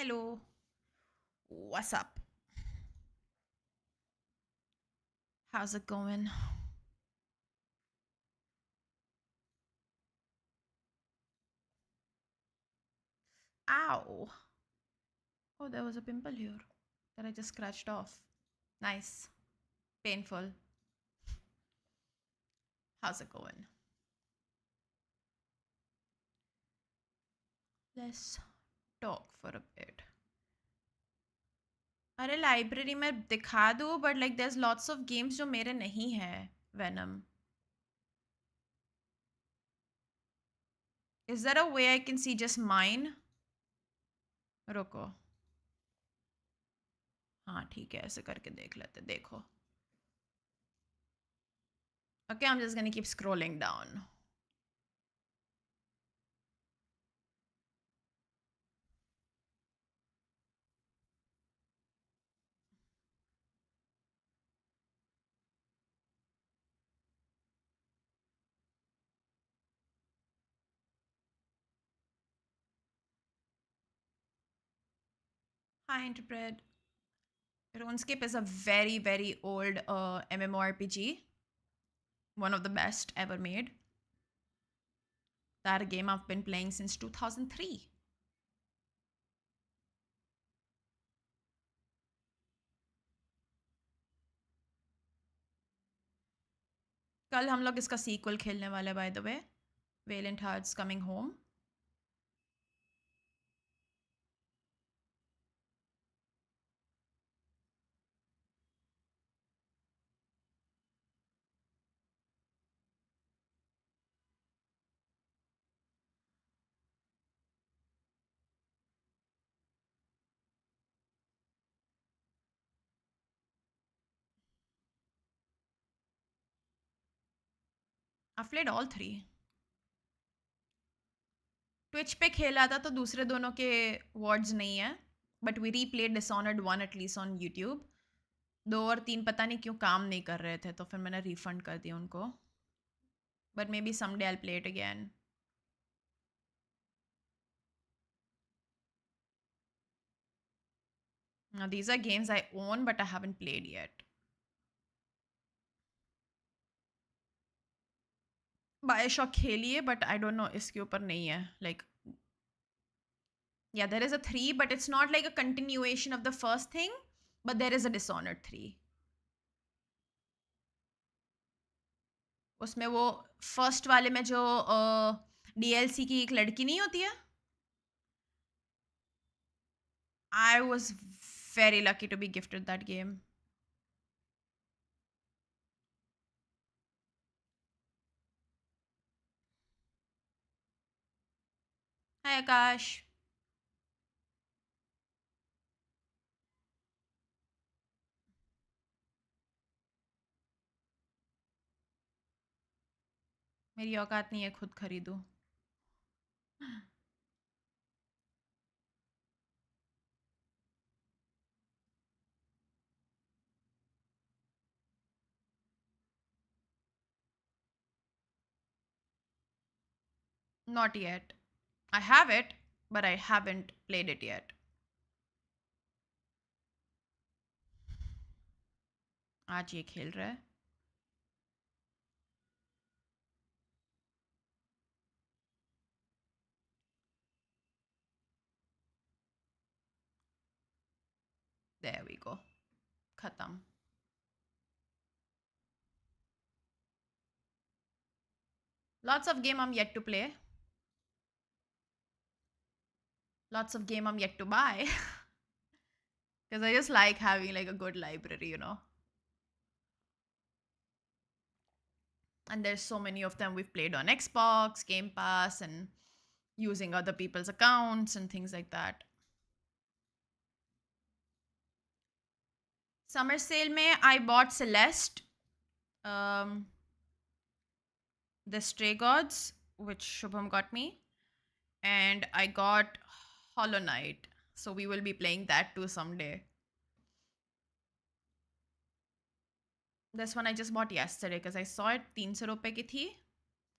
Hello. What's up? How's it going? Ow. Oh, there was a pimple here that I just scratched off. Nice. Painful. How's it going? Let's talk for a bit. अरे library में दिखा दूँ but like there's lots of games जो मेरे नहीं है Venom. Is there a way I can see just mine? रुको. हाँ ठीक है ऐसे करके देख लेते देखो. Okay, I'm just gonna keep scrolling down. Hi, Interpret. RuneScape is a very, very old MMORPG. One of the best ever made. That game I've been playing since 2003. कल हम लोग इसका सीक्वल खेलने वाले by the way valent hearts coming home I've played all three. Twitch पे खेला था तो दूसरे दोनों के वर्ड्स नहीं है but we replayed dishonoured 1 at least on YouTube 2 और 3 पता नहीं क्यों काम नहीं कर रहे थे तो फिर मैंने रिफंड कर दिया उनको but may be someday I play it again these are games I own but I haven't played yet. BioShock खेलिए बट आई डोंट नो इसके ऊपर नहीं है like yeah there is a 3 but it's not like a continuation of the first thing but there is a Dishonored 3 उसमें वो first वाले में जो DLC की एक लड़की नहीं होती है I was very lucky to be gifted that game. Hi Akash. मेरी औकात नहीं है खुद खरीदूं Not yet. I have it, but I haven't played it yet. आज ये खेल रहा है There we go. खत्म. Lots of game I'm yet to play. Lots of game I'm yet to buy. Because I just like having like a good library, you know. And there's so many of them we've played on Xbox, Game Pass, and using other people's accounts and things like that. Summer sale में I bought Celeste, the Stray Gods, which Shubham got me, and I got Hollow Knight. So we will be playing that too someday. This one I just bought yesterday because I saw it 300 रुपए की थी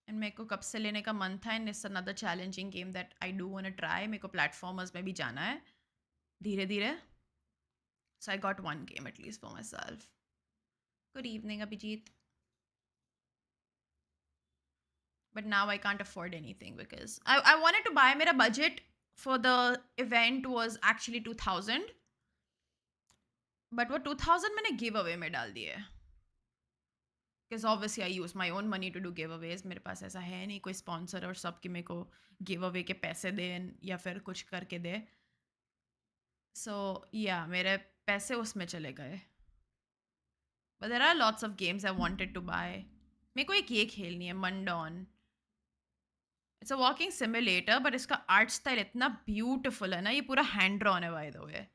and मेरे को कब से लेने का मन था and it's another challenging game that I do want to try. मेरे को platformers में भी जाना है. धीरे धीरे. So I got one game at least for myself. Good evening, Abhijit. But now I can't afford anything because I wanted to buy. Mera budget for the event was actually 2000. But वो 2000 मैंने give away में डाल दिए. Because obviously I use my own money to do giveaways. मेरे पास ऐसा है नहीं कोई sponsor और सब कि मेरे को giveaway के पैसे दें या फिर कुछ करके दे. So yeah, मेरे पैसे उसमें चले गए. But there are lots of games I wanted to buy. मेरे को एक ये खेलनी है Mundon. It's a walking simulator, but इसका art style इतना beautiful है ना. ये पूरा hand drawn है by the way.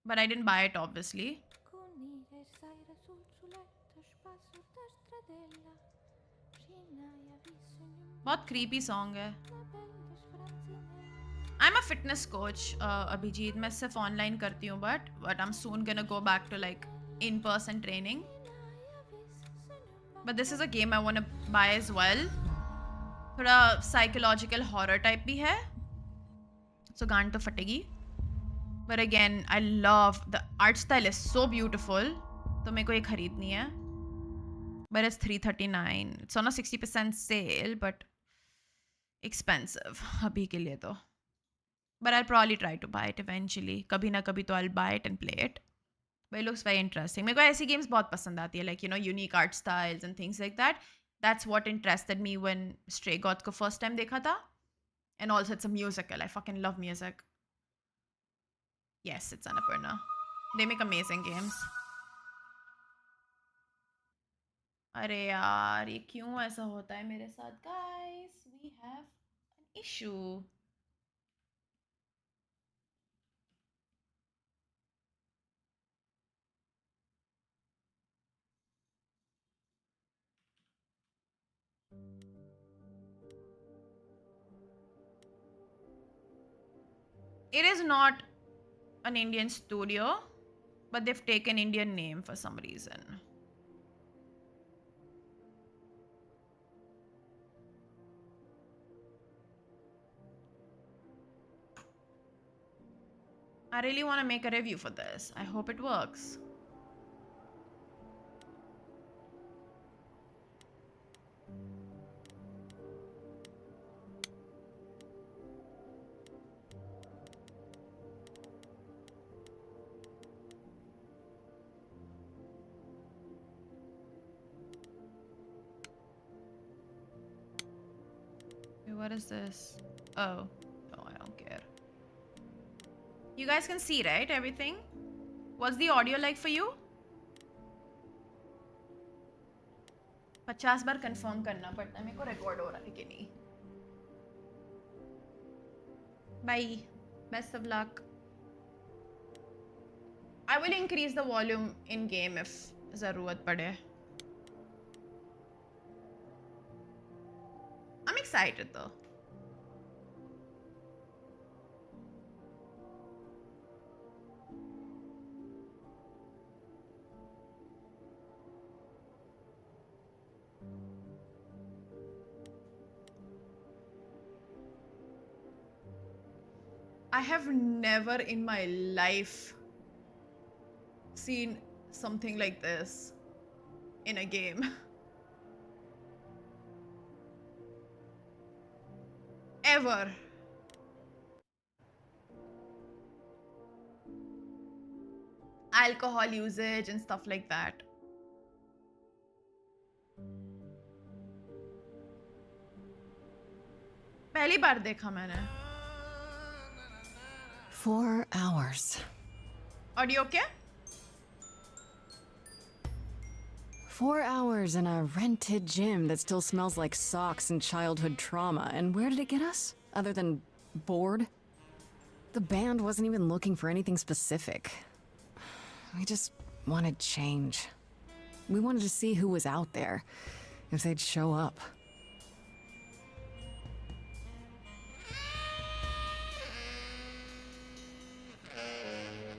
But I didn't buy it obviously. बहुत creepy song है. I'm a fitness coach, Abhijit. मैं सिर्फ online करती हूँ, but I'm soon gonna go back to like in-person training. But this is a game I want to buy as well. थोड़ा psychological horror type भी है. So गांड तो फटेगी. But again, I love the art style is so beautiful. तो मेरे को ये खरीदनी है. But it's $339. It's on a 60% sale, but expensive अभी के लिए तो. But I'll probably try to buy it eventually. कभी ना कभी तो I'll buy it and play it. But it looks very interesting. मेरे को ऐसी games बहुत पसंद आती है, like you know, unique art styles and things like that. That's what interested me when Stray Gods को first time देखा था. And also it's a musical. I fucking love music. Yes, it's Annapurna. They make amazing games. अरे यार ये क्यों ऐसा होता है मेरे साथ? Guys, we have an issue. It is not an Indian studio, but they've taken Indian name for some reason. I really want to make a review for this. I hope it works. What is this? Oh, no, I don't care. You guys can see, right? Everything? What's the audio like for you? 50 bar confirm करना पड़ता है मेरे को record हो रहा है कि नहीं. Bye. Best of luck. I will increase the volume in game if ज़रूरत पड़े. I'm excited though. I have never in my life seen something like this in a game. Ever. Alcohol usage and stuff like that. पहली बार देखा मैंने. 4 hours. Audio okay? 4 hours in a rented gym that still smells like socks and childhood trauma. And where did it get us? Other than bored? The band wasn't even looking for anything specific. We just wanted change. We wanted to see who was out there, if they'd show up.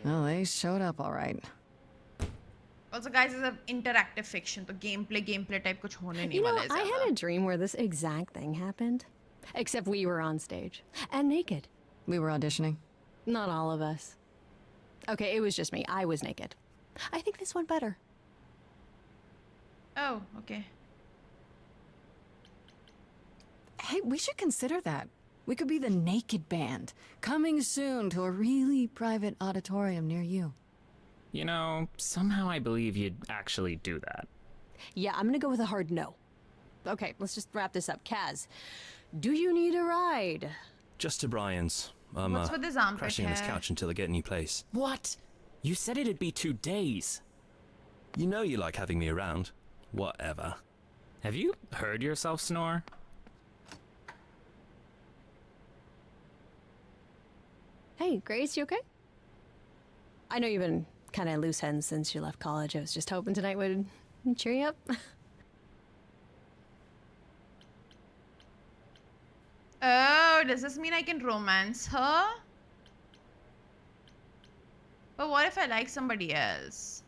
Well, they showed up all right. Also, guys, it's an interactive fiction, तो gameplay type कुछ होने नहीं You know, वाला है I ज़्यादा. had a dream where this exact thing happened. Except we were on stage. And naked. We were auditioning. Not all of us. Okay, it was just me. I was naked. I think this went better. Oh, okay. Hey, we should consider that. We could be the naked band. Coming soon to a really private auditorium near you. You know, somehow I believe you'd actually do that. Yeah, I'm gonna go with a hard no. Okay, let's just wrap this up. Kaz, do you need a ride? Just to Brian's. I'm What's with his armpit crashing on his hair? couch until I get a new place. What? You said it'd be 2 days. You know you like having me around. Whatever. Have you heard yourself snore? Hey, Grace, you okay? I know you've been kind of loose ends since you left college. I was just hoping tonight would cheer you up. Oh, does this mean I can romance her? But what if I like somebody else?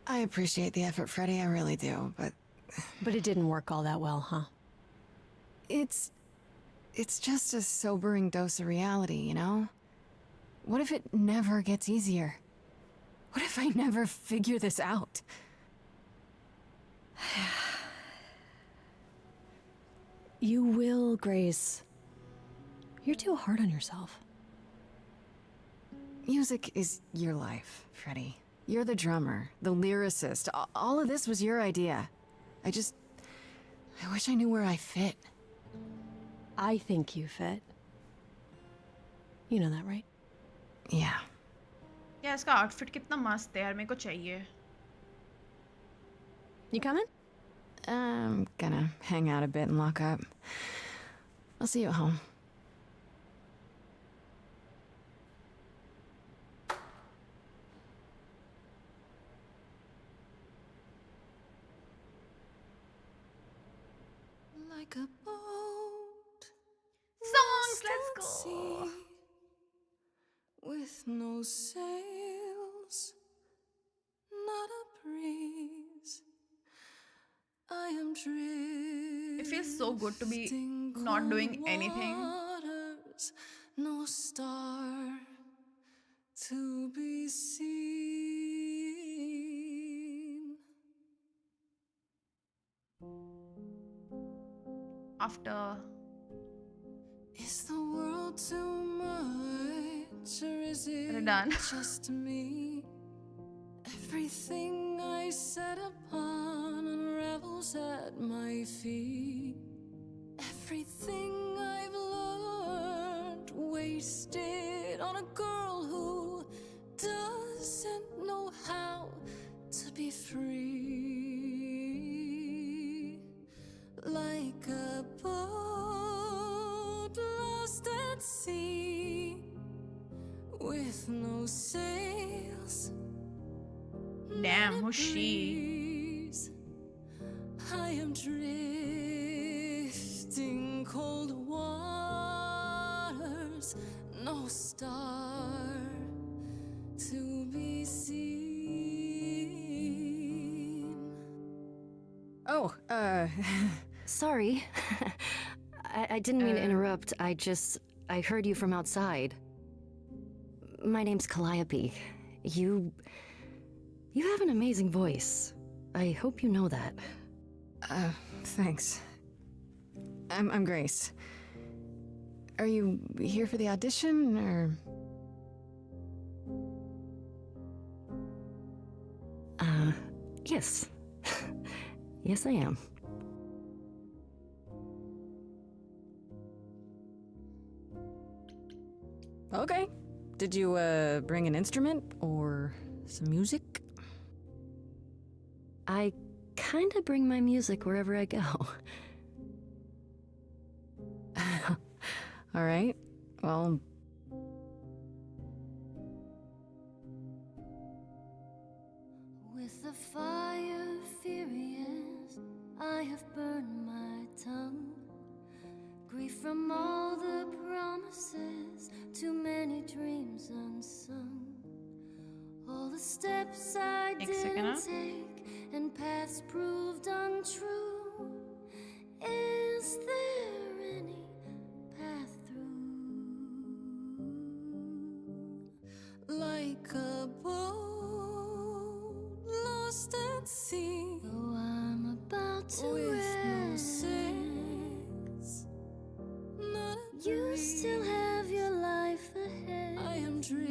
I appreciate the effort, Freddie, I really do, but But it didn't work all that well, huh? it's just a sobering dose of reality, you know? What if it never gets easier? What if I never figure this out? You will, Grace. You're too hard on yourself. Music is your life, Freddie. You're the drummer, the lyricist. All of this was your idea. I wish I knew where I fit. I think you fit. You know that, right? Yeah. Yeah, इसका outfit कितना मस्त है यार, मेरे को चाहिए. You coming? I'm gonna hang out a bit and lock up. I'll see you at home. Like a boat Songs, lost let's at go. sea, with no sails, not a breeze. I am drifting. It feels so good to be not doing anything. Waters, no star to be seen. After Is the world too much, or is We're it done. just me? Everything I set upon unravels at my feet. Everything I've learned wasted on a girl who doesn't know how to be free. Like a boat lost at sea, with no sails. damn, who's she? Breeze. I am drifting cold waters, no star to be seen. Oh, Sorry. I didn't mean to interrupt. I heard you from outside. My name's Calliope. You have an amazing voice. I hope you know that. Thanks. I'm Grace. Are you here for the audition, or? Yes. Yes, I am. Okay. Did you, bring an instrument, or some music? I kinda bring my music wherever I go. All right. Well... With the fire furious, I have burned my tongue. Grief from all the promises, too many dreams. steps I एक second, didn't हाँ? take and paths proved untrue. Is there any path through? Like a boat lost at sea, Though I'm about to with no end, sails, not a you breeze. still have your life ahead. I am drifting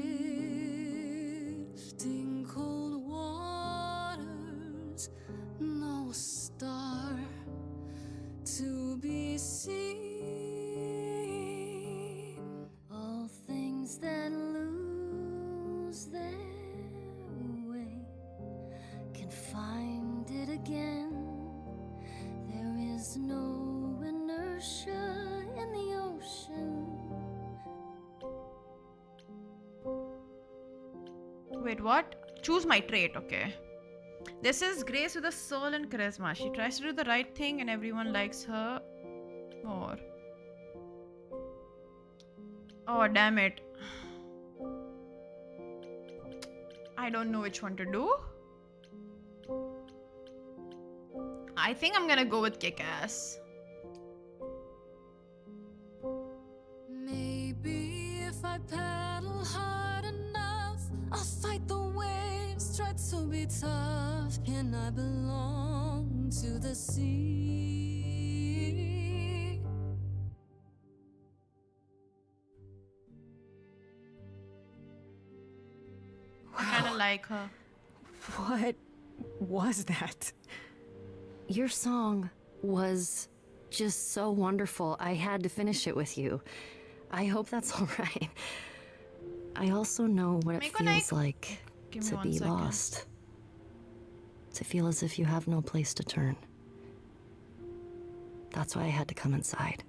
cold waters, no star to be seen. All things that lose their way can find it again. There is no inertia in the ocean. Wait, what? Choose my trait, okay. This is Grace with a soul and charisma. She tries to do the right thing and everyone likes her more. Oh, damn it. I don't know which one to do. I think I'm gonna go with kick-ass. Maybe if I paddle hard enough, I'll fight the waves, try to be tough. Can I belong to the sea? I kinda like her. What was that? Your song was just so wonderful. I had to finish it with you. I hope that's all right. I also know what it Make a feels like. like Give me to 1 be second. lost. To feel as if you have no place to turn. That's why I had to come inside.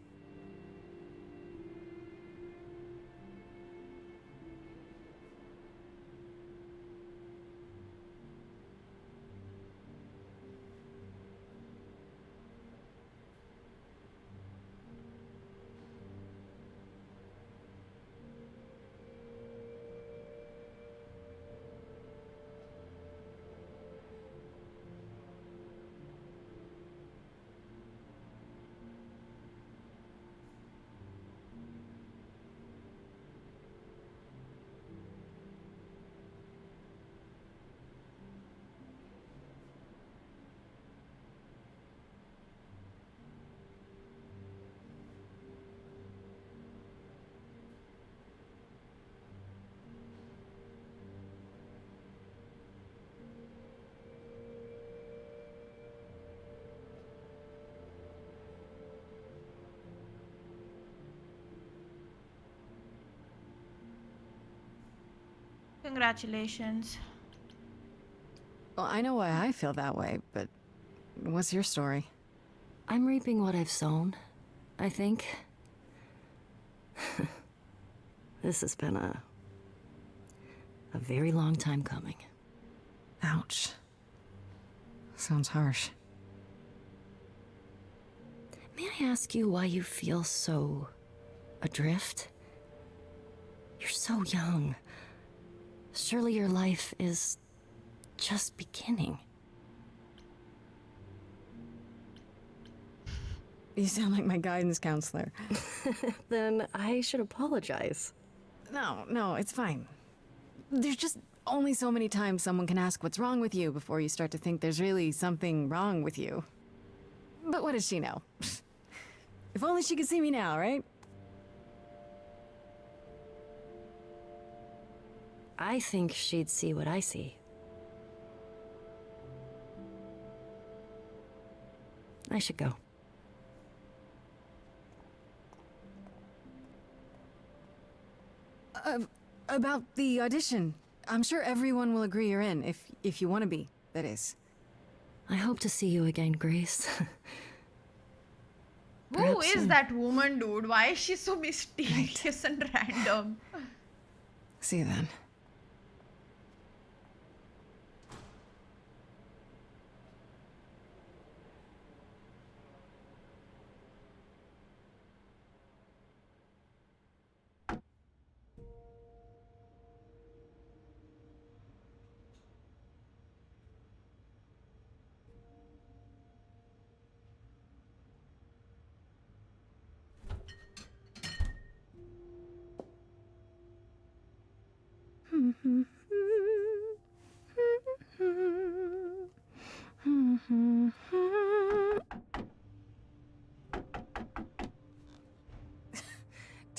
Congratulations. Well, I know why I feel that way, but what's your story? I'm reaping what I've sown, I think. This has been a very long time coming. Ouch. Sounds harsh. May I ask you why you feel so adrift? You're so young. Surely your life is just beginning. You sound like my guidance counselor. Then I should apologize. No, it's fine. There's just only so many times someone can ask what's wrong with you before you start to think there's really something wrong with you. But what does she know? If only she could see me now, right? I think she'd see what I see. I should go. About the audition. I'm sure everyone will agree you're in, if you want to be, that is. I hope to see you again, Grace. Who Perhaps is soon. that woman, dude? Why is she so mysterious and random? See you then.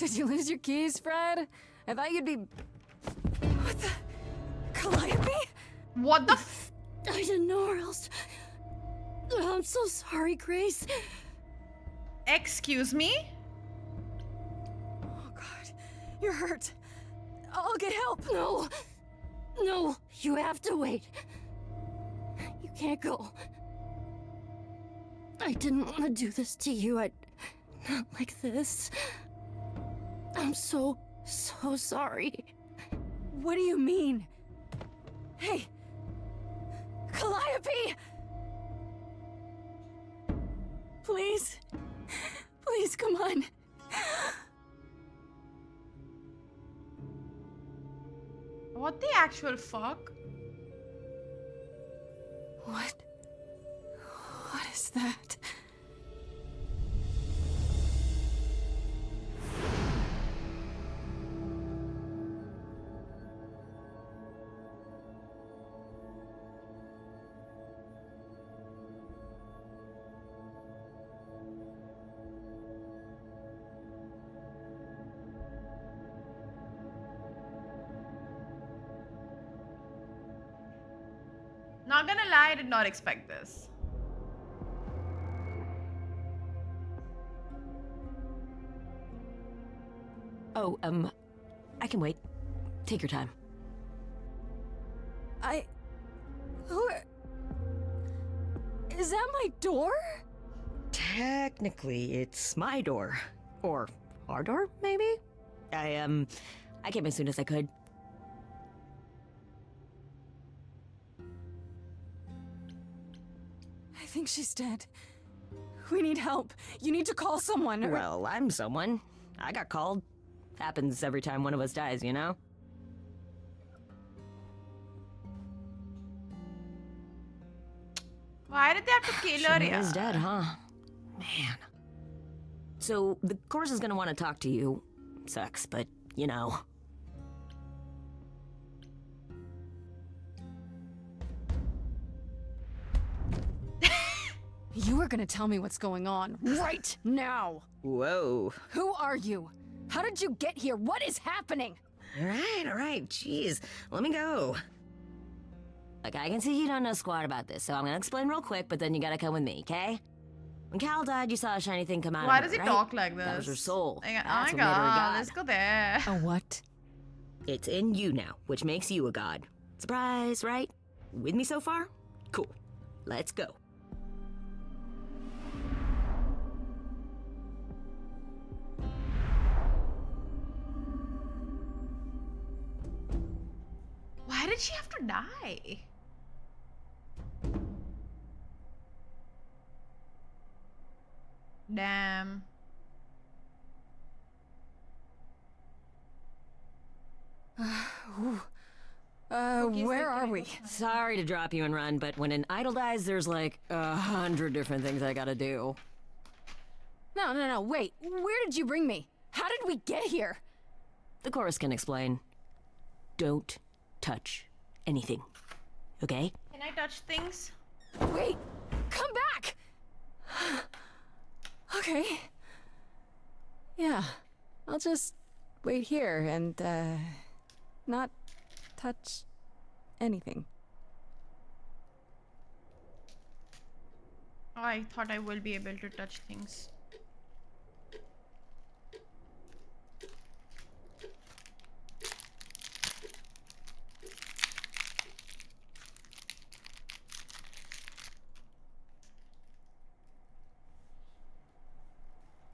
Did you lose your keys, Fred? I thought you'd be... What the... Calliope? What the f- I didn't know where else. I'm so sorry, Grace. Excuse me? Oh, God. You're hurt. I'll get help. No. No, you have to wait. You can't go. I didn't want to do this to you. Not like this. I'm so sorry. What do you mean? Hey! Calliope! Please? Please, come on. What the actual fuck? What is that? Not gonna lie, I did not expect this. Oh, I can wait. Take your time. Is that my door? Technically, it's my door. Or our door, maybe? I came as soon as I could. I think she's dead. We need help. You need to call someone. or- Well, I'm someone. I got called. Happens every time one of us dies, you know? Why did they have to kill her? She is Yeah? dead, huh? Man. So, the course is gonna want to talk to you. Sucks, but, you know. You are gonna tell me what's going on right now. Whoa. Who are you? How did you get here? What is happening? Alright, jeez. Let me go. Look, I can see you don't know squat about this, so I'm gonna explain real quick, but then you gotta come with me, okay? When Cal died, you saw a shiny thing come out Why of her, does he right? talk like this? That was her soul. Oh my That's what made her a god, god. let's go there. A what? It's in you now, which makes you a god. Surprise, right? With me so far? Cool. Let's go. Why did she have to die? Damn. Where are we? Sorry to drop you and run, but when an idol dies, there's like 100 different things I gotta do. No, wait. Where did you bring me? How did we get here? The chorus can explain. Don't touch anything. Okay? Can I touch things? Wait! Come back! Okay. Yeah. I'll just wait here and, not touch anything. Oh, I thought I will be able to touch things.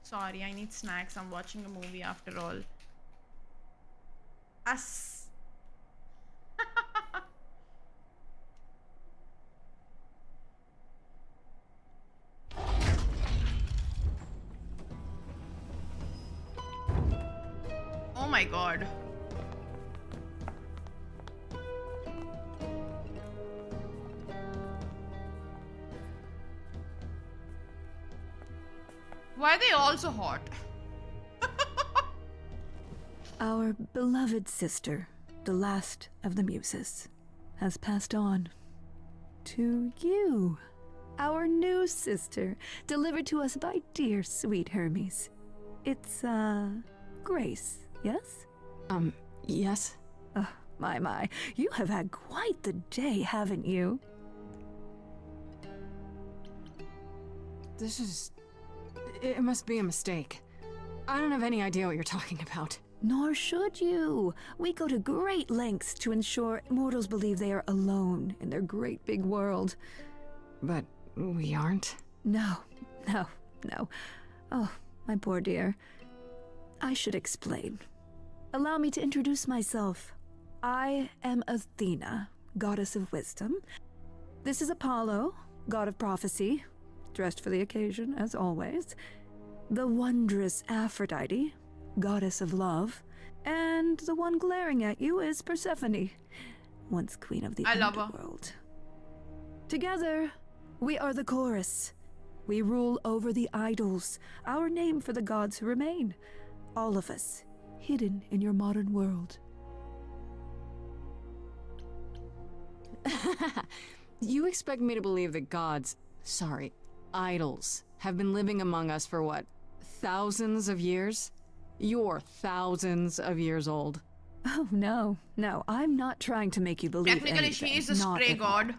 Sorry, I need snacks. I'm watching a movie after all. Us. Oh my god. Why are they all so hot? Our beloved sister, the last of the muses, has passed on to you, our new sister, delivered to us by dear sweet Hermes. It's Grace, yes? Yes? My. You have had quite the day, haven't you? This is... It must be a mistake. I don't have any idea what you're talking about. Nor should you. We go to great lengths to ensure mortals believe they are alone in their great big world. But we aren't? No. Oh, my poor dear. I should explain. Allow me to introduce myself. I am Athena, goddess of wisdom. This is Apollo, god of prophecy, dressed for the occasion, as always. The wondrous Aphrodite, goddess of love. And the one glaring at you is Persephone, once queen of the underworld. Together, we are the chorus. We rule over the idols, our name for the gods who remain. All of us, hidden in your modern world. You expect me to believe that gods, idols, have been living among us for what, thousands of years? You're thousands of years old. Oh, no, I'm not trying to make you believe Technically, anything. she is a not stray at all. god.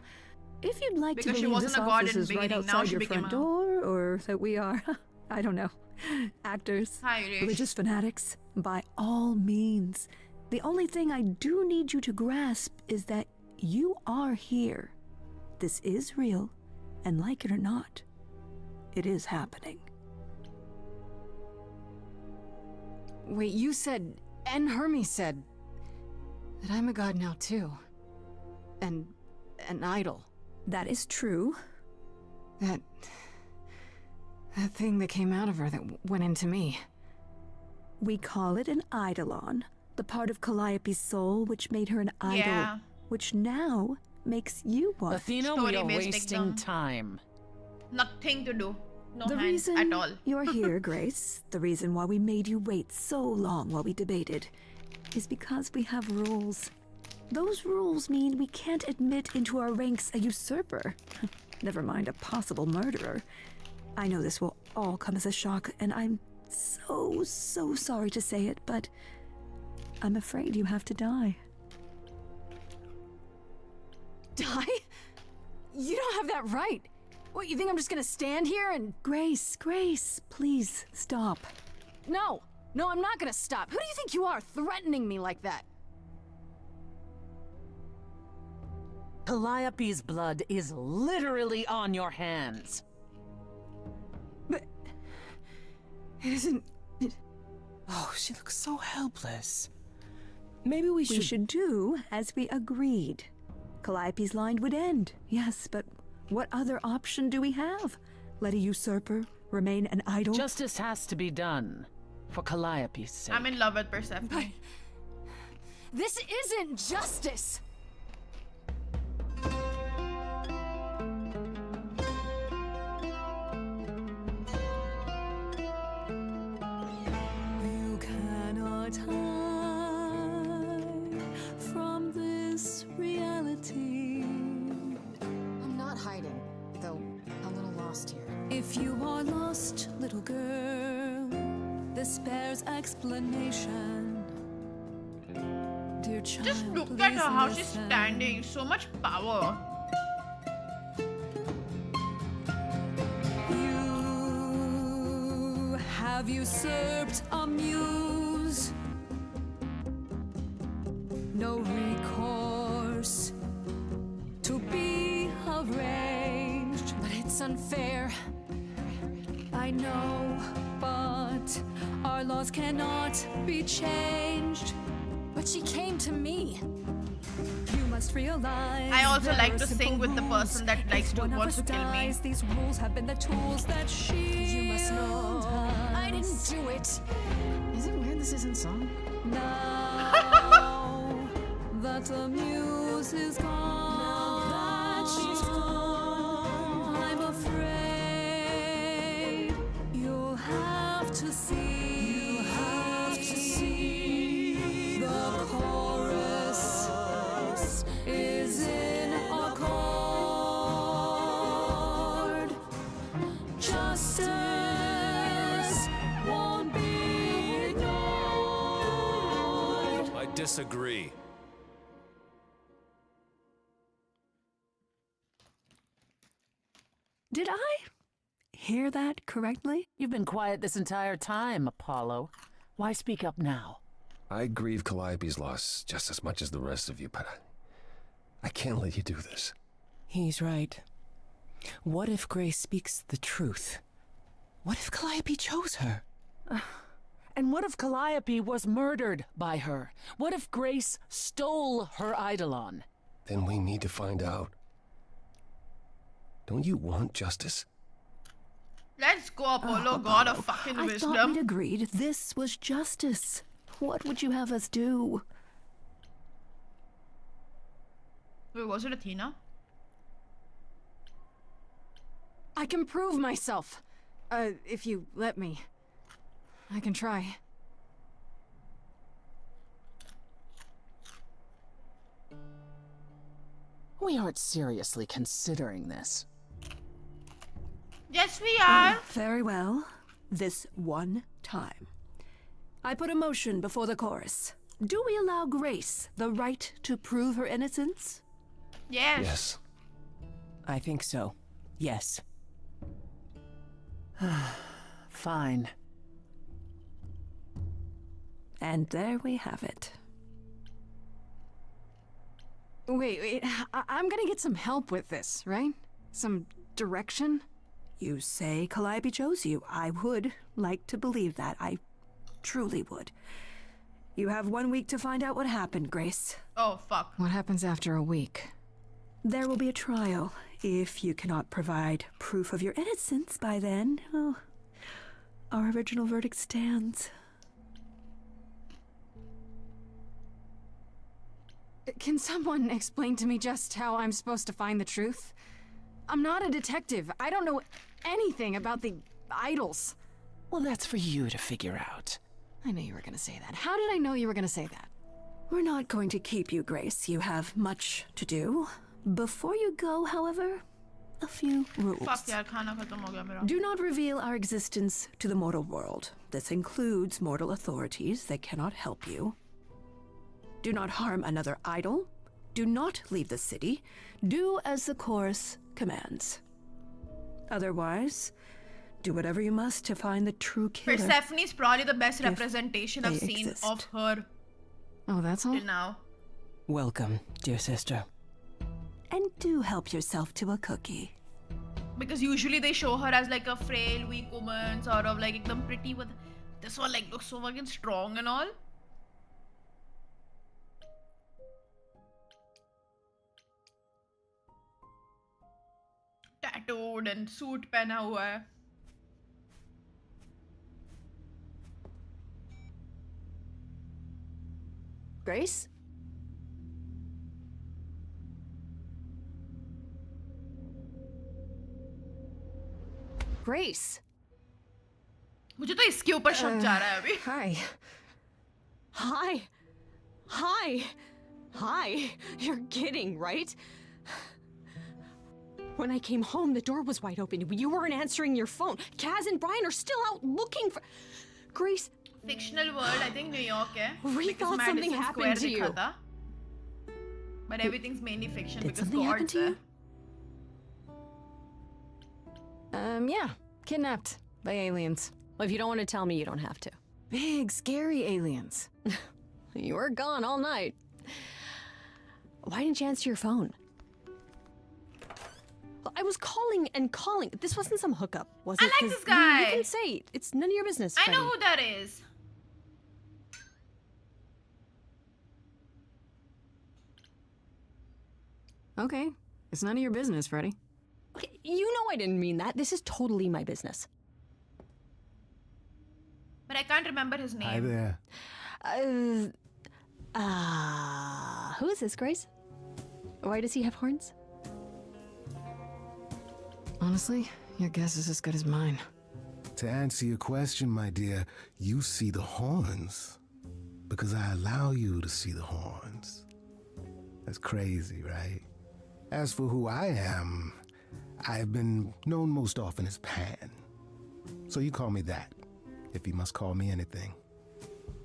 If you'd like Because to she believe wasn't this a god office in is the right beginning, now outside she your became front a- door, or that we are, I don't know, actors, Hi, Rish. religious fanatics, by all means. The only thing I do need you to grasp is that you are here. This is real, and like it or not, it is happening. Wait, you said, and Hermes said, that I'm a god now too. And an idol. That is true. That thing that came out of her that went into me. We call it an eidolon, the part of Calliope's soul which made her an idol, Yeah. which now makes you one. Athena, we are Story-based wasting exam. time. Nothing to do. No The hands reason at all. you're here, Grace, the reason why we made you wait so long while we debated, is because we have rules. Those rules mean we can't admit into our ranks a usurper, never mind a possible murderer. I know this will all come as a shock, and I'm so sorry to say it, but I'm afraid you have to die. Die? You don't have that right. What, you think I'm just gonna stand here and... Grace, please stop. No, I'm not gonna stop. Who do you think you are, threatening me like that? Calliope's blood is literally on your hands. But... it isn't... Oh, she looks so helpless. Maybe we We should do as we agreed. Calliope's line would end, yes, but what other option do we have? Let a usurper remain an idol? Justice has to be done. For Calliope's sake. I'm in love with Persephone. This isn't justice! You cannot hide from this reality. I'm not hiding, though a little lost here. If you are lost, little girl, this bears explanation. Dear child, Just look at her, how she's listen. standing. So much power. You have usurped a muse. No recourse to be arranged. But it's unfair. I know, but our laws cannot be changed. But she came to me. You must realize. I also there like are to sing simple with the rules. person that likes If to one of wants us to kill me. dies, these rules have been the tools that You must know. I didn't us. do it. Is it weird this isn't song? Now that the muse is gone, I'm afraid you'll have to see. The chorus is in accord. Justice won't be ignored. disagree. Did I hear that correctly? You've been quiet this entire time, Apollo. Why speak up now? I grieve Calliope's loss just as much as the rest of you, but I can't let you do this. He's right. What if Grace speaks the truth? What if Calliope chose her? And what if Calliope was murdered by her? What if Grace stole her Eidolon? Then we need to find out. Don't you want justice? Let's go, Apollo. God of fucking I wisdom. thought we'd agreed this was justice. What would you have us do? Wait, was it Athena? I can prove myself. If you let me. I can try. We aren't seriously considering this. Yes, we are. Very well. This one time. I put a motion before the chorus. Do we allow Grace the right to prove her innocence? Yes. Yes. I think so. Yes. Fine. And there we have it. Wait, I'm gonna get some help with this, right? Some direction? You say Calliope chose you. I would like to believe that. I truly would. You have 1 week to find out what happened, Grace. Oh, fuck. What happens after a week? There will be a trial. If you cannot provide proof of your innocence by then, well, our original verdict stands. Can someone explain to me just how I'm supposed to find the truth? I'm not a detective. I don't know anything about the idols. Well, that's for you to figure out. I knew you were gonna say that. How did I know you were gonna say that? We're not going to keep you, Grace. You have much to do. Before you go, however, a few rules. Fuck yaar, khana khatam ho gaya mera. Do not reveal our existence to the mortal world. This includes mortal authorities. They cannot help you. Do not harm another idol. Do not leave the city. Do as the chorus commands. Otherwise, do whatever you must to find the true killer. Persephone is probably the best representation I've seen exist. of her Oh, that's all? till now. Welcome, dear sister. And do help yourself to a cookie. Because usually they show her as like a frail, weak woman, sort of like ekdam pretty, but this one like looks so fucking strong and all. Tattooed and suit pehna hua hai. Grace? Grace? मुझे तो इसके ऊपर शक जा रहा है अभी. Hi. Hi. Hi. Hi. You're kidding, right? When I came home, the door was wide open. You weren't answering your phone. Kaz and Brian are still out looking for... Grace... Fictional world, I think New York hai. We Because thought something Madison happened Square to you. दिखा था. But everything's mainly fiction Did because something happen God's to you? there. Yeah. Kidnapped by aliens. Well, if you don't want to tell me, you don't have to. Big, scary aliens. You were gone all night. Why didn't you answer your phone? I was calling and calling. This wasn't some hookup, was it? I like 'Cause this guy. You can say it. It's none of your business. I know Freddie. who that is. Okay. It's none of your business, Freddy. Okay, you know I didn't mean that. This is totally my business. But I can't remember his name. Hi there. Who is this, Grace? Why does he have horns? Honestly, your guess is as good as mine. To answer your question, my dear, you see the horns because I allow you to see the horns. That's crazy, right? As for who I am, I've been known most often as Pan. So you call me that, if you must call me anything.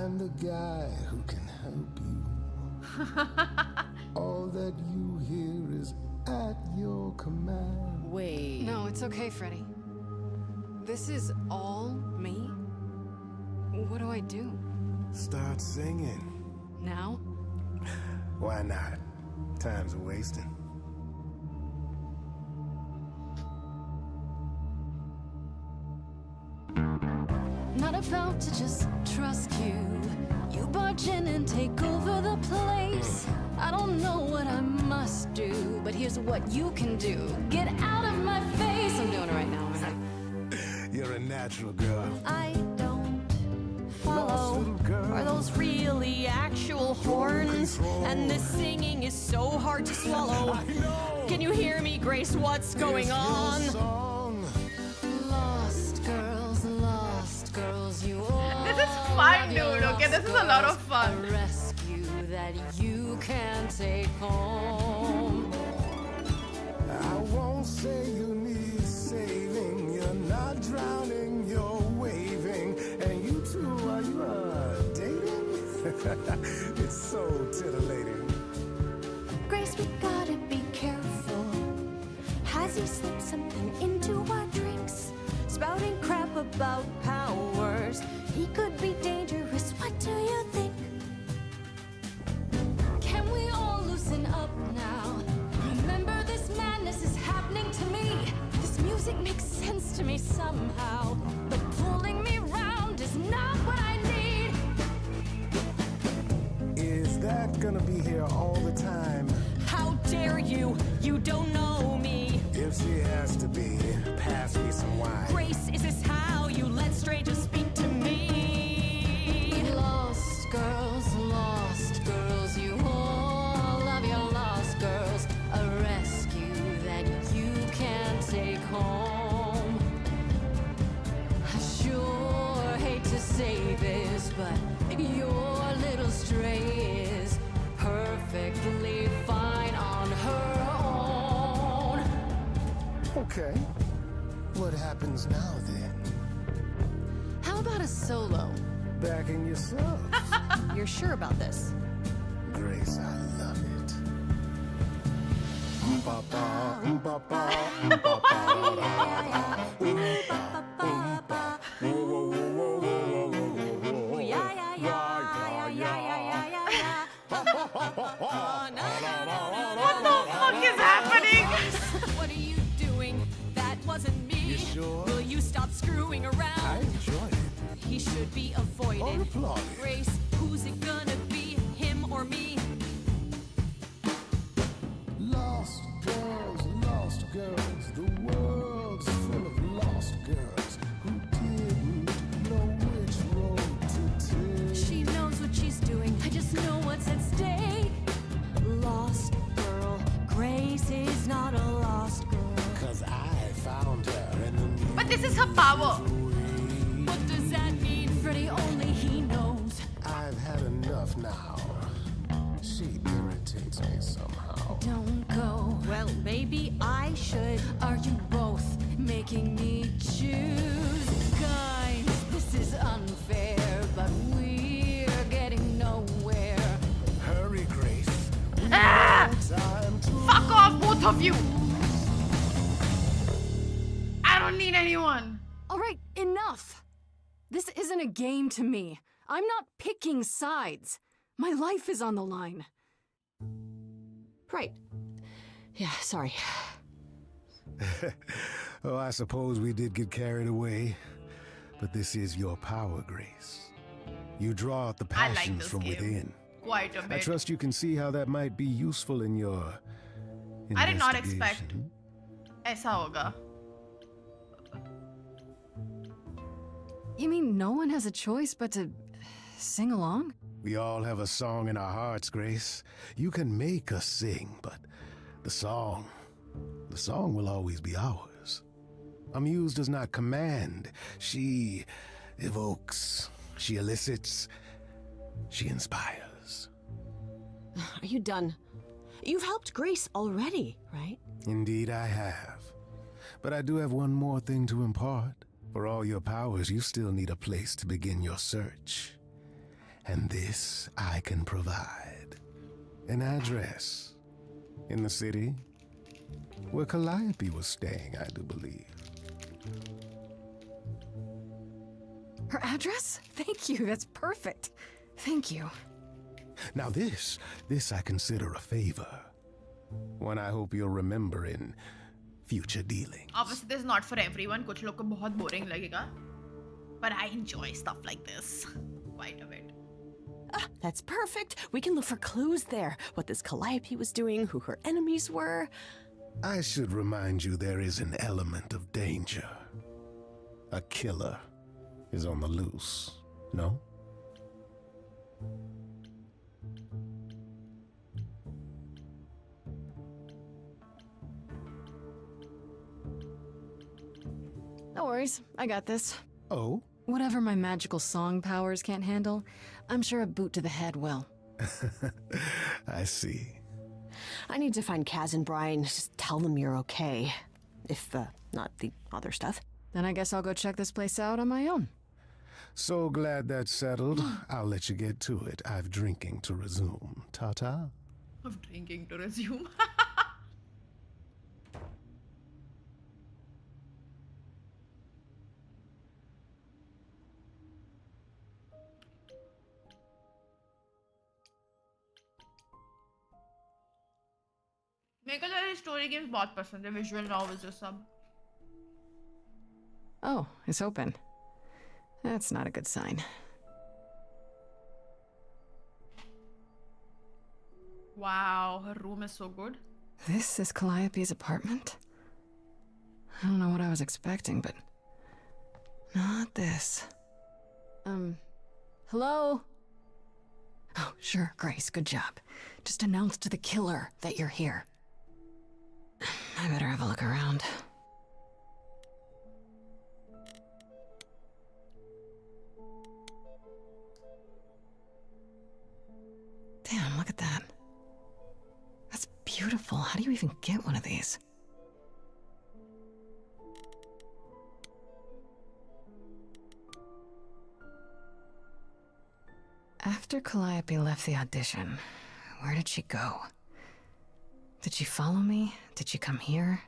I'm the guy who can help you. All that you hear is at your command. Wait. No, it's okay, Freddy. This is all me? What do I do? Start singing. Now? Why not? Time's a wasting. Not about to just trust you. You barge in and take over the place. I don't know what I must do, but here's what you can do. Get out of my face. I'm doing it right now, aren't I? You're a natural girl. I don't follow. Are those really actual horns? And this singing is so hard to swallow. Can you hear me, Grace? What's going on? Lost girls, you all. This is fun, dude. Okay, this is a lot of fun. A rescue that you can take home. I won't say you need saving. You're not drowning, you're waving. And you two, are you dating? It's so titillating. Grace, we gotta be careful. Has he slipped something into our drinks? Spouting crap about powers. He could be dangerous. What do you think? Can we all loosen up now? Remember, this madness is happening to me. This music makes sense to me somehow, but pulling me round is not what I need. Is that gonna be here all the time? How dare you? You don't know me. If she has to be, pass me some wine. Grace, is this how you let strangers speak to me? Lost girls, you all love your lost girls. A rescue that you can take home. I sure hate to say this, but your little stray is perfectly fine on her own. Okay. What happens now then? How about a solo? Backing yourself. You're sure about this? Grace, I love it. What the fuck is happening? What are you doing? That wasn't me. You sure? Will you stop screwing around? I enjoyed it. He should be avoided. Or applauded. Grace, who's it gonna be? Him or me? Lost girls, the world's full of lost girls who didn't know which road to take. She knows what she's doing. I just know what's at stake. Lost girl. Grace is not a lost girl. 'Cause I found her in the But this is her power. What does that mean? Freddy, only he knows. I've had enough now. She irritates me somehow. Don't go. Well, maybe I should. Are you both making me choose? Guys, this is unfair, but we're getting nowhere. Hurry, Grace. Time to Fuck off, both of you. I don't need anyone. All right, enough. This isn't a game to me. I'm not picking sides. My life is on the line. Right. Yeah, sorry. Oh, I suppose we did get carried away. But this is your power, Grace. You draw out the I like passions this from game. within. Quite a I bit. trust you can see how that might be useful in your I did not expect investigation. ऐसा होगा. You mean no one has a choice but to sing along? We all have a song in our hearts, Grace. You can make us sing, but the song will always be ours. A muse does not command. She evokes, she elicits, she inspires. Are you done? You've helped Grace already, right? Indeed I have. But I do have one more thing to impart. For all your powers, you still need a place to begin your search. And this I can provide. An address in the city where Calliope was staying, I do believe. Her address? Thank you, that's perfect. Thank you. Now this I consider a favor. One I hope you'll remember in future dealings. Obviously, this is not for everyone. कुछ लोग को बहुत boring लगेगा. But I enjoy stuff like this quite a bit. That's perfect. We can look for clues there. What this Calliope was doing, who her enemies were. I should remind you there is an element of danger. A killer is on the loose, no? No worries, I got this. Oh? Whatever my magical song powers can't handle, I'm sure a boot to the head will. I see. I need to find Kaz and Brian. Just tell them you're okay. If, not the other stuff. Then I guess I'll go check this place out on my own. So glad that's settled. I'll let you get to it. I've drinking to resume. Ta-ta. Of drinking to resume. मेरे को तो story games बहुत पसंद है visual novels और सब. Oh, it's open. That's not a good sign. Wow, her room is so good. This is Calliope's apartment? I don't know what I was expecting, but not this. Hello? Oh, sure, Grace, good job. Just announce to the killer that you're here. I better have a look around. Damn, look at that. That's beautiful. How do you even get one of these? After Calliope left the audition, where did she go? Did she follow me? Did she come here?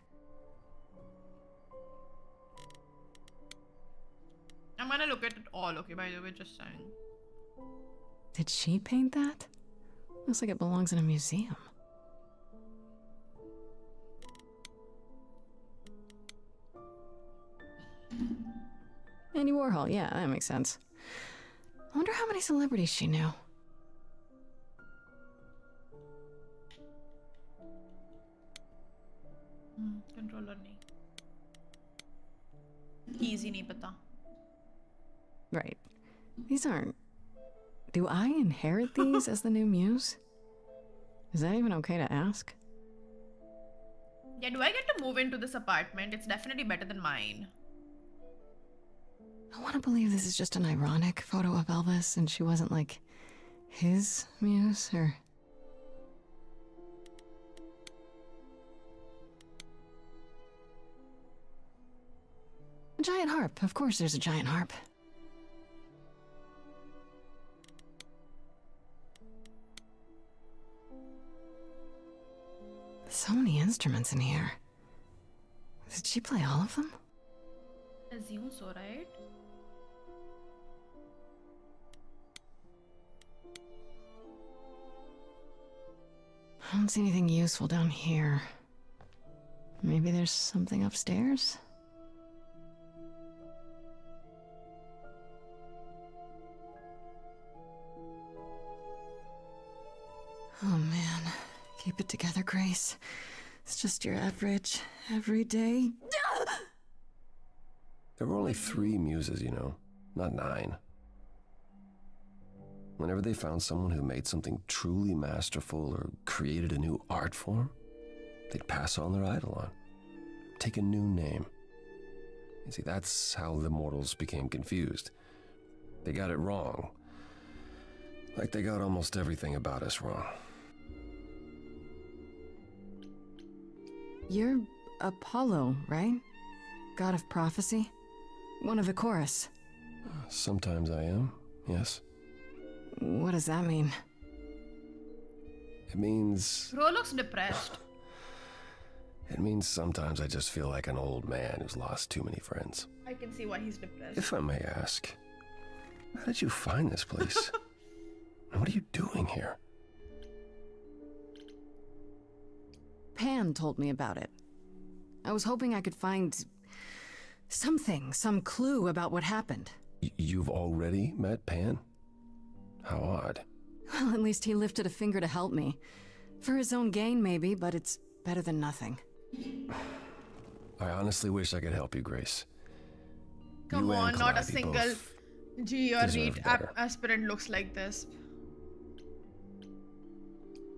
I'm gonna look at it all, okay, by the way, just saying. Did she paint that? Looks like it belongs in a museum. Andy Warhol, yeah, that makes sense. I wonder how many celebrities she knew. Controller नहीं. Easy नहीं पता. Right. These aren't... Do I inherit these as the new muse? Is that even okay to ask? Yeah, do I get to move into this apartment? It's definitely better than mine. I want to believe this is just an ironic photo of Elvis and she wasn't like his muse or... A giant harp. Of course there's a giant harp. So many instruments in here. Did she play all of them? Assume so, right? I don't see anything useful down here. Maybe there's something upstairs? Oh man, keep it together, Grace. It's just your average, everyday... There were only 3 muses, you know, not 9. Whenever they found someone who made something truly masterful or created a new art form, they'd pass on their idol on. Take a new name. You see, that's how the mortals became confused. They got it wrong. Like they got almost everything about us wrong. You're Apollo, right? God of prophecy? One of the chorus. Sometimes I am, yes. What does that mean? It means... Bro looks depressed. It means sometimes I just feel like an old man who's lost too many friends. I can see why he's depressed. If I may ask, how did you find this place? And what are you doing here? Pan told me about it. I was hoping I could find something, some clue about what happened. You've already met Pan? How odd. Well, at least he lifted a finger to help me. For his own gain, maybe, but it's better than nothing. I honestly wish I could help you, Grace. Come You on, and not a Calliope single both G or deserve Reed better. aspirant looks like this.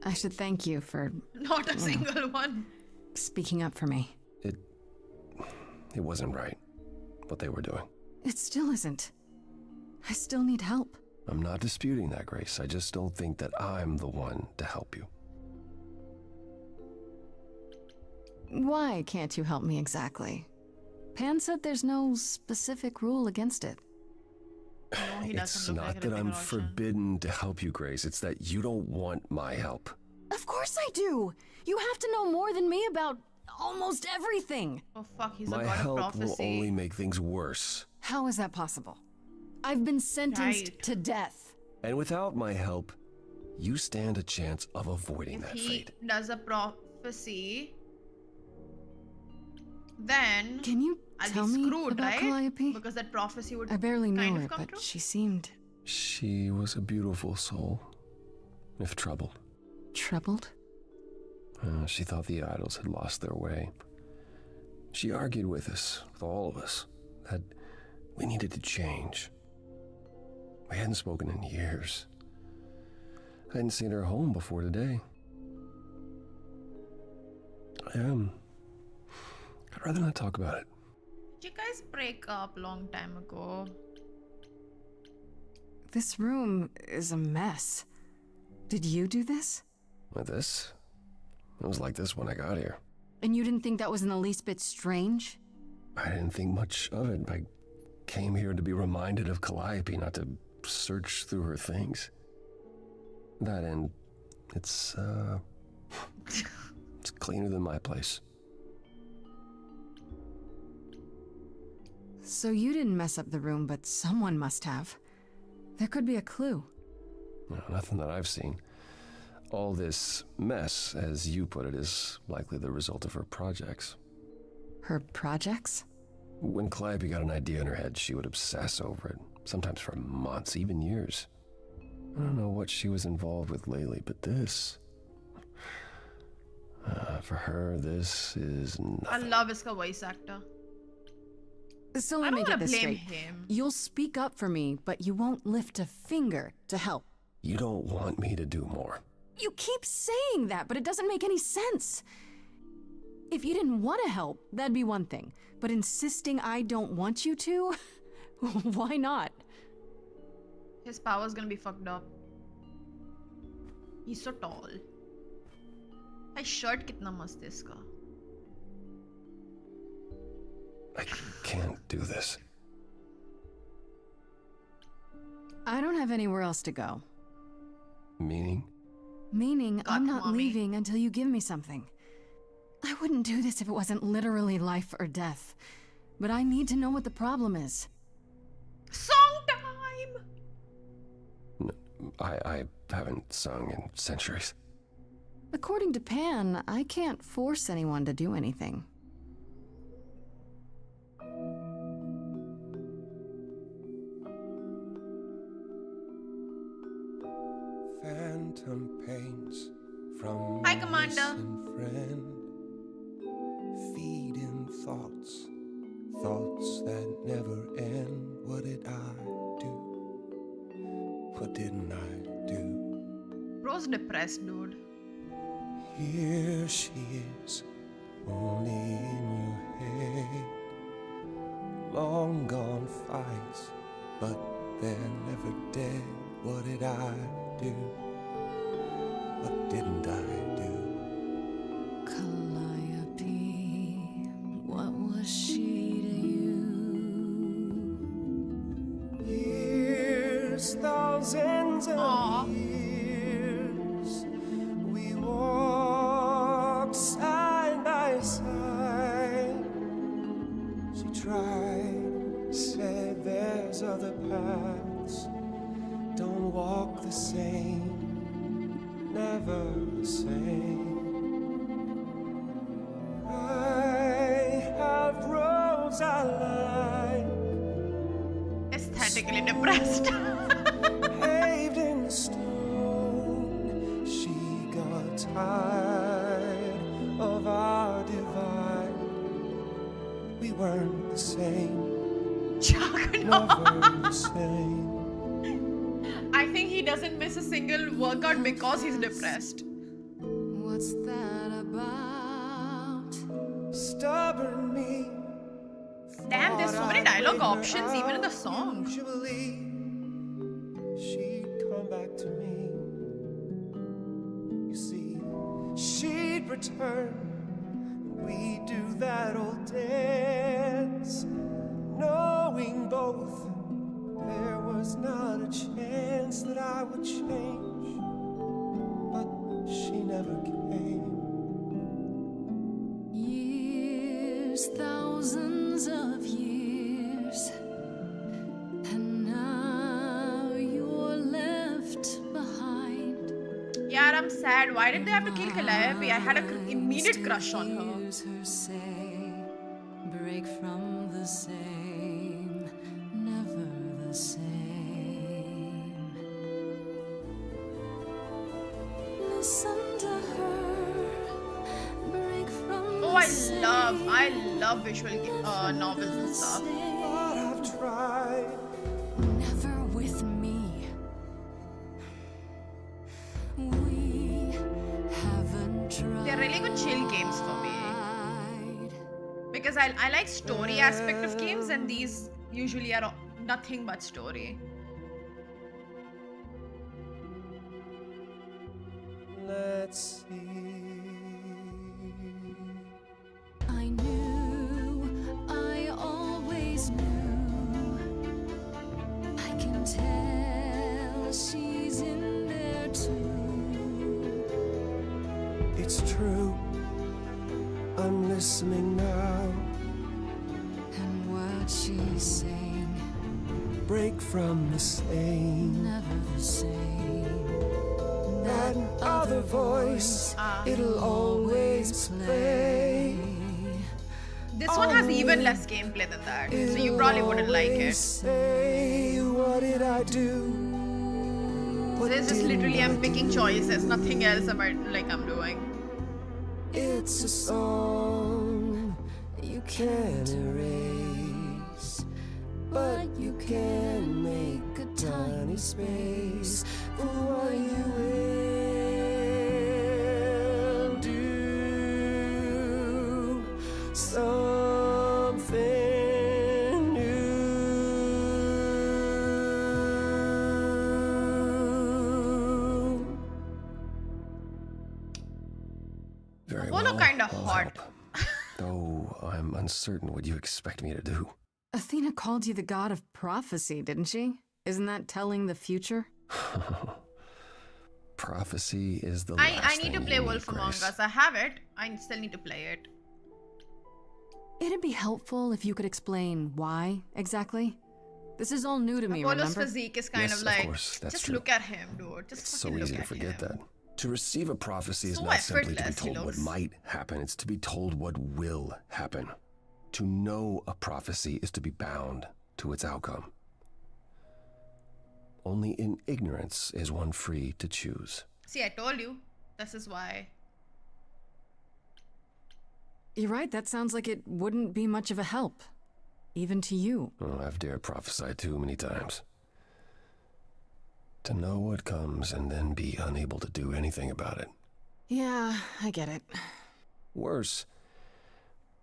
I should thank you for... Not a single one. Speaking up for me. It wasn't right, what they were doing. It still isn't. I still need help. I'm not disputing that, Grace. I just don't think that I'm the one to help you. Why can't you help me exactly? Pan said there's no specific rule against it. No, he It's doesn't look not like that I'm anything Russian. forbidden to help you, Grace. It's that you don't want my help. Of course I do! You have to know more than me about almost everything! Oh fuck, he's a My god of help will prophecy. only make things worse. How is that possible? I've been sentenced Right. to death. And without my help, you stand a chance of avoiding If that he fate. does a prophecy, then Can you I'll tell be me screwed, about right? Calliope? Because that prophecy would I barely know kind her, of come but true. she seemed She was a beautiful soul, if troubled. troubled. She thought the idols had lost their way. She argued with us, with all of us, that we needed to change. We hadn't spoken in years. I hadn't seen her home before today. I'd rather not talk about it. Did you guys break up long time ago? This room is a mess. Did you do this? With this? It was like this when I got here. And you didn't think that was in the least bit strange? I didn't think much of it. I came here to be reminded of Calliope, not to search through her things. That and it's it's cleaner than my place. So you didn't mess up the room, but someone must have. There could be a clue. No, nothing that I've seen. All this mess, as you put it, is likely the result of her projects. Her projects? When Calliope got an idea in her head, she would obsess over it, sometimes for months, even years. I don't know what she was involved with lately, but this... for her, this is nothing. I love his voice actor. So I let don't me wanna get this blame straight. him. You'll speak up for me, but you won't lift a finger to help. You don't want me to do more. You keep saying that, but it doesn't make any sense. If you didn't want to help, that'd be one thing. But insisting I don't want you to? Why not? His power's gonna be fucked up. He's so tall. My shirt kitna mast hai iska. I can't do this. I don't have anywhere else to go. Meaning? Meaning I'm not mommy. leaving until you give me something. I wouldn't do this if it wasn't literally life or death. But I need to know what the problem is. Song time! I haven't sung in centuries. According to Pan, I can't force anyone to do anything. Phantom pains from Hi, my Commander. missing friend. Feeding thoughts, thoughts that never end. What did I do? What didn't I do? Bro's depressed, dude. Here she is, only in your head. Long gone fights, but they're never dead. What did I do? What didn't I do? Calliope, what was she to you? Years, thousands of Wow. We walked side by side. She tried, said there's other paths. Don't walk the same, never the same. I have roads I like. Aesthetically depressed. Paved in stone. She got tired of our divide. We weren't the same. Never the same. I think he doesn't miss a single workout because he's depressed. What's that about? Stubborn me. Damn, there's so many dialogue options even in the song. She'd come back to me. You see, she'd return. We'd do that old dance, knowing both there was not a chance that I would change. But she never came. Years, thousands of years, and now you're left behind. Yeah, I'm sad. Why did they have to kill Calliope? I had an immediate crush on her. Her say, break from the same, never the same. Listen to her, break from Oh, I love visual novels and stuff. But I've tried. Never with me. We haven't tried. They're really good chill games for me. Because I like story aspect of games, and these usually are nothing but story. Let's see. I knew, I always knew. I can tell she's in there too. It's true. I'm listening now. And what she's saying, break from the same, never the same. That other voice, it'll always play. This one has even less gameplay than that, so you probably wouldn't like it. Say, what did I do? This is literally I'm picking choices, nothing else about like I'm doing. It's a song you can't erase, but you can make a tiny space for what you will do. Something new. Very Hola well. kinda I'll hot. help. Though I'm uncertain what you expect me to do. Athena called you the god of prophecy, didn't she? Isn't that telling the future? Prophecy is the I need to play Wolf Among Us. I have it. I still need to play it. It'd be helpful if you could explain why, exactly. This is all new to me, Apollo's remember? physique is kind Yes, of of like, course, that's just true. look at him, dude. Just It's fucking so easy look to at forget him. that. To receive a prophecy is So not simply to be effortless he told what looks. might happen, it's to be told what will happen. To know a prophecy is to be bound to its outcome. Only in ignorance is one free to choose. See, I told you. This is why. You're right, that sounds like it wouldn't be much of a help. Even to you. Oh, I've dared prophesy too many times. To know what comes and then be unable to do anything about it. Yeah, I get it. Worse,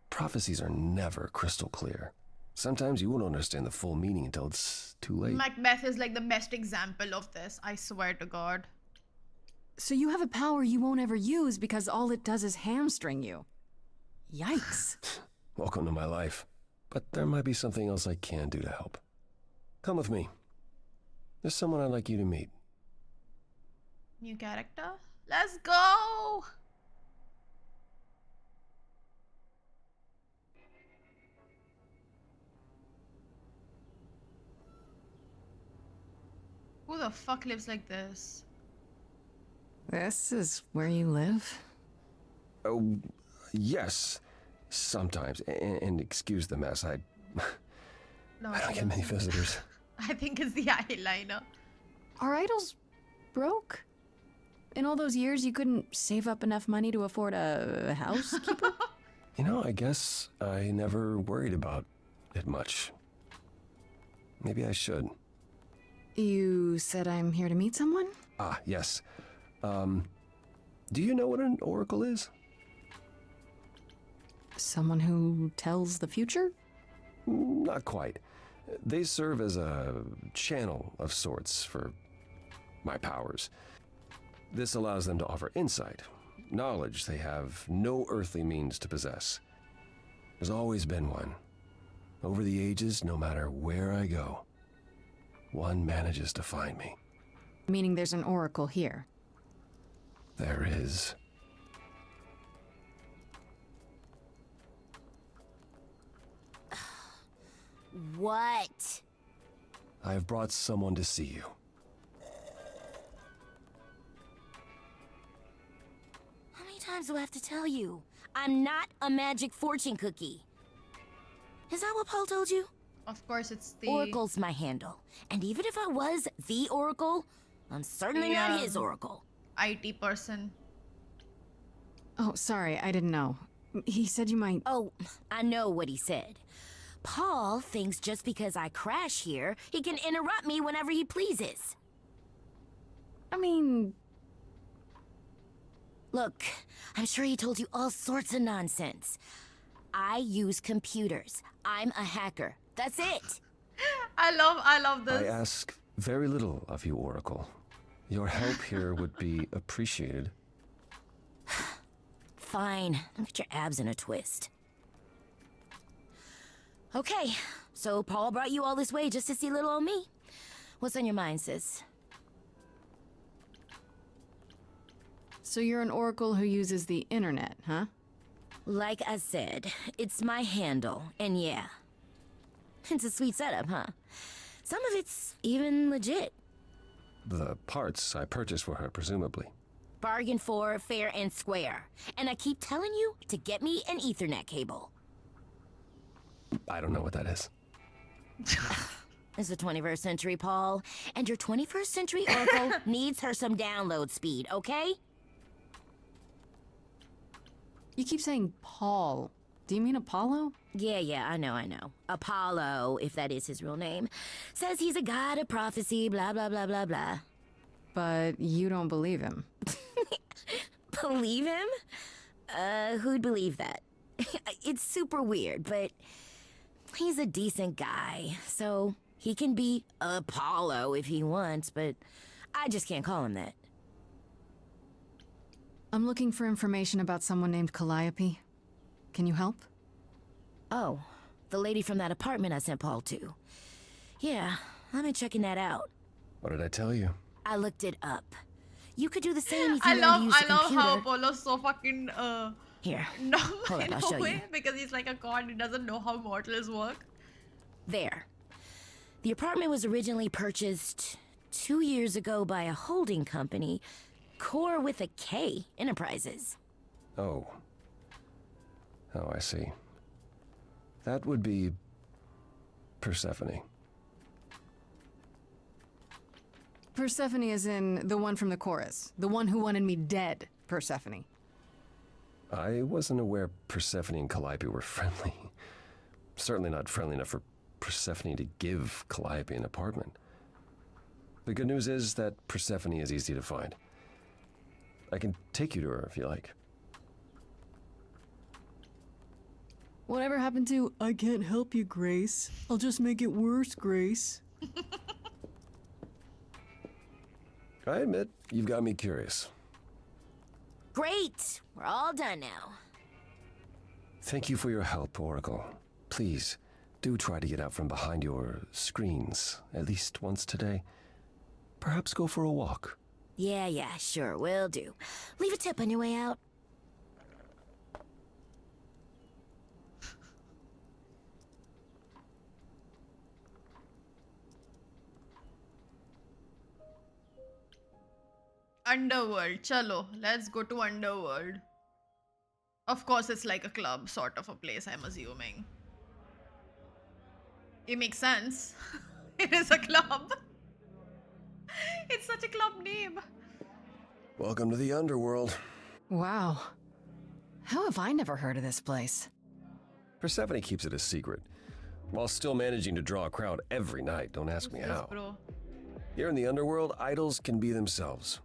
prophecies are never crystal clear. Sometimes you won't understand the full meaning until it's too late. Macbeth is like the best example of this. I swear to God. So you have a power you won't ever use because all it does is hamstring you. Yikes. Welcome to my life. But there might be something else I can do to help. Come with me. There's someone I'd like you to meet. New character? Let's go! Who the fuck lives like this? This is where you live? Oh, yes. Sometimes. And excuse the mess. I don't get many visitors. I think it's the eyeliner. Our idols broke? In all those years, you couldn't save up enough money to afford a housekeeper? You know, I guess I never worried about it much. Maybe I should. You said I'm here to meet someone? Ah, yes. Do you know what an oracle is? Someone who tells the future? Not quite. They serve as a channel of sorts for my powers. This allows them to offer insight, knowledge they have no earthly means to possess. There's always been one. Over the ages, no matter where I go, one manages to find me. Meaning there's an oracle here. There is. What? I've brought someone to see you. How many times do I have to tell you? I'm not a magic fortune cookie. Is that what Paul told you? Of course, it's the... Oracle's my handle. And even if I was the Oracle, I'm certainly not his Oracle. IT person. Oh, sorry, I didn't know. He said you might... Oh, I know what he said. Paul thinks just because I crash here, he can interrupt me whenever he pleases. I mean... Look, I'm sure he told you all sorts of nonsense. I use computers. I'm a hacker. That's it. I love this. I ask very little of you, Oracle. Your help here would be appreciated. Fine. Don't get your abs in a twist. Okay, so Paul brought you all this way just to see little old me. What's on your mind, sis? So you're an oracle who uses the internet, huh? Like I said, it's my handle, and yeah. It's a sweet setup, huh? Some of it's even legit. The parts I purchased for her, presumably. Bargain for, fair and square. And I keep telling you to get me an Ethernet cable. I don't know what that is. It's the 21st century, Paul. And your 21st century Oracle needs her some download speed, okay? You keep saying Paul. Do you mean Apollo? Yeah, I know. Apollo, if that is his real name, says he's a god of prophecy, blah, blah, blah, blah, blah. But you don't believe him. Believe him? Who'd believe that? It's super weird, but he's a decent guy, so he can be Apollo if he wants, but I just can't call him that. I'm looking for information about someone named Calliope. Can you help? Oh, the lady from that apartment I sent Paul to. Yeah, I've been checking that out. What did I tell you? I looked it up. You could do the same if you learned to use a computer. I love how Apollo's so fucking Here, numb hold in on, I'll show a way you. because he's like a god who doesn't know how mortals work. There. The apartment was originally purchased 2 years ago by a holding company, Core with a K Enterprises. Oh, I see. That would be Persephone. Persephone is in the one from the chorus. The one who wanted me dead, Persephone. I wasn't aware Persephone and Calliope were friendly. Certainly not friendly enough for Persephone to give Calliope an apartment. The good news is that Persephone is easy to find. I can take you to her if you like. Whatever happened to, I can't help you, Grace. I'll just make it worse, Grace. I admit, you've got me curious. Great! We're all done now. Thank you for your help, Oracle. Please, do try to get out from behind your screens at least once today. Perhaps go for a walk. Yeah, sure, will do. Leave a tip on your way out. Underworld. Chalo, let's go to Underworld. Of course, it's like a club sort of a place, I'm assuming. It makes sense. It is a club. It's such a club name. Welcome to the underworld. Wow. How have I never heard of this place? Persephone keeps it a secret, while still managing to draw a crowd every night. Don't ask me how. Bro? Here in the underworld, idols can be themselves,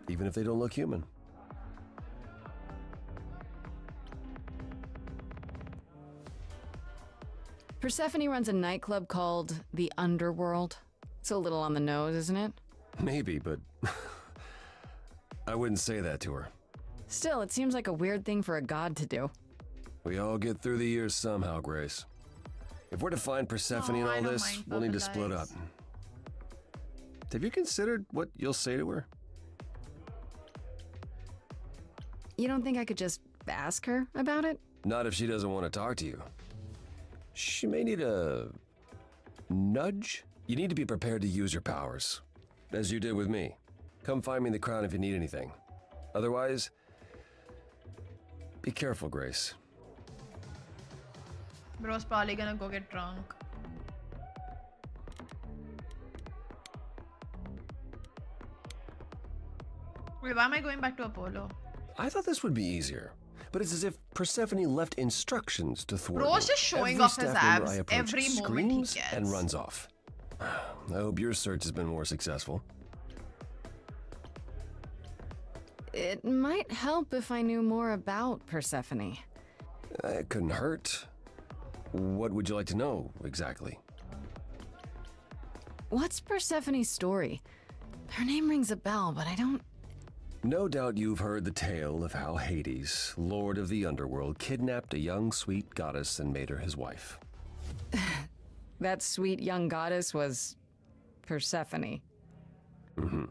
even if they don't look human. Persephone runs a nightclub called the Underworld. It's a little on the nose, isn't it? Maybe, but I wouldn't say that to her. Still, it seems like a weird thing for a god to do. We all get through the years somehow, Grace. If we're to find Persephone in all this, we'll need to split up. Have you considered what you'll say to her? You don't think I could just ask her about it? Not if she doesn't want to talk to you. She may need a nudge. You need to be prepared to use your powers, as you did with me. Come find me in the crown if you need anything. Otherwise, be careful, Grace. Bro's probably gonna go get drunk. Wait, why am I going back to Apollo? I thought this would be easier, but it's as if Persephone left instructions to thwart me. Bro's just showing Every off his staff member abs I approach every moment he screams gets. and runs off. I hope your search has been more successful. It might help if I knew more about Persephone. It couldn't hurt. What would you like to know, exactly? What's Persephone's story? Her name rings a bell, but I don't... No doubt you've heard the tale of how Hades, lord of the underworld, kidnapped a young sweet goddess and made her his wife. That sweet young goddess was Persephone. Mm-hmm.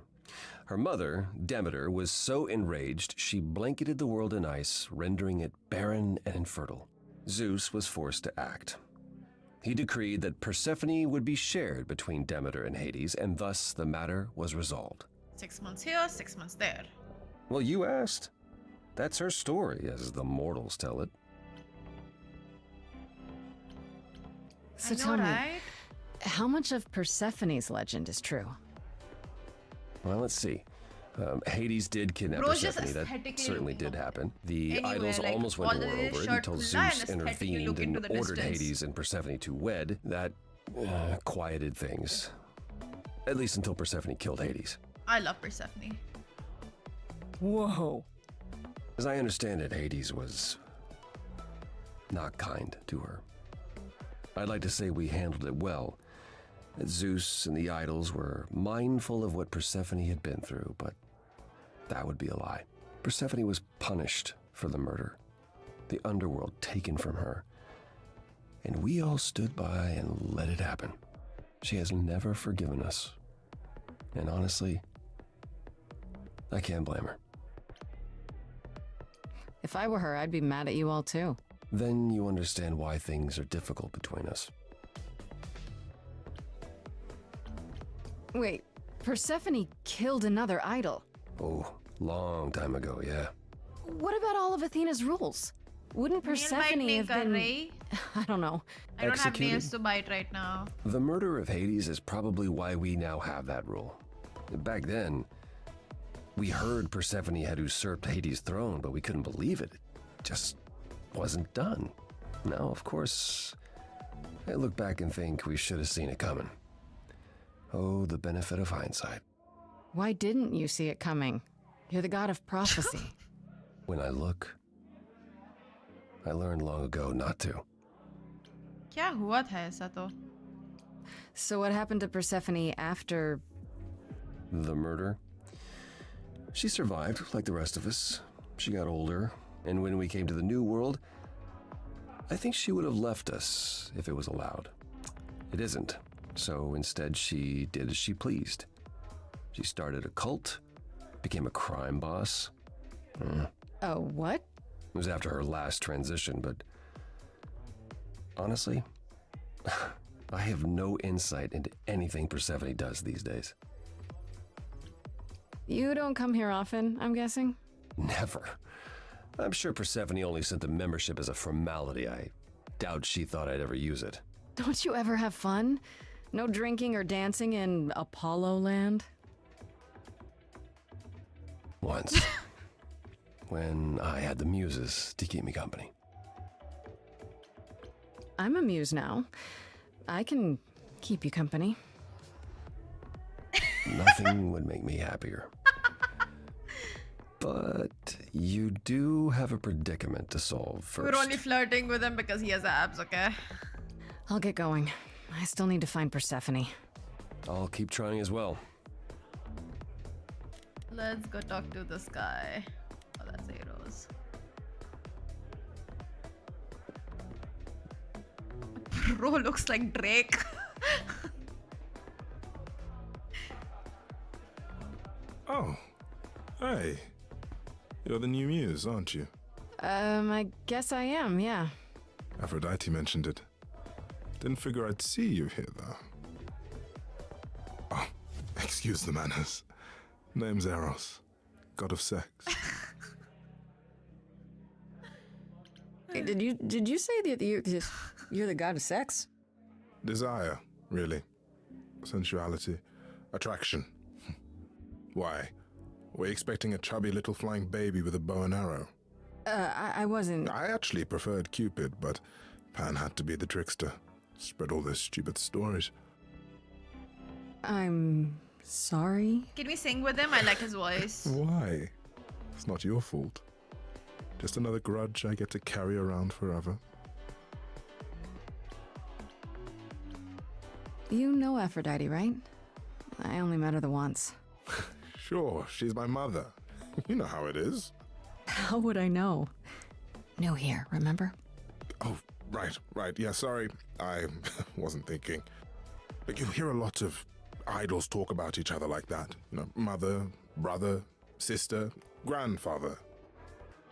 Her mother, Demeter, was so enraged she blanketed the world in ice, rendering it barren and infertile. Zeus was forced to act. He decreed that Persephone would be shared between Demeter and Hades, and thus the matter was resolved. 6 months here, 6 months there. Well, you asked. That's her story, as the mortals tell it. So I know, tell me, right? how much of Persephone's legend is true? Well, let's see. Hades did kidnap Bro's just Persephone. That aesthetically certainly looking did happen. The Anyway, idols like, almost went all to war the over it shirt until pulled Zeus down and aesthetically intervened look and into the ordered distance. Hades and Persephone to wed. That quieted things. At least until Persephone killed Hades. I love Persephone. Whoa. As I understand it, Hades was not kind to her. I'd like to say we handled it well. That Zeus and the idols were mindful of what Persephone had been through, but that would be a lie. Persephone was punished for the murder, the underworld taken from her, and we all stood by and let it happen. She has never forgiven us, and honestly, I can't blame her. If I were her, I'd be mad at you all too. Then you understand why things are difficult between us. Wait, Persephone killed another idol. Oh, long time ago, yeah. What about all of Athena's rules? Wouldn't Persephone have been... I don't know. I don't have Executed? nails to bite right now. The murder of Hades is probably why we now have that rule. Back then, we heard Persephone had usurped Hades' throne, but we couldn't believe it. It just wasn't done. Now, of course, I look back and think we should have seen it coming. Oh, the benefit of hindsight. Why didn't you see it coming? You're the god of prophecy. When I look, I learned long ago not to. क्या हुआ था ऐसा तो? So what happened to Persephone after... The murder? She survived, like the rest of us. She got older, and when we came to the New World, I think she would have left us if it was allowed. It isn't, so instead she did as she pleased. She started a cult became a crime boss. Oh, what? It was after her last transition, but honestly, I have no insight into anything Persephone does these days. You don't come here often, I'm guessing? Never. I'm sure Persephone only sent the membership as a formality. I doubt she thought I'd ever use it. Don't you ever have fun? No drinking or dancing in Apollo land? Once. When I had the muses to keep me company. I'm a muse now. I can keep you company. Nothing would make me happier. But you do have a predicament to solve first. We're only flirting with him because he has abs, okay? I'll get going. I still need to find Persephone. I'll keep trying as well. Let's go talk to this guy. Oh, that's Eros. Bro looks like Drake. Oh, hey. You're the new muse, aren't you? I guess I am, yeah. Aphrodite mentioned it. Didn't figure I'd see you here, though. Oh, excuse the manners. Name's Eros, god of sex. Hey, did you say that you're the god of sex? Desire, really. Sensuality. Attraction. Why? Were you expecting a chubby little flying baby with a bow and arrow? I wasn't... I actually preferred Cupid, but Pan had to be the trickster. Spread all those stupid stories. I'm sorry. Can we sing with him? I like his voice. Why? It's not your fault. Just another grudge I get to carry around forever. You know Aphrodite, right? I only met her the once. Sure, she's my mother. You know how it is. How would I know? New here, remember? Oh, right. Yeah, sorry. I wasn't thinking. But you hear a lot of idols talk about each other like that. You know, mother, brother, sister, grandfather.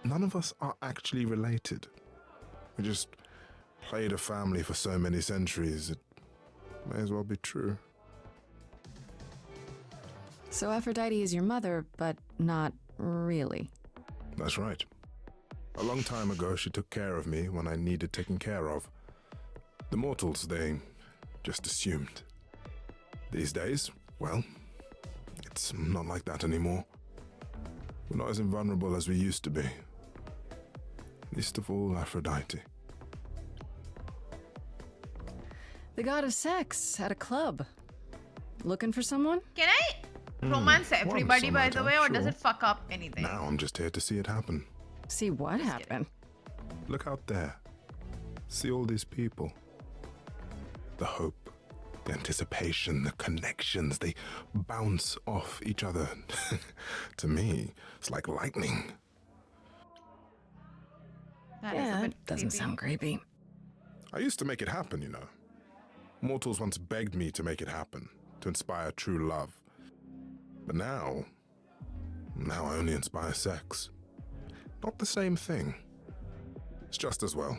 None of us are actually related. We just played a family for so many centuries, it may as well be true. So Aphrodite is your mother, but not really. That's right. A long time ago, she took care of me when I needed taking care of. The mortals, they just assumed. These days, well, it's not like that anymore. We're not as invulnerable as we used to be. Least of all, Aphrodite. The god of sex at a club. Looking for someone? Can I romance everybody, by the way, or does it fuck up anything? Now I'm just here to see it happen. See what happen? Look out there. See all these people. The hope, the anticipation, the connections, they bounce off each other. To me, it's like lightning. That doesn't sound creepy. I used to make it happen, you know. Mortals once begged me to make it happen, to inspire true love. But now I only inspire sex. Not the same thing. It's just as well.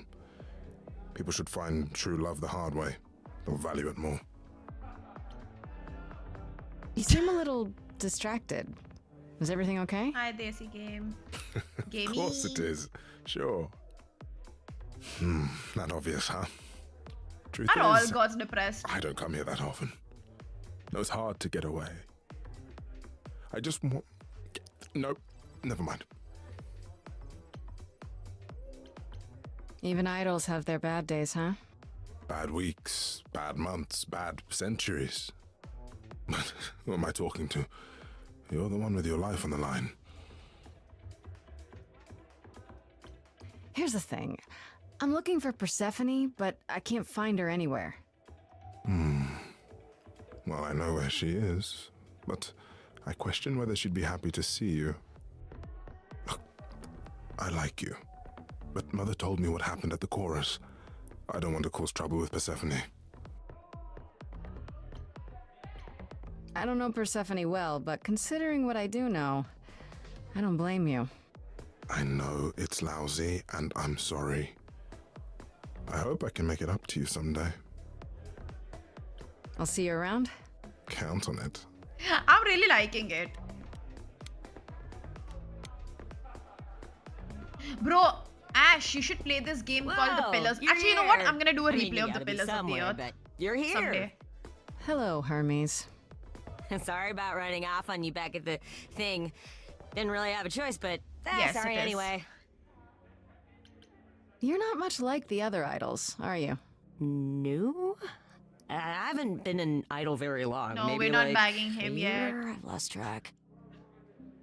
People should find true love the hard way. They'll value it more. You seem a little distracted. Is everything okay? Hi, Desi Game. Of course it is. Sure. Not obvious, huh? Truth Are all is, gods depressed? I don't come here that often. No, it's hard to get away. I just want... Nope, never mind. Even idols have their bad days, huh? Bad weeks, bad months, bad centuries. But who am I talking to? You're the one with your life on the line. Here's the thing. I'm looking for Persephone, but I can't find her anywhere. Well, I know where she is, but I question whether she'd be happy to see you. Look, I like you, but Mother told me what happened at the chorus. I don't want to cause trouble with Persephone. I don't know Persephone well, but considering what I do know, I don't blame you. I know it's lousy, and I'm sorry. I hope I can make it up to you someday. I'll see you around. Count on it. I'm really liking it. Bro, Ash, you should play this game called The Whoa, Pillars. you're Actually, you know what? here. I'm gonna do a I mean, replay you of The gotta be Pillars of the somewhere, Earth. but you're here. Someday. Hello, Hermes. Sorry about running off on you back at the thing. Didn't really have a choice, but Yes, sorry it is. anyway. You're not much like the other idols, are you? No? I haven't been an idol very long. No, Maybe we're not like bagging him a yet. year? I've lost track.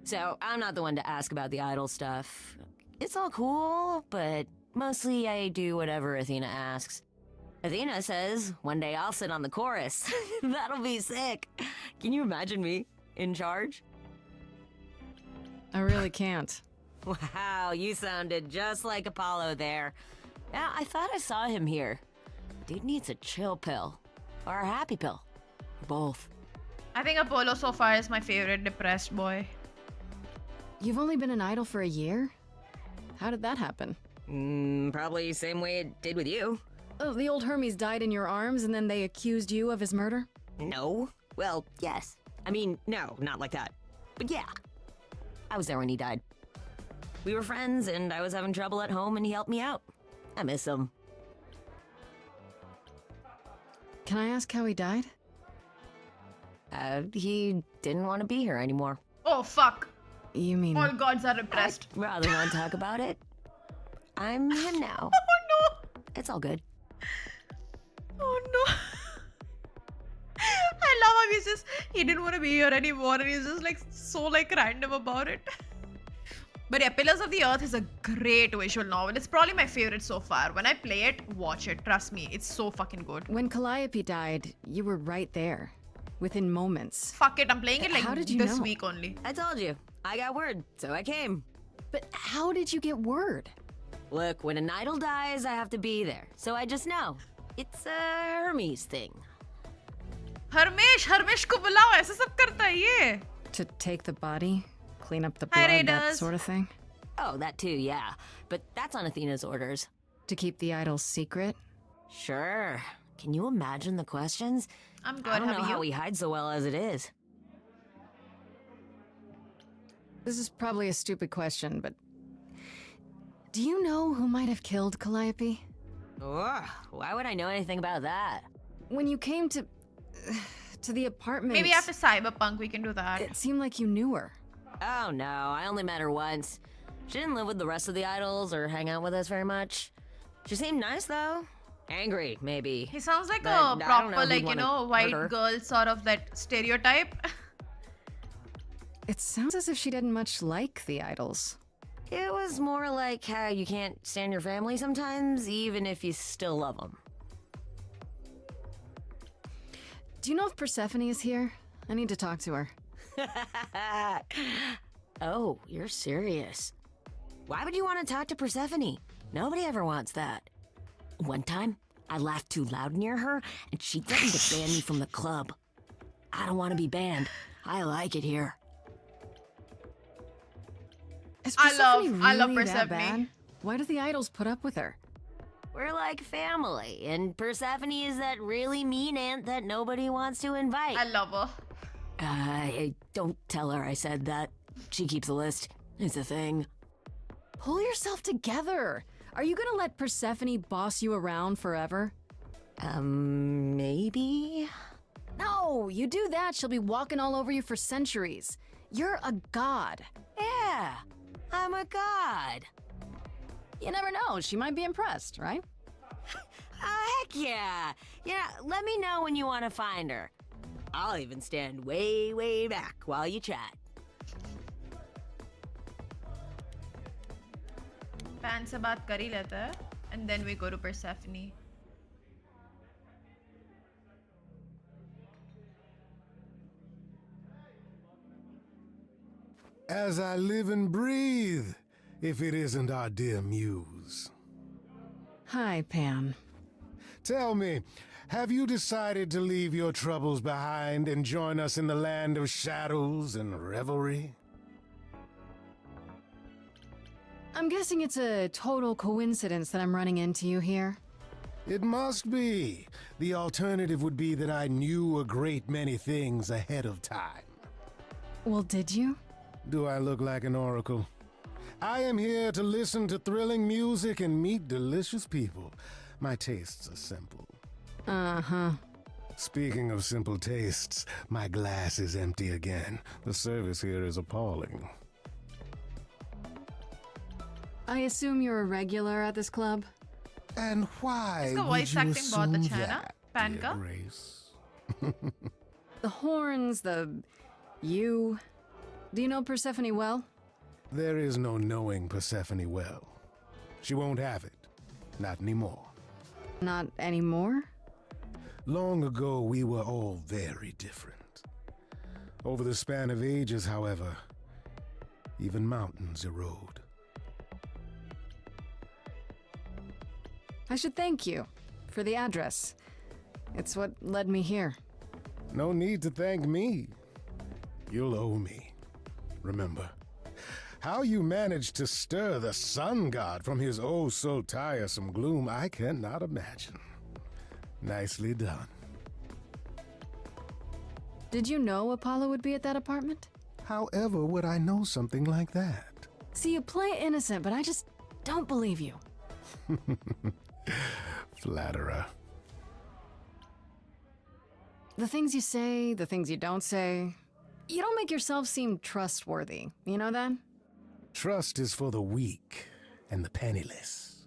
So, I'm not the one to ask about the idol stuff. It's all cool, but mostly I do whatever Athena asks. Athena says, one day I'll sit on the chorus. That'll be sick. Can you imagine me in charge? I really can't. Wow, you sounded just like Apollo there. Yeah, I thought I saw him here. Dude needs a chill pill. Or a happy pill. Or both. I think Apollo so far is my favorite depressed boy. You've only been an idol for a year? How did that happen? Probably same way it did with you. Oh, the old Hermes died in your arms and then they accused you of his murder? No. Well, yes. I mean, no, not like that. But yeah. I was there when he died. We were friends, and I was having trouble at home, and he helped me out. I miss him. Can I ask how he died? He didn't want to be here anymore. Oh, fuck. You mean... All gods are repressed. I'd rather not talk about it. I'm him now. Oh, no. It's all good. Oh, no. I love how he's just... He didn't want to be here anymore, and he's just, like, so, like, random about it. But yeah, Pillars of the Earth is a great visual novel. It's probably my favorite so far. When I play it, watch it. Trust me, it's so fucking good. When Calliope died, you were right there. Within moments. Fuck it, I'm playing it like How did you this know? week only. I told you. I got word, so I came. But how did you get word? Look, when an idol dies, I have to be there. So I just know. It's a Hermes thing. Harmesh ko bulao, aisa sab karta hai ye. To take the body? Clean up the Hi, blood, that Raiders. sort of thing? Oh, that too, yeah. But that's on Athena's orders. To keep the idol's secret? Sure. Can you imagine the questions? I'm good, I don't how know are how you? he hides so well as it is. This is probably a stupid question, but... Do you know who might have killed Calliope? Ugh, why would I know anything about that? When you came to the apartment... Maybe after Cyberpunk we can do that. It seemed like you knew her. Oh no, I only met her once. She didn't live with the rest of the idols or hang out with us very much. She seemed nice though. Angry, maybe. He sounds like But a I don't know proper, who'd like, you wanna know, white murder. girl sort of that stereotype. It sounds as if she didn't much like the idols. It was more like how you can't stand your family sometimes, even if you still love them. Do you know if Persephone is here? I need to talk to her. Oh, you're serious. Why would you want to talk to Persephone? Nobody ever wants that. One time, I laughed too loud near her, and she threatened to ban me from the club. I don't want to be banned. I like it here. Is I love Persephone really that Persephone. bad? Why do the idols put up with her? We're like family, and Persephone is that really mean aunt that nobody wants to invite. I love her. Don't tell her I said that. She keeps a list. It's a thing. Pull yourself together. Are you gonna let Persephone boss you around forever? Maybe? No, you do that, she'll be walking all over you for centuries. You're a god. Yeah, I'm a god. You never know, she might be impressed, right? Heck yeah. Yeah, let me know when you want to find her. I'll even stand way, way back while you chat. Fan से बात कर ही लेते हैं and then we go to Persephone. As I live and breathe, if it isn't our dear muse. Hi, Pan. Tell me, have you decided to leave your troubles behind and join us in the land of shadows and revelry? I'm guessing it's a total coincidence that I'm running into you here. It must be. The alternative would be that I knew a great many things ahead of time. Well, did you? Do I look like an oracle? I am here to listen to thrilling music and meet delicious people. My tastes are simple. Uh-huh. Speaking of simple tastes, my glass is empty again. The service here is appalling. I assume you're a regular at this club? And why इसका would voice you acting बहुत assume अच्छा है ना that, pan dear का Grace? The horns, you. Do you know Persephone well? There is no knowing Persephone well. She won't have it. Not anymore. Not anymore? Long ago, we were all very different. Over the span of ages, however, even mountains erode. I should thank you for the address. It's what led me here. No need to thank me. You'll owe me. Remember, how you managed to stir the sun god from his oh so tiresome gloom, I cannot imagine. Nicely done. Did you know Apollo would be at that apartment? However would I know something like that? See, you play innocent, but I just don't believe you. Flatterer. The things you say, the things you don't say, you don't make yourself seem trustworthy. You know that? Trust is for the weak and the penniless.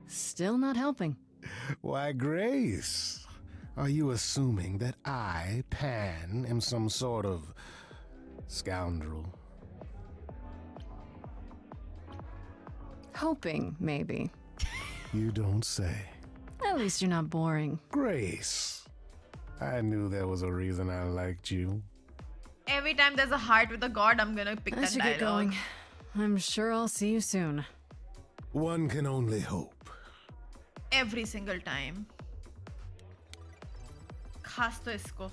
Still not helping. Why, Grace, are you assuming that I, Pan, am some sort of scoundrel? Hoping, maybe. You don't say. At least you're not boring. Grace, I knew there was a reason I liked you. Every time there's a heart with a god, I'm gonna pick I that should dialogue. get going. I'm sure I'll see you soon. One can only hope. Every single time. खास तो इसको.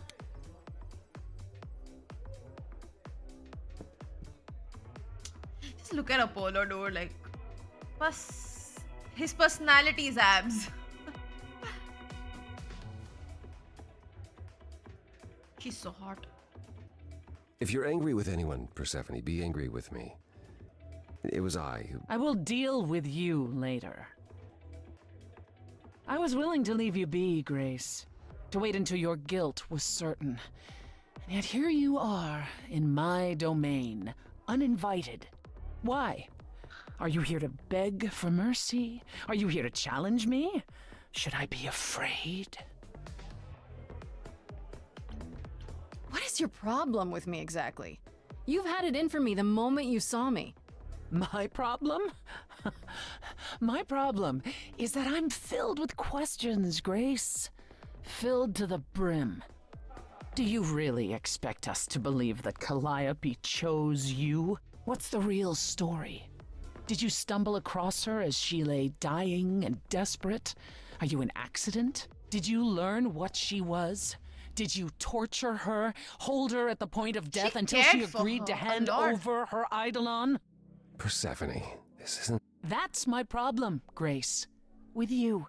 Just look at Apollo, dude. Like, his personality is abs. She's so hot. If you're angry with anyone, Persephone, be angry with me. It was I who... I will deal with you later. I was willing to leave you be, Grace. To wait until your guilt was certain. And yet here you are, in my domain, uninvited. Why? Are you here to beg for mercy? Are you here to challenge me? Should I be afraid? What is your problem with me exactly? You've had it in for me the moment you saw me. My problem? My problem is that I'm filled with questions, Grace. Filled to the brim. Do you really expect us to believe that Calliope chose you? What's the real story? Did you stumble across her as she lay dying and desperate? Are you an accident? Did you learn what she was? Did you torture her, hold her at the point of death until she agreed to hand over her eidolon? Persephone, this isn't... That's my problem, Grace. With you.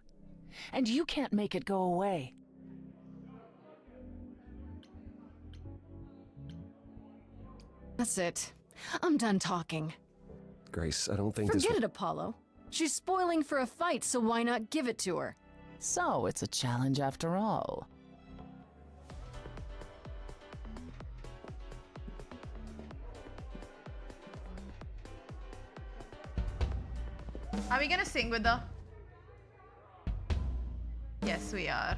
And you can't make it go away. That's it. I'm done talking. Grace, I don't think Forget it, Apollo. She's spoiling for a fight, so why not give it to her? So it's a challenge after all. Are we gonna sing with her? Yes, we are.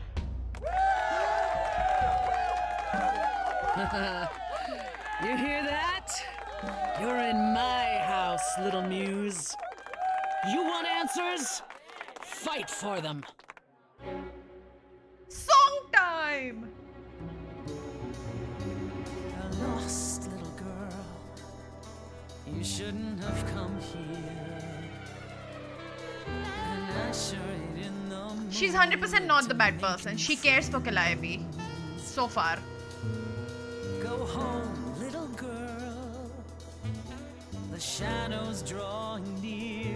You hear that? You're in my house, little muse. You want answers? Fight for them. Song time! A lost little girl. You shouldn't have come here. And I sure didn't know. She's 100% not the bad person. She cares for Calliope. So far. Go home, little girl. The the shadows drawing near,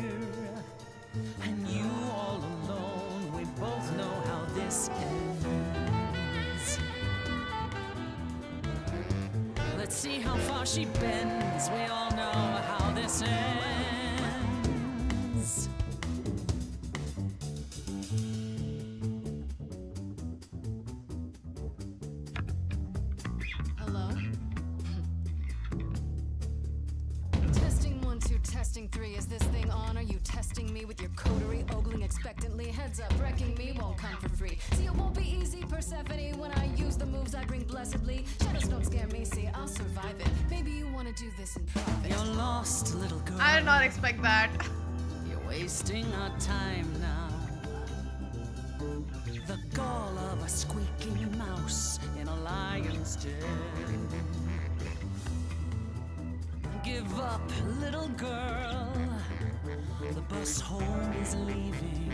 and you all alone. We both know how this ends. Let's see how far she bends. We all know how this ends. Hello? Testing 1, 2, testing 3. Is this thing on? Are you testing me with your coterie, ogling expectantly? Heads up, wrecking me won't come for free. See, it won't be easy, Persephone, when I use the moves I bring blessedly. Shadows don't scare me, see, I'll survive it. Maybe you want to do this in private. You're lost, little girl. I did not expect that. You're wasting our time now. The gall of a squeaking mouse in a lion's den. Give up, little girl. The bus home is leaving.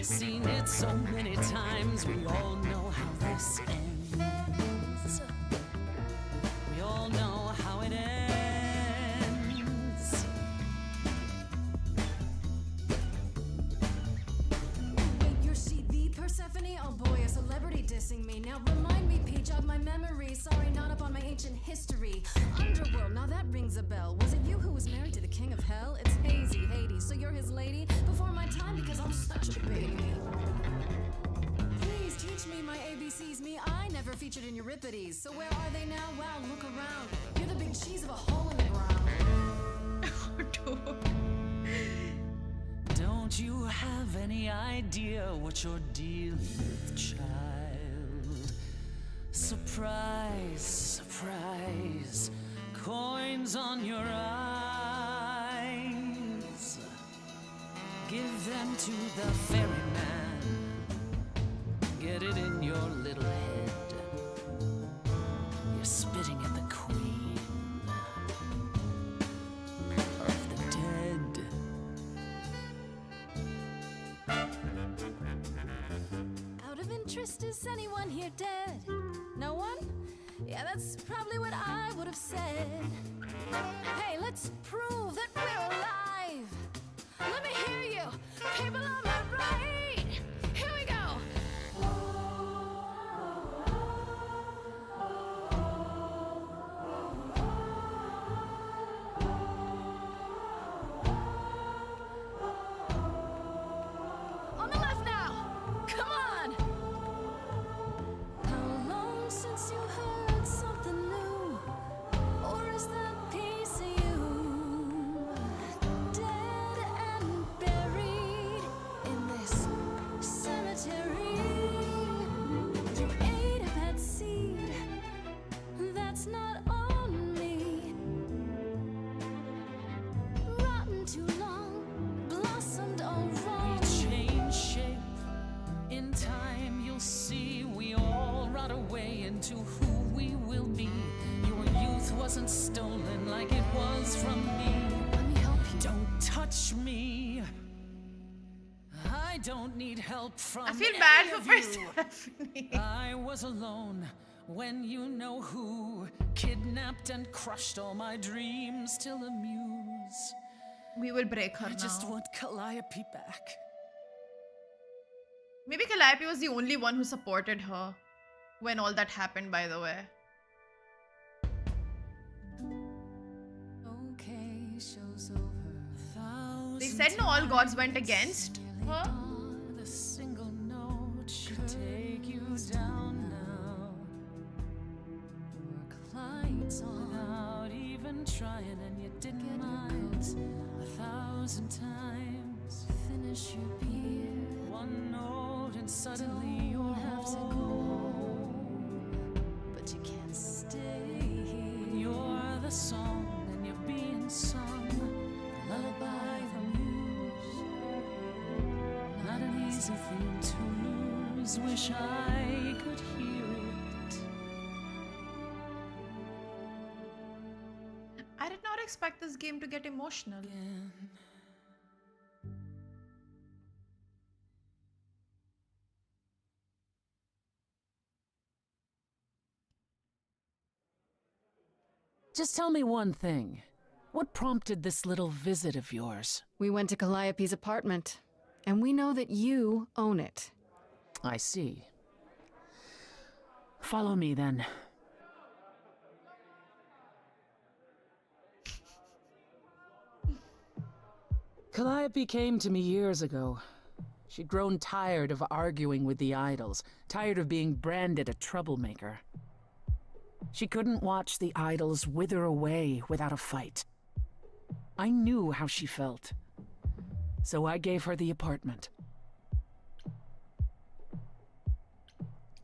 Seen it so many times, we all know how this ends. We all know how it ends. Wait, you're she the Persephone? Oh boy, a celebrity dissing me. Now remind me, P, jog my memory. Sorry, not up on my ancient history. Underworld, now that rings a bell. Was it you who was married to the king of hell? It's hazy, Hades, so you're his lady? Before my time, because I'm such a baby. Please teach me my ABCs. Me, I never featured in Euripides. So where are they now? Wow, look around. You're the big cheese of a hole in the ground. Don't you have any idea what you're dealing with, child? Surprise, surprise, coins on your eyes. Give them to the ferryman. Get it in your little head. You're spitting at the queen of the dead. Out of interest, is anyone here dead? No one? Yeah, that's probably what I would have said. Hey, let's prove that we're alive. Let me hear you, people on my right. Here we go. On the left now. Come on. How long since you heard something new? Or is that piece of you dead and buried in this cemetery? You ate a bad seed. That's not on me. Rotten too long, blossomed all wrong. We change shape. In time you'll see we all rot away into who we will be. Your youth wasn't stolen like it was from me. Let me help you. Don't touch me. I don't need help from I feel bad any for of you. Persephone. I was alone when you know who kidnapped and crushed all my dreams till the muse. We will break her I just now. want Calliope back. Maybe Calliope was the only one who supported her when all that happened, by the way. Okay, show's over. They said no, all gods went against her. The single note should take you down now. Work lights on. Without even trying, and you didn't mind 1,000 times. Finish your beer. One note and suddenly you're have to go home, but you can't stay here. You're the song and you're being sung. Lullaby the muse. Not an easy thing to lose. Wish I could hear it. I did not expect this game to get emotional. Again. Just tell me one thing. What prompted this little visit of yours? We went to Calliope's apartment, and we know that you own it. I see. Follow me, then. Calliope came to me years ago. She'd grown tired of arguing with the idols, tired of being branded a troublemaker. She couldn't watch the idols wither away without a fight. I knew how she felt, so I gave her the apartment.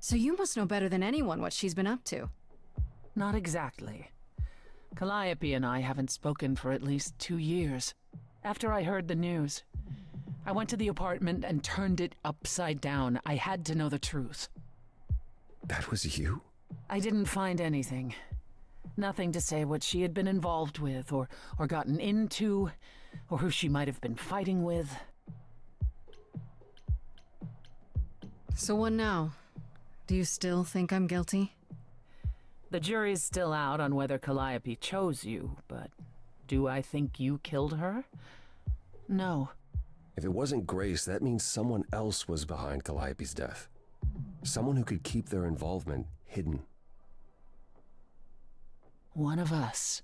So you must know better than anyone what she's been up to. Not exactly. Calliope and I haven't spoken for at least 2 years. After I heard the news, I went to the apartment and turned it upside down. I had to know the truth. That was you? I didn't find anything. Nothing to say what she had been involved with, or gotten into, or who she might have been fighting with. So what now? Do you still think I'm guilty? The jury's still out on whether Calliope chose you, but do I think you killed her? No. If it wasn't Grace, that means someone else was behind Calliope's death. Someone who could keep their involvement hidden. One of us.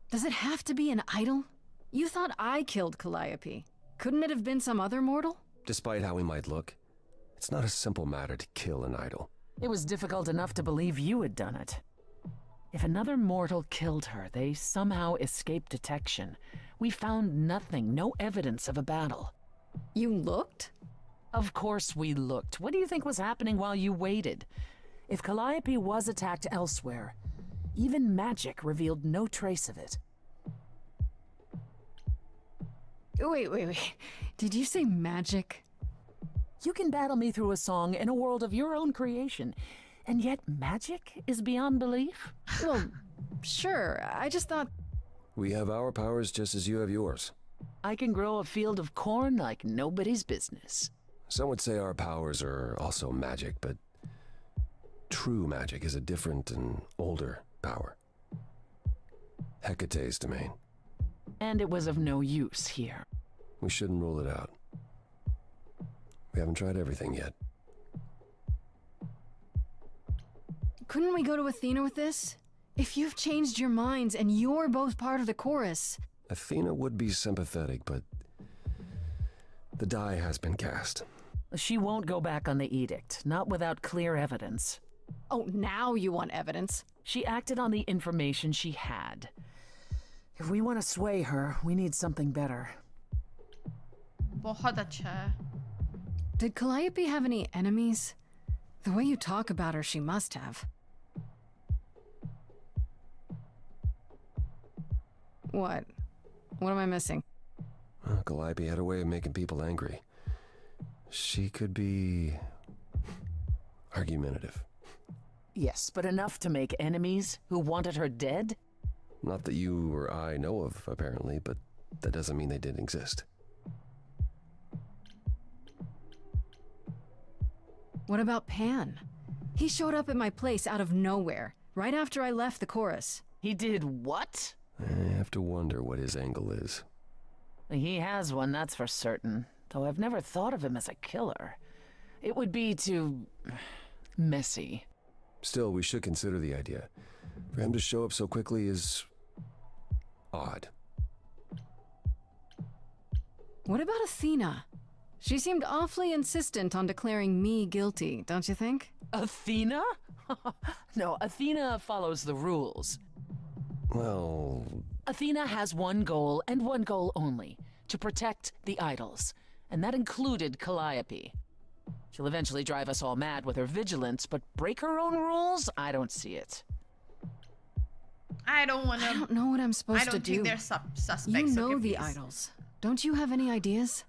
Does it have to be an idol? You thought I killed Calliope. Couldn't it have been some other mortal? Despite how he might look, it's not a simple matter to kill an idol. It was difficult enough to believe you had done it. If another mortal killed her, they somehow escaped detection. We found nothing, no evidence of a battle. You looked? Of course we looked. What do you think was happening while you waited? If Calliope was attacked elsewhere, even magic revealed no trace of it. Wait. Did you say magic? You can battle me through a song in a world of your own creation, and yet magic is beyond belief? Well, sure. I just thought... We have our powers just as you have yours. I can grow a field of corn like nobody's business. Some would say our powers are also magic, but true magic is a different and older power. Hecate's domain. And it was of no use here. We shouldn't rule it out. We haven't tried everything yet. Couldn't we go to Athena with this? If you've changed your minds and you're both part of the chorus... Athena would be sympathetic, but the die has been cast. She won't go back on the edict, not without clear evidence. Oh, now you want evidence? She acted on the information she had. If we want to sway her, we need something better. बहुत अच्छा है. Did Calliope have any enemies? The way you talk about her, she must have. What? What am I missing? Calliope had a way of making people angry. She could be argumentative. Yes, but enough to make enemies who wanted her dead? Not that you or I know of, apparently, but that doesn't mean they didn't exist. What about Pan? He showed up at my place out of nowhere, right after I left the chorus. He did what? I have to wonder what his angle is. He has one, that's for certain. Though I've never thought of him as a killer. It would be too... messy. Still, we should consider the idea. For him to show up so quickly is... odd. What about Athena? She seemed awfully insistent on declaring me guilty, don't you think? Athena? No, Athena follows the rules. Well... Athena has one goal, and one goal only. To protect the idols. And that included Calliope. She'll eventually drive us all mad with her vigilance, but break her own rules? I don't see it. I don't know what I'm supposed to do. I don't think they're suspects. You know okay, the please. idols. Don't you have any ideas?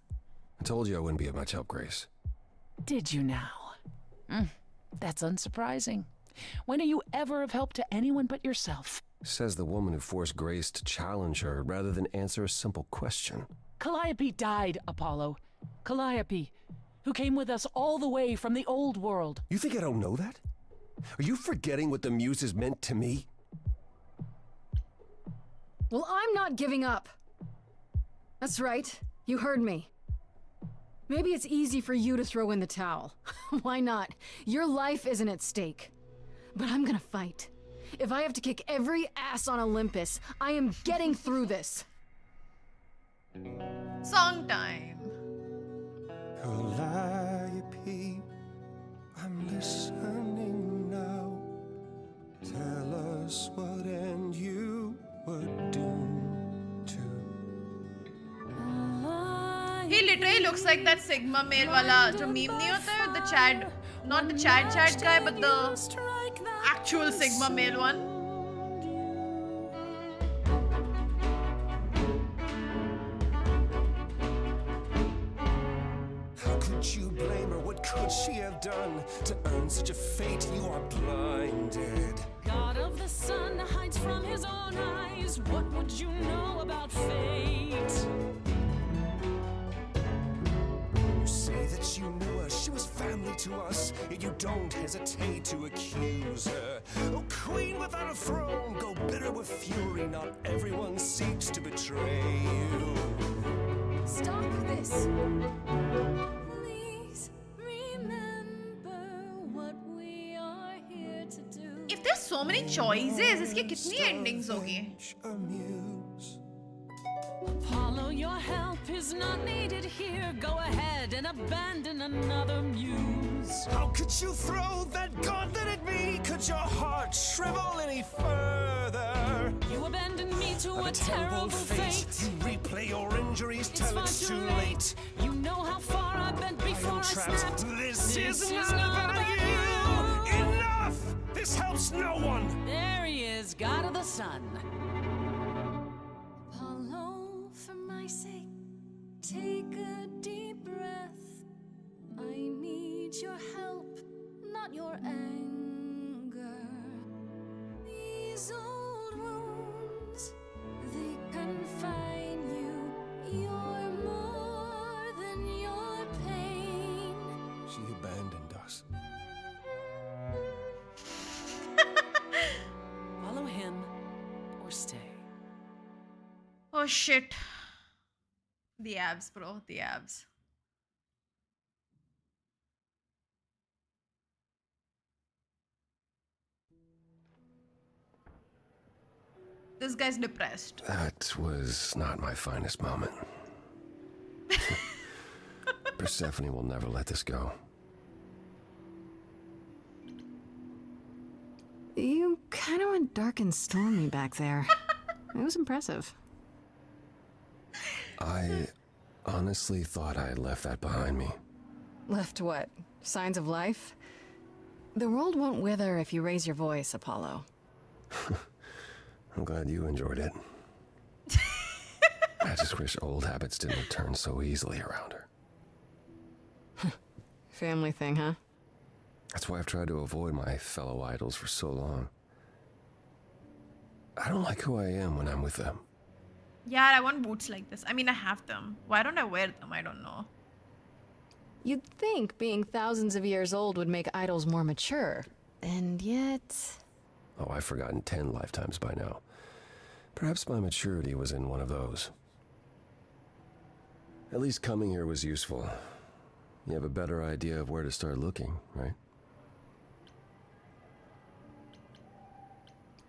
I told you I wouldn't be of much help, Grace. Did you now? That's unsurprising. When are you ever of help to anyone but yourself? Says the woman who forced Grace to challenge her rather than answer a simple question. Calliope died, Apollo. Calliope, who came with us all the way from the old world. You think I don't know that? Are you forgetting what the Muses meant to me? Well, I'm not giving up. That's right. You heard me. Maybe it's easy for you to throw in the towel. Why not? Your life isn't at stake. But I'm gonna fight. If I have to kick every ass on Olympus, I am getting through this. Song time. Calliope, I'm listening now. Tell us what end you were doomed to. He literally looks like that Sigma male wala jo meme nahi hota hai, the Chad, not the Chad guy, but the actual Sigma male one. How could you blame her? What could she have done to earn such a fate? You are blinded. God of the sun hides from his own eyes. What would you know about fate? You say that you knew her, she was family to us, yet you don't hesitate to accuse her. Oh, queen without a throne, go bitter with fury. Not everyone seeks to betray you. Stop this. Please remember what we are here to do. If there's so many choices, इसकी कितनी endings होगी? Apollo, your help is not needed here. Go ahead and abandon another muse. How could you throw that gauntlet at me? Could your heart shrivel any further? You abandoned me to a terrible fate. You replay your injuries till it's too late. You know how far I bent before I snapped. This is not about you. Enough! This helps no one. There he is, God of the sun. Apollo, for my sake, take a deep breath. I need your help, not your anger. These old wounds, they confine you. You're more than your pain. She abandoned us. Follow him or stay. Oh shit. The abs, bro. The abs. This guy's depressed. That was not my finest moment. Persephone will never let this go. You kind of went dark and stormy back there. It was impressive. I honestly thought I had left that behind me. Left what? Signs of life? The world won't wither if you raise your voice, Apollo. I'm glad you enjoyed it. I just wish old habits didn't return so easily around her. Family thing, huh? That's why I've tried to avoid my fellow idols for so long. I don't like who I am when I'm with them. Yeah, I want boots like this. I mean, I have them. Why don't I wear them? I don't know. You'd think being thousands of years old would make idols more mature. And yet... Oh, I've forgotten 10 lifetimes by now. Perhaps my maturity was in one of those. At least coming here was useful. You have a better idea of where to start looking, right?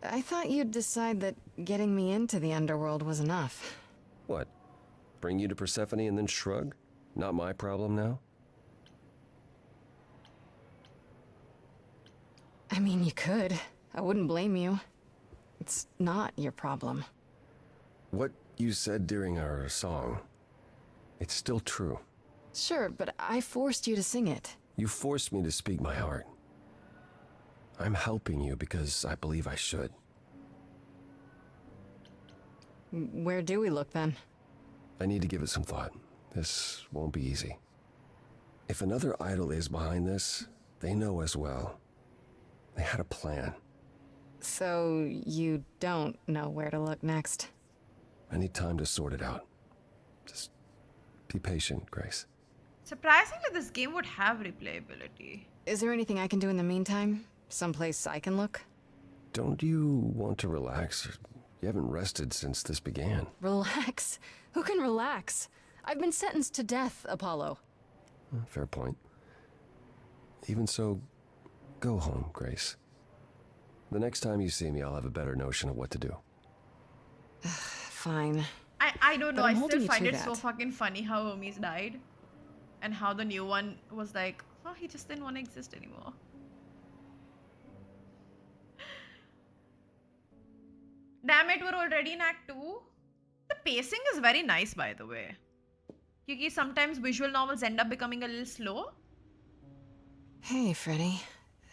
I thought you'd decide that getting me into the underworld was enough. What? Bring you to Persephone and then shrug? Not my problem now? I mean, you could. I wouldn't blame you. It's not your problem. What you said during our song, it's still true. Sure, but I forced you to sing it. You forced me to speak my heart. I'm helping you because I believe I should. Where do we look then? I need to give it some thought. This won't be easy. If another idol is behind this, they know as well. They had a plan. So you don't know where to look next? I need time to sort it out. Just be patient, Grace. Surprisingly, this game would have replayability. Is there anything I can do in the meantime? Someplace I can look? Don't you want to relax or You haven't rested since this began. Relax. Who can relax? I've been sentenced to death, Apollo. Fair point. Even so, go home, Grace. The next time you see me, I'll have a better notion of what to do. Fine. I don't know. But I'm I holding still you find to it so that. fucking funny how Hermes died. And how the new one was like, oh, he just didn't want to exist anymore. Damn it, we're already in Act 2. The pacing is very nice, by the way. Because sometimes visual novels end up becoming a little slow. Hey, Freddy.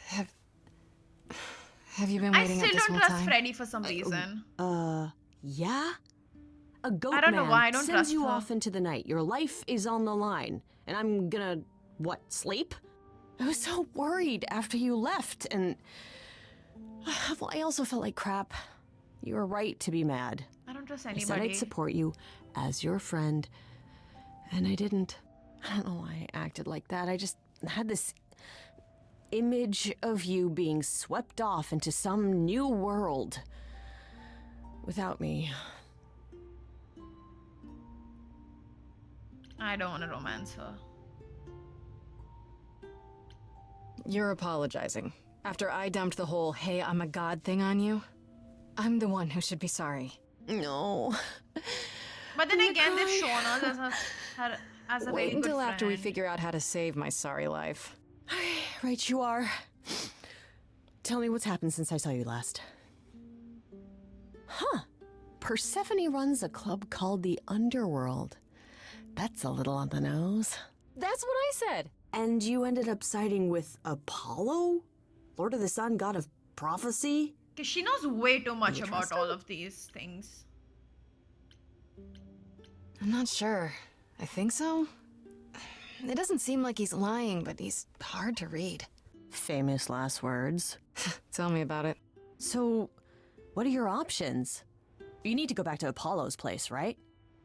Have you been I waiting up still this don't whole trust time? Freddy for some reason. Yeah? A goat I don't know man why I don't sends trust you her. off into the night. Your life is on the line. And I'm gonna, what, sleep? I was so worried after you left, and... Well, I also felt like crap. You were right to be mad. I don't trust I said anybody. I'd support you as your friend, and I didn't. I don't know why I acted like that. I just had this image of you being swept off into some new world without me. I don't want to romance her. You're apologizing. After I dumped the whole, hey, I'm a god thing on you, I'm the one who should be sorry. No. But then again, they've shown us as a very Wait good until after we friend. figure out how to save my sorry life. Right you are. Tell me what's happened since I saw you last. Huh. Persephone runs a club called the Underworld. That's a little on the nose. That's what I said. And you ended up siding with Apollo? Lord of the Sun, god of prophecy? Because she knows way too much You about trust all her? of these things. I'm not sure. I think so. It doesn't seem like he's lying, but he's hard to read. Famous last words. Tell me about it. So, what are your options? You need to go back to Apollo's place, right?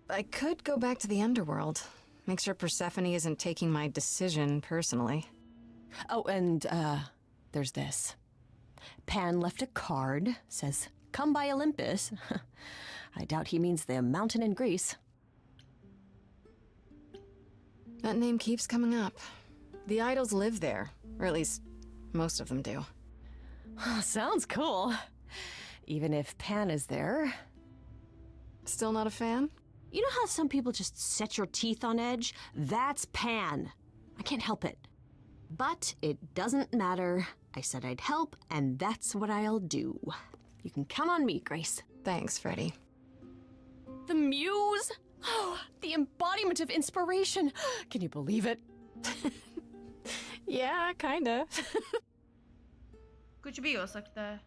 I could go back to the underworld. Make sure Persephone isn't taking my decision personally. Oh, and, there's this. Pan left a card, says, come by Olympus. I doubt he means the mountain in Greece. That name keeps coming up. The idols live there, or at least most of them do. Sounds cool. Even if Pan is there. Still not a fan? You know how some people just set your teeth on edge? That's Pan. I can't help it. But it doesn't matter. I said I'd help, and that's what I'll do. You can count on me, Grace. Thanks, Freddy. The muse? Oh, the embodiment of inspiration. Can you believe it? Yeah, kinda. कुछ भी हो सकता है.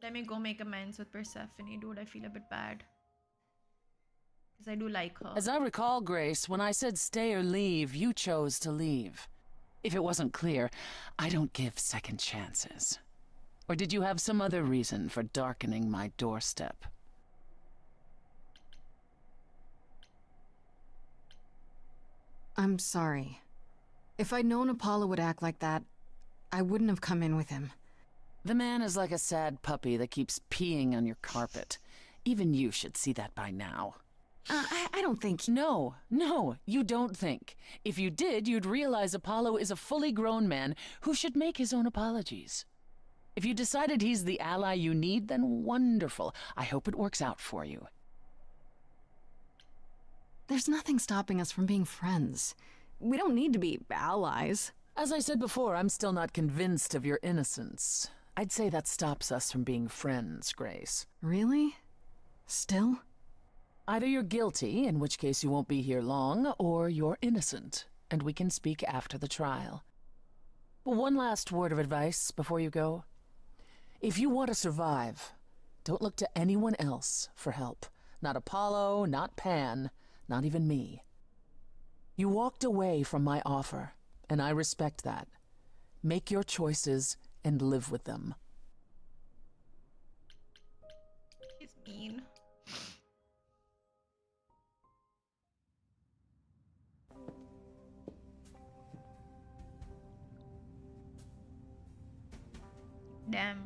Let me go make amends with Persephone, dude. I feel a bit bad. Because I do like her. As I recall, Grace, when I said stay or leave, you chose to leave. If it wasn't clear, I don't give second chances. Or did you have some other reason for darkening my doorstep? I'm sorry. If I'd known Apollo would act like that, I wouldn't have come in with him. The man is like a sad puppy that keeps peeing on your carpet. Even you should see that by now. I don't think... No, you don't think. If you did, you'd realize Apollo is a fully grown man who should make his own apologies. If you decided he's the ally you need, then wonderful. I hope it works out for you. There's nothing stopping us from being friends. We don't need to be allies. As I said before, I'm still not convinced of your innocence. I'd say that stops us from being friends, Grace. Really? Still? Either you're guilty, in which case you won't be here long, or you're innocent, and we can speak after the trial. One last word of advice before you go. If you want to survive, don't look to anyone else for help. Not Apollo, not Pan, not even me. You walked away from my offer, and I respect that. Make your choices and live with them. He's mean. Damn.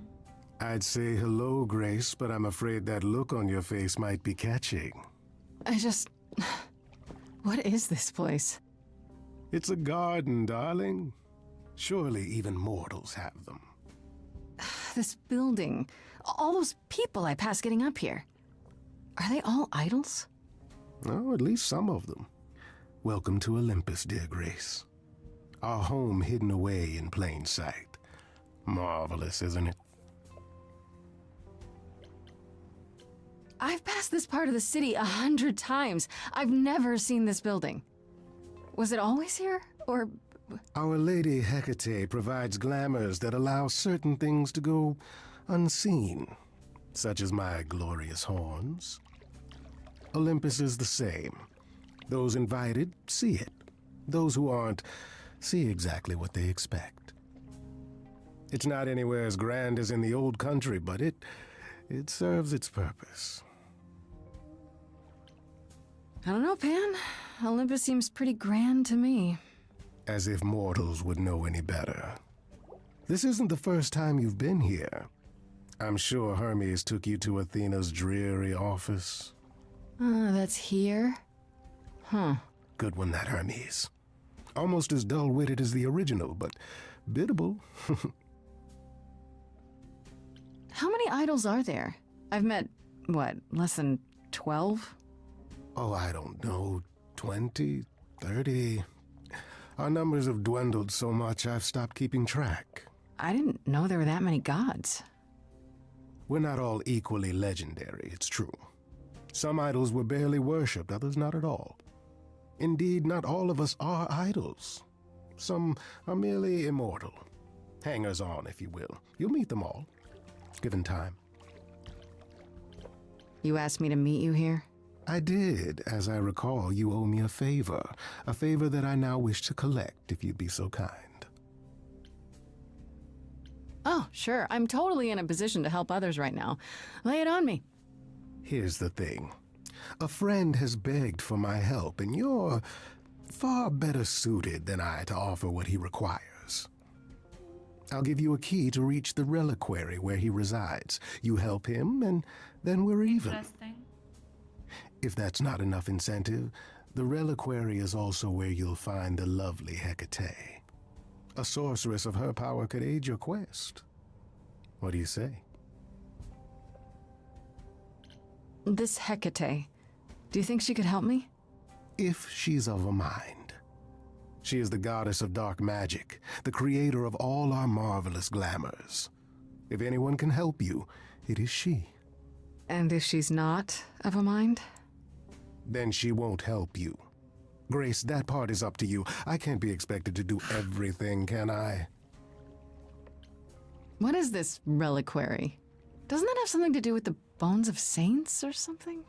I'd say hello, Grace, but I'm afraid that look on your face might be catching. What is this place? It's a garden, darling. Surely even mortals have them. This building. All those people I pass getting up here. Are they all idols? Oh, at least some of them. Welcome to Olympus, dear Grace. Our home hidden away in plain sight. Marvelous, isn't it? I've passed this part of the city 100 times. I've never seen this building. Was it always here, or...? Our Lady Hecate provides glamours that allow certain things to go unseen, such as my glorious horns. Olympus is the same. Those invited see it. Those who aren't see exactly what they expect. It's not anywhere as grand as in the old country, but it serves its purpose. I don't know, Pan. Olympus seems pretty grand to me. As if mortals would know any better. This isn't the first time you've been here. I'm sure Hermes took you to Athena's dreary office. That's here? Huh. Good one, that Hermes. Almost as dull-witted as the original, but biddable. How many idols are there? I've met, what, less than 12? Oh, I don't know, 20, 30... Our numbers have dwindled so much I've stopped keeping track. I didn't know there were that many gods. We're not all equally legendary, it's true. Some idols were barely worshipped, others not at all. Indeed, not all of us are idols. Some are merely immortal. Hangers-on, if you will. You'll meet them all, given time. You asked me to meet you here? I did. As I recall, you owe me a favor that I now wish to collect, if you'd be so kind. Oh, sure. I'm totally in a position to help others right now. Lay it on me. Here's the thing. A friend has begged for my help, and you're far better suited than I to offer what he requires. I'll give you a key to reach the reliquary where he resides. You help him, and then we're even. Interesting. If that's not enough incentive, the reliquary is also where you'll find the lovely Hecate. A sorceress of her power could aid your quest. What do you say? This Hecate, do you think she could help me? If she's of a mind. She is the goddess of dark magic, the creator of all our marvelous glamours. If anyone can help you, it is she. And if she's not of a mind? Then she won't help you. Grace, that part is up to you. I can't be expected to do everything, can I? What is this reliquary? Doesn't that have something to do with the bones of saints or something?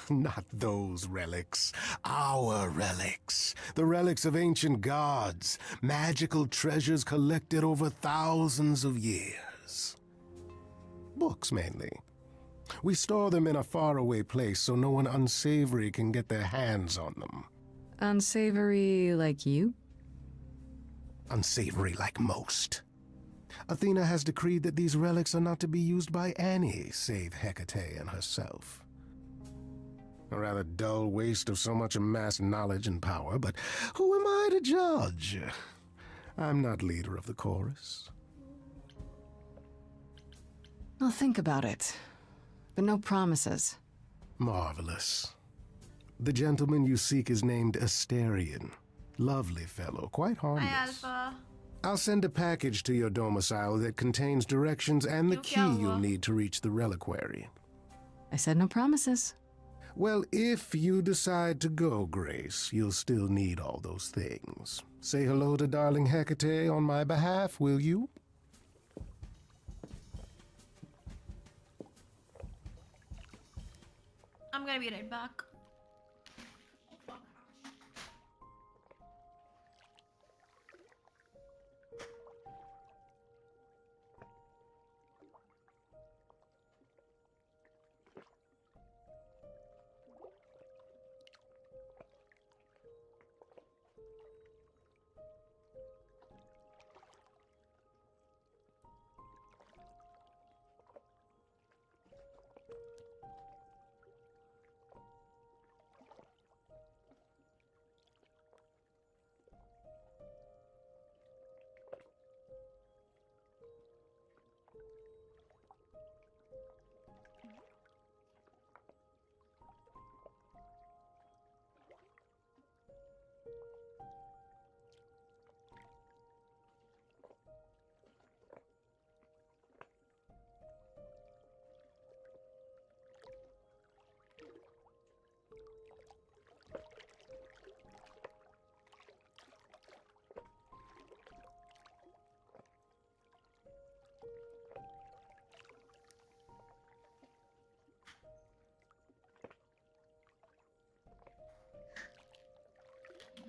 Not those relics. Our relics. The relics of ancient gods. Magical treasures collected over thousands of years. Books, mainly. We store them in a faraway place so no one unsavory can get their hands on them. Unsavory like you? Unsavory like most. Athena has decreed that these relics are not to be used by any save Hecate and herself. A rather dull waste of so much amassed knowledge and power, but who am I to judge? I'm not leader of the chorus. I'll think about it. But no promises. Marvelous. The gentleman you seek is named Asterion. Lovely fellow, quite harmless. Hi, Alpha. I'll send a package to your domicile that contains directions and the key you'll need to reach the reliquary. I said no promises. Well, if you decide to go, Grace, you'll still need all those things. Say hello to darling Hecate on my behalf, will you? I'm gonna be right back.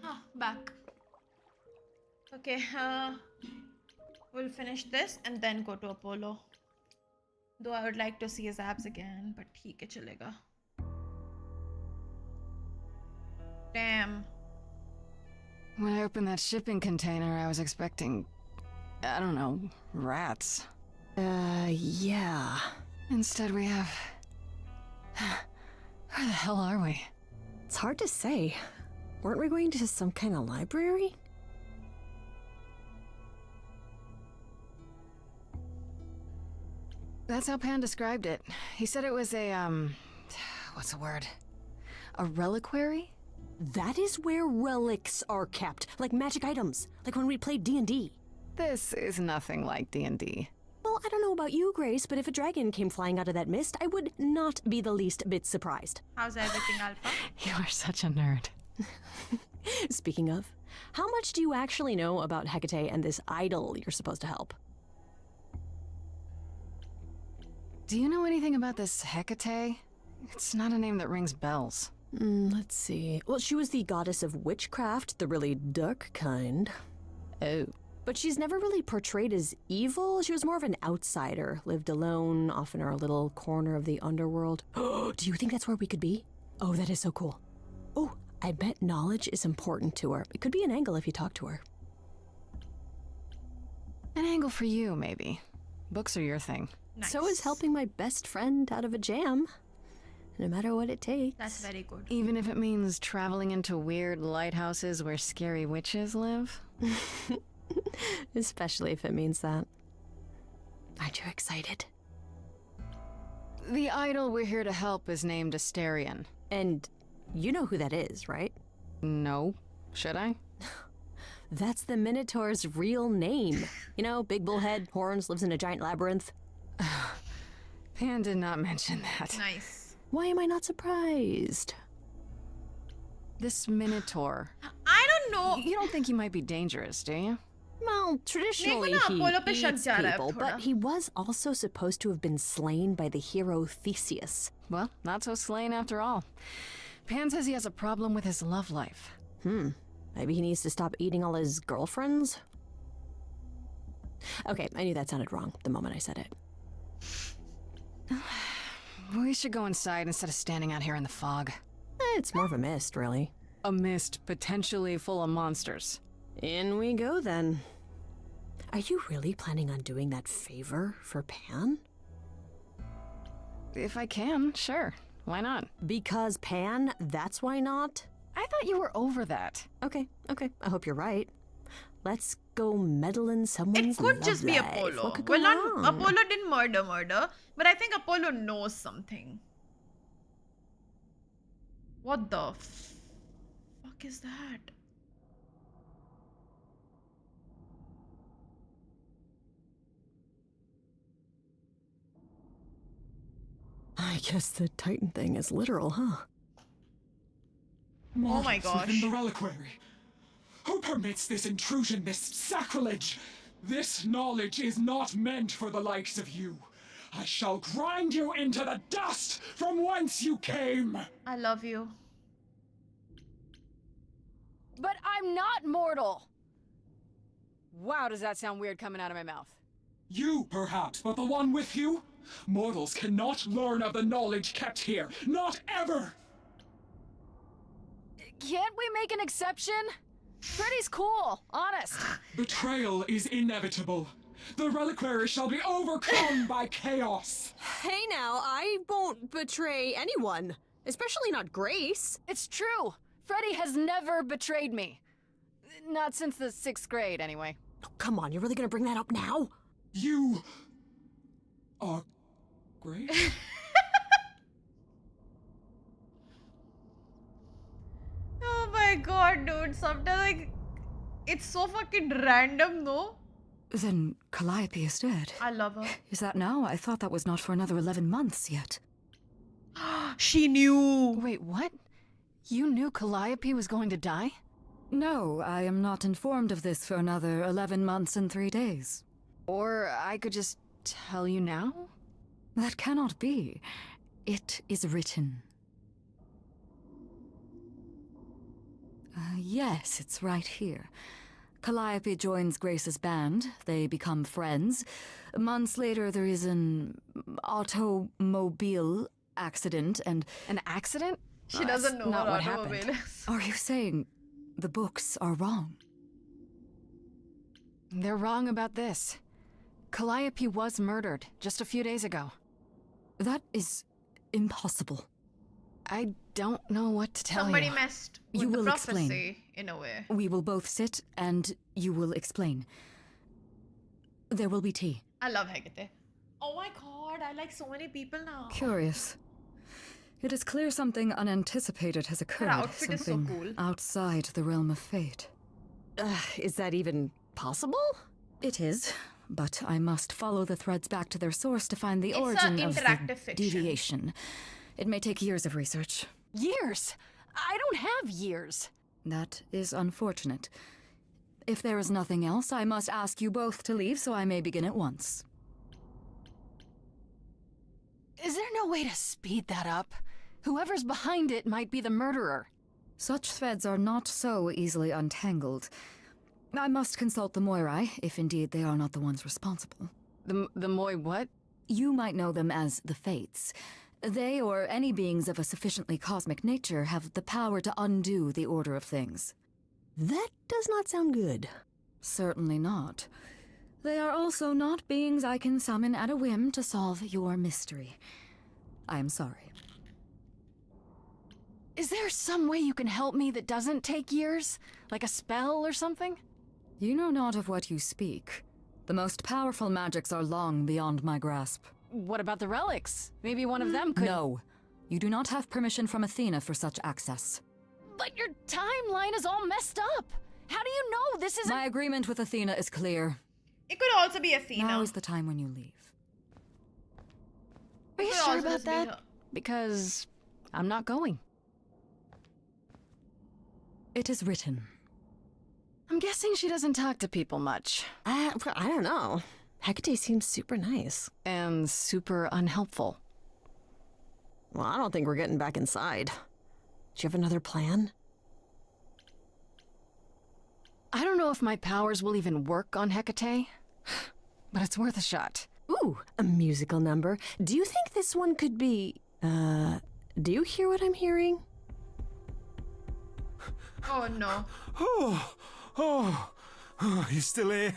Ah, back. Okay, we'll finish this and then go to Apollo. Though I would like to see his abs again, but ठीक है चलेगा. Damn. When I opened that shipping container, I was expecting, I don't know, rats. Yeah. Instead we have... Where the hell are we? It's hard to say. Weren't we going to some kind of library? That's how Pan described it. He said it was a, what's the word? A reliquary? That is where relics are kept, like magic items, like when we played D&D. This is nothing like D&D. Well, I don't know about you, Grace, but if a dragon came flying out of that mist, I would not be the least bit surprised. How's everything, Alpha? You are such a nerd. Speaking of, how much do you actually know about Hecate and this idol you're supposed to help? Do you know anything about this Hecate? It's not a name that rings bells. Let's see. Well, she was the goddess of witchcraft, the really dark kind. Oh. But she's never really portrayed as evil. She was more of an outsider, lived alone, off in our little corner of the underworld. Do you think that's where we could be? Oh, that is so cool. Oh, I bet knowledge is important to her. It could be an angle if you talk to her. An angle for you, maybe. Books are your thing. Nice. So is helping my best friend out of a jam. No matter what it takes. That's very good. Even if it means traveling into weird lighthouses where scary witches live? Especially if it means that. Aren't you excited? The idol we're here to help is named Asterion. And you know who that is, right? No. Should I? That's the Minotaur's real name. You know, big bullhead, horns, lives in a giant labyrinth. Pan did not mention that. Nice. Why am I not surprised? This Minotaur. I don't know. You don't think he might be dangerous, do you? Well, traditionally he eats people, but he was also supposed to have been slain by the hero Theseus. Well, not so slain after all. Pan says he has a problem with his love life. Maybe he needs to stop eating all his girlfriends? Okay, I knew that sounded wrong the moment I said it. We should go inside instead of standing out here in the fog. It's more of a mist, really. A mist potentially full of monsters. In we go, then. Are you really planning on doing that favor for Pan? If I can, sure. Why not? Because Pan, that's why not? I thought you were over that. Okay. I hope you're right. Let's go meddle in someone's It could love just be life. Apollo. What could go Well, not wrong? Apollo didn't murder, but I think Apollo knows something. What the fuck is that? I guess the Titan thing is literal, huh? Oh my gosh. Within the reliquary. Who permits this intrusion, this sacrilege? This knowledge is not meant for the likes of you. I shall grind you into the dust from whence you came. I love you. But I'm not mortal! Wow, does that sound weird coming out of my mouth? You, perhaps, but the one with you? Mortals cannot learn of the knowledge kept here. Not ever! Can't we make an exception? Freddy's cool, honest. Betrayal is inevitable. The reliquary shall be overcome by chaos. Hey now, I won't betray anyone. Especially not Grace. It's true. Freddy has never betrayed me. Not since the 6th grade, anyway. Oh, come on, you're really gonna bring that up now? You are Grace? Oh my god, dude. Sometimes, like, it's so fucking random, no? Then Calliope is dead. I love her. Is that now? I thought that was not for another 11 months yet. She knew. Wait, what? You knew Calliope was going to die? No, I am not informed of this for another 11 months and 3 days. Or I could just tell you now? That cannot be. It is written. Yes, it's right here. Calliope joins Grace's band. They become friends. Months later, there is an automobile accident and... An accident? She doesn't know not what what automobile happened. is. Are you saying the books are wrong? They're wrong about this. Calliope was murdered just a few days ago. That is impossible. I don't know what to tell Somebody you. messed with You the will prophecy, explain. in a way. We will both sit and you will explain. There will be tea. I love Hecate. Oh my god, I like so many people now. Curious. It is clear something unanticipated has occurred. outfit is so Something cool. outside the realm of fate. Is that even possible? It is, but I must follow the threads back to their source to find the It's a origin of interactive the fiction. deviation. It may take years of research. Years? I don't have years. That is unfortunate. If there is nothing else, I must ask you both to leave so I may begin at once. Is there no way to speed that up? Whoever's behind it might be the murderer. Such threads are not so easily untangled. I must consult the Moirai, if indeed they are not the ones responsible. The Moi what? You might know them as the Fates. They, or any beings of a sufficiently cosmic nature, have the power to undo the order of things. That does not sound good. Certainly not. They are also not beings I can summon at a whim to solve your mystery. I am sorry. Is there some way you can help me that doesn't take years? Like a spell or something? You know not of what you speak. The most powerful magics are long beyond my grasp. What about the relics? Maybe one of them could... No. You do not have permission from Athena for such access. But your timeline is all messed up. How do you know this isn't... My agreement with Athena is clear. It could also be Athena. Now is the time when you leave. Are you could sure also about just be that? her. Because I'm not going. It is written. I'm guessing she doesn't talk to people much. I don't know. Hecate seems super nice. And super unhelpful. Well, I don't think we're getting back inside. Do you have another plan? I don't know if my powers will even work on Hecate, but it's worth a shot. Ooh, a musical number. Do you think this one could be... do you hear what I'm hearing? Oh no. Oh, you still here?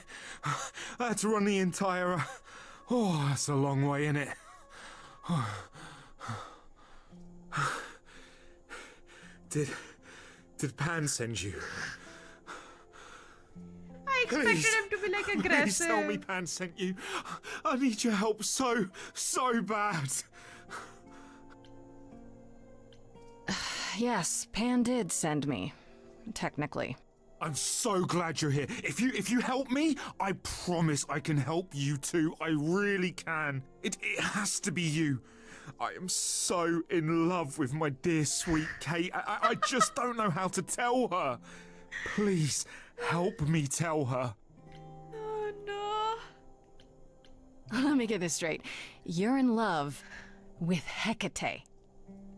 I had to run the entire... Oh, that's a long way, innit? Did Pan send you? I expected him to be like aggressive. Please tell me Pan sent you. I need your help so bad. Yes, Pan did send me. Technically. I'm so glad you're here. If you help me, I promise I can help you too. I really can. It has to be you. I am so in love with my dear sweet Kate. I just don't know how to tell her. Please help me tell her. Oh no. Let me get this straight. You're in love with Hecate.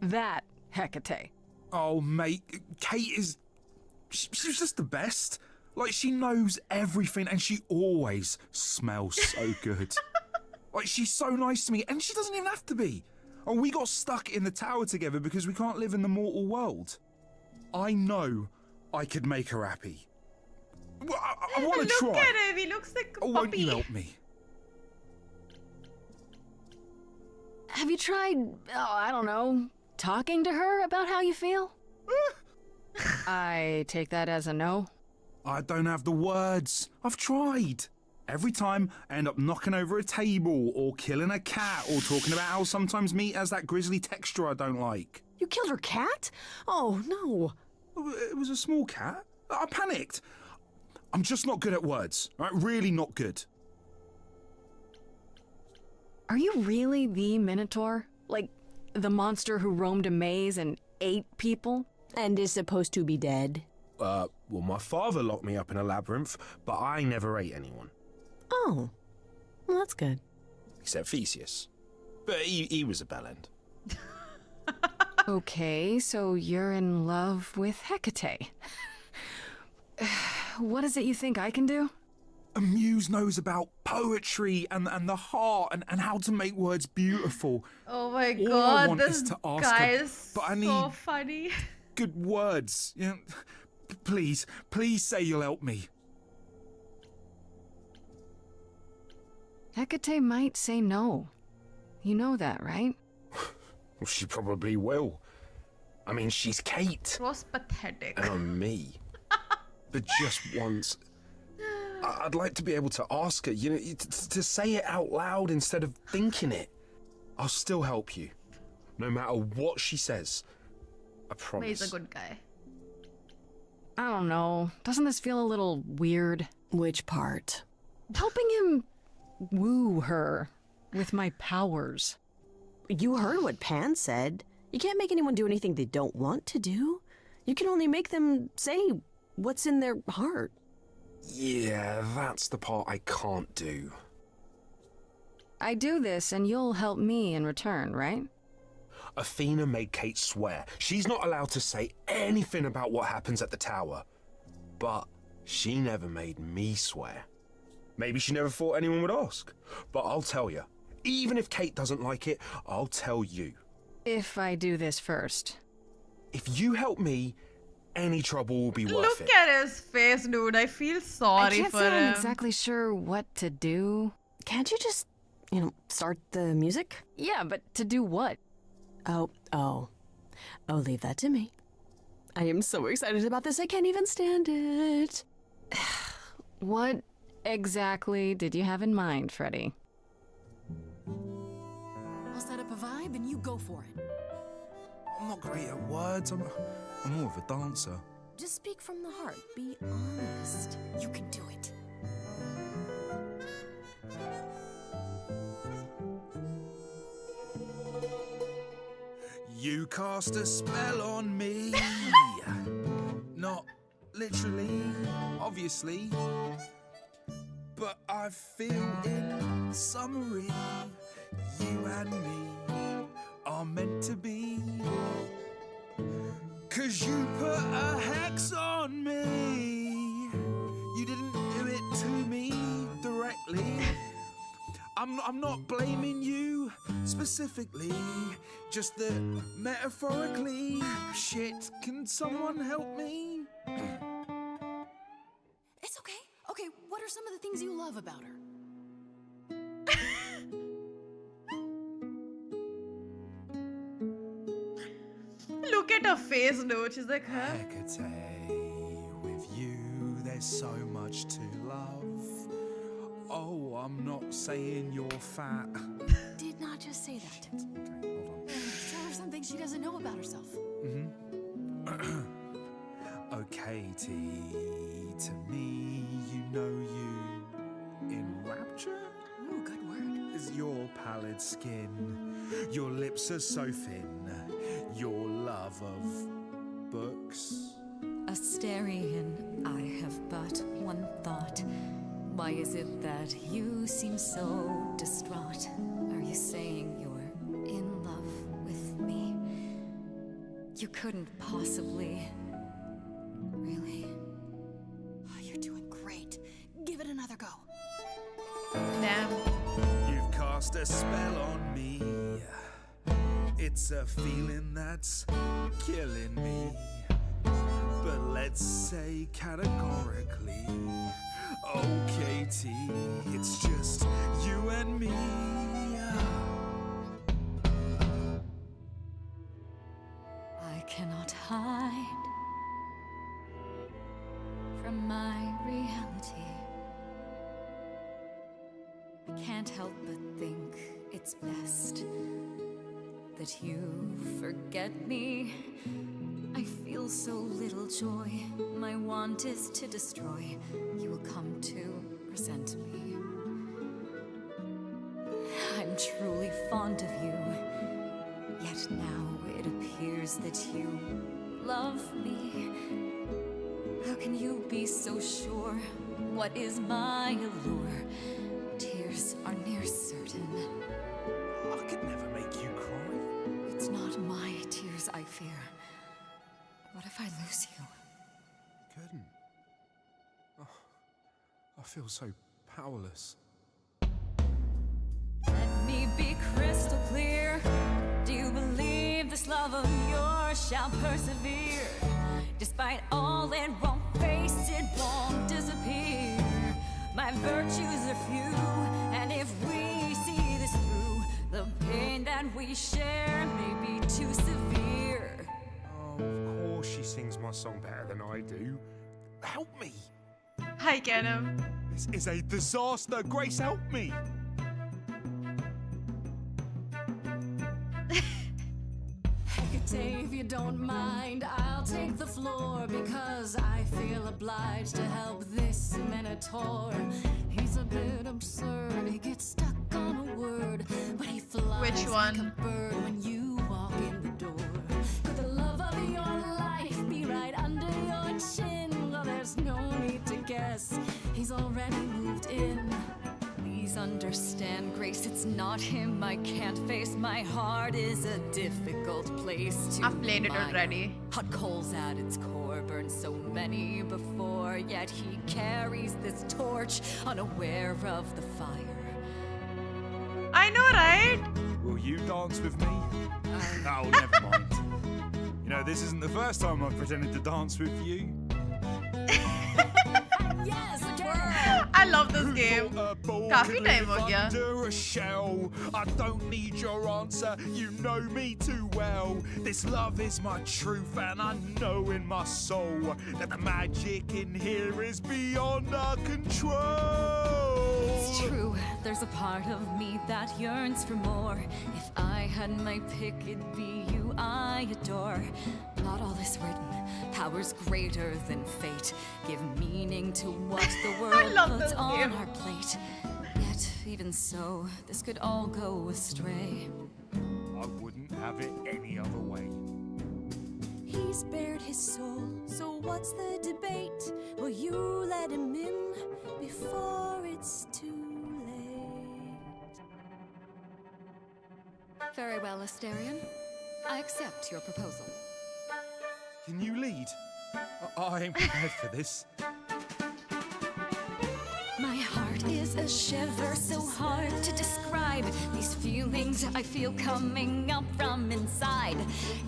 That Hecate. Oh, mate, Kate is... She's just the best. Like, she knows everything and she always smells so good. Like, she's so nice to me and she doesn't even have to be. Oh, we got stuck in the tower together because we can't live in the mortal world. I know I could make her happy. Well, I want to try. Look at him, he looks like a Oh, puppy. won't you help me? Have you tried, I don't know, talking to her about how you feel? I take that as a no. I don't have the words. I've tried. Every time I end up knocking over a table or killing a cat or talking about how sometimes meat has that grisly texture I don't like. You killed her cat? Oh, no. It was a small cat. I panicked. I'm just not good at words, right? Really not good. Are you really the Minotaur? Like, the monster who roamed a maze and ate people? And is supposed to be dead? Well, my father locked me up in a labyrinth, but I never ate anyone. Oh, well, that's good. Except Theseus. But he was a bellend. Okay, so you're in love with Hecate. What is it you think I can do? A muse knows about poetry and the heart and how to make words beautiful. Oh my All I god, want this is to ask guy her, is but I so need funny. good words. You know, please say you'll help me. Hecate might say no. You know that, right? Well, she probably will. I mean, she's Kate. It was pathetic. And I'm me. But just once, I'd like to be able to ask her, you know, to say it out loud instead of thinking it. I'll still help you, no matter what she says. I promise. But he's a good guy. I don't know. Doesn't this feel a little weird? Which part? Helping him woo her with my powers. You heard what Pan said. You can't make anyone do anything they don't want to do. You can only make them say what's in their heart. Yeah, that's the part I can't do. I do this and you'll help me in return, right? Athena made Kate swear she's not allowed to say anything about what happens at the tower. But she never made me swear. Maybe she never thought anyone would ask. But I'll tell you, even if Kate doesn't like it, I'll tell you. If I do this first. If you help me, any trouble will be worth it. Look at his face, dude. I feel sorry I can't for say him. I'm exactly sure what to do. Can't you just, start the music? Yeah, but to do what? Oh, leave that to me. I am so excited about this, I can't even stand it. What exactly did you have in mind, Freddy? I'll set up a vibe and you go for it. I'm not great at words. I'm more of a dancer. Just speak from the heart. Be honest. You can do it. You cast a spell on me. Not literally, obviously. But I feel in summary, you and me are meant to be. 'Cause you put a hex on me. You didn't do it to me directly. I'm not blaming you specifically, just that metaphorically. Shit, can someone help me? It's okay. Okay, what are some of the things you love about her? Look at her face, dude. She's like, huh? Hecate, with you there's so much to love. Oh, I'm not saying you're fat. Did not just say that. Okay, hold on. Tell her something she doesn't know about herself. Oh, Katie, to me, you know you in rapture? Ooh, good word. Is your pallid skin, your lips are so thin, your love of books. Asterian, I have but one thought. Why is it that you seem so distraught? Are you saying you're in love with me? You couldn't possibly. Really? Oh, you're doing great. Give it another go. Damn. You've cast a spell on me. It's a feeling that's killing me. But let's say categorically, oh Katie, it's just you and me. I cannot hide from my reality. I can't help but think it's best that you forget me. I feel so little joy. My want is to destroy. You will come to resent me. I'm truly fond of you. Yet now it appears that you love me. How can you be so sure? What is my allure? Tears are near certain. I could never make you cry. It's not my tears years, I fear. What if I lose you? Couldn't. Oh, I feel so powerless. Let me be crystal clear. Do you believe this love of yours shall persevere? Despite all it won't face, it won't disappear. My virtues are few, and if we see this through, the pain that we share may be too severe. Oh, of course she sings my song better than I do. Help me! Hi, Kenem. This is a disaster. Grace, help me! Hecate, if you don't mind, I'll take the floor because I feel obliged to help this Minotaur. He's a bit absurd, he gets stuck on a word, but he flies Which one? like a bird when you walk in the door. Could the love of your life be right under your chin? Well, there's no need to guess, he's already moved in. Please understand, Grace, it's not him I can't face. My heart is a difficult place to I've played it mine. already. Hot coals at its core, burned so many before, yet he carries this torch, unaware of the fire. I know, right? Will you dance with me? Oh, never mind. You know, this isn't the first time I've pretended to dance with you. Yes, I love this game. Kafi time ho gaya. Under a shell. I don't need your answer. You know me too well. This love is my truth, and I know in my soul that the magic in here is beyond our control. It's true, there's a part of me that yearns for more. If I had my pick, it'd be you I adore. Not all this written, powers greater than fate give meaning to what the world puts on our plate. Yet, even so, this could all go astray. I wouldn't have it any other way. He's bared his soul, so what's the debate? Will you let him in before it's too late? Very well, Asterion. I accept your proposal. Can you lead? I ain't prepared for this. My heart is a shiver so hard to describe. These feelings I feel coming up from inside.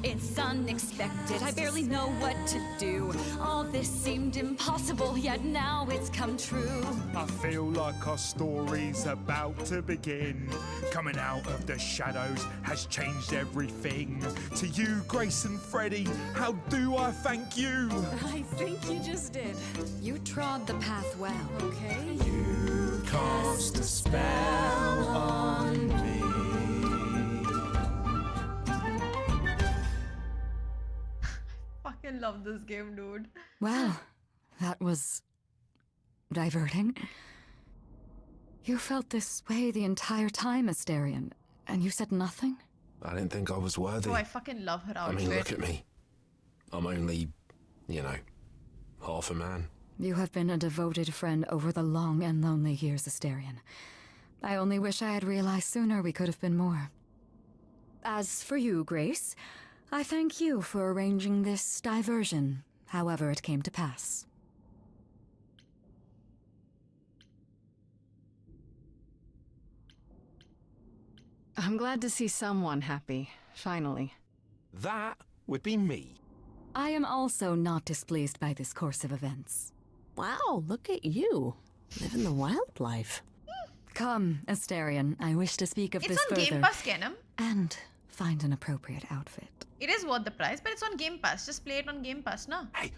It's unexpected, I barely know what to do. All this seemed impossible, yet now it's come true. I feel like our story's about to begin. Coming out of the shadows has changed everything. To you, Grace and Freddie, how do I thank you? I think you just did. You trod the path well. Okay. You cast a spell on me. Fucking love this game, dude. Well, that was diverting. You felt this way the entire time, Asterion, and you said nothing? I didn't think I was worthy. Oh, I fucking love her I outfit. mean, look at me. I'm only, you know, half a man. You have been a devoted friend over the long and lonely years, Asterion. I only wish I had realized sooner we could have been more. As for you, Grace, I thank you for arranging this diversion, however it came to pass. I'm glad to see someone happy, finally. That would be me. I am also not displeased by this course of events. Wow, look at you. Living the wildlife. Come, Asterion, I wish to speak of It's this on further. Game Pass, Kenem. And find an appropriate outfit. It is worth the price, but it's on Game Pass. Just play it on Game Pass, na? Hey,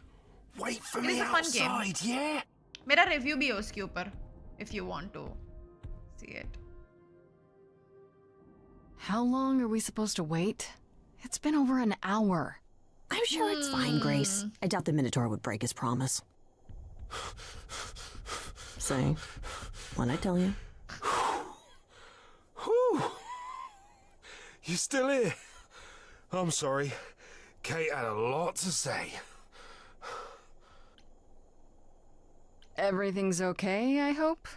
wait for It me is a fun outside, game. yeah? मेरा review भी है उसके ऊपर, if you want to see it. How long are we supposed to wait? It's been over an hour. I'm sure it's fine, Grace. I doubt the Minotaur would break his promise. Say, what'd I tell you? Whew. You still here? I'm sorry. Kate had a lot to say. Everything's okay, I hope?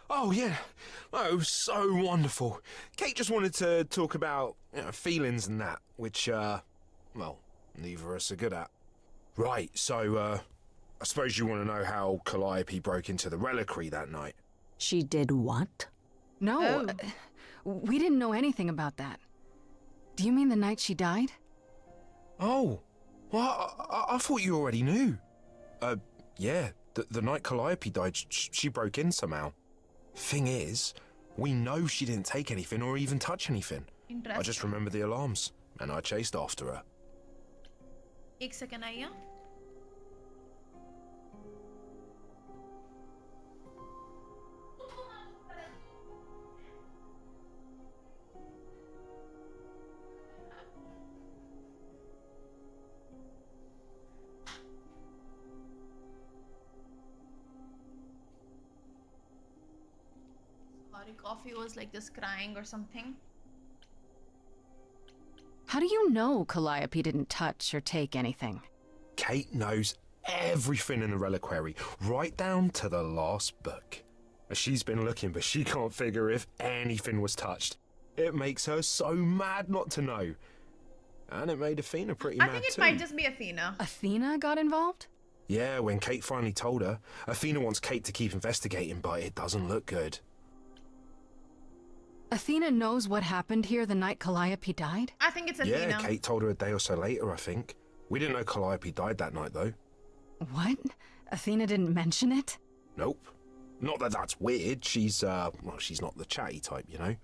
Oh, yeah. Oh, it was so wonderful. Kate just wanted to talk about feelings and that, which, well, neither of us are good at. Right, so, I suppose you want to know how Calliope broke into the reliquary that night. She did what? No, we didn't know anything about that. Do you mean the night she died? Oh, well, I thought you already knew. Yeah, the night Calliope died, she broke in somehow. Thing is, we know she didn't take anything or even touch anything. I just remember the alarms, and I chased after her. एक second आइए. Sorry, coffee was like just crying or something. How do you know Calliope didn't touch or take anything? Kate knows everything in the reliquary, right down to the last book. She's been looking, but she can't figure if anything was touched. It makes her so mad not to know. And it made Athena pretty mad too. I think it might just be Athena. Athena got involved? Yeah, when Kate finally told her. Athena wants Kate to keep investigating, but it doesn't look good. Athena knows what happened here the night Calliope died? I think it's Athena. Yeah, Kate told her a day or so later, I think. We didn't know Calliope died that night, though. What? Athena didn't mention it? Nope. Not that that's weird. She's, well, she's not the chatty type, you know?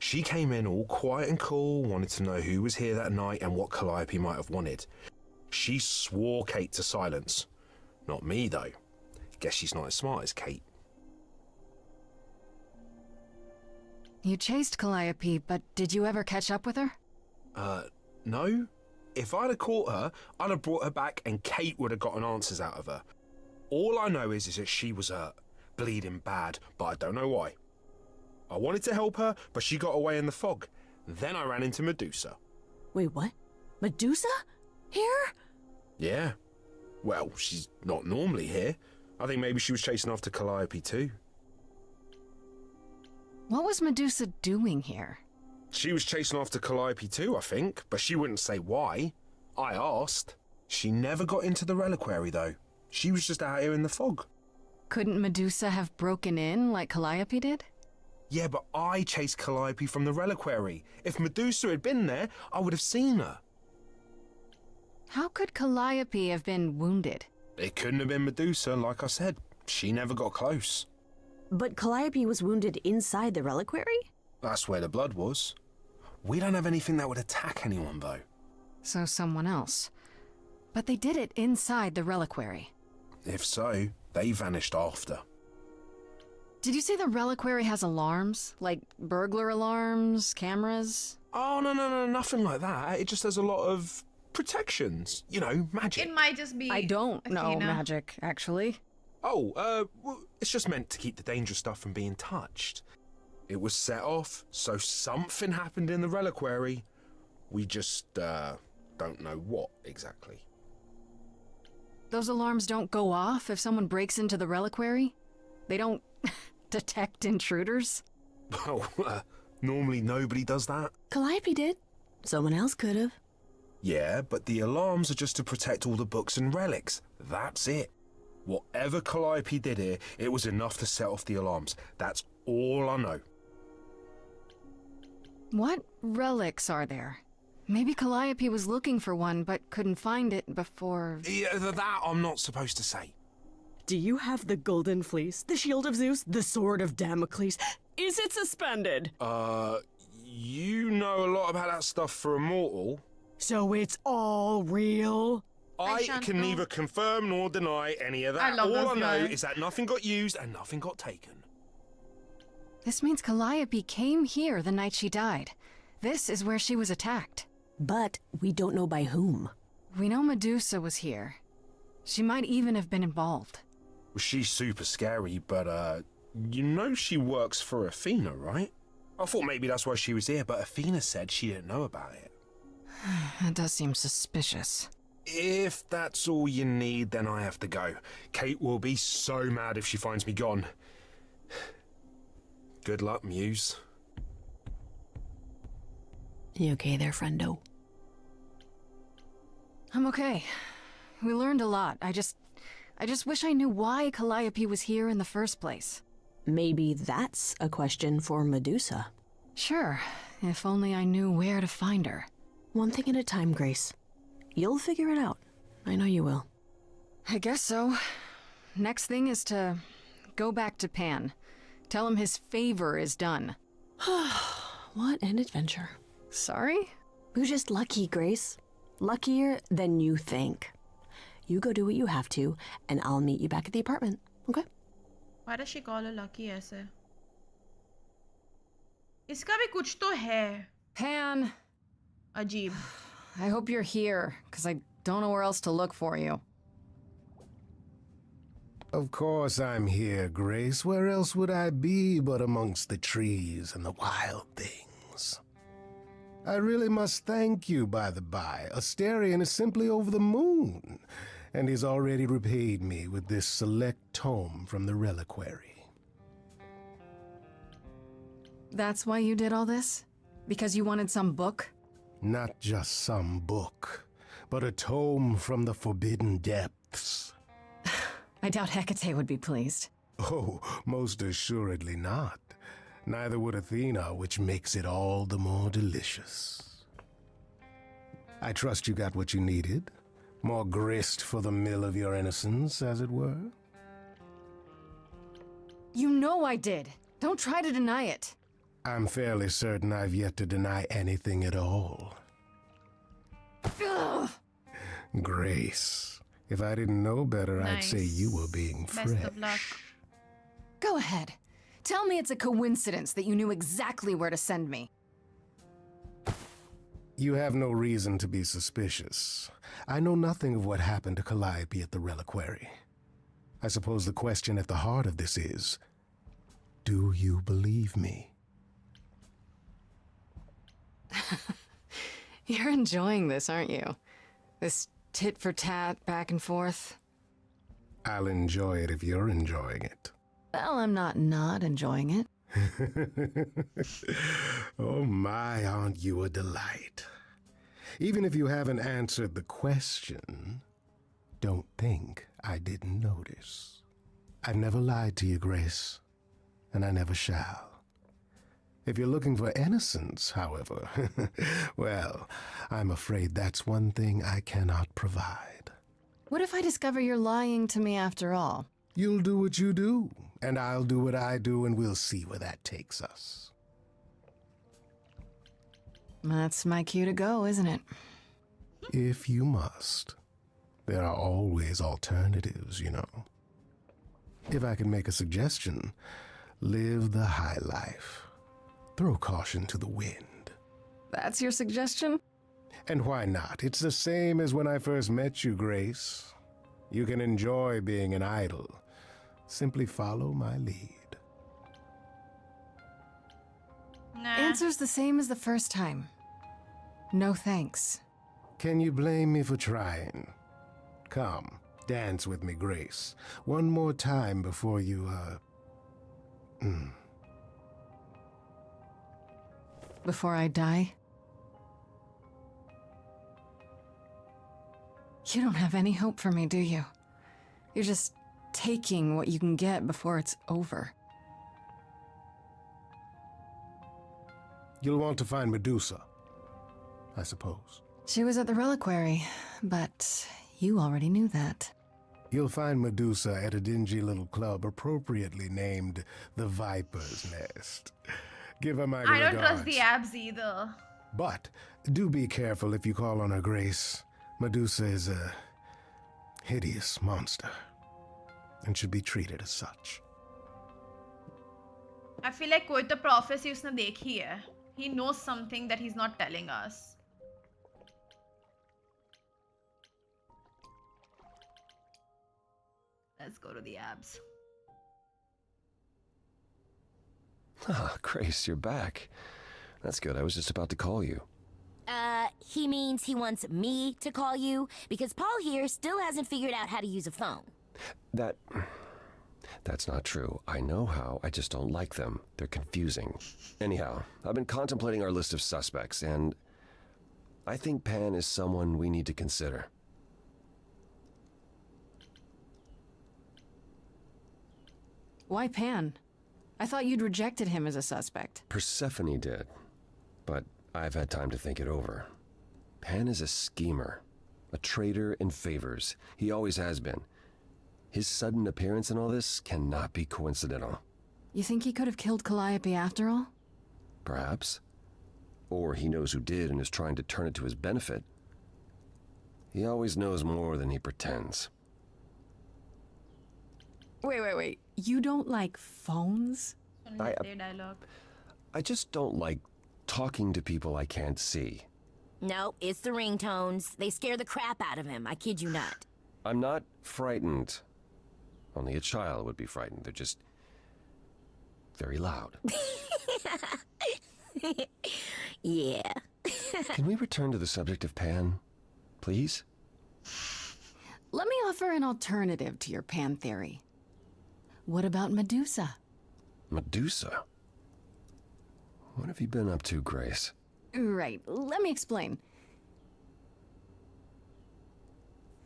She came in all quiet and cool, wanted to know who was here that night and what Calliope might have wanted. She swore Kate to silence. Not me, though. Guess she's not as smart as Kate. You chased Calliope, but did you ever catch up with her? No. If I'd have caught her, I'd have brought her back and Kate would have gotten answers out of her. All I know is that she was hurt, bleeding bad, but I don't know why. I wanted to help her, but she got away in the fog. Then I ran into Medusa. Wait, what? Medusa? Here? Yeah. Well, she's not normally here. I think maybe she was chasing after Calliope too. What was Medusa doing here? She was chasing after Calliope too, I think, but she wouldn't say why. I asked. She never got into the reliquary, though. She was just out here in the fog. Couldn't Medusa have broken in like Calliope did? Yeah, but I chased Calliope from the reliquary. If Medusa had been there, I would have seen her. How could Calliope have been wounded? It couldn't have been Medusa, like I said. She never got close. But Calliope was wounded inside the reliquary? That's where the blood was. We don't have anything that would attack anyone, though. So someone else. But they did it inside the reliquary. If so, they vanished after. Did you say the reliquary has alarms? Like burglar alarms, cameras? Oh, no, nothing like that. It just has a lot of protections. You know, magic. It might just be I don't know Athena. magic, actually. Oh, well, it's just meant to keep the dangerous stuff from being touched. It was set off, so something happened in the reliquary. We just, don't know what exactly. Those alarms don't go off if someone breaks into the reliquary? They don't detect intruders? Well, normally nobody does that. Calliope did. Someone else could have. Yeah, but the alarms are just to protect all the books and relics. That's it. Whatever Calliope did here, it was enough to set off the alarms. That's all I know. What relics are there? Maybe Calliope was looking for one, but couldn't find it before... Yeah, that I'm not supposed to say. Do you have the golden fleece, the shield of Zeus, the sword of Damocles? Is it suspended? You know a lot about that stuff for a mortal. So it's all real? I can neither confirm nor deny any of that. All I know is that nothing got used and nothing got taken. This means Calliope came here the night she died. This is where she was attacked. But we don't know by whom. We know Medusa was here. She might even have been involved. Well, she's super scary, but, you know she works for Athena, right? I thought maybe that's why she was here, but Athena said she didn't know about it. That does seem suspicious. If that's all you need, then I have to go. Kate will be so mad if she finds me gone. Good luck, Muse. You okay there, friendo? I'm okay. We learned a lot. I just wish I knew why Calliope was here in the first place. Maybe that's a question for Medusa. Sure, if only I knew where to find her. One thing at a time, Grace. You'll figure it out. I know you will. I guess so. Next thing is to go back to Pan. Tell him his favor is done. What an adventure. Sorry? You're just lucky, Grace. Luckier than you think. You go do what you have to, and I'll meet you back at the apartment, okay? Why does she call her lucky ऐसे? इसका भी कुछ तो है. Pan! अजीब. I hope you're here, because I don't know where else to look for you. Of course I'm here, Grace. Where else would I be but amongst the trees and the wild things? I really must thank you, by the by. Asterion is simply over the moon, and he's already repaid me with this select tome from the reliquary. That's why you did all this? Because you wanted some book? Not just some book, but a tome from the forbidden depths. I doubt Hecate would be pleased. Oh, most assuredly not. Neither would Athena, which makes it all the more delicious. I trust you got what you needed. More grist for the mill of your innocence, as it were. You know I did. Don't try to deny it. I'm fairly certain I've yet to deny anything at all. Ugh. Grace, if I didn't know better, I'd say you were being fresh. Best of luck. Go ahead. Tell me it's a coincidence that you knew exactly where to send me. You have no reason to be suspicious. I know nothing of what happened to Calliope at the reliquary. I suppose the question at the heart of this is, do you believe me? You're enjoying this, aren't you? This tit-for-tat, back and forth. I'll enjoy it if you're enjoying it. Well, I'm not enjoying it. Oh my, aren't you a delight? Even if you haven't answered the question, don't think I didn't notice. I've never lied to you, Grace, and I never shall. If you're looking for innocence, however, well, I'm afraid that's one thing I cannot provide. What if I discover you're lying to me after all? You'll do what you do, and I'll do what I do, and we'll see where that takes us. That's my cue to go, isn't it? If you must. There are always alternatives, you know. If I can make a suggestion, live the high life. Throw caution to the wind. That's your suggestion? And why not? It's the same as when I first met you, Grace. You can enjoy being an idol. Simply follow my lead. Nah. Answer's the same as the first time. No thanks. Can you blame me for trying? Come, dance with me, Grace. One more time before you, Before I die? You don't have any hope for me, do you? You're just taking what you can get before it's over. You'll want to find Medusa, I suppose. She was at the reliquary, but you already knew that. You'll find Medusa at a dingy little club appropriately named the Viper's Nest. Give her my I don't regards. trust the abs either. But do be careful if you call on her, Grace. Medusa is a hideous monster and should be treated as such. I feel like कोई तो prophecy उसने देखी है. He knows something that he's not telling us. Let's go to the abs. Ah, Grace, you're back. That's good. I was just about to call you. He means he wants me to call you because Paul here still hasn't figured out how to use a phone. That's not true. I know how, I just don't like them. They're confusing. Anyhow, I've been contemplating our list of suspects, and I think Pan is someone we need to consider. Why Pan? I thought you'd rejected him as a suspect. Persephone did, but I've had time to think it over. Pan is a schemer, a traitor in favors. He always has been. His sudden appearance in all this cannot be coincidental. You think he could have killed Calliope after all? Perhaps. Or he knows who did and is trying to turn it to his benefit. He always knows more than he pretends. Wait. You don't like phones? I just don't like talking to people I can't see. No, it's the ringtones. They scare the crap out of him. I kid you not. I'm not frightened. Only a child would be frightened. They're just very loud. Yeah. Can we return to the subject of Pan, please? Let me offer an alternative to your Pan theory. What about Medusa? Medusa? What have you been up to, Grace? Right, let me explain.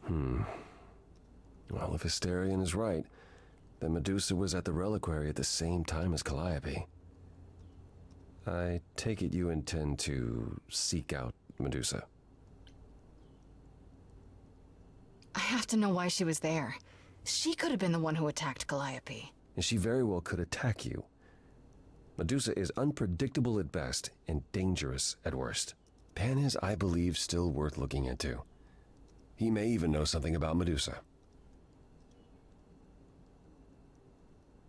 Well, if Hysterian is right, then Medusa was at the reliquary at the same time as Calliope. I take it you intend to seek out Medusa. I have to know why she was there. She could have been the one who attacked Calliope. And she very well could attack you. Medusa is unpredictable at best and dangerous at worst. Pan is, I believe, still worth looking into. He may even know something about Medusa.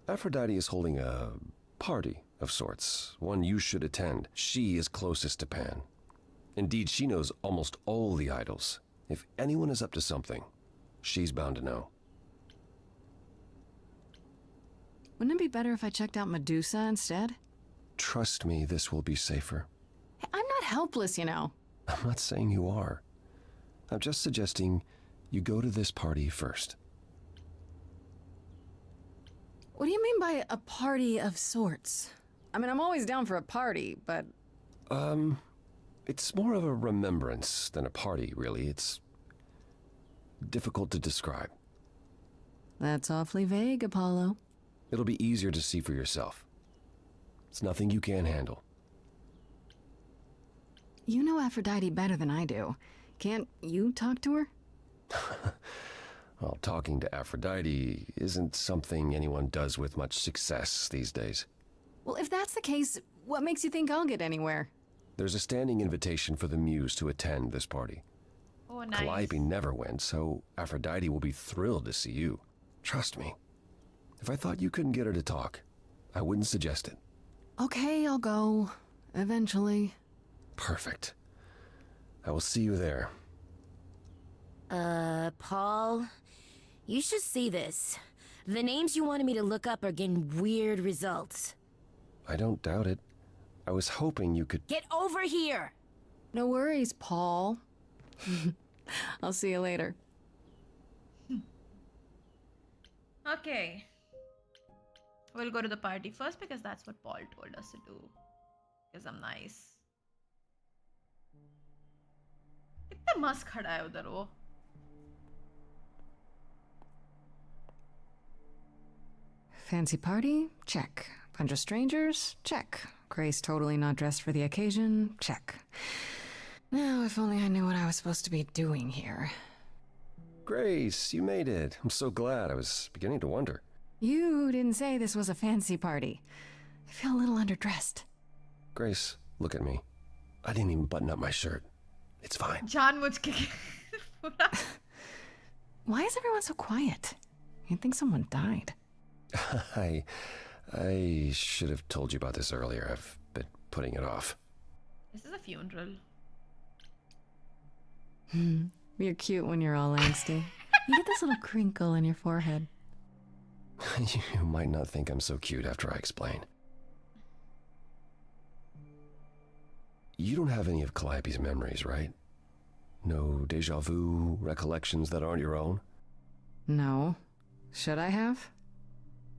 Aphrodite is holding a party of sorts, one you should attend. She is closest to Pan. Indeed, she knows almost all the idols. If anyone is up to something, she's bound to know. Wouldn't it be better if I checked out Medusa instead? Trust me, this will be safer. I'm not helpless, you know. I'm not saying you are. I'm just suggesting you go to this party first. What do you mean by a party of sorts? I mean, I'm always down for a party, but... It's more of a remembrance than a party, really. It's difficult to describe. That's awfully vague, Apollo. It'll be easier to see for yourself. It's nothing you can't handle. You know Aphrodite better than I do. Can't you talk to her? Well, talking to Aphrodite isn't something anyone does with much success these days. Well, if that's the case, what makes you think I'll get anywhere? There's a standing invitation for the Muse to attend this party. Oh, nice. Calliope never went, so Aphrodite will be thrilled to see you. Trust me. If I thought you couldn't get her to talk, I wouldn't suggest it. Okay, I'll go. Eventually. Perfect. I will see you there. Paul, you should see this. The names you wanted me to look up are getting weird results. I don't doubt it. I was hoping you could... Get over here! No worries, Paul. I'll see you later. Okay. We'll go to the party first because that's what Paul told us to do. Because I'm nice. कितना मस्त खड़ा है उधर वो. Fancy party? Check. Bunch of strangers? Check. Grace totally not dressed for the occasion? Check. Now, if only I knew what I was supposed to be doing here. Grace, you made it. I'm so glad. I was beginning to wonder. You didn't say this was a fancy party. I feel a little underdressed. Grace, look at me. I didn't even button up my shirt. It's fine. जानबूझ के. Why is everyone so quiet? You'd think someone died. I should have told you about this earlier. I've been putting it off. This is a funeral. You're cute when you're all angsty. You get this little crinkle in your forehead. You might not think I'm so cute after I explain. You don't have any of Calliope's memories, right? No deja vu recollections that aren't your own? No. Should I have?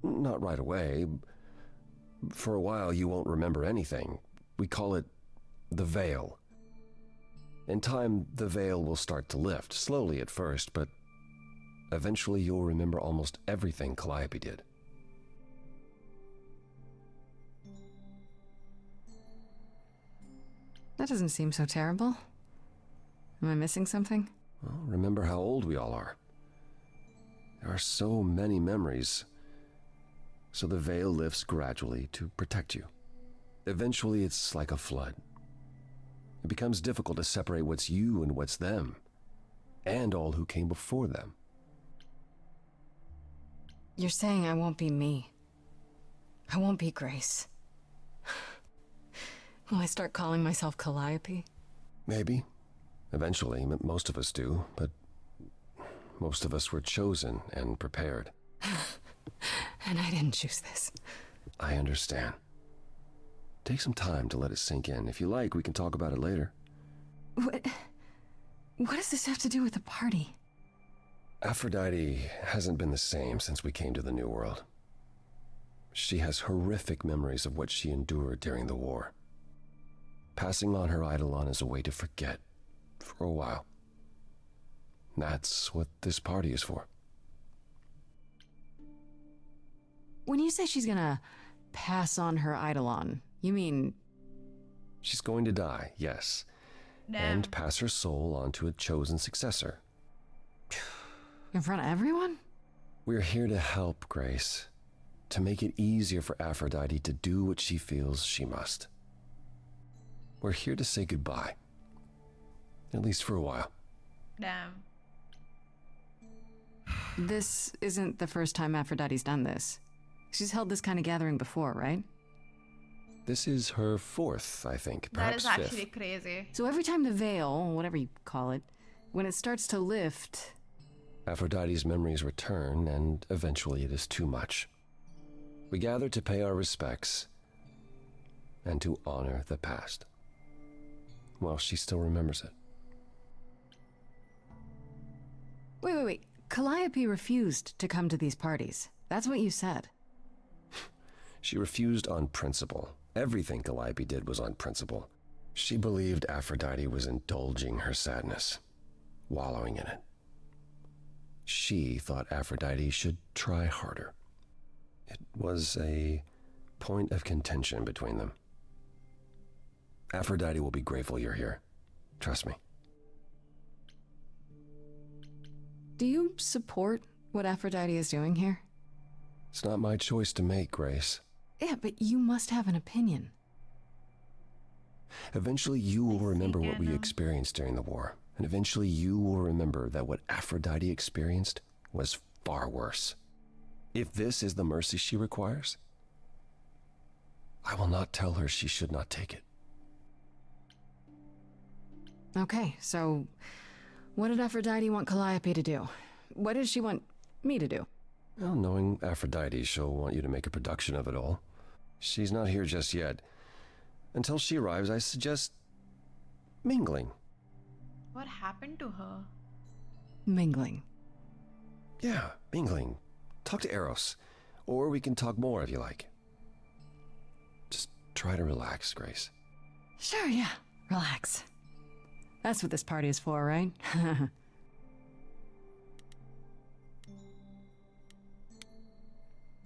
Not right away. For a while, you won't remember anything. We call it the veil. In time, the veil will start to lift, slowly at first, but eventually you'll remember almost everything Calliope did. That doesn't seem so terrible. Am I missing something? Well, remember how old we all are. There are so many memories, so the veil lifts gradually to protect you. Eventually, it's like a flood. It becomes difficult to separate what's you and what's them, and all who came before them. You're saying I won't be me. I won't be Grace. Will I start calling myself Calliope? Maybe. Eventually, most of us do, but most of us were chosen and prepared. And I didn't choose this. I understand. Take some time to let it sink in. If you like, we can talk about it later. What does this have to do with the party? Aphrodite hasn't been the same since we came to the New World. She has horrific memories of what she endured during the war. Passing on her Eidolon is a way to forget, for a while. That's what this party is for. When you say she's gonna pass on her Eidolon, you mean... She's going to die, yes. Damn. And pass her soul on to a chosen successor. In front of everyone? We're here to help, Grace. To make it easier for Aphrodite to do what she feels she must. We're here to say goodbye. At least for a while. Damn. This isn't the first time Aphrodite's done this. She's held this kind of gathering before, right? This is her fourth, I think, That perhaps is actually fifth. crazy. So every time the veil, whatever you call it, when it starts to lift... Aphrodite's memories return, and eventually it is too much. We gather to pay our respects and to honor the past. Well, she still remembers it. Wait. Calliope refused to come to these parties. That's what you said. She refused on principle. Everything Calliope did was on principle. She believed Aphrodite was indulging her sadness, wallowing in it. She thought Aphrodite should try harder. It was a point of contention between them. Aphrodite will be grateful you're here. Trust me. Do you support what Aphrodite is doing here? It's not my choice to make, Grace. Yeah, but you must have an opinion. Eventually you will remember what we experienced during the war, and eventually you will remember that what Aphrodite experienced was far worse. If this is the mercy she requires, I will not tell her she should not take it. Okay, so what did Aphrodite want Calliope to do? What does she want me to do? Well, knowing Aphrodite, she'll want you to make a production of it all. She's not here just yet. Until she arrives, I suggest mingling. What happened to her? Mingling. Yeah, mingling. Talk to Eros. Or we can talk more if you like. Just try to relax, Grace. Sure, yeah. Relax. That's what this party is for, right?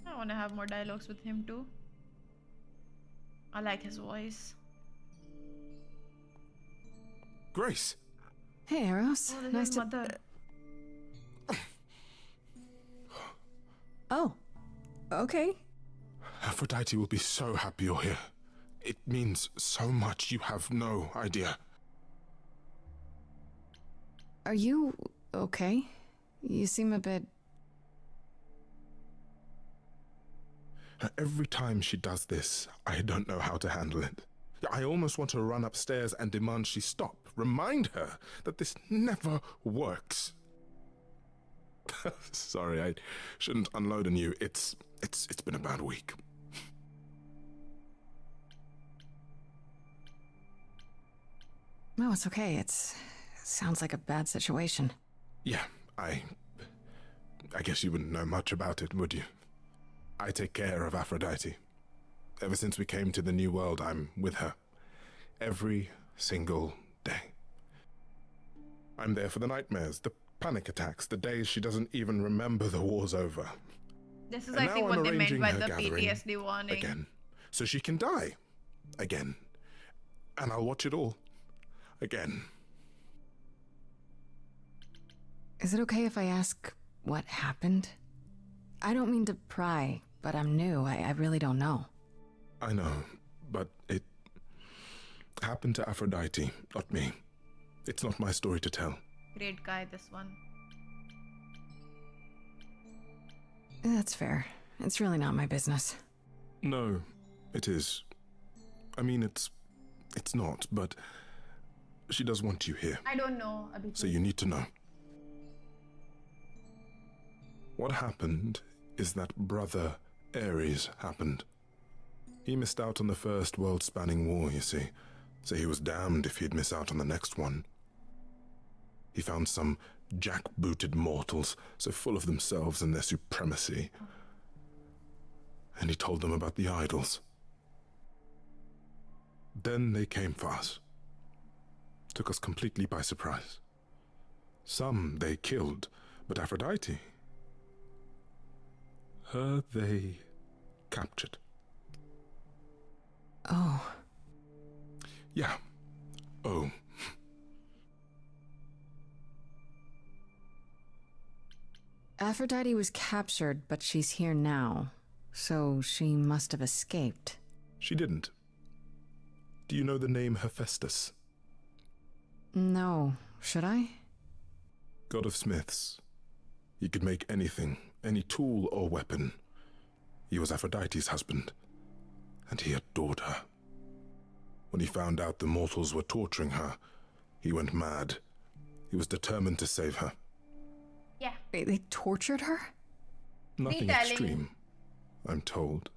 I want to have more dialogues with him too. I like his voice. Grace. Hey, Eros. Oh, this Nice is to... mother. Oh. Okay. Aphrodite will be so happy you're here. It means so much, you have no idea. Are you okay? You seem a bit... Every time she does this, I don't know how to handle it. I almost want to run upstairs and demand she stop. Remind her that this never works. Sorry, I shouldn't unload on you. It's been a bad week. No, it's okay. It sounds like a bad situation. Yeah, I guess you wouldn't know much about it, would you? I take care of Aphrodite. Ever since we came to the New World, I'm with her. Every single day. I'm there for the nightmares, the panic attacks, the days she doesn't even remember the war's over. This is, And I now think, I'm what they meant arranging by her the gathering PTSD warning. again, so she can die again. And I'll watch it all again. Is it okay if I ask what happened? I don't mean to pry, but I'm new. I really don't know. I know, but it happened to Aphrodite, not me. It's not my story to tell. Great guy, this one. That's fair. It's really not my business. No, it is. I mean, it's not, but she does want you here. I don't know, Abhijit. So you need to know. What happened is that Brother Ares happened. He missed out on the first world-spanning war, you see, so he was damned if he'd miss out on the next one. He found some jackbooted mortals, so full of themselves and their supremacy, and he told them about the idols. Then they came for us. Took us completely by surprise. Some they killed, but Aphrodite, her they captured. Oh. Yeah. Oh. Aphrodite was captured, but she's here now. So she must have escaped. She didn't. Do you know the name Hephaestus? No. Should I? God of smiths. He could make anything, any tool or weapon. He was Aphrodite's husband, and he adored her. When he found out the mortals were torturing her, he went mad. He was determined to save her. Yeah. Wait, they tortured her? Nothing extreme, I'm told.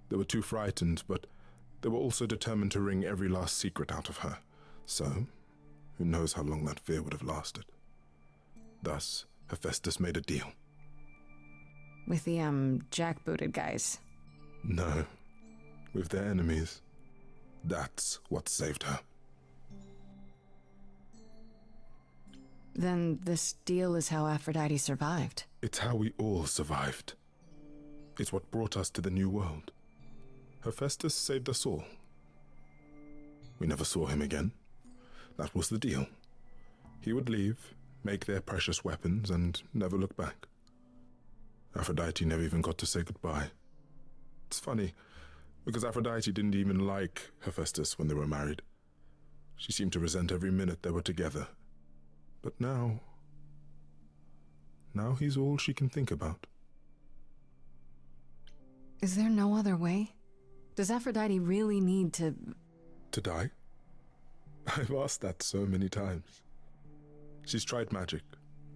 They were too frightened, but they were also determined to wring every last secret out of her. So, who knows how long that fear would have lasted. Thus, Hephaestus made a deal. With the, jackbooted guys. No, with their enemies. That's what saved her. Then this deal is how Aphrodite survived. It's how we all survived. It's what brought us to the new world. Hephaestus saved us all. We never saw him again. That was the deal. He would leave, make their precious weapons, and never look back. Aphrodite never even got to say goodbye. It's funny, because Aphrodite didn't even like Hephaestus when they were married. She seemed to resent every minute they were together. But now he's all she can think about. Is there no other way? Does Aphrodite really need to... To die? I've asked that so many times. She's tried magic,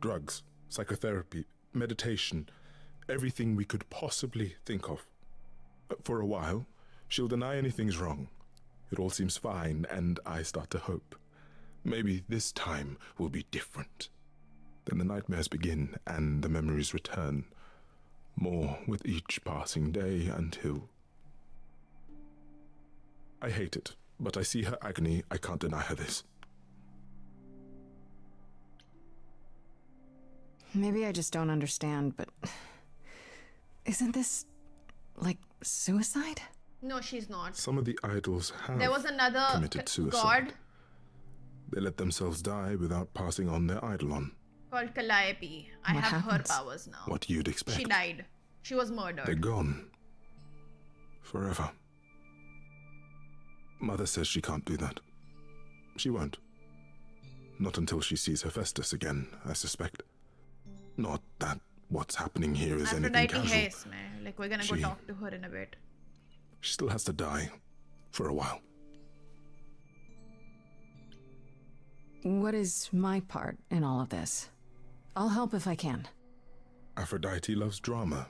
drugs, psychotherapy, meditation, everything we could possibly think of. For a while, she'll deny anything's wrong. It all seems fine, and I start to hope. Maybe this time will be different. Then the nightmares begin, and the memories return. More with each passing day until... I hate it, but I see her agony. I can't deny her this. Maybe I just don't understand, but... Isn't this... like, suicide? No, she's not. Some of the idols have There was another committed suicide. god They let themselves die without passing on their eidolon. called Calliope. I What have happens? her powers now. What you'd expect. She died. She was murdered. They're gone. Forever. Mother says she can't do that. She won't. Not until she sees Hephaestus again, I suspect. Not that what's happening here is anything Aphrodite casual. hates me. Like, we're gonna go talk to her in a bit. She still has to die. For a while. What is my part in all of this? I'll help if I can. Aphrodite loves drama.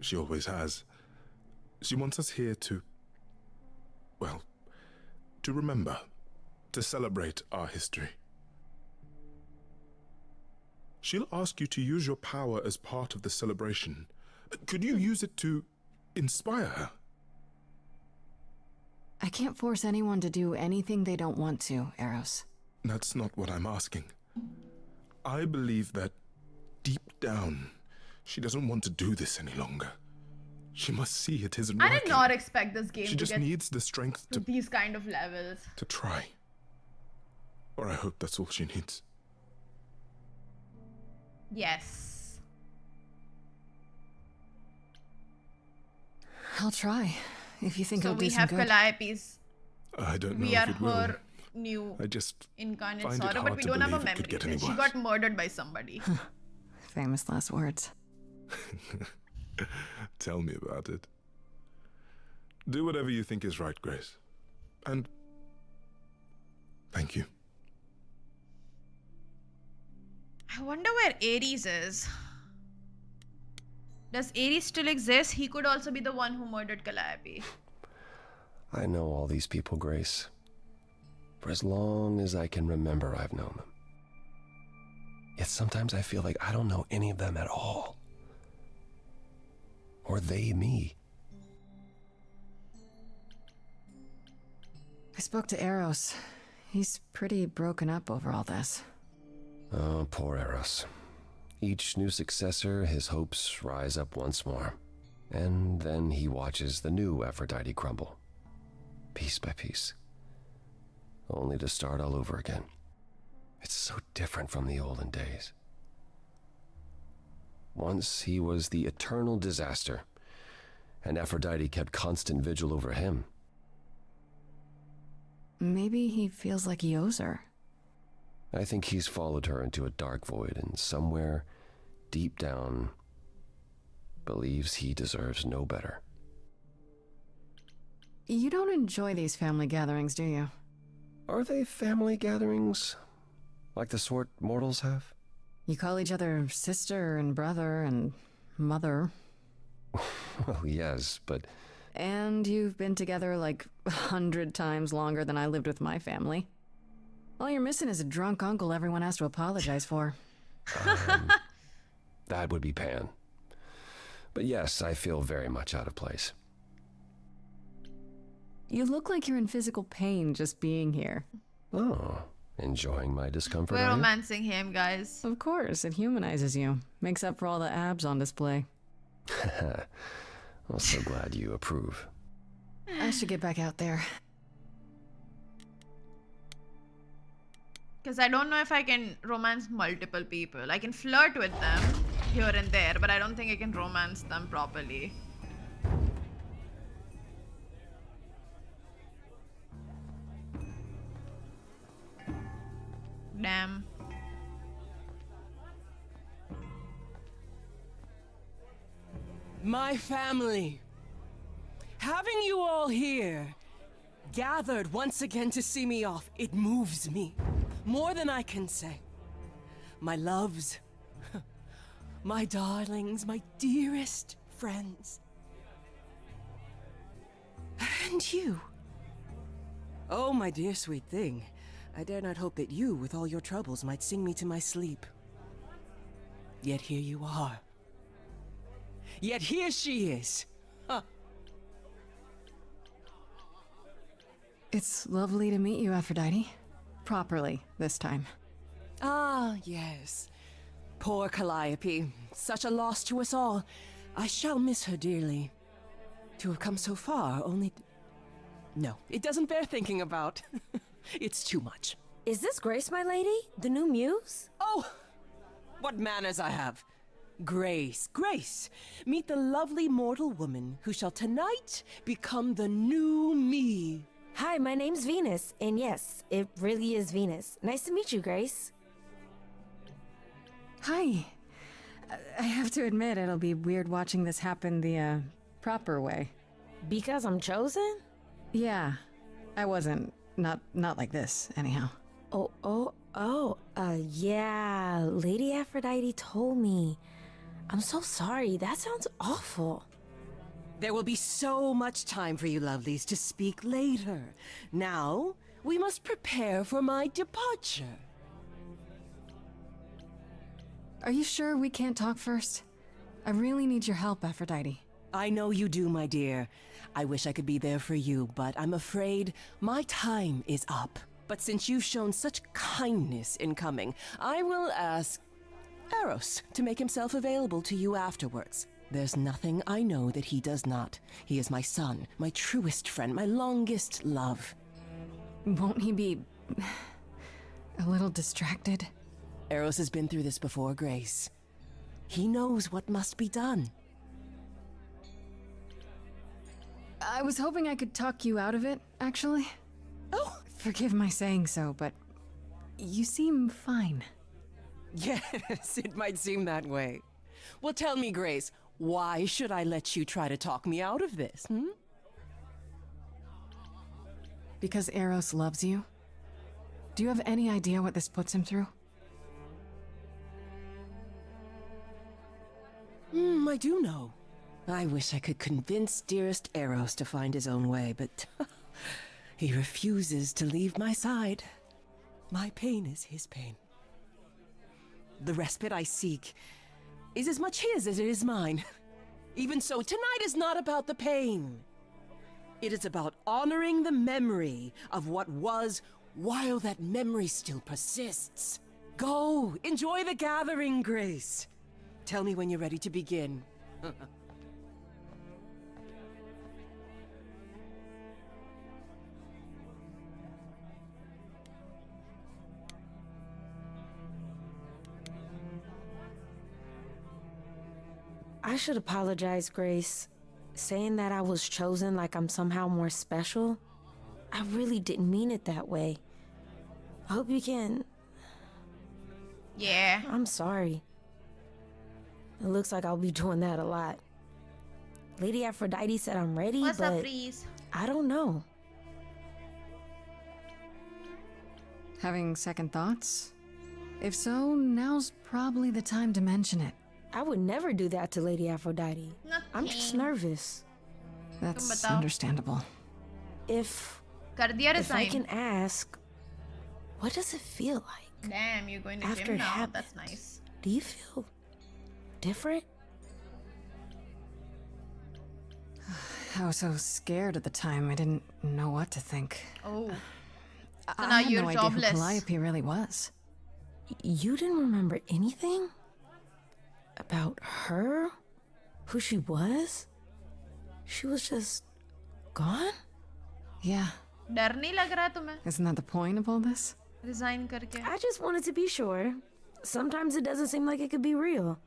She always has. She wants us here to... well, to remember. To celebrate our history. She'll ask you to use your power as part of the celebration. Could you use it to inspire her? I can't force anyone to do anything they don't want to, Eros. That's not what I'm asking. I believe that deep down, she doesn't want to do this any longer. She must see it isn't I working. did not expect this game She to just get needs the strength to these kind of levels. to try. Or I hope that's all she needs. Yes. I'll try, if you think So it'll do we some have good. Calliope's. I don't know We if are it will. her new I just incarnate find it sorrow, but hard we to don't have a believe it could memory. get any She worse. got murdered by somebody. Famous last words. Tell me about it. Do whatever you think is right, Grace. And thank you. I wonder where Ares is. Does Ares still exist? He could also be the one who murdered Calliope. I know all these people, Grace. For as long as I can remember, I've known them. Yet sometimes I feel like I don't know any of them at all. Or they me. I spoke to Eros. He's pretty broken up over all this. Oh, poor Eros. Each new successor, his hopes rise up once more. And then he watches the new Aphrodite crumble. Piece by piece. Only to start all over again. It's so different from the olden days. Once he was the eternal disaster, and Aphrodite kept constant vigil over him. Maybe he feels like he owes her. I think he's followed her into a dark void, and somewhere, deep down, believes he deserves no better. You don't enjoy these family gatherings, do you? Are they family gatherings? Like the sort mortals have? You call each other sister and brother and mother. Well, yes, but... And you've been together like 100 times longer than I lived with my family. All you're missing is a drunk uncle everyone has to apologize for. That would be Pan. But yes, I feel very much out of place. You look like you're in physical pain just being here. Oh, enjoying my discomfort, We're are you? romancing him, guys. Of course, it humanizes you. Makes up for all the abs on display. I'm so glad you approve. I should get back out there. Because I don't know if I can romance multiple people. I can flirt with them here and there, but I don't think I can romance them properly. Damn. My family. Having you all here, gathered once again to see me off, it moves me. More than I can say. My loves, my darlings, my dearest friends. And you. Oh, my dear sweet thing. I dare not hope that you, with all your troubles, might sing me to my sleep. Yet here you are. Yet here she is. Huh. It's lovely to meet you, Aphrodite. Properly, this time. Ah, yes. Poor Calliope. Such a loss to us all. I shall miss her dearly. To have come so far, only... No, it doesn't bear thinking about. It's too much. Is this Grace, my lady? The new muse? Oh! What manners I have. Grace, Grace. Meet the lovely mortal woman who shall tonight become the new me. Hi, my name's Venus, and yes, it really is Venus. Nice to meet you, Grace. Hi. I have to admit, it'll be weird watching this happen the, proper way. Because I'm chosen? Yeah. I wasn't. Not like this, anyhow. Yeah, Lady Aphrodite told me. I'm so sorry, that sounds awful. There will be so much time for you lovelies to speak later. Now, we must prepare for my departure. Are you sure we can't talk first? I really need your help, Aphrodite. I know you do, my dear. I wish I could be there for you, but I'm afraid my time is up. But since you've shown such kindness in coming, I will ask Eros to make himself available to you afterwards. There's nothing I know that he does not. He is my son, my truest friend, my longest love. Won't he be a little distracted? Eros has been through this before, Grace. He knows what must be done. I was hoping I could talk you out of it, actually. Oh! Forgive my saying so, but you seem fine. Yes, it might seem that way. Well, tell me, Grace, why should I let you try to talk me out of this, Because Eros loves you? Do you have any idea what this puts him through? I do know. I wish I could convince dearest Eros to find his own way, but he refuses to leave my side. My pain is his pain. The respite I seek is as much his as it is mine. Even so, tonight is not about the pain. It is about honoring the memory of what was while that memory still persists. Go, enjoy the gathering, Grace. Tell me when you're ready to begin. I should apologize, Grace. Saying that I was chosen like I'm somehow more special, I really didn't mean it that way. I hope you can... Yeah. I'm sorry. It looks like I'll be doing that a lot. Lady Aphrodite said I'm ready, What's but up, Freeze? I don't know. Having second thoughts? If so, now's probably the time to mention it. I would never do that to Lady Aphrodite. I'm just nervous. That's understandable. If Kar diya I resign. can ask, what does it feel like? Damn, you're going to after gym it now. happened? That's nice. Do you feel different? I was so scared at the time, I didn't know what to think. Oh. So I now had you're no idea jobless. who Calliope really was. You didn't remember anything? About her? Who she was? She was just gone? Yeah. डर नहीं लग रहा तुम्हें? Isn't that the point of all this? Resign करके. I just wanted to be sure. Sometimes it doesn't seem like it could be real.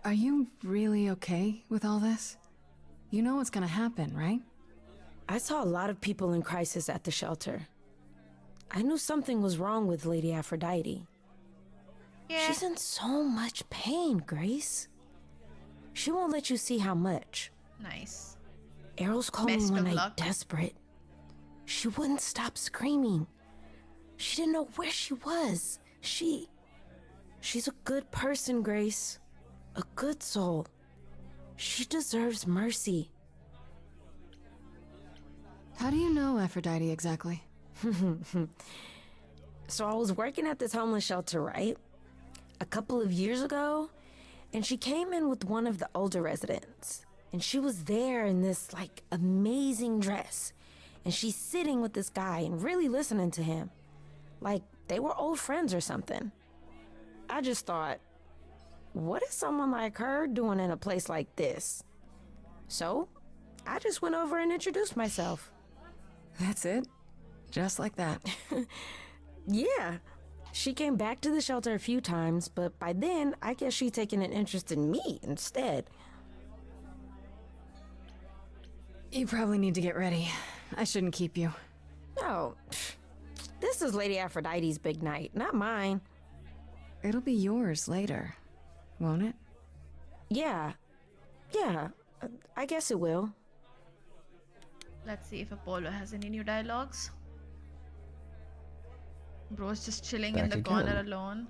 Are you really okay with all this? You know what's gonna happen, right? I saw a lot of people in crisis at the shelter. I knew something was wrong with Lady Aphrodite. Yeah. She's in so much pain, Grace. She won't let you see how much. Nice. Eros called me Best one of night luck. desperate. She wouldn't stop screaming. She didn't know where she was. She's a good person, Grace. A good soul. She deserves mercy. How do you know Aphrodite exactly? So I was working at this homeless shelter, right? A couple of years ago, and she came in with one of the older residents. And she was there in this, like, amazing dress. And she's sitting with this guy and really listening to him. Like, they were old friends or something. I just thought, what is someone like her doing in a place like this? So, I just went over and introduced myself. That's it? Just like that? Yeah. She came back to the shelter a few times, but by then, I guess she'd taken an interest in me instead. You probably need to get ready. I shouldn't keep you. No. This is Lady Aphrodite's big night, not mine. It'll be yours later, won't it? Yeah. I guess it will. Let's see if Apollo has any new dialogues. Bro's just chilling in Back the again. corner alone.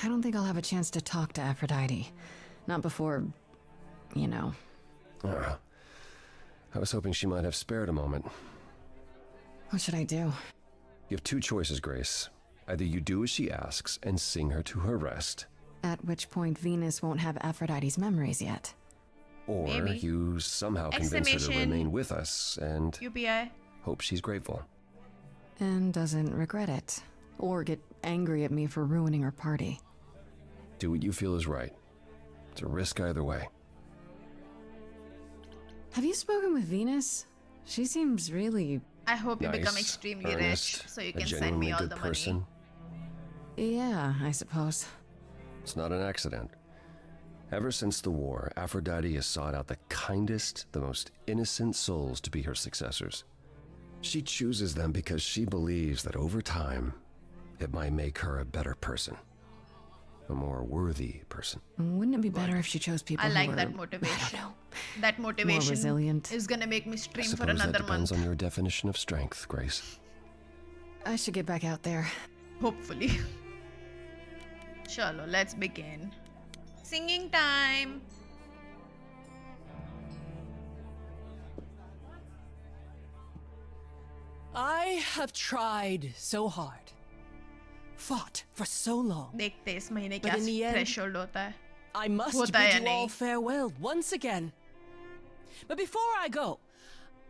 I don't think I'll have a chance to talk to Aphrodite. Not before, you know. I was hoping she might have spared a moment. What should I do? You have two choices, Grace. Either you do as she asks and sing her to her rest. At which point Venus won't have Aphrodite's memories yet. Or Maybe. you somehow convince her to Exclamation. remain with us and UPI. hope she's grateful. And doesn't regret it. Or get angry at me for ruining her party. Do what you feel is right. It's a risk either way. Have you spoken with Venus? She seems really... I hope you become Nice, extremely earnest, rich so you a can send genuinely me all good the person. money. Yeah, I suppose. It's not an accident. Ever since the war, Aphrodite has sought out the kindest, the most innocent souls to be her successors. She chooses them because she believes that over time, it might make her a better person. A more worthy person. Wouldn't it be better if she chose people I who like were, that motivation. That more motivation resilient? is gonna make me I stream for suppose that another depends month. on your definition of strength, Grace. I should get back out there. Hopefully. Chalo, let's begin. Singing time. I have tried so hard, fought for so long. देखते हैं इस महीने But क्या in the end, threshold होता है. I must होता है या bid you all नहीं? farewell once again. But before I go,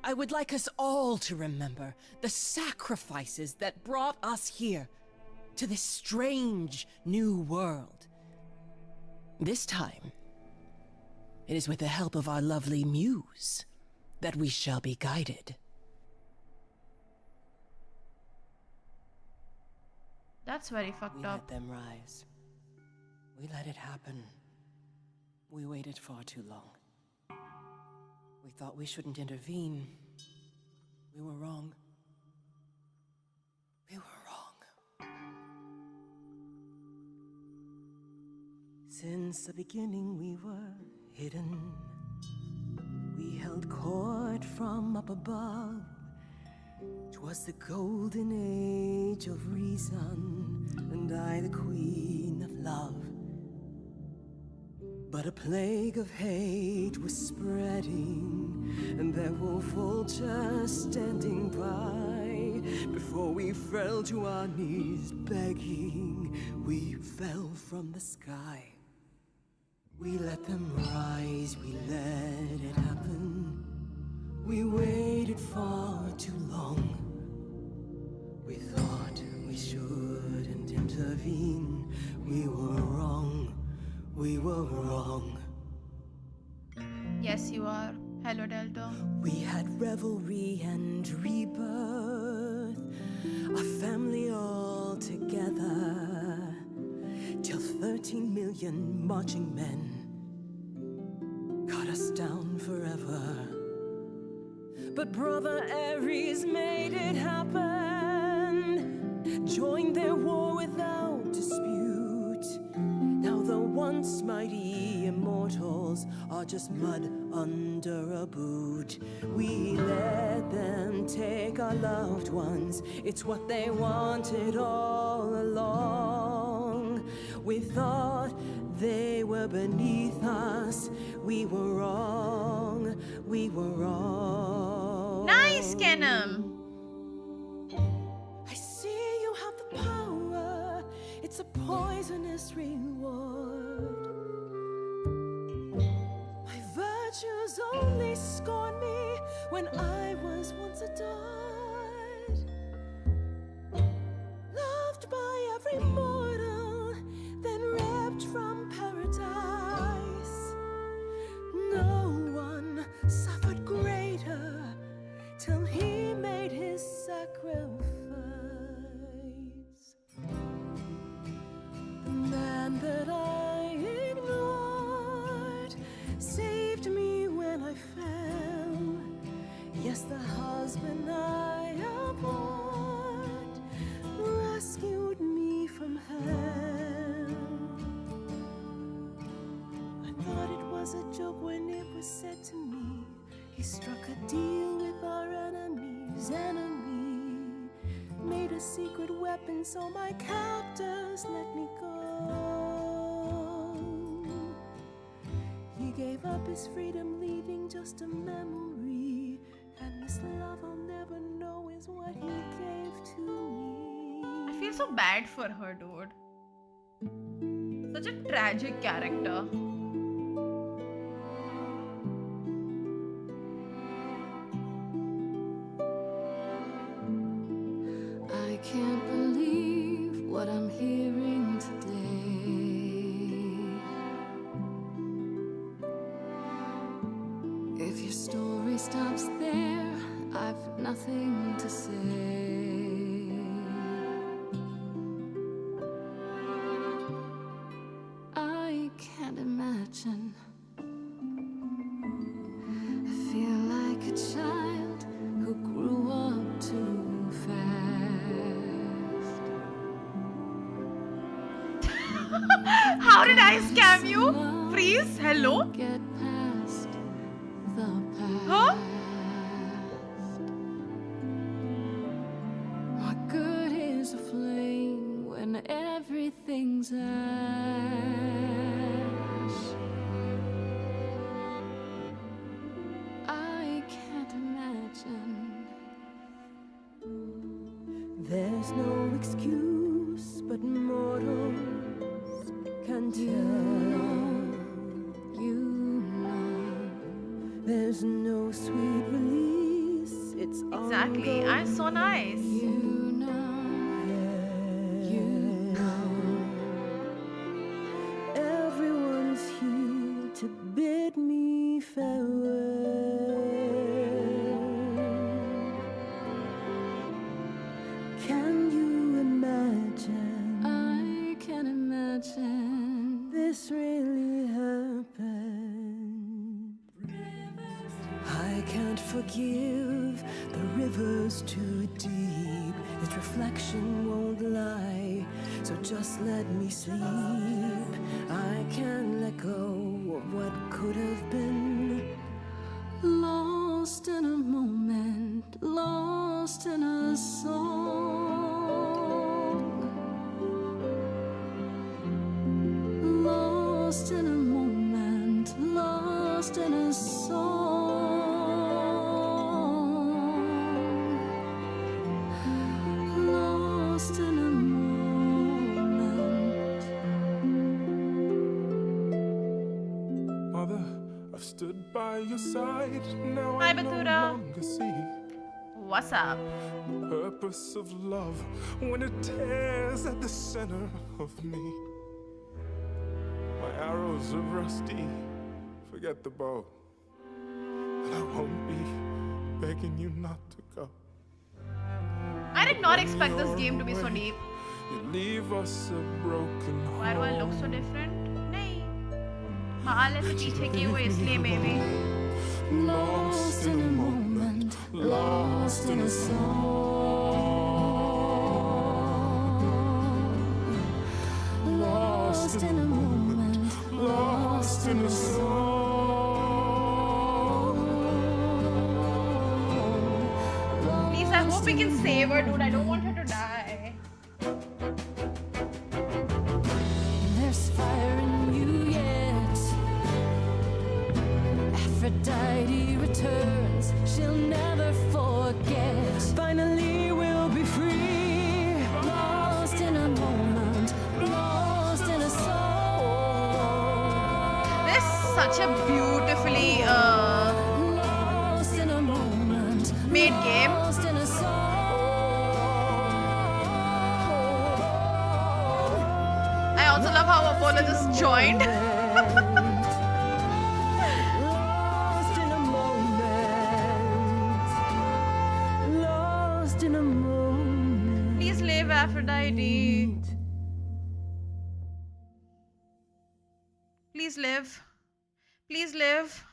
I would like us all to remember the sacrifices that brought us here to this strange new world. This time, it is with the help of our lovely muse that we shall be guided. That's very fucked We up. let them rise. We let it happen. We waited far too long. We thought we shouldn't intervene. We were wrong. We were wrong. Since the beginning we were hidden. We held court from up above. 'Twas the golden age of reason, and I the queen of love. But a plague of hate was spreading, and there were vultures standing by. Before we fell to our knees begging, we fell from the sky. We let them rise, we let it happen. We waited far too long. We thought we shouldn't intervene. We were wrong. We were wrong. Yes, you are. Hello, Delta. We had revelry and rebirth, a family all together, till 13 million marching men cut us down forever. But Brother Ares made it happen, joined their war without dispute. Now the once mighty immortals are just mud under a boot. We let them take our loved ones, it's what they wanted all along. We thought they were beneath us, we were wrong, we were wrong. Nice, Kenham. I see you have the power, it's a poisonous reward. My virtues only scorned me when I was once adored. Loved by every mortal, then ripped from paradise. No one suffered greater till he made his sacrifice. The man that I ignored saved me when I fell. Yes, the husband I abhorred rescued me from hell. I thought it was a joke when it was said to me. He struck a deal with our enemy's enemy, made a secret weapon so my captors let me go. He gave up his freedom, leaving just a memory, and this love I'll never know is what he gave to me. I feel so bad for her, dude. Such a tragic character. I can't believe what I'm hearing today. If your story stops there, I've nothing to say. I can't imagine. I feel like a child who grew up too fast. How did I scam you? Freeze? Hello? Get past the past. Huh? What good is a flame when everything's ash? I can't imagine. There's no excuse but mortals can tell. You know. There's no sweet release. It's Exactly. I'm so nice. Everyone's here to bid me farewell. Can you imagine? I can imagine. This really happened. I can't forgive the rivers too deep. Its reflection won't lie, so just let me sleep. I can't let go of what could have been. Lost in a moment, lost in a song. Lost in a moment, lost in a song. Lost in a moment. Mother, I've stood by your side. Now Hi, I no Batura. longer see What's up? the purpose of love when it tears at the center of me. My arrows are rusty. Forget the bow. And I won't be begging you not to go. I did not expect this game to be so deep. You leave us a broken Why do I look so different? नहीं बाल ऐसे पीछे किए हुए इसलिए maybe. Lost in a moment, lost in a song. Lost in a moment, lost in a song. Please, I hope we can save her, dude. I don't want her to die. There's fire in you yet. Aphrodite returns, she'll never forget. Finally, we'll be free. Lost in a moment, lost in a song. This is such a beautifully Lost in a moment, made game. lost in a song. I also love how Apollo just joined. Lost in a moment. Lost in a moment. Please live, Aphrodite. Please live. Please live.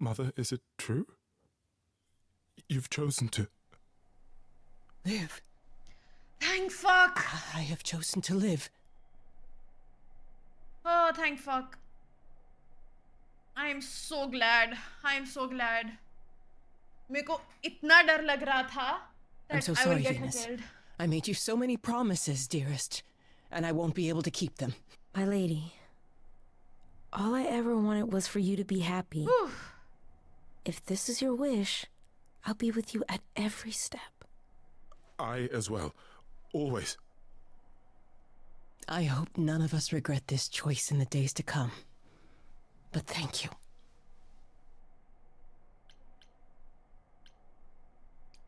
Mother, is it true? You've chosen to. Live. Thank fuck. I have chosen to live. Oh, thank fuck. I am so glad. I am so glad. मेरे को इतना डर लग रहा था I'm that so I sorry, would get her Venus. killed. I made you so many promises, dearest, and I won't be able to keep them. My lady, all I ever wanted was for you to be happy. If this is your wish, I'll be with you at every step. I as well. Always. I hope none of us regret this choice in the days to come. But thank you.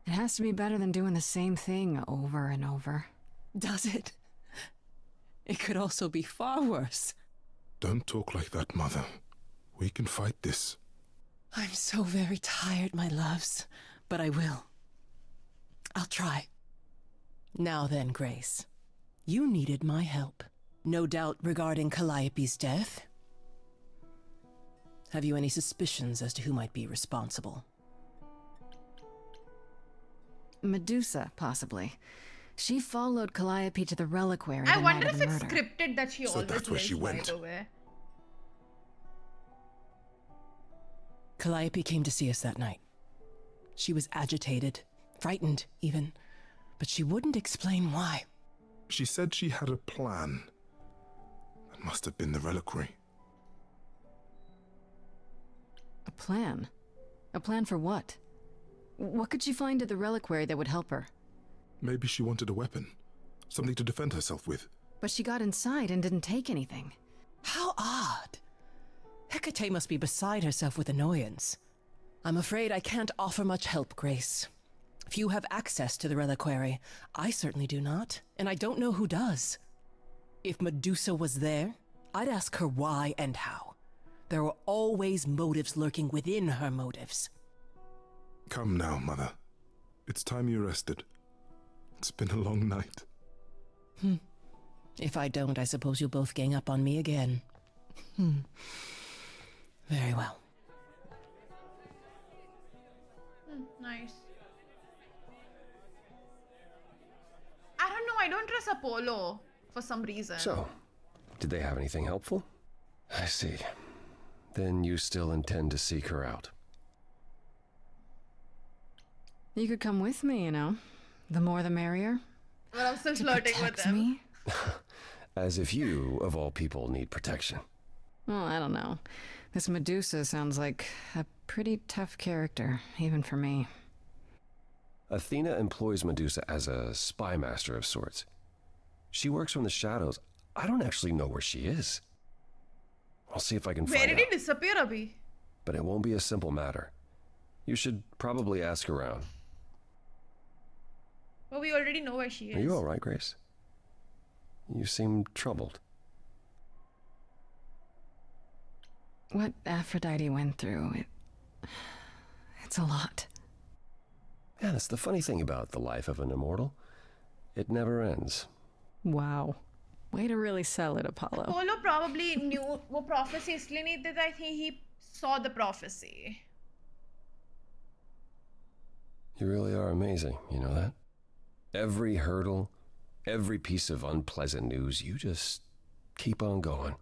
It has to be better than doing the same thing over and over. Does it? It could also be far worse. Don't talk like that, Mother. We can fight this. I'm so very tired, my loves, but I will. I'll try. Now then, Grace. You needed my help. No doubt regarding Calliope's death. Have you any suspicions as to who might be responsible? Medusa, possibly. She followed Calliope to the reliquary I the wonder night of if the it's murder. scripted that she So always that's where lives she went. by the way. Calliope came to see us that night. She was agitated, frightened even, but she wouldn't explain why. She said she had a plan. That must have been the reliquary. A plan? A plan for what? What could she find at the reliquary that would help her? Maybe she wanted a weapon. Something to defend herself with. But she got inside and didn't take anything. How odd. Hecate must be beside herself with annoyance. I'm afraid I can't offer much help, Grace. Few have access to the reliquary. I certainly do not, and I don't know who does. If Medusa was there, I'd ask her why and how. There are always motives lurking within her motives. Come now, Mother. It's time you rested. It's been a long night. If I don't, I suppose you'll both gang up on me again. Very well. Nice. I don't know, I don't trust Apollo for some reason. So, did they have anything helpful? I see. Then you still intend to seek her out. You could come with me, you know. The more the merrier. But I'm still To flirting with protect him. me? As if you, of all people, need protection. Well, I don't know. This Medusa sounds like a pretty tough character, even for me. Athena employs Medusa as a spy master of sorts. She works from the shadows. I don't actually know where she is. I'll see if I can Where find did out. he disappear, Abhi? But it won't be a simple matter. You should probably ask around. Well, we already know where she is. Are you all right, Grace? You seem troubled. What Aphrodite went through, it's a lot. Yeah, that's the funny thing about the life of an immortal. It never ends. Wow. Way to really sell it, Apollo. Apollo probably knew वो prophecy इसलिए नहीं देता. I think he saw the prophecy. You really are amazing, you know that? Every hurdle, every piece of unpleasant news, you just keep on going.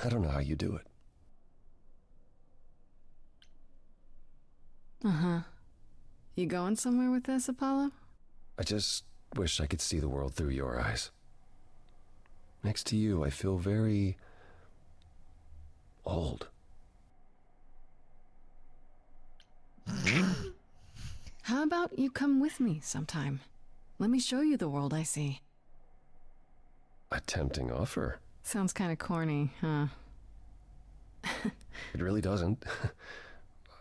I don't know how you do it. Uh-huh. You going somewhere with this, Apollo? I just wish I could see the world through your eyes. Next to you, I feel very old. How about you come with me sometime? Let me show you the world I see. A tempting offer. Sounds kind of corny, huh? It really doesn't.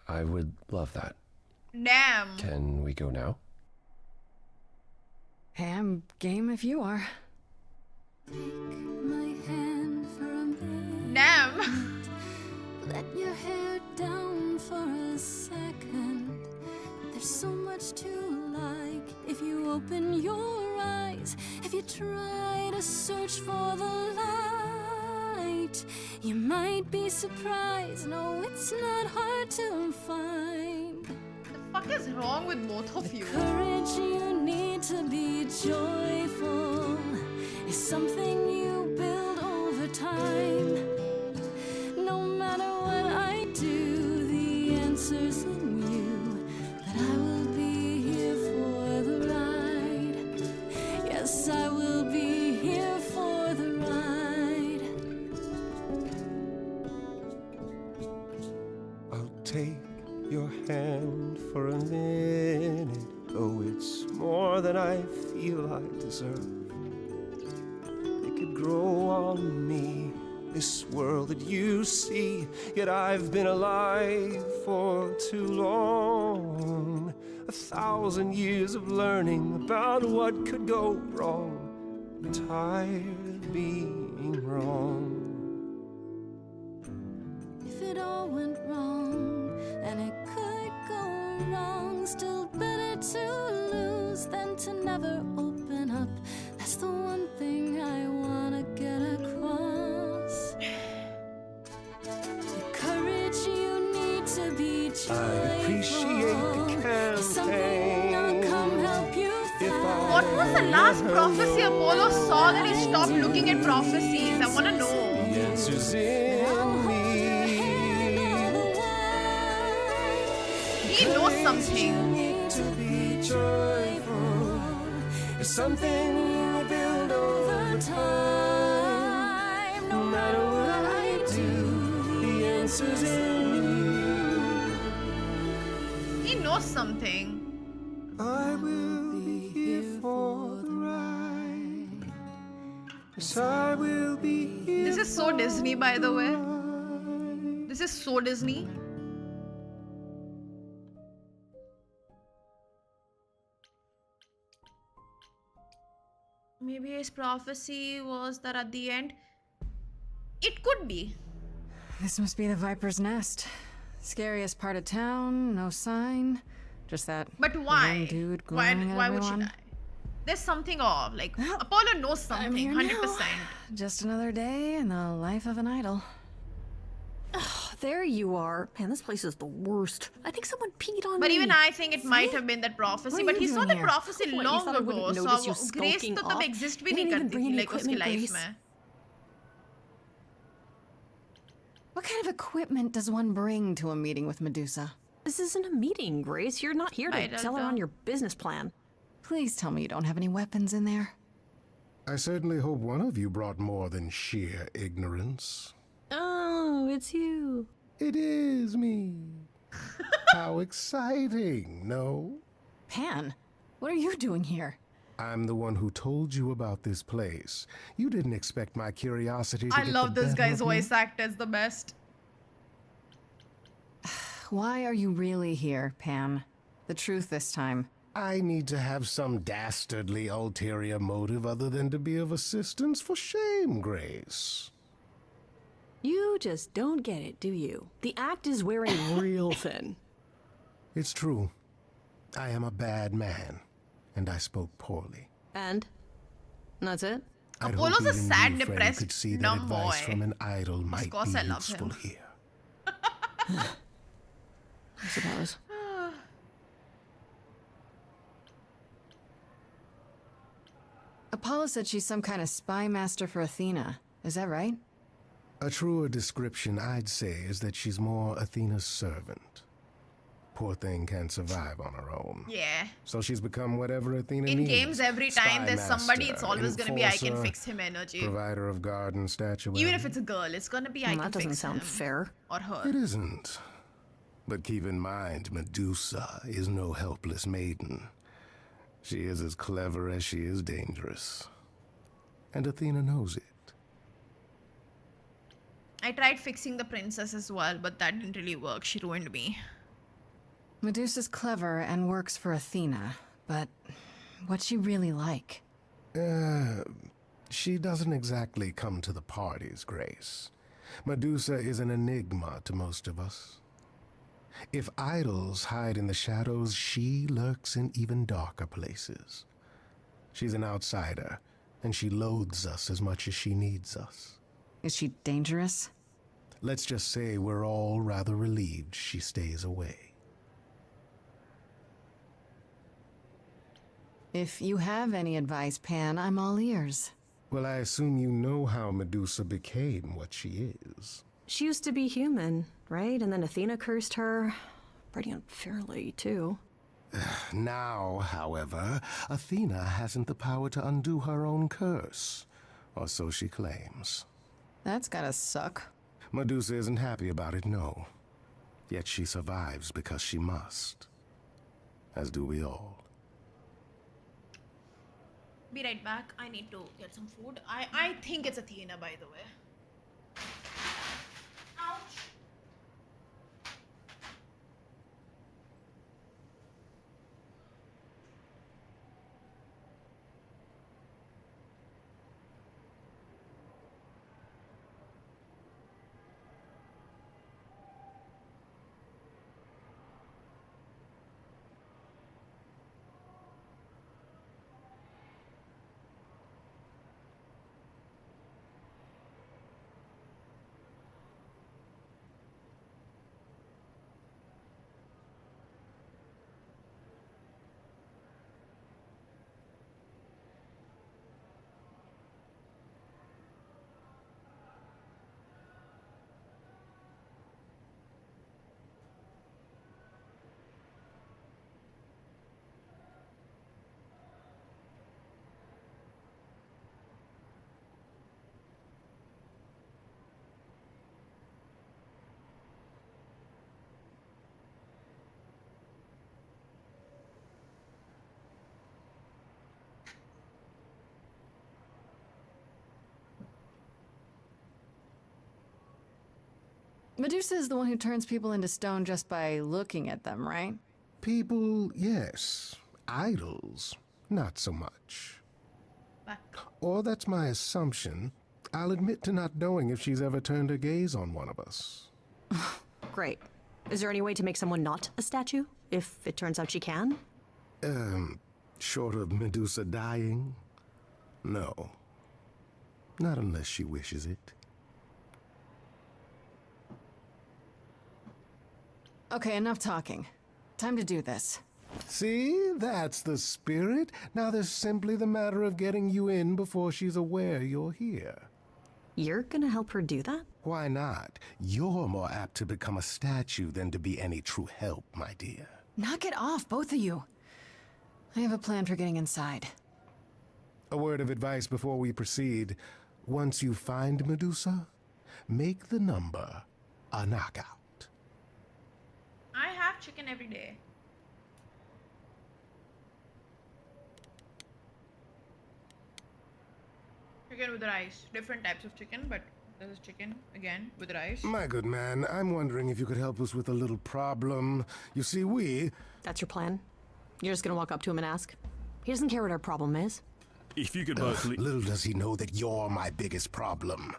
I would love that. Damn. Can we go now? Hey, I'm game if you are. My hand for a minute. Damn. Let your hair down for a second. There's so much to like if you open your eyes. If you try to search for the light, you might be surprised. No, it's not hard to find. What the fuck is wrong with both of you? Courage you need to be joyful is something you build over time. No matter what I do, the answer's in you. That I will be here for the ride. Yes, I will be here for the ride. I'll take your hand for a minute, though it's more than I feel I deserve. It could grow on me. This world that you see, yet I've been alive for too long. 1,000 years of learning about what could go wrong. I'm tired of being wrong. If it all went wrong, and it could go wrong, still better to lose than to never open up. That's the one thing I wanna get across. The courage you need to be joyful. I appreciate the campaign. I'll come help you find. What was the last prophecy Apollo saw that he stopped looking at prophecies? I want to know. The answer's in me. He knows something. To be joyful. It's something we build over time. No matter what I do, the answer's in you. He knows something. I will be here for the ride. Yes, I will be here. This is so Disney, by the way. This is so Disney. Maybe his prophecy was that at the end, it could be. This must be the Viper's Nest. Scariest part of town, no sign. Just that But why? one dude Why glowing at would she everyone. die? There's something off. Like, Apollo knows I'm something, here 100%. now. Just another day in the life of an idol. There you are. Man, this place is the worst. I think someone peed on me. But even I think it might have been that prophecy. What are But you he saw doing that here? prophecy What, you long thought I ago. wouldn't So notice you Grace skulking तो तब off? exist भी You नहीं didn't even करती bring थी any like उसकी equipment, life Grace. में. What kind of equipment does one bring to a meeting with Medusa? This isn't a meeting, Grace. You're not here I to don't tell her on know. your business plan. Please tell me you don't have any weapons in there. I certainly hope one of you brought more than sheer ignorance. Oh, it's you. It is me. How exciting, no? Pan, what are you doing here? I'm the one who told you about this place. You didn't expect my curiosity to I get love the this better guy's of me? voice actors the best. Why are you really here, Pan? The truth this time. I need to have some dastardly ulterior motive other than to be of assistance. For shame, Grace. You just don't get it, do you? The act is wearing real thin. It's true. I am a bad man, and I spoke poorly. And? That's it? I'd Apollo's hope a even sad, you, friend, depressed, could see that dumb advice boy. from an idol might course be I love useful him. here. I suppose. Apollo said she's some kind of spy master for Athena. Is that right? A truer description, I'd say, is that she's more Athena's servant. Poor thing can't survive on her own. Yeah. So she's become whatever Athena In needs. games, every time Spy there's somebody, it's master, always gonna be I can enforcer, fix him energy. Provider of garden statuary. Even if it's a girl, it's gonna be I Well, can that doesn't fix sound him. fair. Or her. It isn't. But keep in mind, Medusa is no helpless maiden. She is as clever as she is dangerous. And Athena knows it. I tried fixing the princess as well, but that didn't really work. She ruined me. Medusa's clever and works for Athena, but what's she really like? She doesn't exactly come to the parties, Grace. Medusa is an enigma to most of us. If idols hide in the shadows, she lurks in even darker places. She's an outsider, and she loathes us as much as she needs us. Is she dangerous? Let's just say we're all rather relieved she stays away. If you have any advice, Pan, I'm all ears. Well, I assume you know how Medusa became what she is. She used to be human, right? And then Athena cursed her. Pretty unfairly, too. Now, however, Athena hasn't the power to undo her own curse. Or so she claims. That's gotta suck. Medusa isn't happy about it, no. Yet she survives because she must. As do we all. Be right back. I need to get some food. I think it's Athena, by the way. Ouch. Medusa is the one who turns people into stone just by looking at them, right? People, yes. Idols, not so much. What? Or that's my assumption. I'll admit to not knowing if she's ever turned her gaze on one of us. Great. Is there any way to make someone not a statue, if it turns out she can? Short of Medusa dying? No. Not unless she wishes it. Okay, enough talking. Time to do this. See? That's the spirit. Now there's simply the matter of getting you in before she's aware you're here. You're gonna help her do that? Why not? You're more apt to become a statue than to be any true help, my dear. Knock it off, both of you. I have a plan for getting inside. A word of advice before we proceed. Once you find Medusa, make the number a knockout. I have chicken every day. Chicken with rice. Different types of chicken, but this is chicken again with rice. My good man, I'm wondering if you could help us with a little problem. You see, That's your plan? You're just gonna walk up to him and ask? He doesn't care what our problem is. If you could both little does he know that you're my biggest problem.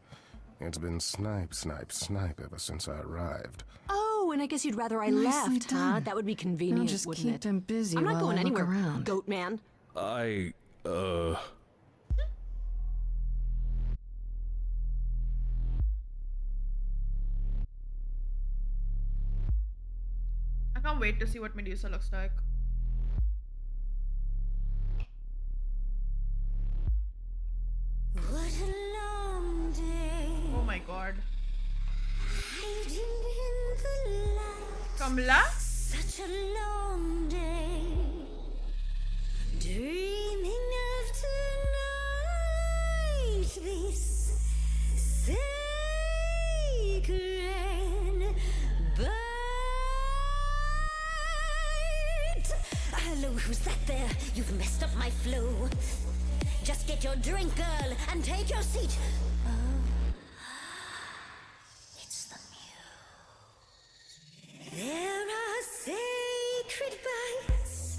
It's been snipe, snipe, snipe ever since I arrived. Oh, and I guess you'd rather I Nicely left, huh? done. That would be convenient, Now just wouldn't keep it? him busy I'm not while going I look anywhere, around. goat man. I can't wait to see what Medusa looks like. What a long day. Oh my god. Hiding in the light. Kamla? Such a long day. Dreaming of tonight. This sacred bite. Hello, who's that there? You've messed up my flow. Just get your drink, girl, and take your seat. Oh, it's the muse. There are sacred bites.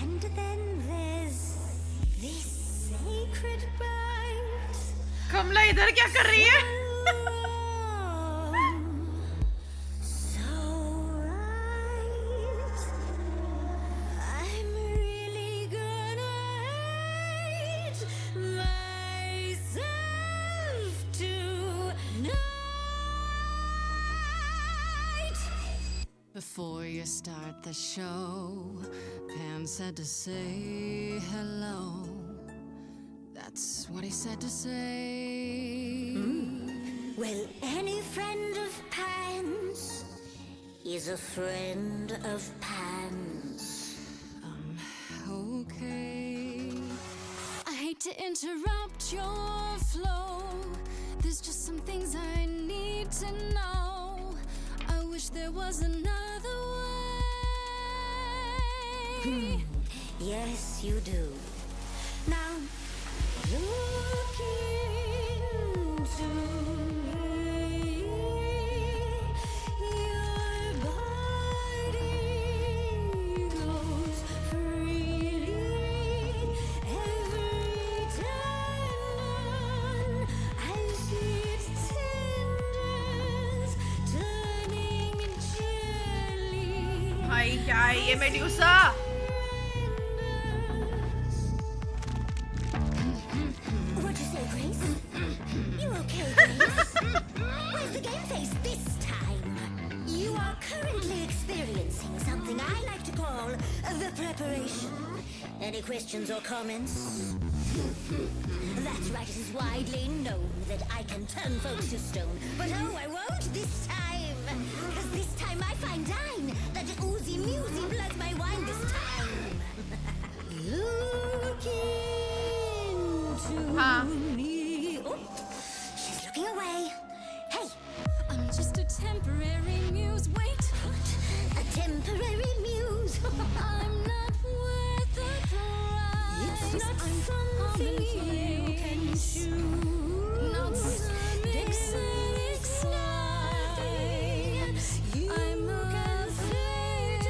And then there's this sacred bite. कमला इधर क्या कर रही है? I'm really gonna hate myself tonight. Before you start the show, Pan said to say hello. That's what he said to say. Well, any friend of Pan's is a friend of Pan's. Okay. I hate to interrupt your flow. There's just some things I need to know. I wish there was another way. Yes, you do. भाई क्या है ये medusa? What'd you say, Grace? You okay, Grace? Where's the game face this time? You are currently experiencing something I like to call the preparation. Any questions or comments? That's right, it is widely known that I can turn folks to stone. But oh, I won't this time. Cause this time I find dine that oozy musy bloods my wine this time. Look into me. Oh, she's looking away. Hey, I'm just a temporary muse. Wait, a temporary muse. I'm not worth the price. It's not something you can choose. Not some exotic slide. I'm afraid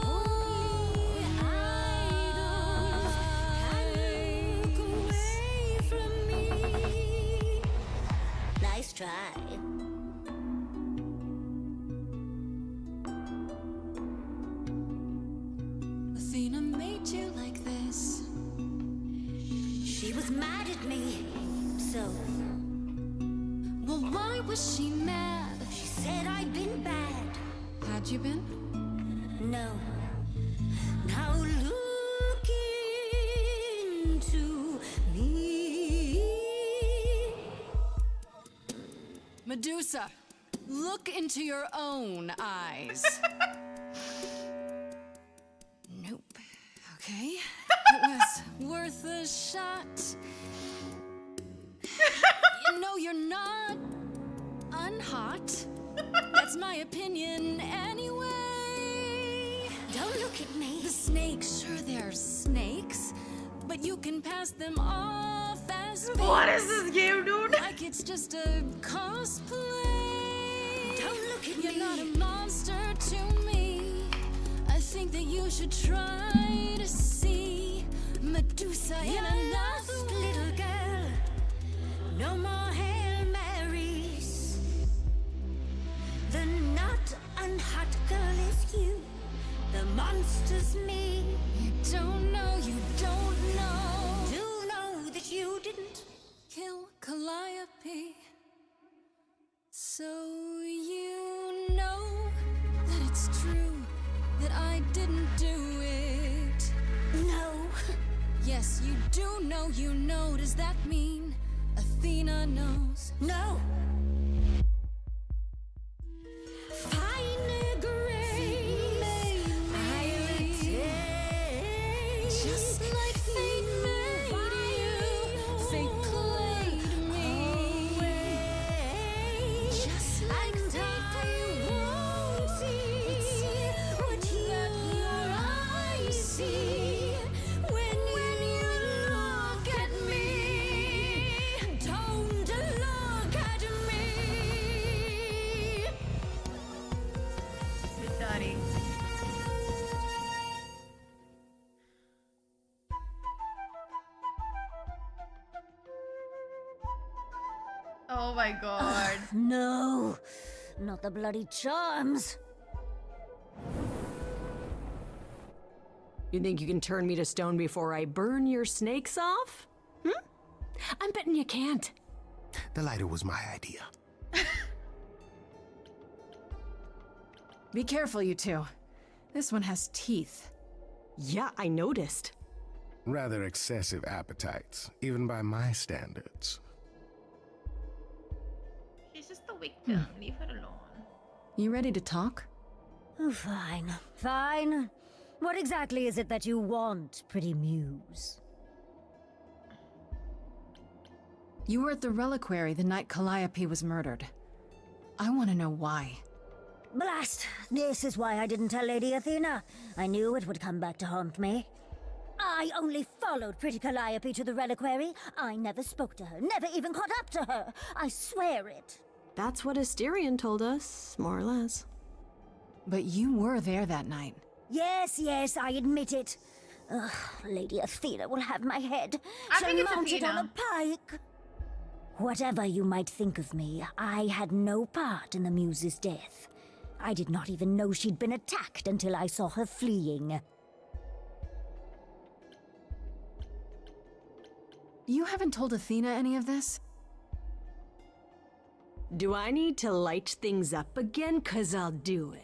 only idols can look away from me. Nice try. Athena made you like this. She was mad at me, so. Well, why was she mad? She said I'd been bad. Had you been? No. Now look into me. Medusa, look into your own eyes. Nope. Okay. It was worth a shot. You know you're not unhot. That's my opinion anyway. Don't look at me. The snakes, sure they're snakes, but you can pass them off as What is fakes. this game, dude? Like it's just a cosplay. Don't look at You're me. not a monster to me. I think that you should try to see Medusa in another way. Little girl. No more Hail Marys. The not unhot girl is you. The monster's me. You don't know, you don't know. Do know that you didn't Kill Calliope. So you know that it's true that I didn't do it. No. Yes, you do know, you know. Does that mean Athena knows? No. Fine grace. I'll take. Just like fate made you, fate played me. Just like fate won't see what your eyes see when you look at me. Don't look at me. Sorry. Oh my god. No, not the bloody charms. You think you can turn me to stone before I burn your snakes off? I'm betting you can't. The lighter was my idea. Be careful, you two. This one has teeth. Yeah, I noticed. Rather excessive appetites, even by my standards. She's just a victim. Leave her alone. You ready to talk? Oh, fine, fine. What exactly is it that you want, pretty muse? You were at the reliquary the night Calliope was murdered. I want to know why. Blast! This is why I didn't tell Lady Athena. I knew it would come back to haunt me. I only followed pretty Calliope to the reliquary. I never spoke to her, never even caught up to her. I swear it. That's what Asterion told us, more or less. But you were there that night. Yes, yes, I admit it. Ugh, Lady Athena will have my head. I She'll think it's mount it on a Athena. pike. Whatever you might think of me, I had no part in the Muse's death. I did not even know she'd been attacked until I saw her fleeing. You haven't told Athena any of this? Do I need to light things up again? 'Cause I'll do it.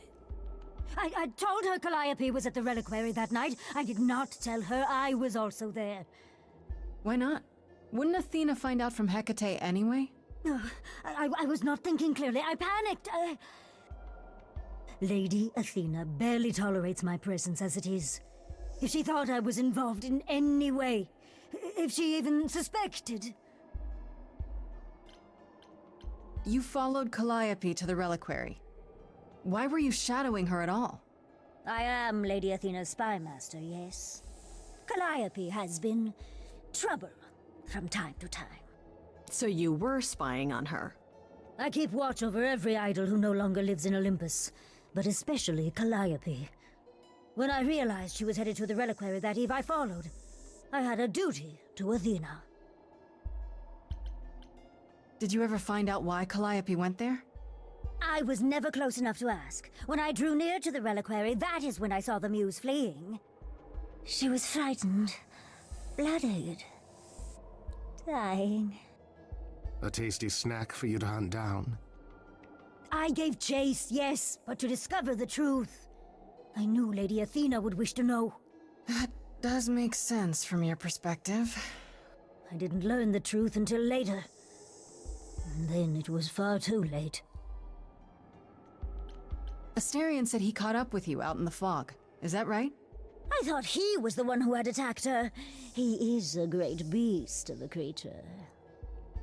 I told her Calliope was at the reliquary that night. I did not tell her I was also there. Why not? Wouldn't Athena find out from Hecate anyway? I was not thinking clearly. I panicked. Lady Athena barely tolerates my presence as it is. If she thought I was involved in any way, if she even suspected... You followed Calliope to the reliquary. Why were you shadowing her at all? I am Lady Athena's spy master, yes. Calliope has been trouble from time to time. So you were spying on her? I keep watch over every idol who no longer lives in Olympus, but especially Calliope. When I realized she was headed to the reliquary that eve, I followed. I had a duty to Athena. Did you ever find out why Calliope went there? I was never close enough to ask. When I drew near to the reliquary, that is when I saw the Muse fleeing. She was frightened, bloodied, dying. A tasty snack for you to hunt down. I gave chase, yes, but to discover the truth. I knew Lady Athena would wish to know. That does make sense from your perspective. I didn't learn the truth until later. And then it was far too late. Asterion said he caught up with you out in the fog. Is that right? I thought he was the one who had attacked her. He is a great beast of a creature.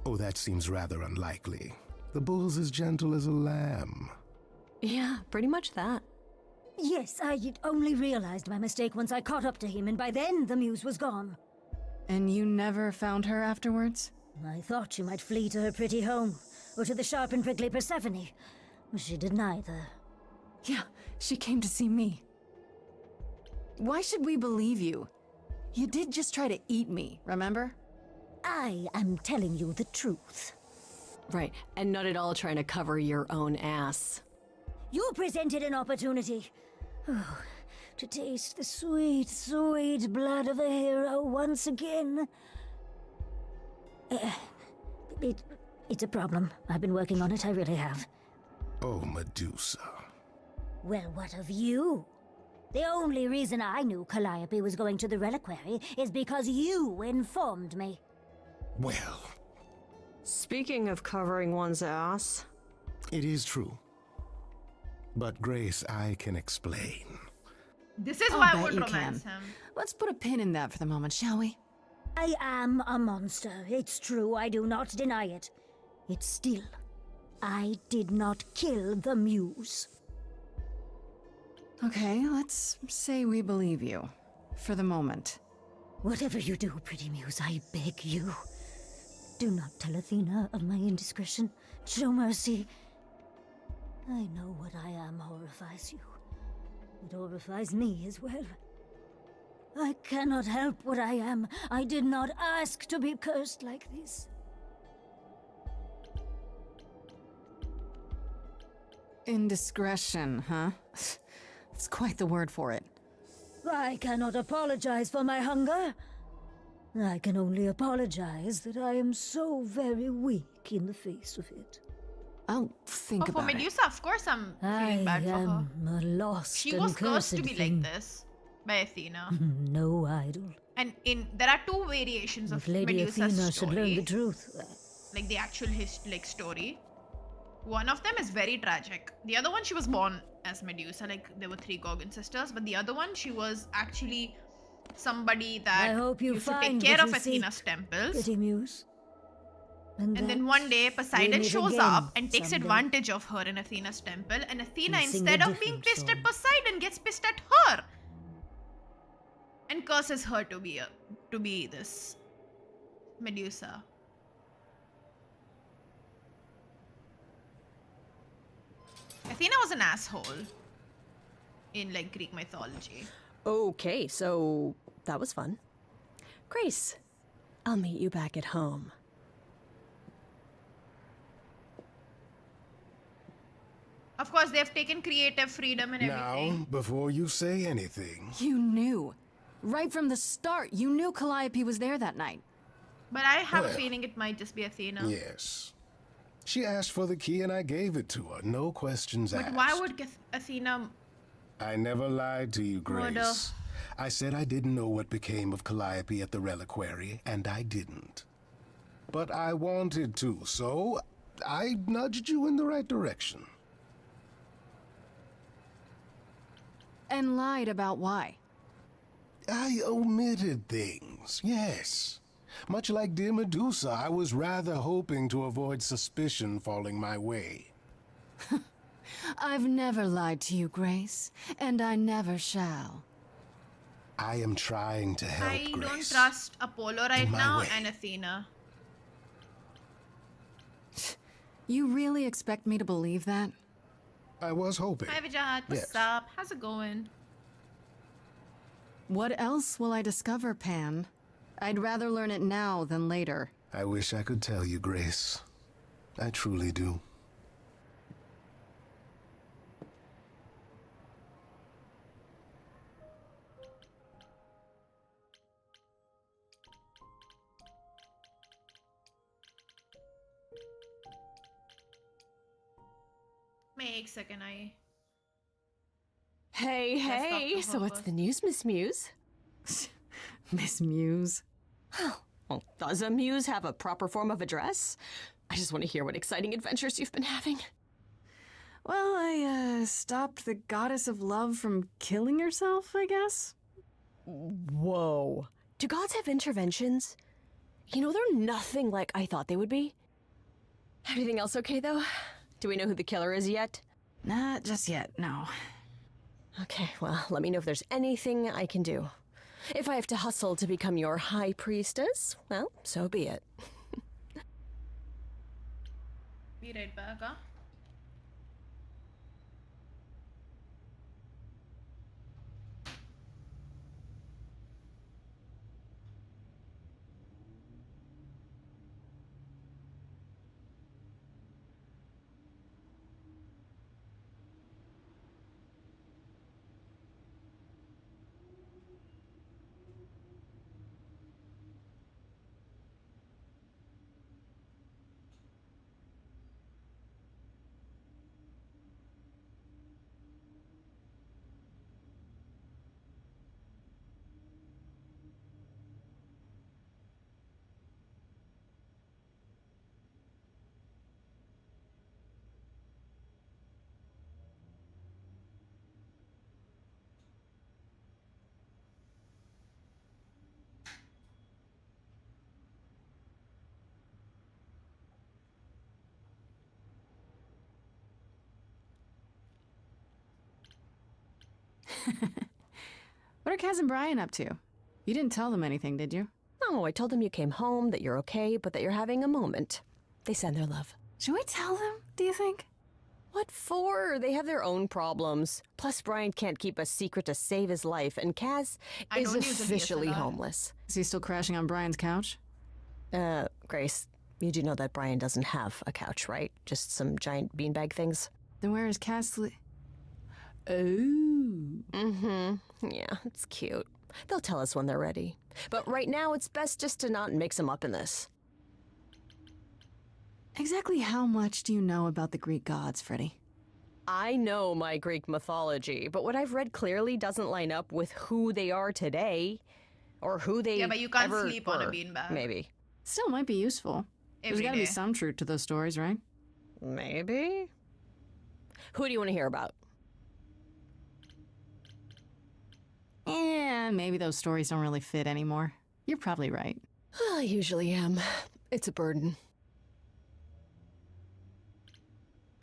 Oh, that seems rather unlikely. The bull's as gentle as a lamb. Yeah, pretty much that. Yes, I only realized my mistake once I caught up to him, and by then the Muse was gone. And you never found her afterwards? I thought she might flee to her pretty home, or to the sharp and prickly Persephone. She did neither. Yeah, she came to see me. Why should we believe you? You did just try to eat me, remember? I am telling you the truth. Right, and not at all trying to cover your own ass. You presented an opportunity. Oh, to taste the sweet, sweet blood of a hero once again. It's a problem. I've been working on it, I really have. Oh, Medusa. Well, what of you? The only reason I knew Calliope was going to the reliquary is because you informed me. Well... Speaking of covering one's ass... It is true. But Grace, I can explain. This is I'll why I bet would you romance can. him. Let's put a pin in that for the moment, shall we? I am a monster. It's true, I do not deny it. It's still, I did not kill the Muse. Okay, let's say we believe you. For the moment. Whatever you do, pretty Muse, I beg you. Do not tell Athena of my indiscretion. Show mercy. I know what I am horrifies you. It horrifies me as well. I cannot help what I am. I did not ask to be cursed like this. Indiscretion, huh? That's quite the word for it. I cannot apologize for my hunger. I can only apologize that I am so very weak in the face of it. I'll think For about Medusa, of course I'm feeling bad for her. I am a lost She and was cursed to cursed be thing. like this by Athena. No idol. And there are two variations of If Lady Medusa's Athena story. should learn the truth. Like the actual story. One of them is very tragic. The other one, she was born as Medusa, like there were 3 Gorgon sisters, but the other one, she was actually somebody that I hope you used to find take care what of you seek, Athena's temples. Pretty Muse. And then that one day Poseidon meet shows again up and takes someday. advantage of her in Athena's temple, and Athena, And sing instead a of being different pissed at song. Poseidon, gets pissed at her. And curses her to be this Medusa. Athena was an asshole in like Greek mythology. Okay, so that was fun. Grace, I'll meet you back at home. Of course, they've taken creative freedom and everything. Now, before you say anything, You knew. Right from the start, you knew Calliope was there that night. But I have a Well, feeling it might just be Athena. yes. She asked for the key and I gave it to her. No questions But asked. why would Athena I never lied to you, Grace. murder? I said I didn't know what became of Calliope at the reliquary, and I didn't. But I wanted to, so I nudged you in the right direction. And lied about why. I omitted things, yes. Much like dear Medusa, I was rather hoping to avoid suspicion falling my way. I've never lied to you, Grace, and I never shall. I am trying to help, I don't Grace. trust Apollo right In my now way. and Athena. You really expect me to believe that? I was hoping. Hi Vijat, what's Yes. up? How's it going? What else will I discover, Pan? I'd rather learn it now than later. I wish I could tell you, Grace. I truly do. May एक second I Hey, hey, the so what's Hopper. the news, Miss Muse? Miss Muse. Well, does a muse have a proper form of address? I just want to hear what exciting adventures you've been having. Well, I, stopped the goddess of love from killing herself, I guess? Whoa. Do gods have interventions? You know, they're nothing like I thought they would be. Everything else okay, though? Do we know who the killer is yet? Not just yet, no. Okay, well, let me know if there's anything I can do. If I have to hustle to become your high priestess, well, so be it. be right back, huh? What are Kaz and Brian up to? You didn't tell them anything, did you? No, I told them you came home, that you're okay, but that you're having a moment. They send their love. Should we tell them, do you think? What for? They have their own problems. Plus, Brian can't keep a secret to save his life, and Kaz I is don't use a officially DSLR. homeless. Is he still crashing on Brian's couch? Grace, you do know that Brian doesn't have a couch, right? Just some giant beanbag things? Then where is Kaz Oh. Mm-hmm. Yeah, it's cute. They'll tell us when they're ready. But right now, it's best just to not mix them up in this. Exactly how much do you know about the Greek gods, Freddy? I know my Greek mythology, but what I've read clearly doesn't line up with who they are today. Or who they Yeah, but you can't ever sleep on a were. beanbag. Maybe. Still might be useful. There's Every gotta be day. some truth to those stories, right? Maybe. Who do you want to hear about? Yeah, maybe those stories don't really fit anymore. You're probably right. I usually am. It's a burden.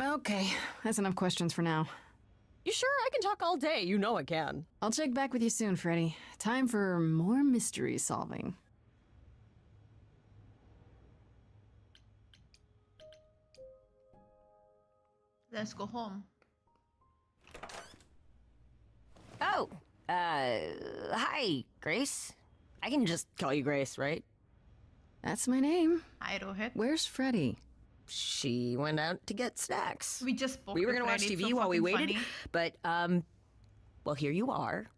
Okay, that's enough questions for now. You sure? I can talk all day. You know I can. I'll check back with you soon, Freddy. Time for more mystery solving. Let's go home. Oh, hi, Grace. I can just call you Grace, right? That's my name. Hi, Rohit. Where's Freddy? She went out to get snacks. We just spoke We were to gonna watch Freddy, TV so while we fucking waited, funny. but, well, here you are.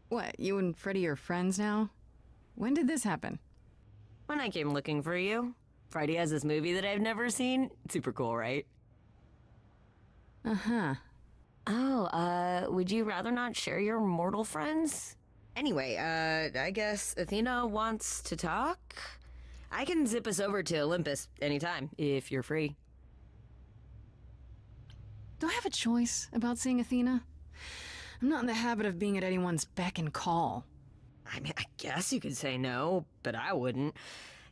What, you and Freddy are friends now? When did this happen? When I came looking for you. Freddy has this movie that I've never seen. Super cool, right? Uh-huh. Oh, would you rather not share your mortal friends? Anyway, I guess Athena wants to talk? I can zip us over to Olympus anytime, if you're free. Do I have a choice about seeing Athena? I'm not in the habit of being at anyone's beck and call. I mean, I guess you could say no, but I wouldn't.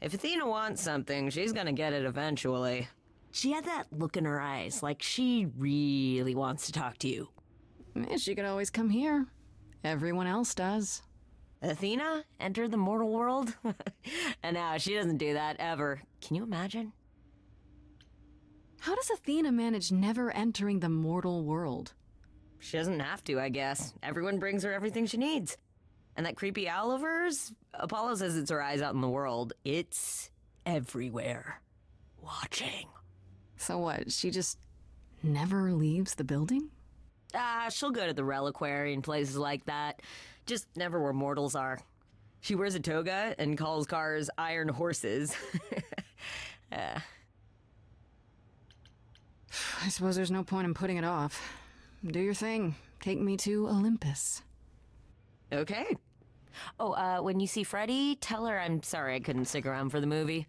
If Athena wants something, she's gonna get it eventually. She had that look in her eyes, like she really wants to talk to you. She could always come here. Everyone else does. Athena entered the mortal world? And now she doesn't do that ever. Can you imagine? How does Athena manage never entering the mortal world? She doesn't have to, I guess. Everyone brings her everything she needs. And that creepy owl of hers? Apollo says it's her eyes out in the world. It's everywhere. Watching. So what, she just never leaves the building? She'll go to the reliquary and places like that. Just never where mortals are. She wears a toga and calls cars iron horses. I suppose there's no point in putting it off. Do your thing. Take me to Olympus. Okay. Oh, when you see Freddy, tell her I'm sorry I couldn't stick around for the movie.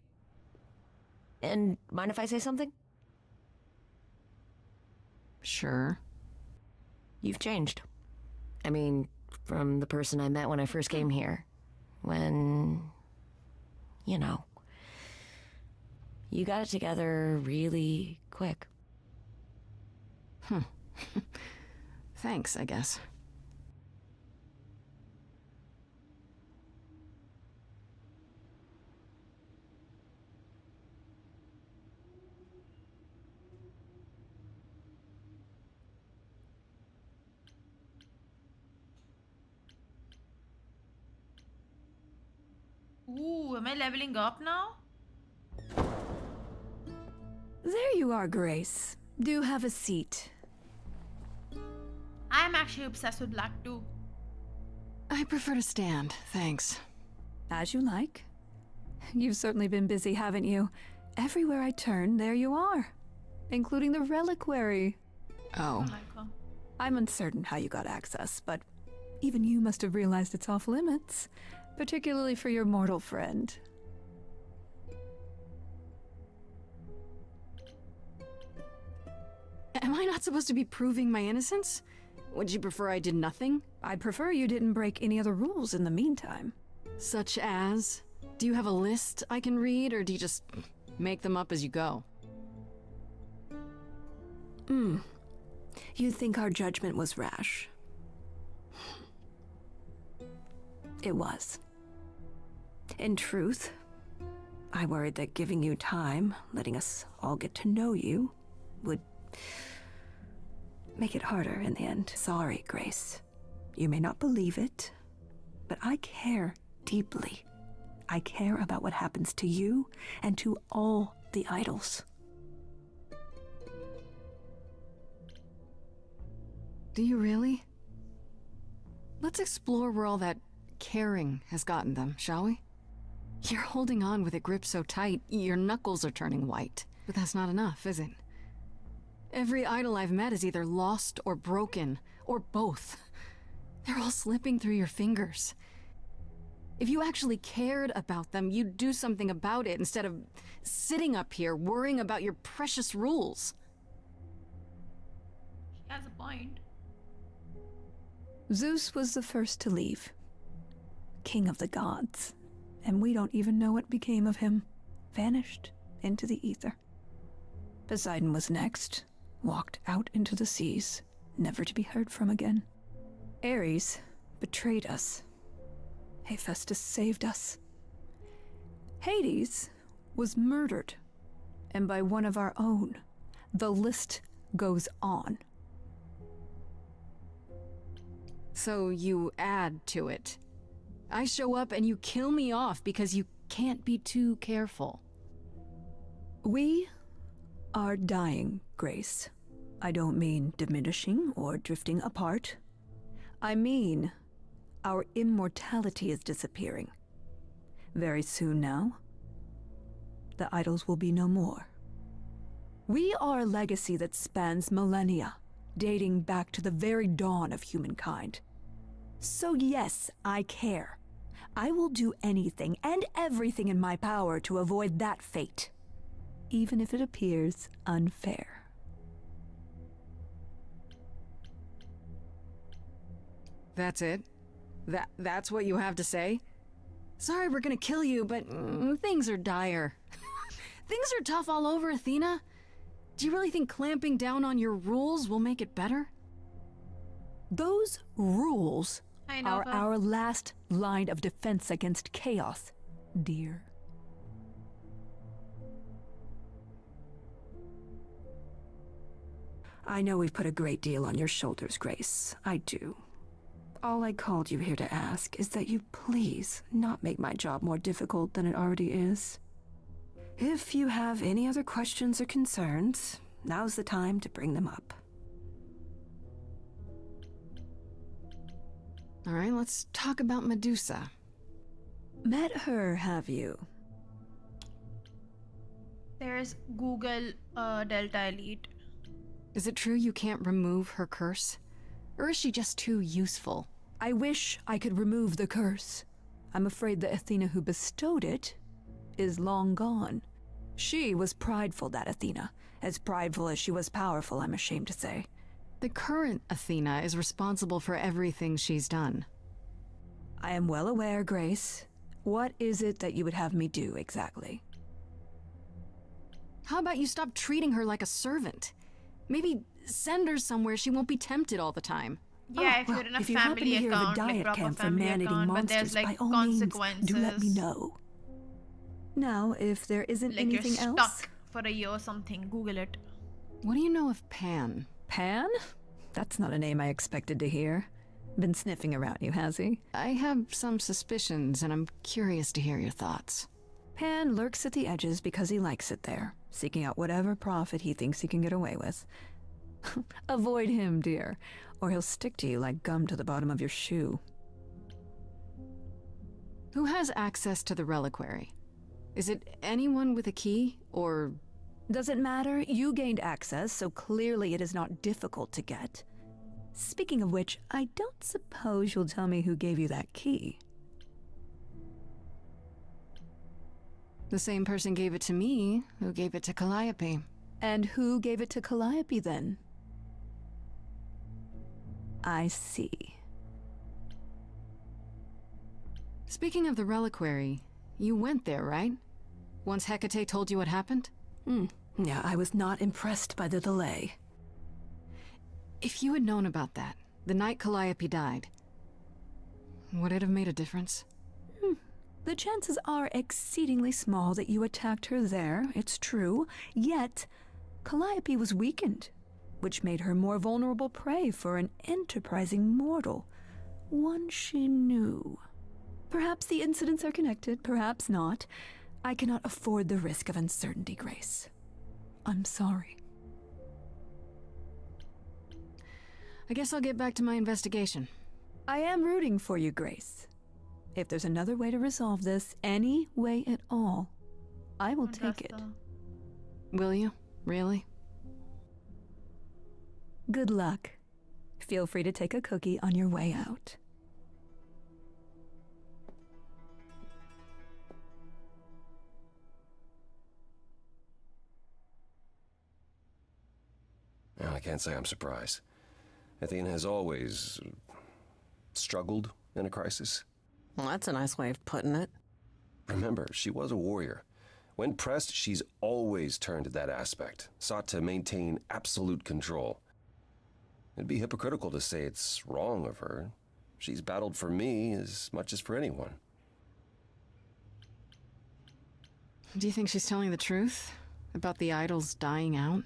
And mind if I say something? Sure. You've changed. I mean, from the person I met when I first came here. When, you know, you got it together really quick. Thanks, I guess. Ooh, am I leveling up now? There you are, Grace. Do have a seat. I'm actually obsessed with black too. I prefer to stand, thanks. As you like. You've certainly been busy, haven't you? Everywhere I turn, there you are. Including the reliquary. Oh. I'm uncertain how you got access, but even you must have realized it's off limits. Particularly for your mortal friend. Am I not supposed to be proving my innocence? Would you prefer I did nothing? I'd prefer you didn't break any other rules in the meantime. Such as? Do you have a list I can read, or do you just make them up as you go? You think our judgment was rash? It was. In truth, I worried that giving you time, letting us all get to know you, would make it harder in the end. Sorry, Grace. You may not believe it, but I care deeply. I care about what happens to you and to all the idols. Do you really? Let's explore where all that caring has gotten them, shall we? You're holding on with a grip so tight, your knuckles are turning white. But that's not enough, is it? Every idol I've met is either lost or broken, or both. They're all slipping through your fingers. If you actually cared about them, you'd do something about it instead of sitting up here worrying about your precious rules. She has a point. Zeus was the first to leave. King of the gods. And we don't even know what became of him. Vanished into the ether. Poseidon was next, walked out into the seas, never to be heard from again. Ares betrayed us. Hephaestus saved us. Hades was murdered, and by one of our own. The list goes on. So you add to it. I show up and you kill me off because you can't be too careful. We are dying, Grace. I don't mean diminishing or drifting apart. I mean our immortality is disappearing. Very soon now, the idols will be no more. We are a legacy that spans millennia, dating back to the very dawn of humankind. So yes, I care. I will do anything and everything in my power to avoid that fate, even if it appears unfair. That's it? That's what you have to say? Sorry we're gonna kill you, but things are dire. Things are tough all over, Athena. Do you really think clamping down on your rules will make it better? Those rules Hi, are Nova. our last line of defense against chaos, dear. I know we've put a great deal on your shoulders, Grace. I do. All I called you here to ask is that you please not make my job more difficult than it already is. If you have any other questions or concerns, now's the time to bring them up. All right, let's talk about Medusa. Met her, have you? There's Google Delta Elite. Is it true you can't remove her curse? Or is she just too useful? I wish I could remove the curse. I'm afraid the Athena who bestowed it is long gone. She was prideful, that Athena. As prideful as she was powerful, I'm ashamed to say. The current Athena is responsible for everything she's done. I am well aware, Grace. What is it that you would have me do, exactly? How about you stop treating her like a servant? Maybe send her somewhere she won't be tempted all the time. Yeah, if you're in a if you happen to family hear of a account, like diet proper camp for family man-eating account, but monsters, there's like by all means, consequences. do let me know. Now, if there isn't Like anything you're else... stuck for a year or something. Google it. What do you know of Pan? Pan? That's not a name I expected to hear. Been sniffing around you, has he? I have some suspicions, and I'm curious to hear your thoughts. Pan lurks at the edges because he likes it there, seeking out whatever profit he thinks he can get away with. Avoid him, dear, or he'll stick to you like gum to the bottom of your shoe. Who has access to the reliquary? Is it anyone with a key, or... Doesn't matter. You gained access, so clearly it is not difficult to get. Speaking of which, I don't suppose you'll tell me who gave you that key. The same person gave it to me, who gave it to Calliope. And who gave it to Calliope, then? I see. Speaking of the reliquary, you went there, right? Once Hecate told you what happened? Yeah, I was not impressed by the delay. If you had known about that, the night Calliope died, would it have made a difference? The chances are exceedingly small that you attacked her there, it's true. Yet, Calliope was weakened, which made her more vulnerable prey for an enterprising mortal. One she knew. Perhaps the incidents are connected, perhaps not. I cannot afford the risk of uncertainty, Grace. I'm sorry. I guess I'll get back to my investigation. I am rooting for you, Grace. If there's another way to resolve this, any way at all, I will take it. Will you? Really? Good luck. Feel free to take a cookie on your way out. Well, I can't say I'm surprised. Athena has always struggled in a crisis. Well, that's a nice way of putting it. Remember, she was a warrior. When pressed, she's always turned to that aspect, sought to maintain absolute control. It'd be hypocritical to say it's wrong of her. She's battled for me as much as for anyone. Do you think she's telling the truth about the idols dying out?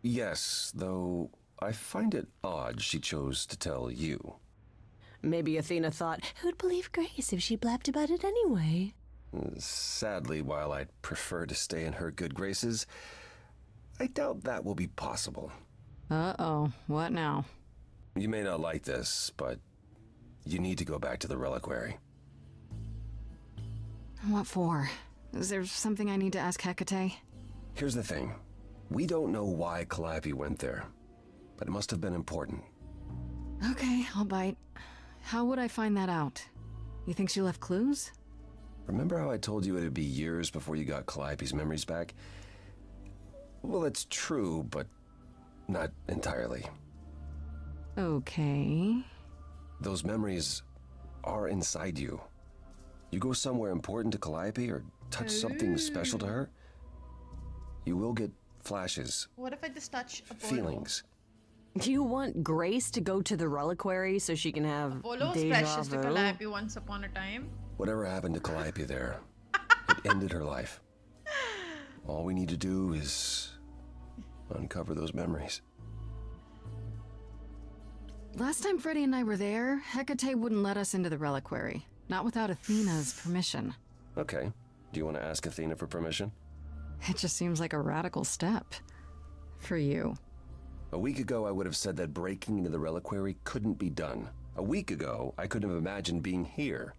Yes, though I find it odd she chose to tell you. Maybe Athena thought, who'd believe Grace if she blabbed about it anyway? Sadly, while I'd prefer to stay in her good graces, I doubt that will be possible. Uh-oh, what now? You may not like this, but you need to go back to the reliquary. What for? Is there something I need to ask Hecate? Here's the thing. We don't know why Calliope went there, but it must have been important. Okay, I'll bite. How would I find that out? You think she left clues? Remember how I told you it'd be years before you got Calliope's memories back? Well, it's true, but not entirely. Okay. Those memories are inside you. You go somewhere important to Calliope or touch something special to her, you will get flashes. What if I just touch Apollo? Feelings. Do you want Grace to go to the reliquary so she can have Apollo's deja precious to vu? Calliope once upon a time. Whatever happened to Calliope there, it ended her life. All we need to do is uncover those memories. Last time Freddy and I were there, Hecate wouldn't let us into the reliquary. Not without Athena's permission. Okay. Do you want to ask Athena for permission? It just seems like a radical step. For you. A week ago, I would have said that breaking into the reliquary couldn't be done. A week ago, I couldn't have imagined being here.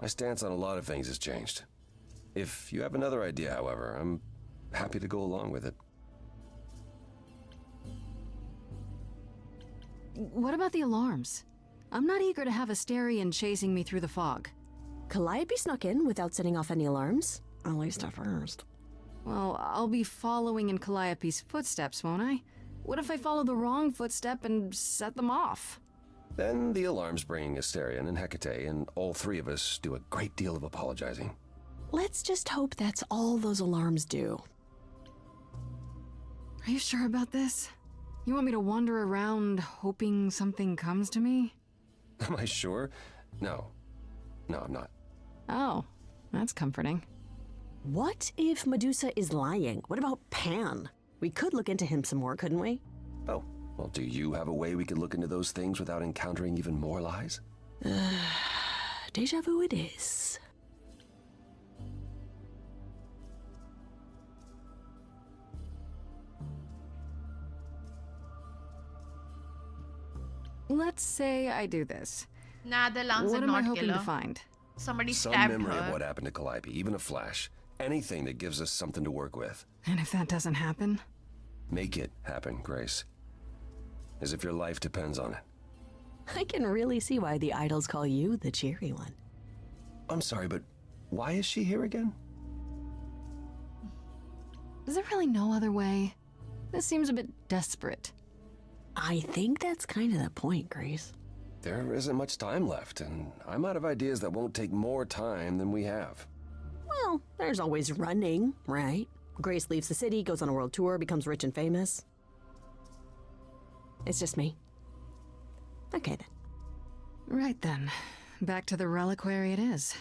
My stance on a lot of things has changed. If you have another idea, however, I'm happy to go along with it. What about the alarms? I'm not eager to have Asterion chasing me through the fog. Calliope snuck in without setting off any alarms. At least at first. Well, I'll be following in Calliope's footsteps, won't I? What if I follow the wrong footstep and set them off? Then the alarms bring Asterion and Hecate, and all three of us do a great deal of apologizing. Let's just hope that's all those alarms do. Are you sure about this? You want me to wander around hoping something comes to me? Am I sure? No. No, I'm not. Oh, that's comforting. What if Medusa is lying? What about Pan? We could look into him some more, couldn't we? Oh, well, do you have a way we could look into those things without encountering even more lies? Deja vu it is. Let's say I do this. Nah, the Lance What did am I not hoping kill to her. find? Somebody Some stabbed memory her. of what happened to Calliope, even a flash. Anything that gives us something to work with. And if that doesn't happen? Make it happen, Grace. As if your life depends on it. I can really see why the idols call you the cheery one. I'm sorry, but why is she here again? Is there really no other way? This seems a bit desperate. I think that's kind of the point, Grace. There isn't much time left, and I'm out of ideas that won't take more time than we have. Well, there's always running, right? Grace leaves the city, goes on a world tour, becomes rich and famous. It's just me. Okay then. Right then. Back to the reliquary it is.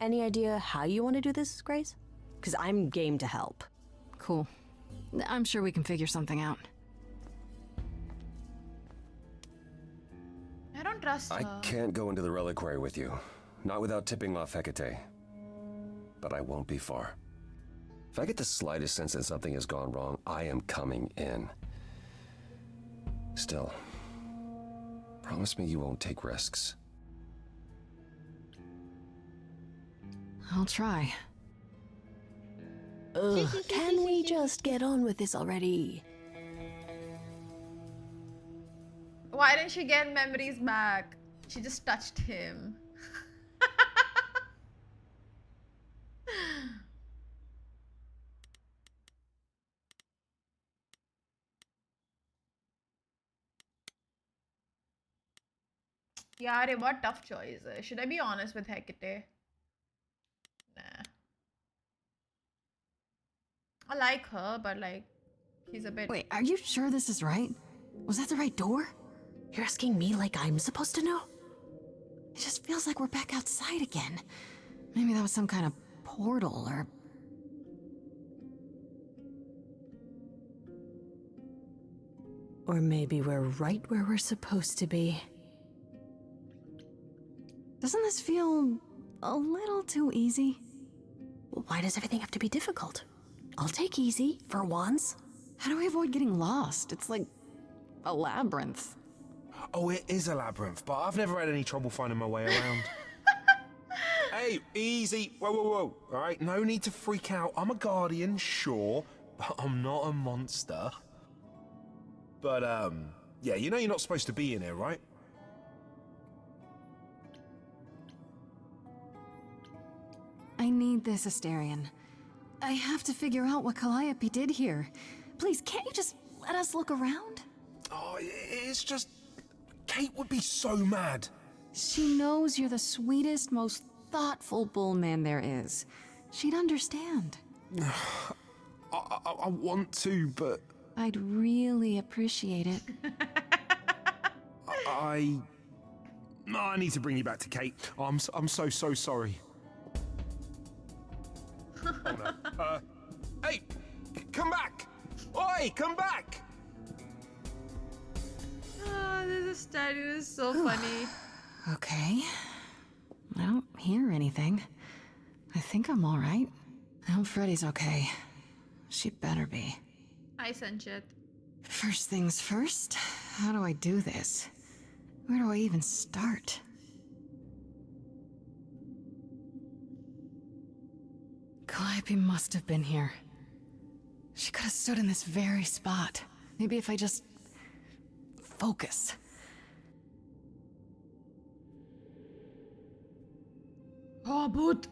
Any idea how you want to do this, Grace? Because I'm game to help. Cool. I'm sure we can figure something out. I don't trust I her. can't go into the reliquary with you. Not without tipping off Hecate. But I won't be far. If I get the slightest sense that something has gone wrong, I am coming in. Still, promise me you won't take risks. I'll try. Ugh, can we just get on with this already? Why didn't she get memories back? She just touched him. Yaar, what tough choice. Should I be honest with Hecate? Nah. like her, but like, he's a bit. Wait, are you sure this is right? Was that the right door? You're asking me like I'm supposed to know? It just feels like we're back outside again. Maybe that was some kind of portal or... Or maybe we're right where we're supposed to be. Doesn't this feel a little too easy? Why does everything have to be difficult? I'll take easy, for once. How do we avoid getting lost? It's like a labyrinth. Oh, it is a labyrinth, but I've never had any trouble finding my way around. Hey, easy. Whoa, whoa, whoa. All right, no need to freak out. I'm a guardian, sure, but I'm not a monster. But, yeah, you know you're not supposed to be in here, right? I need this, Asterion. I have to figure out what Calliope did here. Please, can't you just let us look around? Oh, it's just... Kate would be so mad. She knows you're the sweetest, most thoughtful bullman there is. She'd understand. I want to, but... I'd really appreciate it. I need to bring you back to Kate. I'm so sorry. Oh, no. Hey, come back! Oi, come back! Oh, this statue is so funny. Okay. I don't hear anything. I think I'm all right. I hope Freddy's okay. She better be. Hi, Sanchit. First things first, how do I do this? Where do I even start? Calliope must have been here. She could have stood in this very spot. Maybe if I just... focus. Oh, but...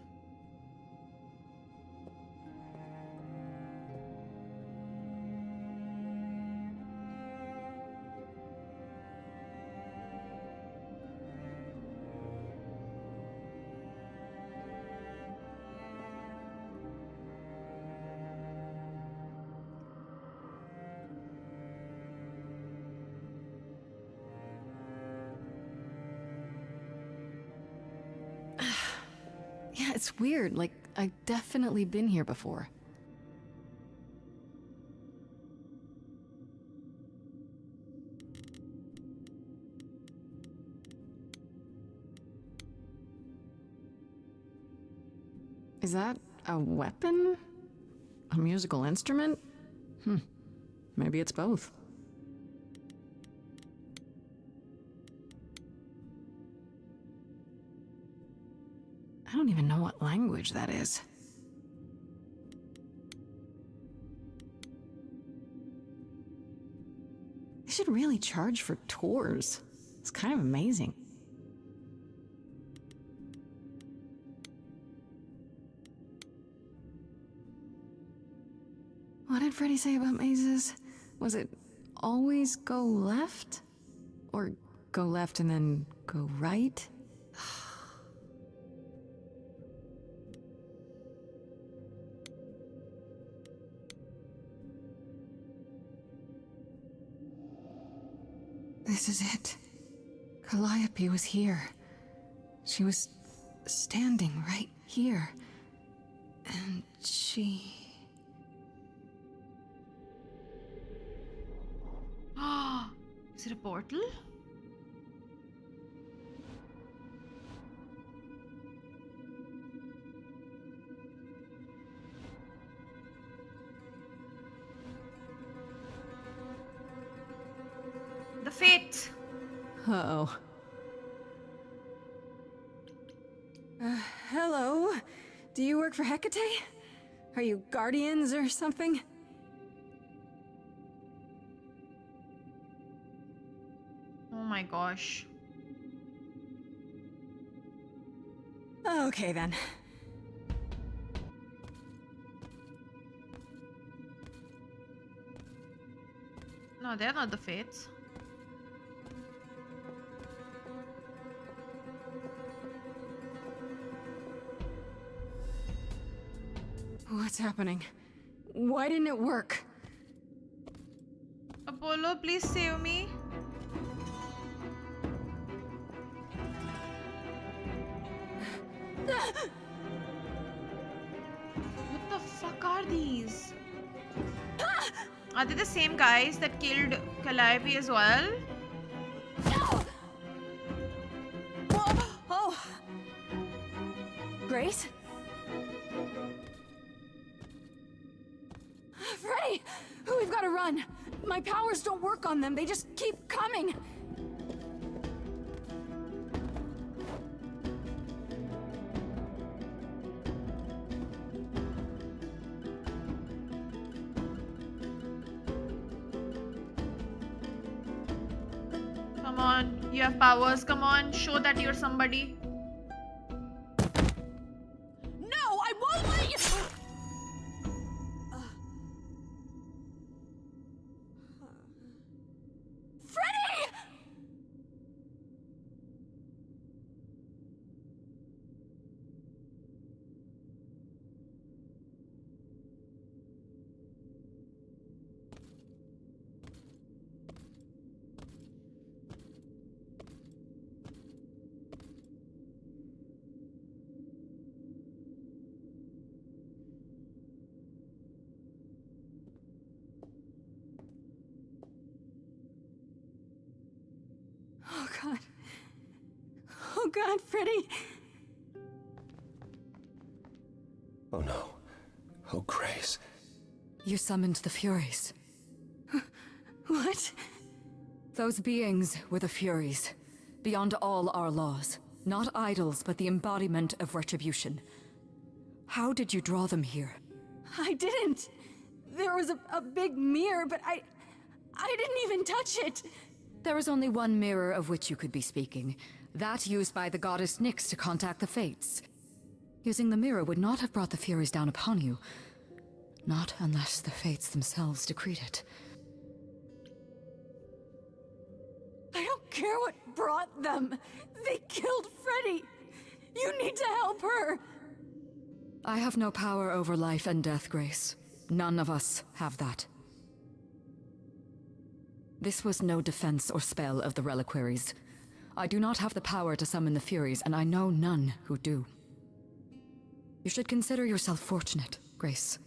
Yeah, it's weird. Like, I've definitely been here before. Is that a weapon? A musical instrument? Maybe it's both. I don't even know what language that is. They should really charge for tours. It's kind of amazing. What did Freddy say about mazes? Was it always go left? Or go left and then go right? This is it. Calliope was here. She was standing right here. And she... Ah, is it a portal? The fate. Uh-oh. Hello? Do you work for Hecate? Are you guardians or something? Oh my gosh. Okay then. No, they're not the fates. What's happening? Why didn't it work? Apollo, please save me. What the fuck are these? Are they the same guys that killed Calliope as well? Oh! Grace? Freddy! We've got to run. My powers don't work on them. They just keep coming. Come on, you have powers. Come on, show that you're somebody. No, I won't let you. Freddy! Oh God. Oh God, Freddy. Oh no. Oh, Grace. You summoned the Furies. What? Those beings were the Furies, beyond all our laws. Not idols, but the embodiment of retribution. How did you draw them here? I didn't. There was a big mirror, but I didn't even touch it. There is only one mirror of which you could be speaking. That used by the goddess Nyx to contact the Fates. Using the mirror would not have brought the Furies down upon you. Not unless the Fates themselves decreed it. I don't care what brought them. They killed Freddy. You need to help her. I have no power over life and death, Grace. None of us have that. This was no defense or spell of the reliquaries. I do not have the power to summon the Furies, and I know none who do. You should consider yourself fortunate, Grace.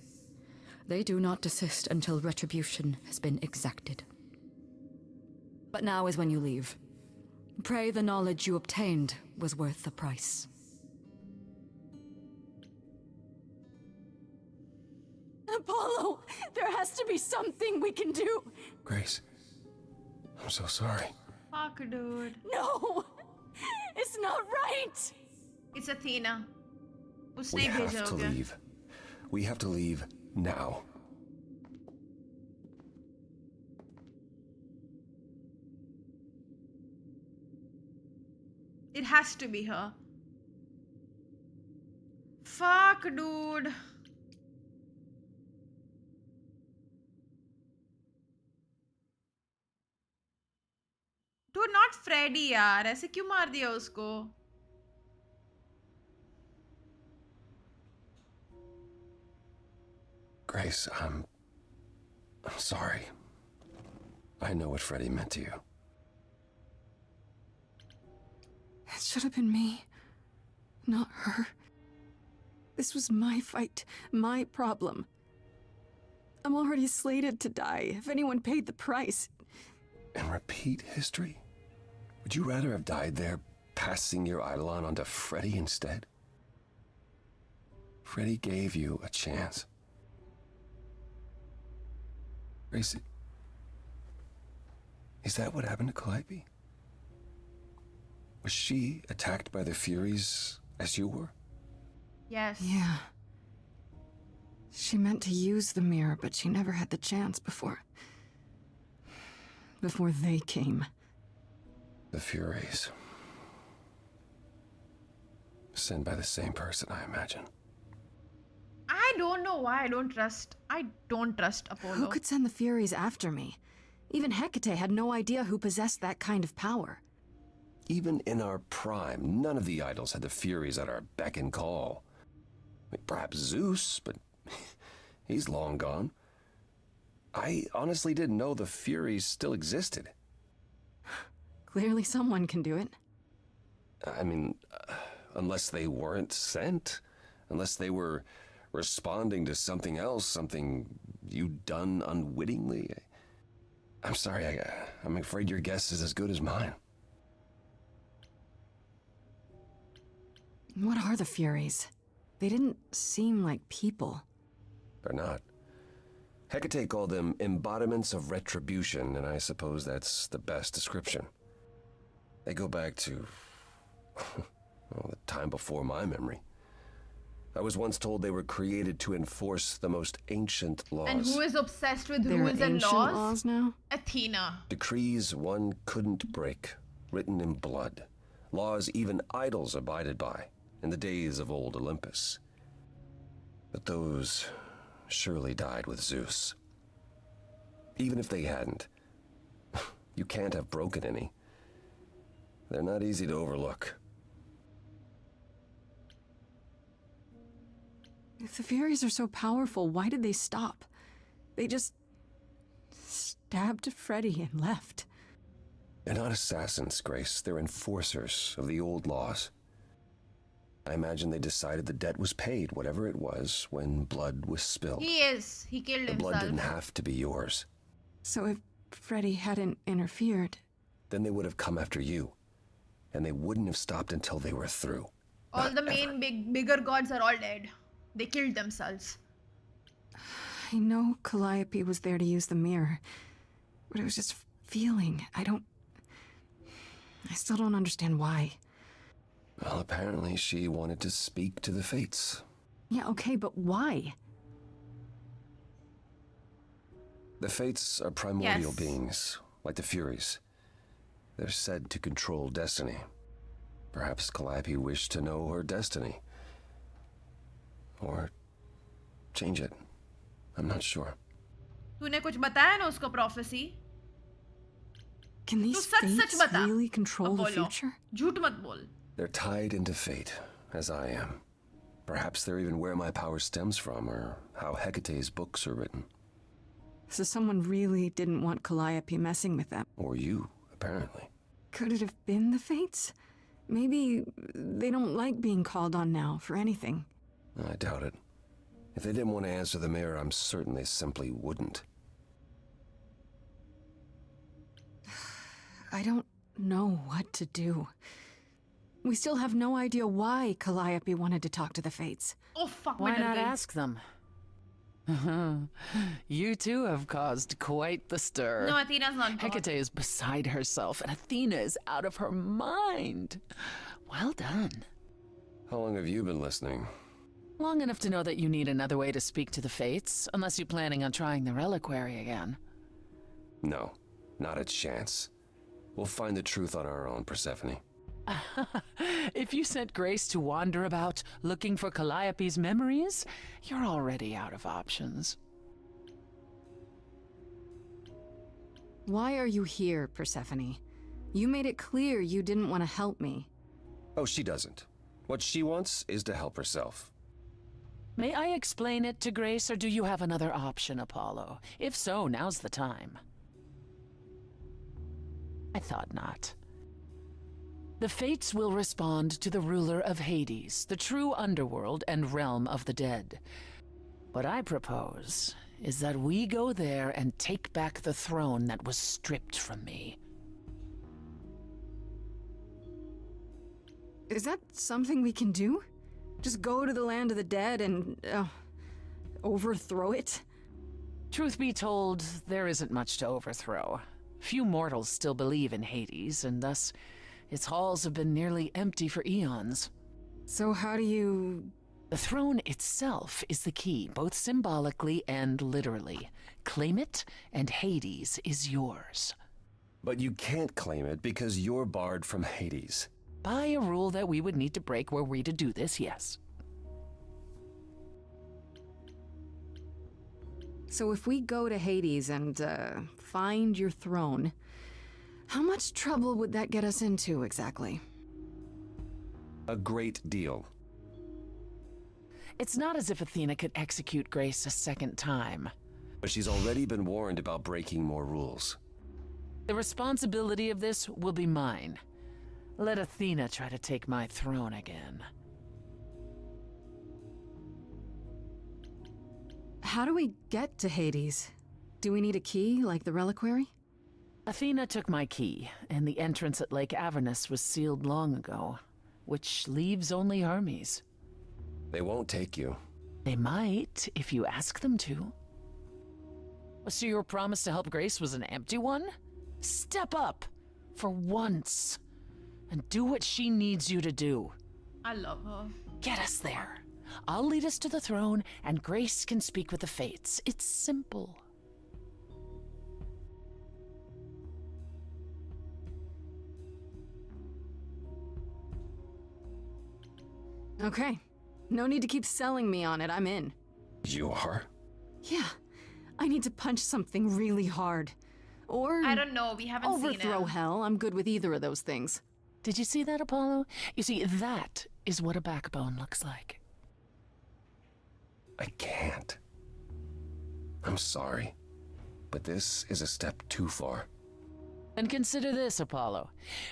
They do not desist until retribution has been exacted. But now is when you leave. Pray the knowledge you obtained was worth the price. Apollo, there has to be something we can do. Grace, I'm so sorry. Fuck, dude. No, it's not right. It's Athena. We उसने have भेजा to होगा. leave. We have to leave now. It has to be her. Fuck, dude. Dude, not Freddy यार. ऐसे क्यों मार दिया उसको? Grace, I'm sorry. I know what Freddy meant to you. It should have been me, not her. This was my fight, my problem. I'm already slated to die if anyone paid the price. And repeat history? Would you rather have died there, passing your eidolon onto Freddy instead? Freddy gave you a chance. Grace, is that what happened to Calliope? Was she attacked by the Furies as you were? Yes. Yeah. She meant to use the mirror, but she never had the chance before they came. The Furies. Sent by the same person, I imagine. I don't know why I don't trust Apollo. Who could send the Furies after me? Even Hecate had no idea who possessed that kind of power. Even in our prime, none of the idols had the Furies at our beck and call. I mean, perhaps Zeus, but He's long gone. I honestly didn't know the Furies still existed. Clearly someone can do it. I mean, unless they weren't sent. Unless they were responding to something else, something you'd done unwittingly. I'm sorry, I'm afraid your guess is as good as mine. What are the Furies? They didn't seem like people. They're not. Hecate called them embodiments of retribution, and I suppose that's the best description. They go back to, well, the time before my memory. I was once told they were created to enforce the most ancient laws. And who is obsessed with There rules are and ancient laws? laws now? Athena. Decrees one couldn't break, written in blood. Laws even idols abided by in the days of old Olympus. But those surely died with Zeus. Even if they hadn't, you can't have broken any. They're not easy to overlook. If the Furies are so powerful, why did they stop? They just stabbed Freddy and left. They're not assassins, Grace. They're enforcers of the old laws. I imagine they decided the debt was paid, whatever it was, when blood was spilled. He is. He killed The himself. blood didn't have to be yours. So if Freddy hadn't interfered... Then they would have come after you. And they wouldn't have stopped until they were through. All the main bigger gods are all dead. They killed themselves. I know Calliope was there to use the mirror, but it was just feeling. I still don't understand why. Well, apparently she wanted to speak to the Fates. Yeah, okay, but why? The Fates are primordial Yes. beings, like the Furies. They're said to control destiny. Perhaps Calliope wished to know her destiny. Or change it. I'm not sure. तूने कुछ बताया ना उसको prophecy? Can these तू सच Fates बता. really control the बोलो. future? झूठ मत बोल. They're tied into fate, as I am. Perhaps they're even where my power stems from, or how Hecate's books are written. So someone really didn't want Calliope messing with them. Or you, apparently. Could it have been the Fates? Maybe they don't like being called on now for anything. I doubt it. If they didn't want to answer the mirror, I'm certain they simply wouldn't. I don't know what to do. We still have no idea why Calliope wanted to talk to the Fates. Oh fuck! Why मैं डर not गई. ask them? You too have caused quite the stir. No, Athena's not God. Hecate is beside herself, and Athena is out of her mind. Well done. How long have you been listening? Long enough to know that you need another way to speak to the Fates, unless you're planning on trying the reliquary again. No, not a chance. We'll find the truth on our own, Persephone. If you sent Grace to wander about looking for Calliope's memories, you're already out of options. Why are you here, Persephone? You made it clear you didn't want to help me. Oh, she doesn't. What she wants is to help herself. May I explain it to Grace, or do you have another option, Apollo? If so, now's the time. I thought not. The Fates will respond to the ruler of Hades, the true underworld and realm of the dead. What I propose is that we go there and take back the throne that was stripped from me. Is that something we can do? Just go to the land of the dead and, overthrow it? Truth be told, there isn't much to overthrow. Few mortals still believe in Hades, and thus its halls have been nearly empty for eons. So how do you... The throne itself is the key, both symbolically and literally. Claim it, and Hades is yours. But you can't claim it because you're barred from Hades. By a rule that we would need to break were we to do this, yes. So if we go to Hades and, find your throne, how much trouble would that get us into, exactly? A great deal. It's not as if Athena could execute Grace a second time. But she's already been warned about breaking more rules. The responsibility of this will be mine. Let Athena try to take my throne again. How do we get to Hades? Do we need a key, like the reliquary? Athena took my key, and the entrance at Lake Avernus was sealed long ago, which leaves only Hermes. They won't take you. They might, if you ask them to. So your promise to help Grace was an empty one? Step up, for once, and do what she needs you to do. I love her. Get us there. I'll lead us to the throne, and Grace can speak with the fates. It's simple. Okay. No need to keep selling me on it. I'm in. You are? Yeah. I need to punch something really hard. Or I don't know, we haven't seen it. overthrow hell. I'm good with either of those things. Did you see that, Apollo? You see, that is what a backbone looks like. I can't. I'm sorry, but this is a step too far. And consider this, Apollo.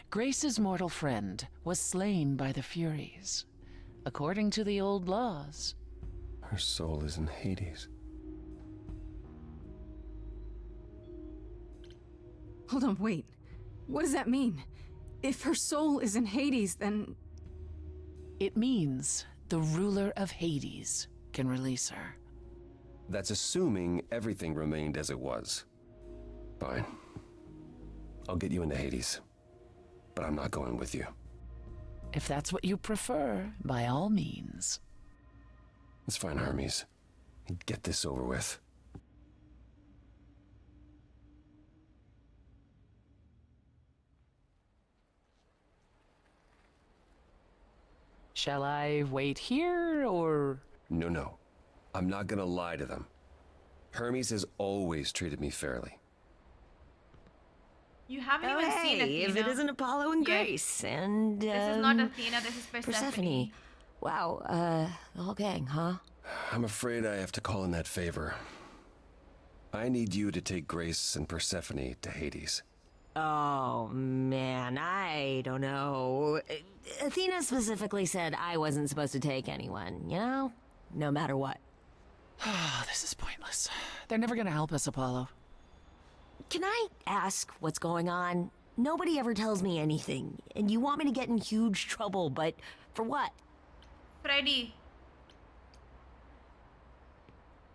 Grace's mortal friend was slain by the Furies. According to the old laws. Her soul is in Hades. Hold on, wait. What does that mean? If her soul is in Hades, then... It means the ruler of Hades can release her. That's assuming everything remained as it was. Fine. I'll get you into Hades. But I'm not going with you. If that's what you prefer, by all means. It's fine, Hermes. Get this over with. Shall I wait here, or...? No. I'm not gonna lie to them. Hermes has always treated me fairly. You haven't even seen Athena. If it isn't Apollo and Grace, and this is not Athena, this is Persephone. Wow, the whole gang, huh? I'm afraid I have to call in that favor. I need you to take Grace and Persephone to Hades. Oh, man, I don't know. Athena specifically said I wasn't supposed to take anyone, you know? No matter what. This is pointless. They're never gonna help us, Apollo. Can I ask what's going on? Nobody ever tells me anything, and you want me to get in huge trouble, but for what? Freddy.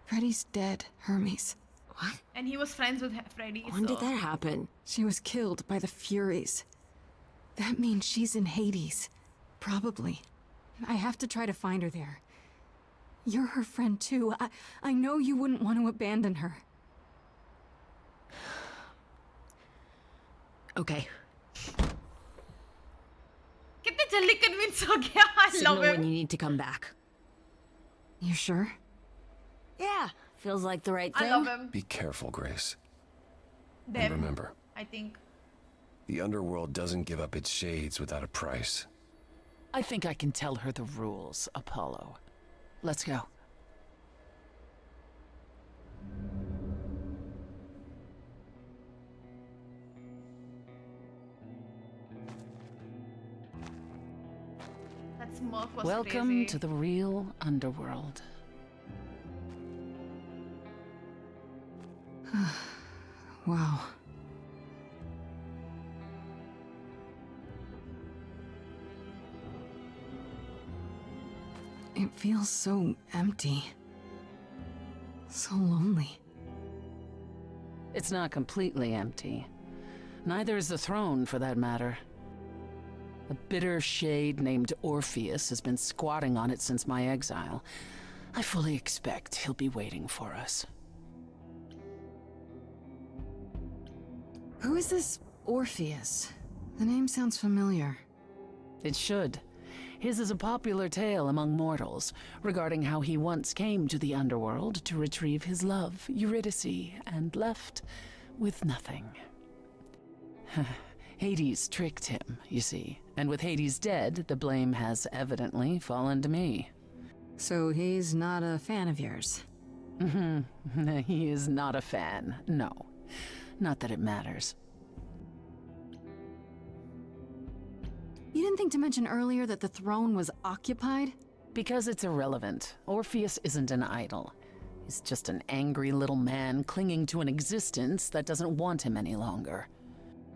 Freddy's dead, Hermes. What? And he was friends with Freddy. When did that happen? She was killed by the Furies. That means she's in Hades. Probably. I have to try to find her there. You're her friend too. I know you wouldn't want to abandon her. Okay. कितने जल्दी convince हो गया. I Signal love him. when you need to come back. You sure? Yeah, feels like the right thing. I love him. Be careful, Grace. Them, And remember, I think. the underworld doesn't give up its shades without a price. I think I can tell her the rules, Apollo. Let's go. That smirk was Welcome crazy. to the real underworld. Wow. It feels so empty. So lonely. It's not completely empty. Neither is the throne, for that matter. A bitter shade named Orpheus has been squatting on it since my exile. I fully expect he'll be waiting for us. Who is this Orpheus? The name sounds familiar. It should. His is a popular tale among mortals regarding how he once came to the underworld to retrieve his love, Eurydice, and left with nothing. Hades tricked him, you see, and with Hades dead, the blame has evidently fallen to me. So he's not a fan of yours? He is not a fan, no. Not that it matters. You didn't think to mention earlier that the throne was occupied? Because it's irrelevant. Orpheus isn't an idol. He's just an angry little man clinging to an existence that doesn't want him any longer.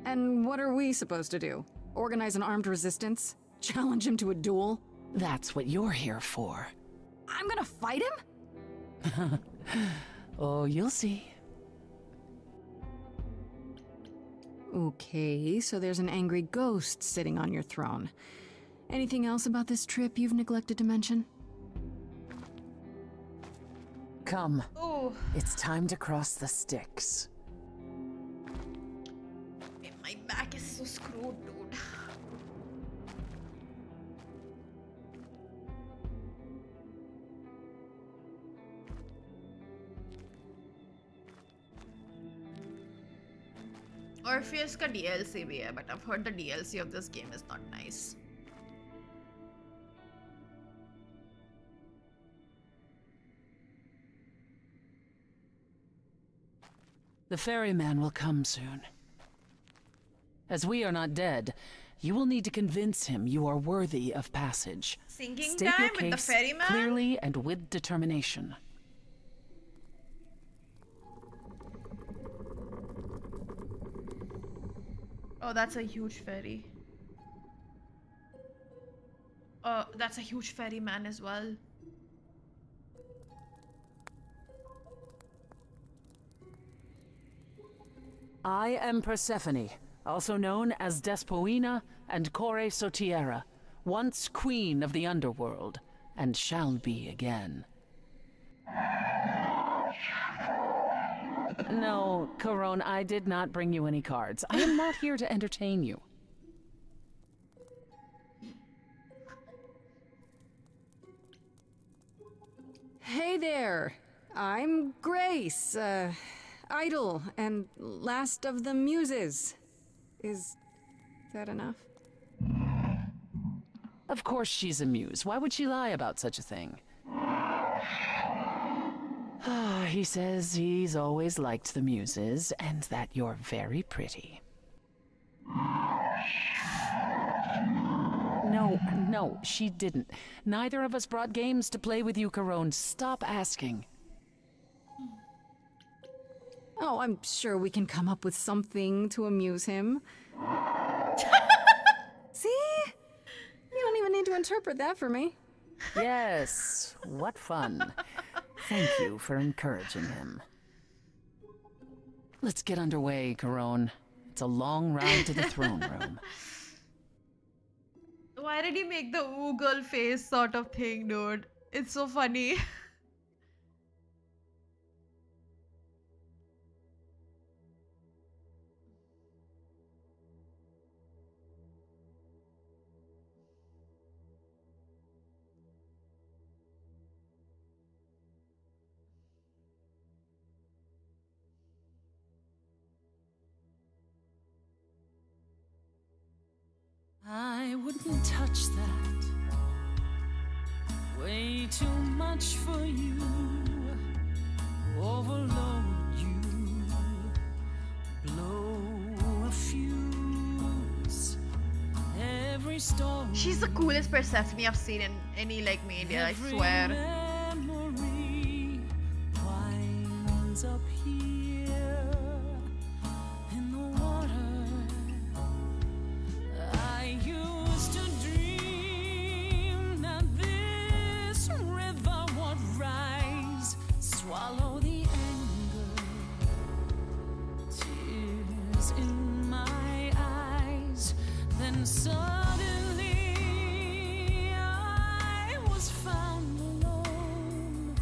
And what are we supposed to do? Organize an armed resistance? Challenge him to a duel? That's what you're here for. I'm gonna fight him? Oh, you'll see. Okay, so there's an angry ghost sitting on your throne. Anything else about this trip you've neglected to mention? Come. Oh. It's time to cross the Styx. My back is so screwed, dude. Orpheus का DLC भी है, but I've heard the DLC of this game is not nice. The ferryman will come soon. As we are not dead, you will need to convince him you are worthy of passage. Singing State time your with the case ferryman? clearly and with determination. Oh, that's a huge ferry. That's a huge ferryman as well. I am Persephone, also known as Despoina and Kore Sotiera, once queen of the underworld, and shall be again. No, Corone, I did not bring you any cards. I am not here to entertain you. Hey there! I'm Grace, Idol, and last of the Muses. Is that enough? Of course she's a muse. Why would she lie about such a thing? He says he's always liked the Muses, and that you're very pretty. No, she didn't. Neither of us brought games to play with you, Corone. Stop asking. Oh, I'm sure we can come up with something to amuse him. See? You don't even need to interpret that for me. Yes, what fun. Thank you for encouraging him. Let's get underway, Corone. It's a long ride to the throne room. Why did he make the ooh girl face sort of thing, dude? It's so funny. I wouldn't touch that. Way too much for you. Overload you. Blow a fuse. Every storm. She's the coolest Persephone I've seen in any like media, I swear. Memory winds up here in the water. I used to dream that this river would rise, swallow the anger, tears in my eyes. Then suddenly I was found alone.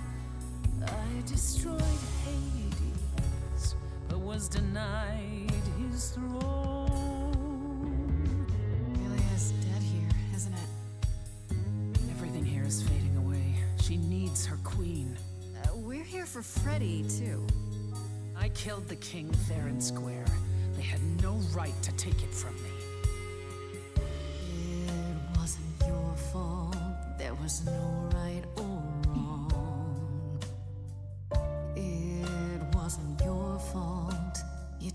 I destroyed Hades, but was denied his throne. Ilia's dead here, isn't it? Everything here is fading away. She needs her queen. We're here for Freddy, too. I killed the king fair and square. They had no right to take it from me. It wasn't your fault. There was no right or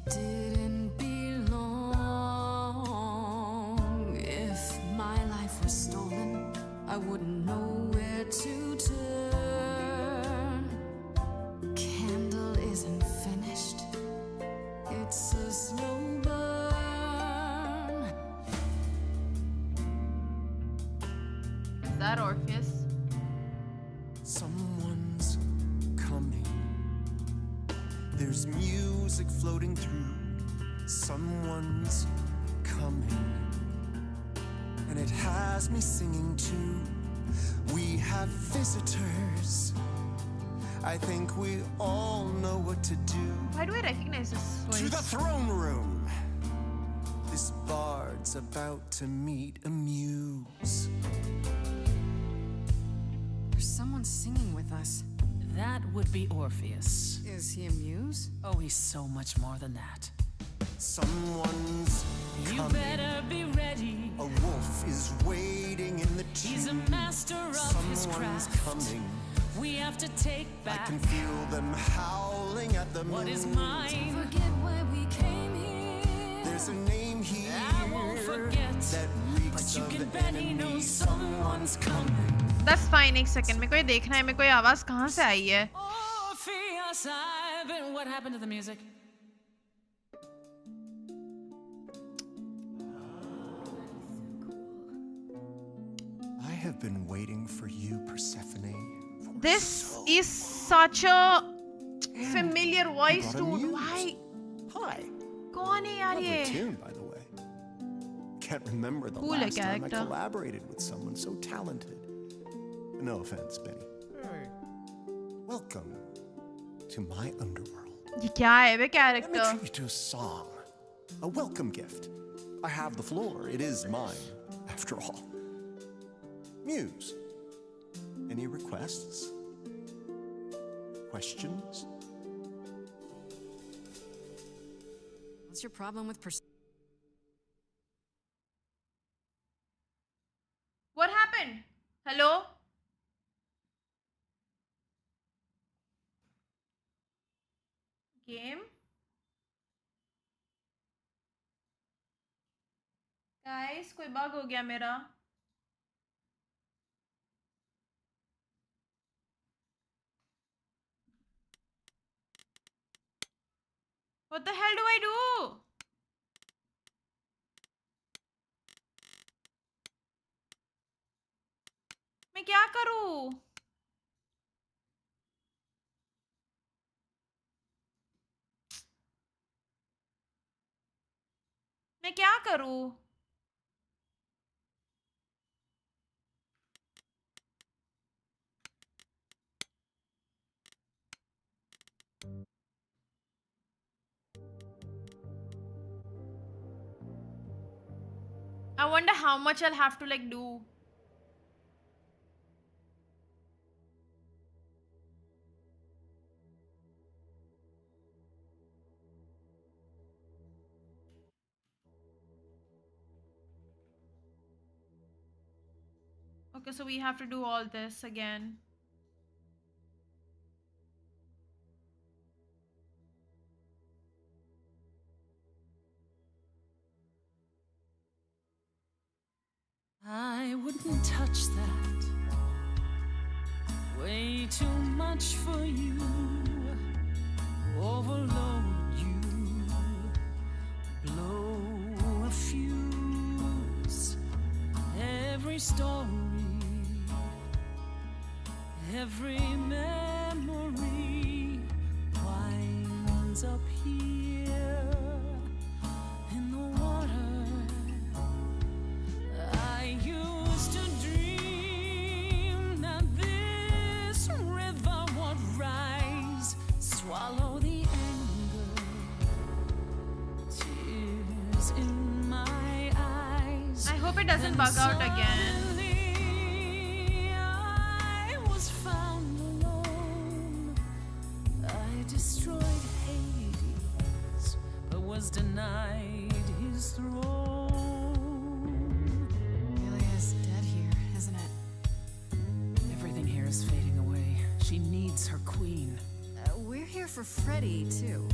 didn't belong. If my life was stolen, I wouldn't know where to turn. Candle isn't finished, it's a slow burn. Is that Orpheus? Someone's coming. There's music floating through. Someone's coming. And it has me singing too. We have visitors. I think we all know what to do. Why do I recognize this voice? To the throne room. This bard's about to meet a muse. There's someone singing with us. That would be Orpheus. Is he a muse? Oh, he's so much more than that. Someone's You coming. better be ready. A wolf is waiting in the tomb. He's a master of his Someone's craft. coming. We have to take back I can feel them howling at the what moon. is mine. Forget why we came here. There's a name here I won't forget, that reeks but you of can bet he enemy. knows someone's coming. That's fine. एक second में कोई देखना है, मेरे को ये आवाज कहाँ से आई है? Orpheus, I've been. What happened to the music? I have been waiting for you, Persephone. This is such a familiar voice, got a dude. muse. Why? Hi. कौन है यार Lovely ये? tune, by the way. Can't remember the Cool last time I character. collaborated with someone so talented. No offense, Benny. Welcome to my underworld. ये क्या है बे Let me character? treat you to a song. A welcome gift. I have the floor. It is mine, after all. Muse. Any requests? Questions? What's your problem with What happened? Hello? Game? Guys, कोई bug हो गया मेरा? What the hell do I do? मैं क्या करूं? मैं क्या करूं? I wonder how much I'll have to like do. Okay, so we have to do all this again. I wouldn't touch that. Way too much for you. Overload you. Blow a fuse. Every story, every memory winds up here in the water. I used to dream that this river would rise, swallow the anger, tears in my eyes. I hope it doesn't bug out again. I was found alone. I destroyed Hades, but was denied his throne. Ilia's dead here, isn't it? Everything here is fading away. She needs her queen. We're here for Freddy, too.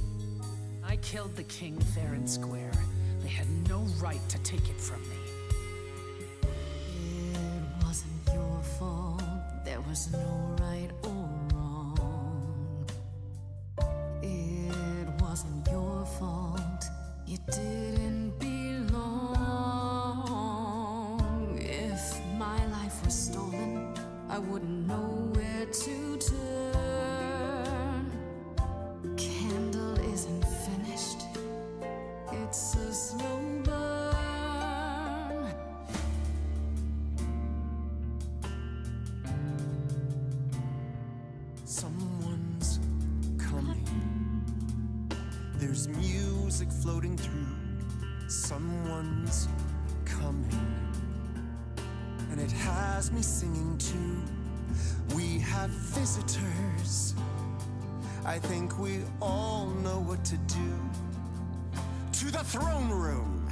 I I killed the king fair and square. They had no right to take it from me. It wasn't your fault. There was no right or wrong. It wasn't your fault. You didn't belong. If my life was stolen, I wouldn't know where to turn. Candle isn't finished. It's a slow burn. Someone's coming. There's music floating through. Someone's coming. And it has me singing too. We have visitors. I think we all know what to do. To the throne room.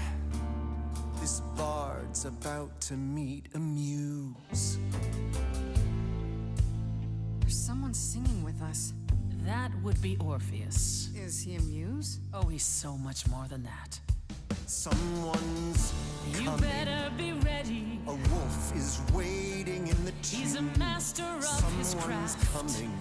This bard's about to meet a muse. There's someone singing with us. That would be Orpheus. Is he a muse? Oh, he's so much more than that. Someone's You coming. better be ready. A wolf is waiting in the tomb. He's a master of his Someone's craft. coming.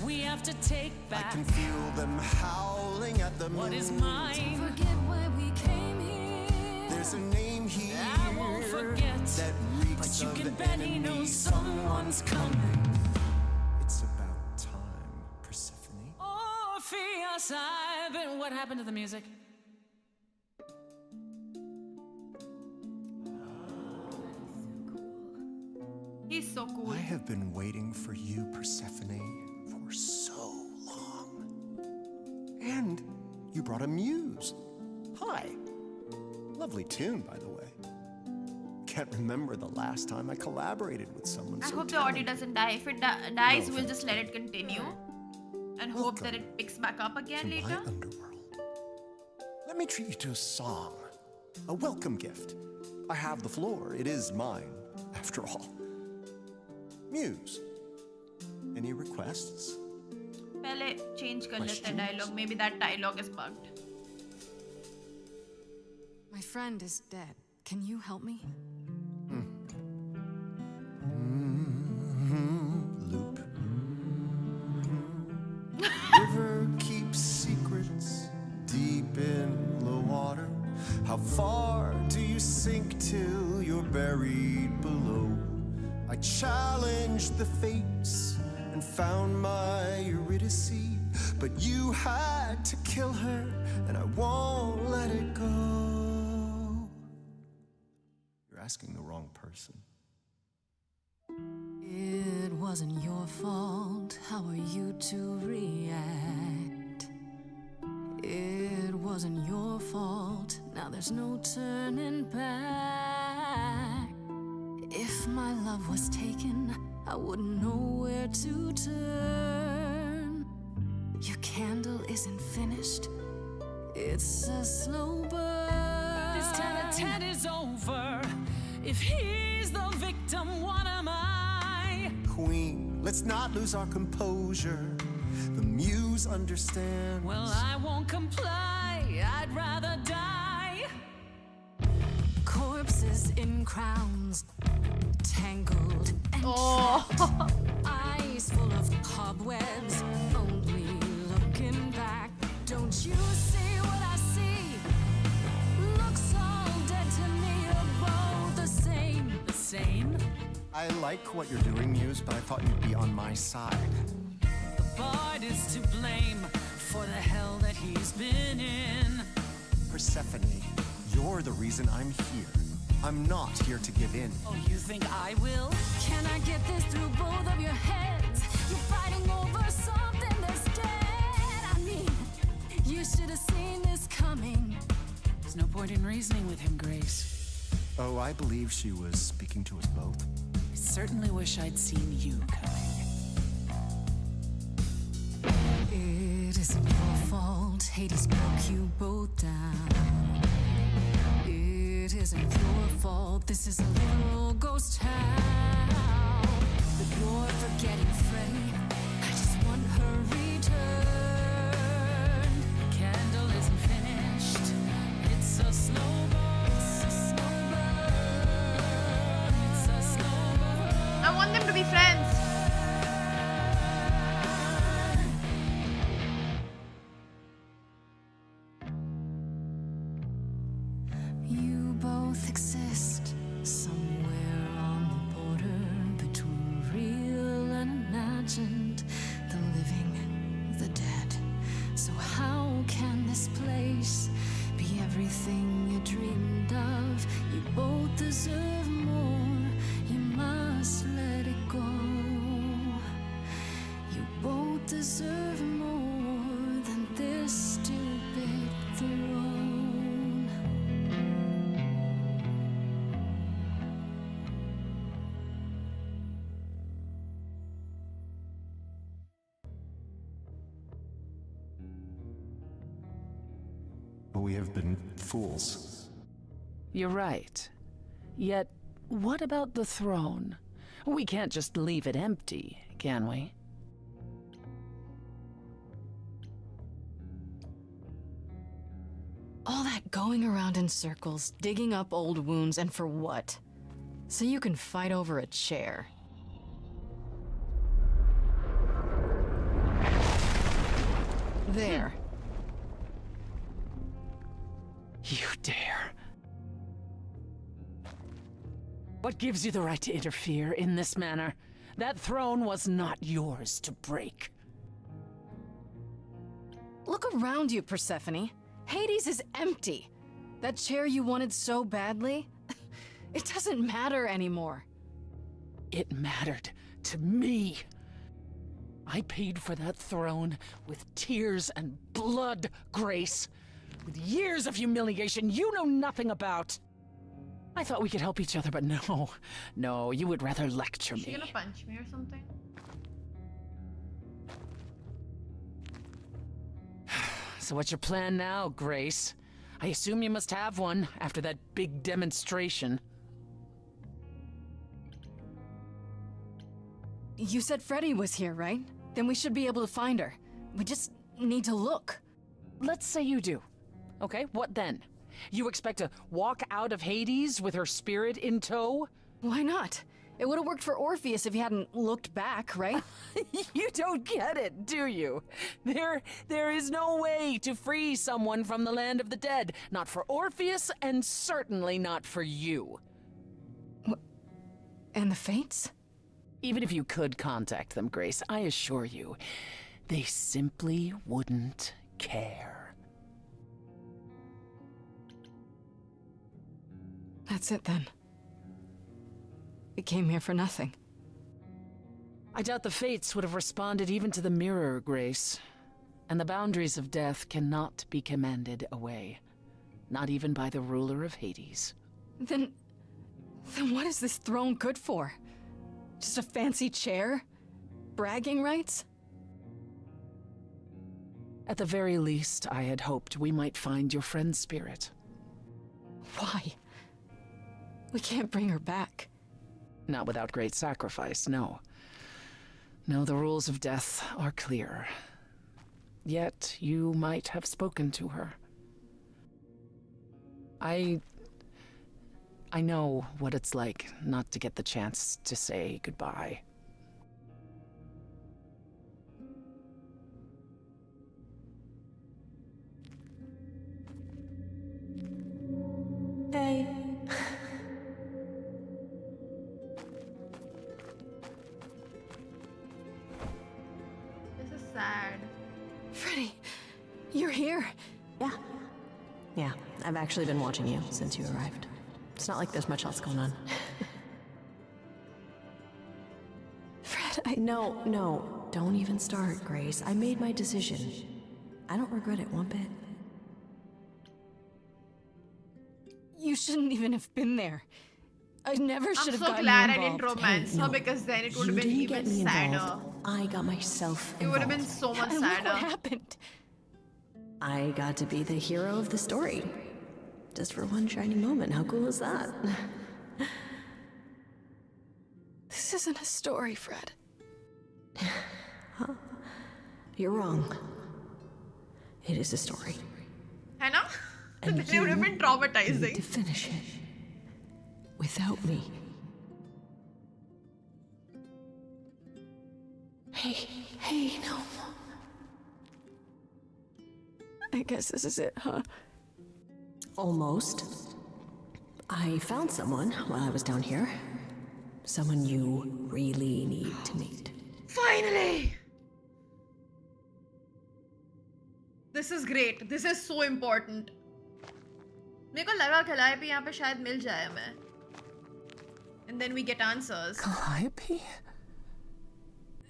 We have to take back. I can feel them howling at the moon. What is mine? Don't forget why we came here. There's a name here I won't forget. that reeks But you of can bet he enemy. knows someone's coming. It's about time, Persephone. Orpheus, I've been. What happened to the music? He's so cool. I have been waiting for you, Persephone, for so long. And you brought a muse. Hi. Lovely tune, by the way. Can't remember the last time I collaborated with someone I so hope the audio talented. doesn't die. If it dies, No, we'll just let it continue. And hope that it picks back up again to my later. underworld. Let me treat you to a song. A welcome gift. I have the floor. It is mine, after all. Muse. Any requests? पहले change कर लेते हैं dialogue. Maybe that dialogue is bugged. My friend is dead. Can you help me? Loop. River keeps secrets deep in the water. How far do you sink till you're buried below? I challenged the fates and found my Eurydice, but you had to kill her, and I won't let it go. You're asking the wrong person. It wasn't your fault. How are you to react? It wasn't your fault. Now there's no turning back. If my love was taken, I wouldn't know where to turn. Your candle isn't finished. It's a slow burn. This tete-a-tete is over. If he's the victim, what am I? Queen, let's not lose our composure. The muse understands. Well, I won't comply. I'd rather die. Corpses in crowns, tangled and trapped. Eyes full of cobwebs, only looking back. Don't you see what I see? Looks all dead to me, you're both the same. The same? I like what you're doing, Muse, but I thought you'd be on my side. The bard is to blame for the hell that he's been in. Persephone, you're the reason I'm here. I'm not here to give in. Oh, you think I will? Can I get this through both of your heads? You're fighting over something that's dead. I mean, you should have seen this coming. There's no point in reasoning with him, Grace. Oh, I believe she was speaking to us both. I certainly wish I'd seen you coming. It isn't your fault. Hades broke you both down. It isn't your fault. This is a little ghost town. But you're forgetting Freddie. I just want her return. Candle isn't finished. want them to be friends. You both exist somewhere on the border between real and imagined, the living, the dead. So how can this place be everything you dreamed of? You both deserve more, you must let it go. You both deserve more than this stupid throne. We have been fools. You're right. Yet, what about the throne? We can't just leave it empty, can we? All that going around in circles, digging up old wounds, and for what? So you can fight over a chair. There. You dare. What gives you the right to interfere in this manner? That throne was not yours to break. Look around you, Persephone. Hades is empty. That chair you wanted so badly, it doesn't matter anymore. It mattered to me. I paid for that throne with tears and blood, Grace. With years of humiliation you know nothing about. I thought we could help each other, but no, you would rather lecture me. Is she gonna punch me or something? So what's your plan now, Grace? I assume you must have one after that big demonstration. You said Freddy was here, right? Then we should be able to find her. We just need to look. Let's say you do. Okay, what then? You expect to walk out of Hades with her spirit in tow? Why not? It would have worked for Orpheus if he hadn't looked back, right? You don't get it, do you? There is no way to free someone from the land of the dead. Not for Orpheus, and certainly not for you. And the Fates? Even if you could contact them, Grace, I assure you, they simply wouldn't care. That's it then. We came here for nothing. I doubt the Fates would have responded even to the mirror, Grace. And the boundaries of death cannot be commanded away. Not even by the ruler of Hades. Then what is this throne good for? Just a fancy chair? Bragging rights? At the very least, I had hoped we might find your friend's spirit. Why? We can't bring her back. Not without great sacrifice, no. No, the rules of death are clear. Yet, you might have spoken to her. I know what it's like not to get the chance to say goodbye. Hey. This is sad. Freddy, you're here. Yeah, I've actually been watching you since you arrived. It's not like there's much else going on. Fred, No, don't even start, Grace. I made my decision. I don't regret it one bit. You shouldn't even have been there. I never should have I'm so gotten glad I involved. didn't romance her because then it would have been You didn't even get me sadder. involved. I got myself It would have been involved. so much And look sadder. what happened. I got to be the hero of the story. Just for one shining moment. How cool is that? This isn't a story, Fred. Huh? You're wrong. It is a story. है ना? And Then it would have been need traumatizing. to finish it. Without me. Hey, no. I guess this is it, huh? Almost. I found someone while I was down here. Someone you really need to meet. Finally! This is great. This is so important. मेरे को लगा Calliope यहाँ पे शायद मिल जाए हमें. And then we get answers. Calliope?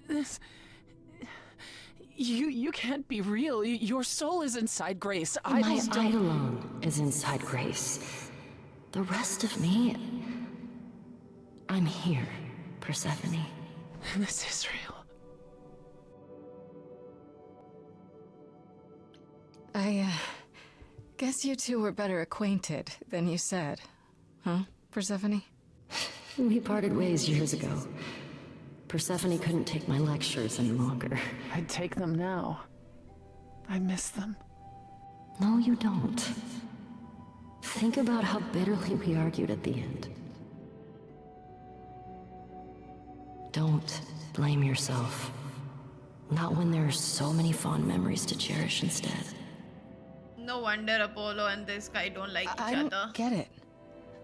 This... You can't be real. Your soul is inside Grace. My Idols don't... Eidolon is inside Grace. The rest of me... I'm here, Persephone. This is real. I guess you two were better acquainted than you said. Huh, Persephone? We parted ways years ago. Persephone couldn't take my lectures any longer. I'd take them now. I miss them. No, you don't. Think about how bitterly we argued at the end. Don't blame yourself. Not when there are so many fond memories to cherish instead. No wonder Apollo and this guy don't like each I other. don't get it.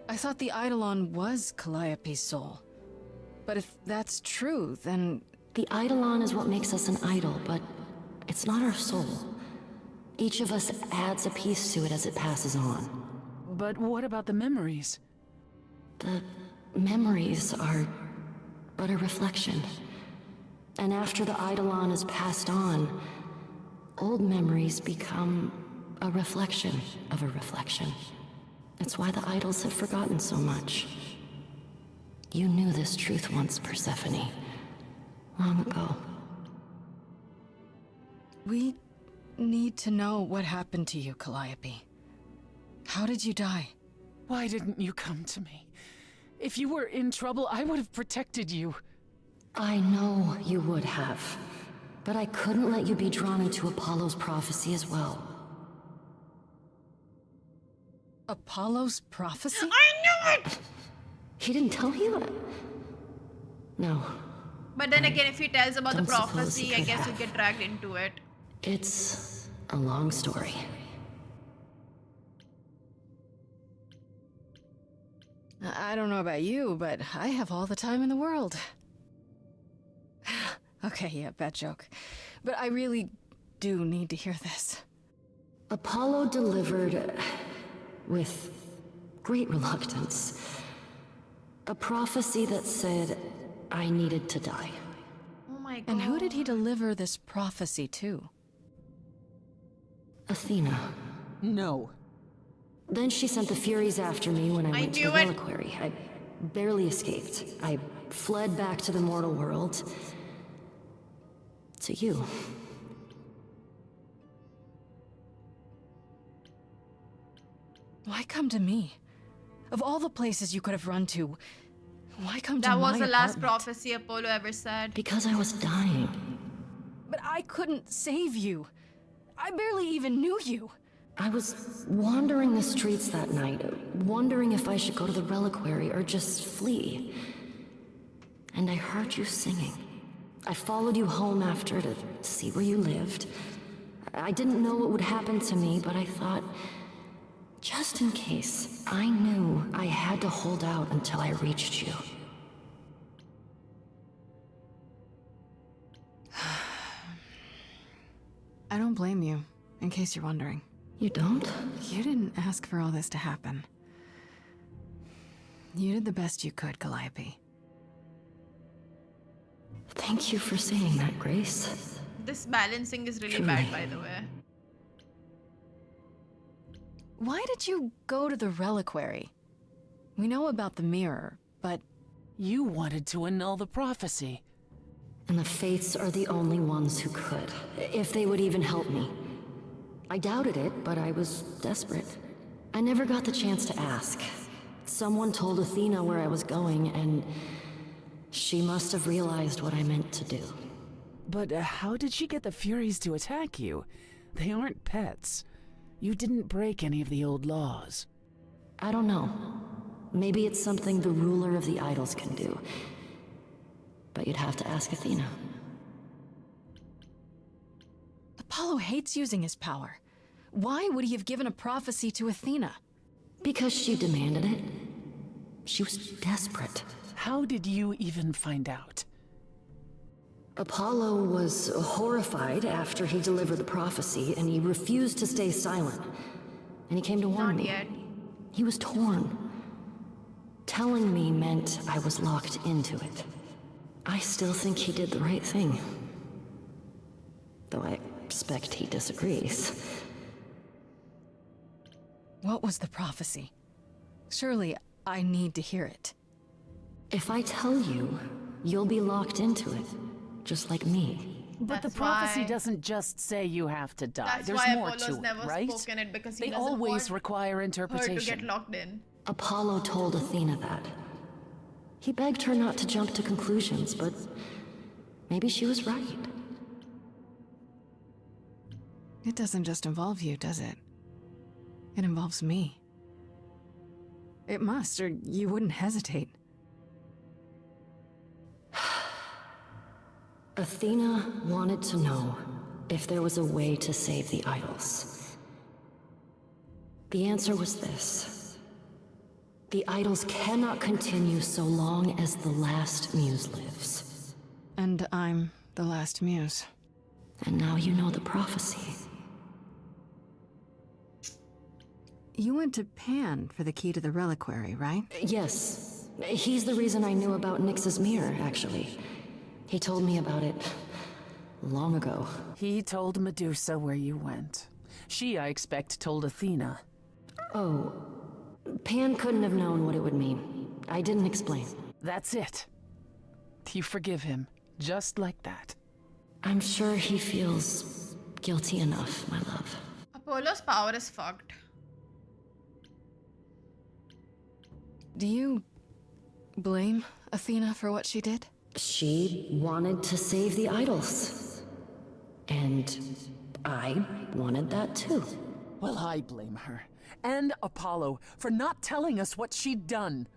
I thought the Eidolon was Calliope's soul. But if that's true, then... The Eidolon is what makes us an idol, but it's not our soul. Each of us adds a piece to it as it passes on. But what about the memories? The memories are but a reflection. And after the Eidolon is passed on, old memories become a reflection of a reflection. It's why the idols have forgotten so much. You knew this truth once, Persephone. Long ago. We need to know what happened to you, Calliope. How did you die? Why didn't you come to me? If you were in trouble, I would have protected you. I know you would have. But I couldn't let you be drawn into Apollo's prophecy as well. Apollo's prophecy? I knew it! He didn't tell you? No. But then again, if he tells about the Don't suppose prophecy, he I could guess you have. get dragged into it. It's a long story. I don't know about you, but I have all the time in the world. Okay, yeah, bad joke. But I really do need to hear this. Apollo delivered, with great reluctance, a prophecy that said I needed to die. Oh my god. And who did he deliver this prophecy to? Athena. No. Then she sent the Furies after me when I went to the knew it. reliquary. I barely escaped. I fled back to the mortal world. To you. Why come to me? Of all the places you could have run to, why come to That my was the last apartment? prophecy Apollo ever said. Because I was dying. But I couldn't save you. I barely even knew you. I was wandering the streets that night, wondering if I should go to the reliquary or just flee. And I heard you singing. I followed you home after to see where you lived. I didn't know what would happen to me, but I thought, just in case, I knew I had to hold out until I reached you. I don't blame you, in case you're wondering. You don't? You didn't ask for all this to happen. You did the best you could, Calliope. Thank you for saying that, Grace. This balancing is really Truly. bad, by the way. Why did you go to the reliquary? We know about the mirror, but... You wanted to annul the prophecy. And the Fates are the only ones who could, if they would even help me. I doubted it, but I was desperate. I never got the chance to ask. Someone told Athena where I was going, and she must have realized what I meant to do. But how did she get the Furies to attack you? They aren't pets. You didn't break any of the old laws. I don't know. Maybe it's something the ruler of the idols can do. But you'd have to ask Athena. Apollo hates using his power. Why would he have given a prophecy to Athena? Because she demanded it. She was desperate. How did you even find out? Apollo was horrified after he delivered the prophecy, and he refused to stay silent. And he came to warn me. Not yet. He was torn. Telling me meant I was locked into it. I still think he did the right thing. Though I expect he disagrees. What was the prophecy? Surely I need to hear it. If I tell you, you'll be locked into it, just like me. But the prophecy doesn't just say you have to die. That's There's why more Apollo's to it, never right? spoken it, because he They doesn't always want require her to interpretation. get locked in. Apollo told Athena that. He begged her not to jump to conclusions, but maybe she was right. It doesn't just involve you, does it? It involves me. It must, or you wouldn't hesitate. Athena wanted to know if there was a way to save the idols. The answer was this. The idols cannot continue so long as the last muse lives. And I'm the last muse. And now you know the prophecy. You went to Pan for the key to the reliquary, right? Yes. He's the reason I knew about Nyx's mirror, actually. He told me about it long ago. He told Medusa where you went. She, I expect, told Athena. Oh, Pan couldn't have known what it would mean. I didn't explain. That's it. You forgive him, just like that. I'm sure he feels guilty enough, my love. Apollo's power is fucked. Do you blame Athena for what she did? She wanted to save the idols. And I wanted that too. Well, I blame her. And Apollo for not telling us what she'd done.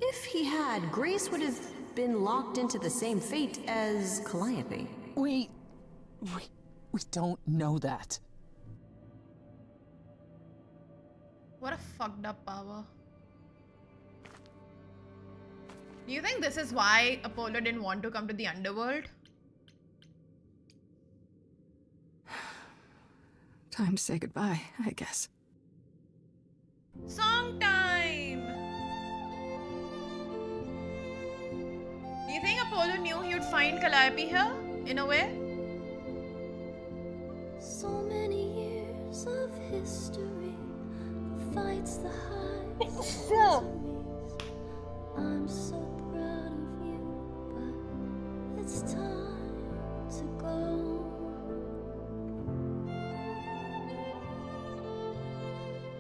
If he had, Grace would have been locked into the same fate as Calliope. We don't know that. What a fucked up power. Do you think this is why Apollo didn't want to come to the underworld? Time to say goodbye, I guess. Song time! Do you think Apollo knew he would find Calliope here, in a way? So many years of history, the fights, the highs, the miseries. I'm so proud of you, but it's time to go.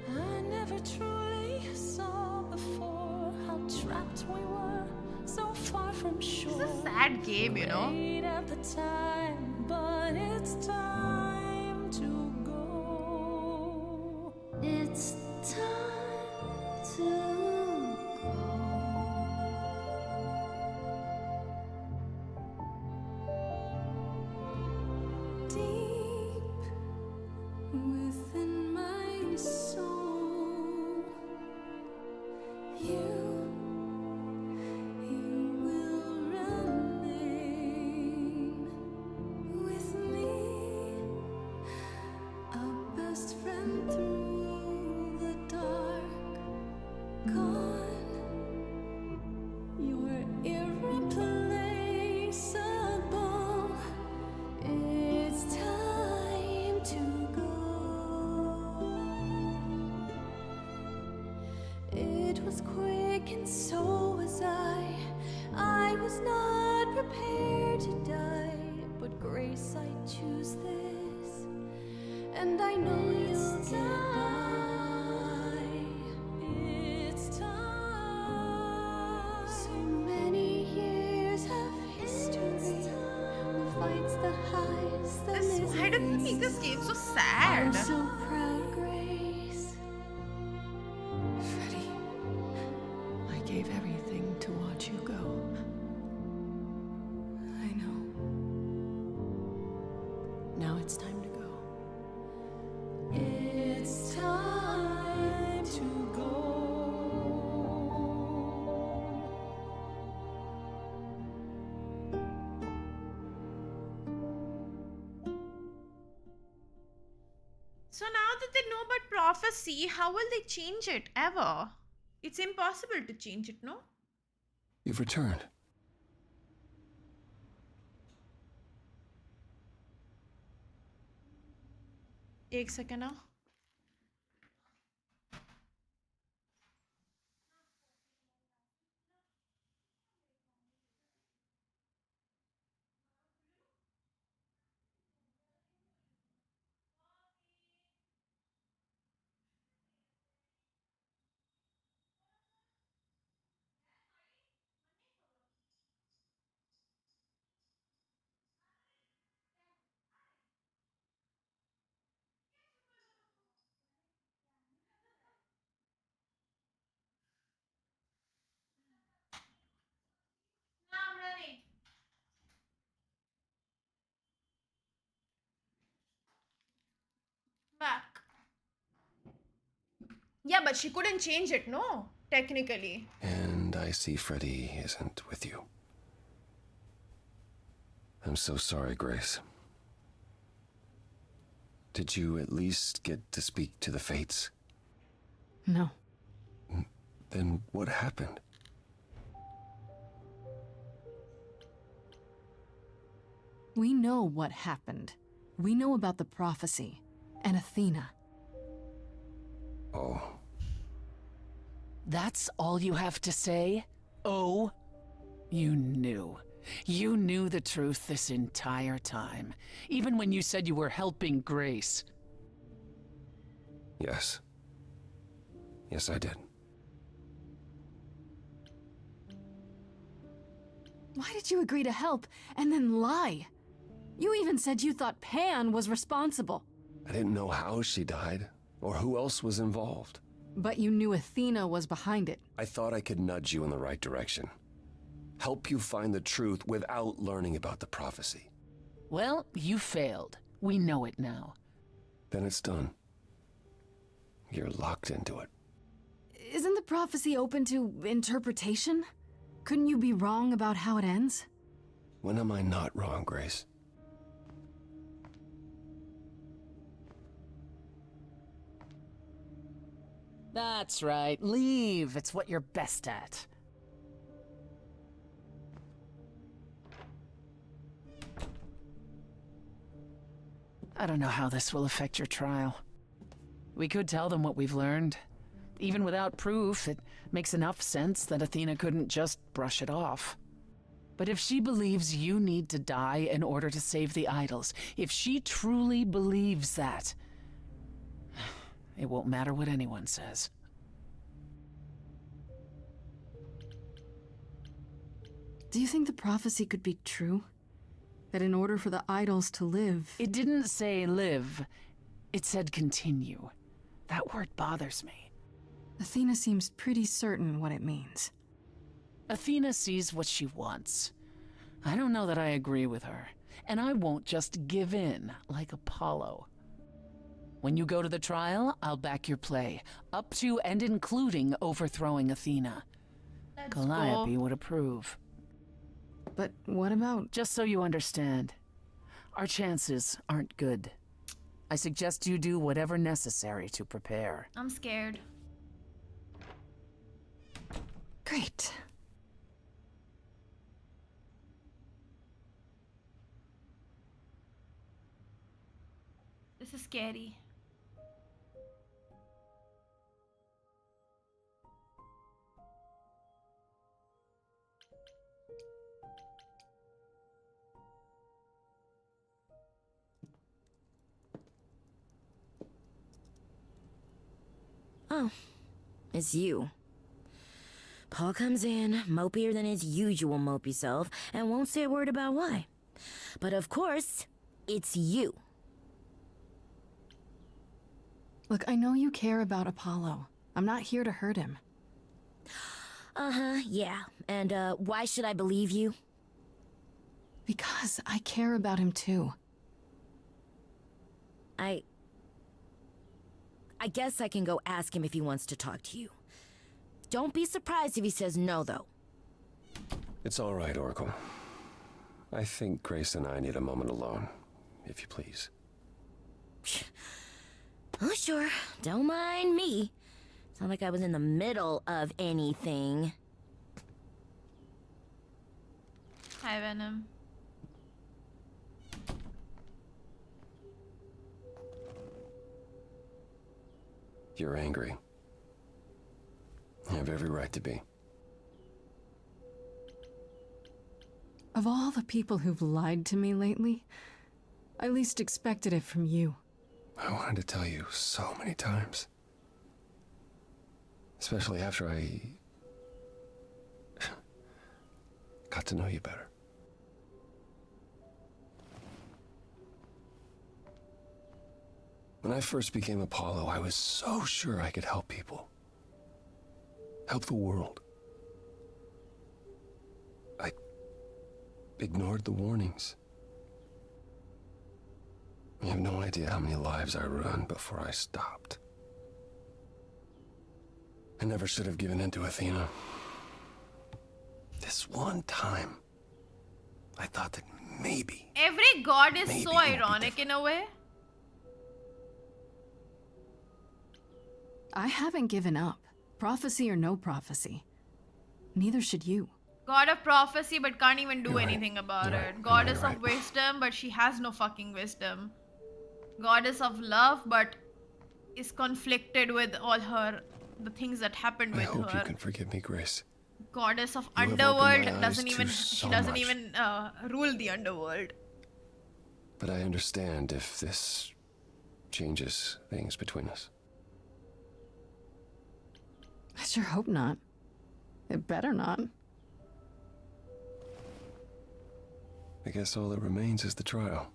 I never truly saw before how trapped we were, so far from shore. This is a sad game, you know. Wait at the time, but it's time to go. It's time to go. Deep within my soul, you will remain with me, a best friend through the dark. Gone, you're irreplaceable. It's time to go. It was quick and so was I. I was not prepared to die, but Grace, I choose this, and I know you'll get by. It's time. So many years of history, the fights, the highs, the miseries. Why did they make this game so sad? I'm so proud, Grace. Freddie, I gave everything to watch you go. I know. Now it's time to see how will they change it ever? It's impossible to change it, no? You've returned. एक second now. Back. Yeah, but she couldn't change it, no? Technically. And I see Freddy isn't with you. I'm so sorry, Grace. Did you at least get to speak to the Fates? No. Then what happened? We know what happened. We know about the prophecy and Athena. Oh. That's all you have to say? Oh? You knew. You knew the truth this entire time, even when you said you were helping Grace. Yes. Yes, I did. Why did you agree to help and then lie? You even said you thought Pan was responsible. I didn't know how she died, or who else was involved. But you knew Athena was behind it. I thought I could nudge you in the right direction. Help you find the truth without learning about the prophecy. Well, you failed. We know it now. Then it's done. You're locked into it. Isn't the prophecy open to interpretation? Couldn't you be wrong about how it ends? When am I not wrong, Grace? That's right. Leave. It's what you're best at. I don't know how this will affect your trial. We could tell them what we've learned. Even without proof, it makes enough sense that Athena couldn't just brush it off. But if she believes you need to die in order to save the idols, if she truly believes that, it won't matter what anyone says. Do you think the prophecy could be true? That in order for the idols to live... It didn't say live. It said continue. That word bothers me. Athena seems pretty certain what it means. Athena sees what she wants. I don't know that I agree with her. And I won't just give in like Apollo. When you go to the trial, I'll back your play. Up to and including overthrowing Athena. Calliope would approve. But what about... Just so you understand, our chances aren't good. I suggest you do whatever necessary to prepare. I'm scared. Great. This is scary. Oh, it's you. Paul comes in, mopier than his usual mopey self, and won't say a word about why. But of course, it's you. Look, I know you care about Apollo. I'm not here to hurt him. Uh-huh, yeah. And, why should I believe you? Because I care about him too. I guess I can go ask him if he wants to talk to you. Don't be surprised if he says no, though. It's all right, Oracle. I think Grace and I need a moment alone, if you please. Oh, sure. Don't mind me. It's not like I was in the middle of anything. Hi, Venom. You're angry. You have every right to be. Of all the people who've lied to me lately, I least expected it from you. I wanted to tell you so many times. Especially after I got to know you better. When I first became Apollo, I was so sure I could help people. Help the world. I ignored the warnings. You have no idea how many lives I ruined before I stopped. I never should have given in to Athena. This one time, I thought that maybe... Every god is maybe so ironic in a way. I haven't given up. Prophecy or no prophecy. Neither should you. God of prophecy but can't even do You're right. anything about You're it. right. Goddess You're of right. wisdom but she has no fucking wisdom. Goddess of love but is conflicted with all the things that happened I with hope her. you can forgive me, Grace. Goddess of You have opened underworld my eyes doesn't to even so she doesn't much. even rule the underworld. But I understand if this changes things between us. I sure hope not. It better not. I guess all that remains is the trial.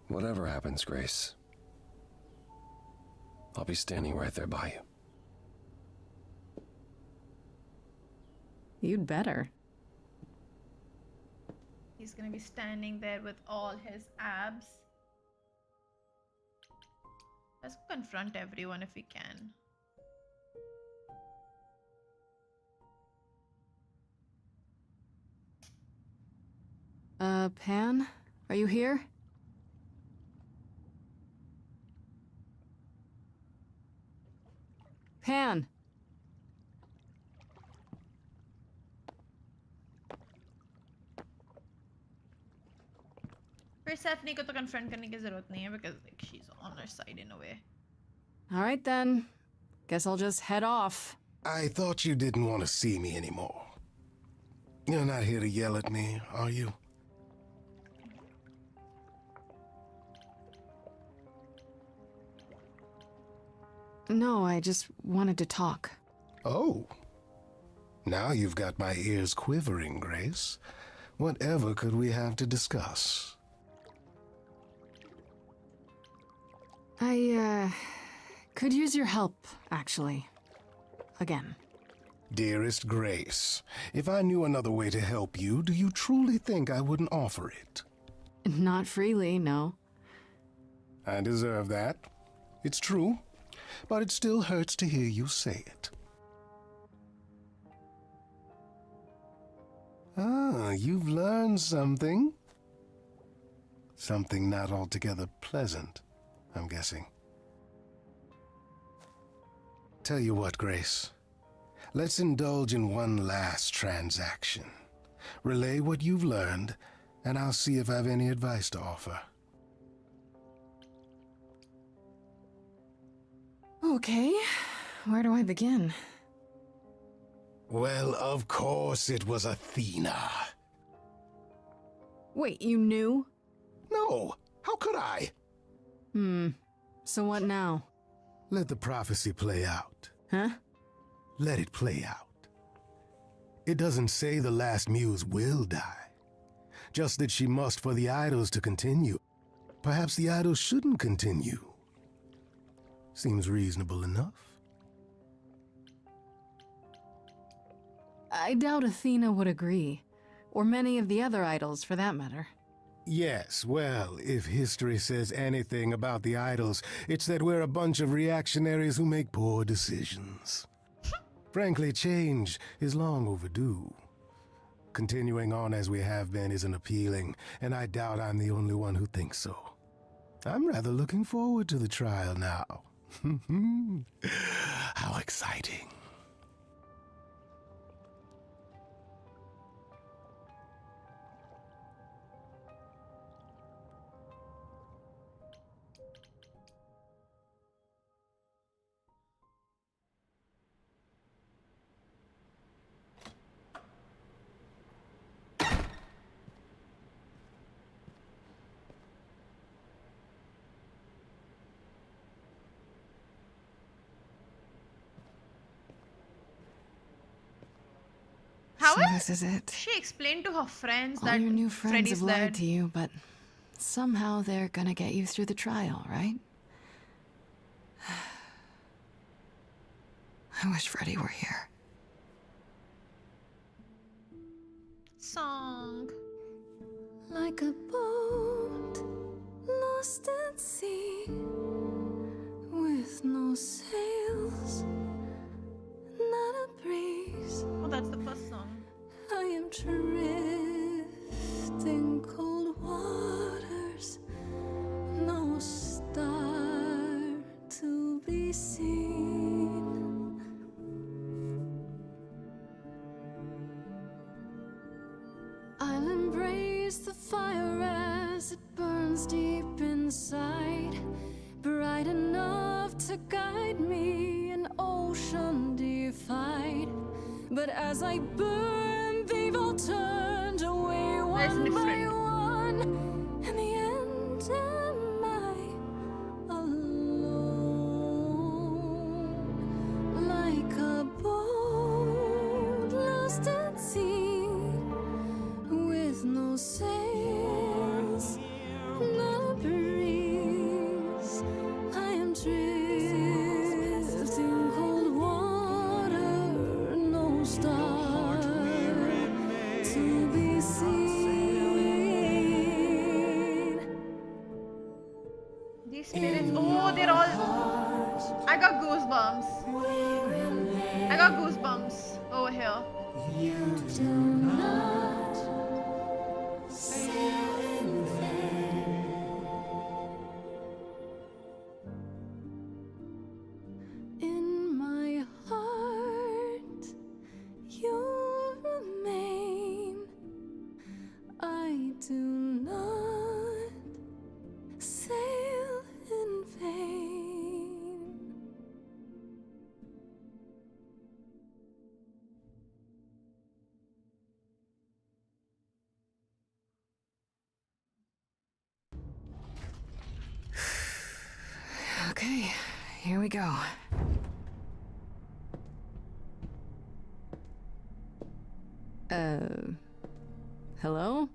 Whatever happens, Grace, I'll be standing right there by you. You'd better. He's gonna be standing there with all his abs. Let's confront everyone if we can. Pan? Are you here? Pan! Persephone को तो confront करने की जरूरत नहीं है because like she's on our side in a way. Alright then. Guess I'll just head off. I thought you didn't want to see me anymore. You're not here to yell at me, are you? No, I just wanted to talk. Oh. Now you've got my ears quivering, Grace. Whatever could we have to discuss? I, could use your help, actually. Again. Dearest Grace, if I knew another way to help you, do you truly think I wouldn't offer it? Not freely, no. I deserve that. It's true, but it still hurts to hear you say it. Ah, you've learned something. Something not altogether pleasant, I'm guessing. Tell you what, Grace. Let's indulge in one last transaction. Relay what you've learned, and I'll see if I have any advice to offer. Okay, where do I begin? Well, of course it was Athena. Wait, you knew? No, how could I? So what now? Let the prophecy play out. Huh? Let it play out. It doesn't say the last muse will die. Just that she must for the idols to continue. Perhaps the idols shouldn't continue. Seems reasonable enough. I doubt Athena would agree. Or many of the other idols, for that matter. Yes, well, if history says anything about the idols, it's that we're a bunch of reactionaries who make poor decisions. Frankly, change is long overdue. Continuing on as we have been isn't appealing, and I doubt I'm the only one who thinks so. I'm rather looking forward to the trial now. How exciting. How So is this is it. she explained to her friends All that your new friends Freddy's have lied dead? to you, but somehow they're gonna get you through the trial, right? I wish Freddy were here. Song. Like a boat lost at sea with no sails, not a breeze. Oh, that's the first song. I am drifting cold waters, no star to be seen. I'll embrace the fire as it burns deep inside, bright enough to guide me, an ocean defied. But as I burn, they've all turned away one by one. In the end, am I alone? Like a boat lost at sea, with no sails, no breeze. I am drifting cold water, no star to be seen. These spirits, oh, they're all. I got goosebumps. I got goosebumps over here. You do not sail in vain. In my heart, you remain. I do not sail in vain. Okay, here we go. Hello?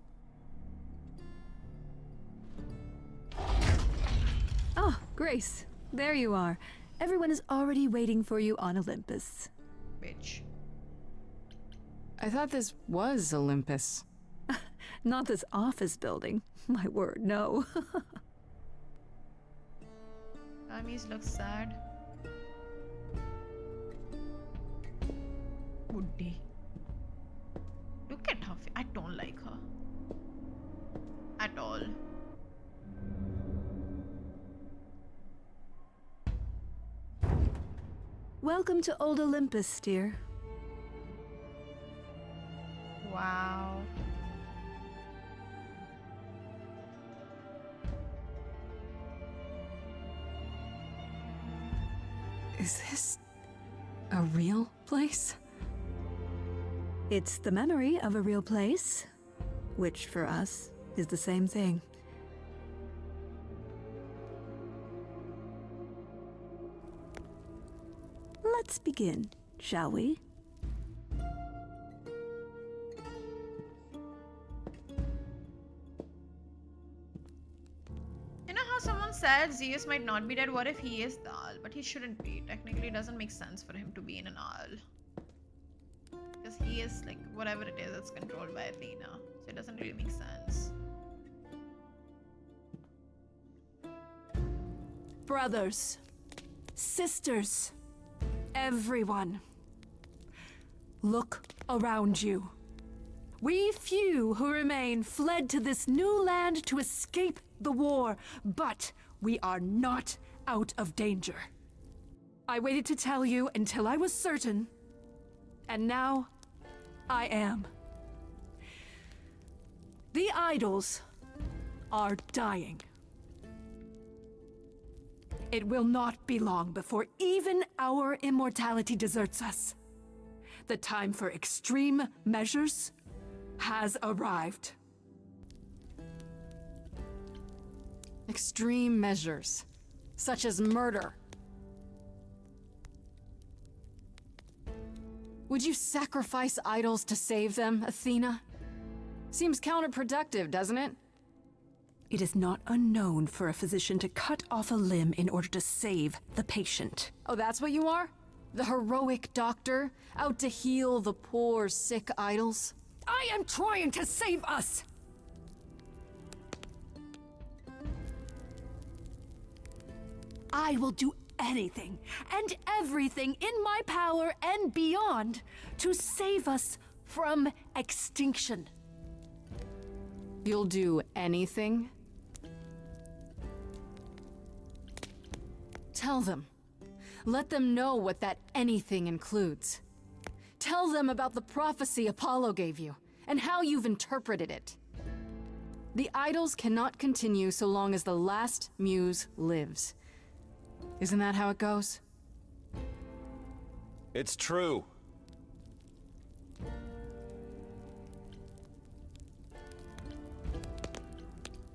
Oh, Grace, there you are. Everyone is already waiting for you on Olympus. Bitch. I thought this was Olympus. Not this office building. My word, no. Amis looks sad. Woody. Look at her. I don't like her. At all. Welcome to Old Olympus, dear. Wow. Is this a real place? It's the memory of a real place, which for us is the same thing. Let's begin, shall we? You know how someone said Zeus might not be dead? What if he is the owl? But he shouldn't be. Technically, it doesn't make sense for him to be in an owl. Because he is like whatever it is that's controlled by Athena. So it doesn't really make sense. Brothers, sisters, everyone, look around you. We few who remain fled to this new land to escape the war, but we are not out of danger. I waited to tell you until I was certain, and now I am. The idols are dying. It will not be long before even our immortality deserts us. The time for extreme measures has arrived. Extreme measures, such as murder. Would you sacrifice idols to save them, Athena? Seems counterproductive, doesn't it? It is not unknown for a physician to cut off a limb in order to save the patient. Oh, that's what you are? The heroic doctor, out to heal the poor, sick idols? I am trying to save us! I will do anything and everything in my power and beyond to save us from extinction. You'll do anything? Tell them. Let them know what that anything includes. Tell them about the prophecy Apollo gave you, and how you've interpreted it. The idols cannot continue so long as the last muse lives. Isn't that how it goes? It's true.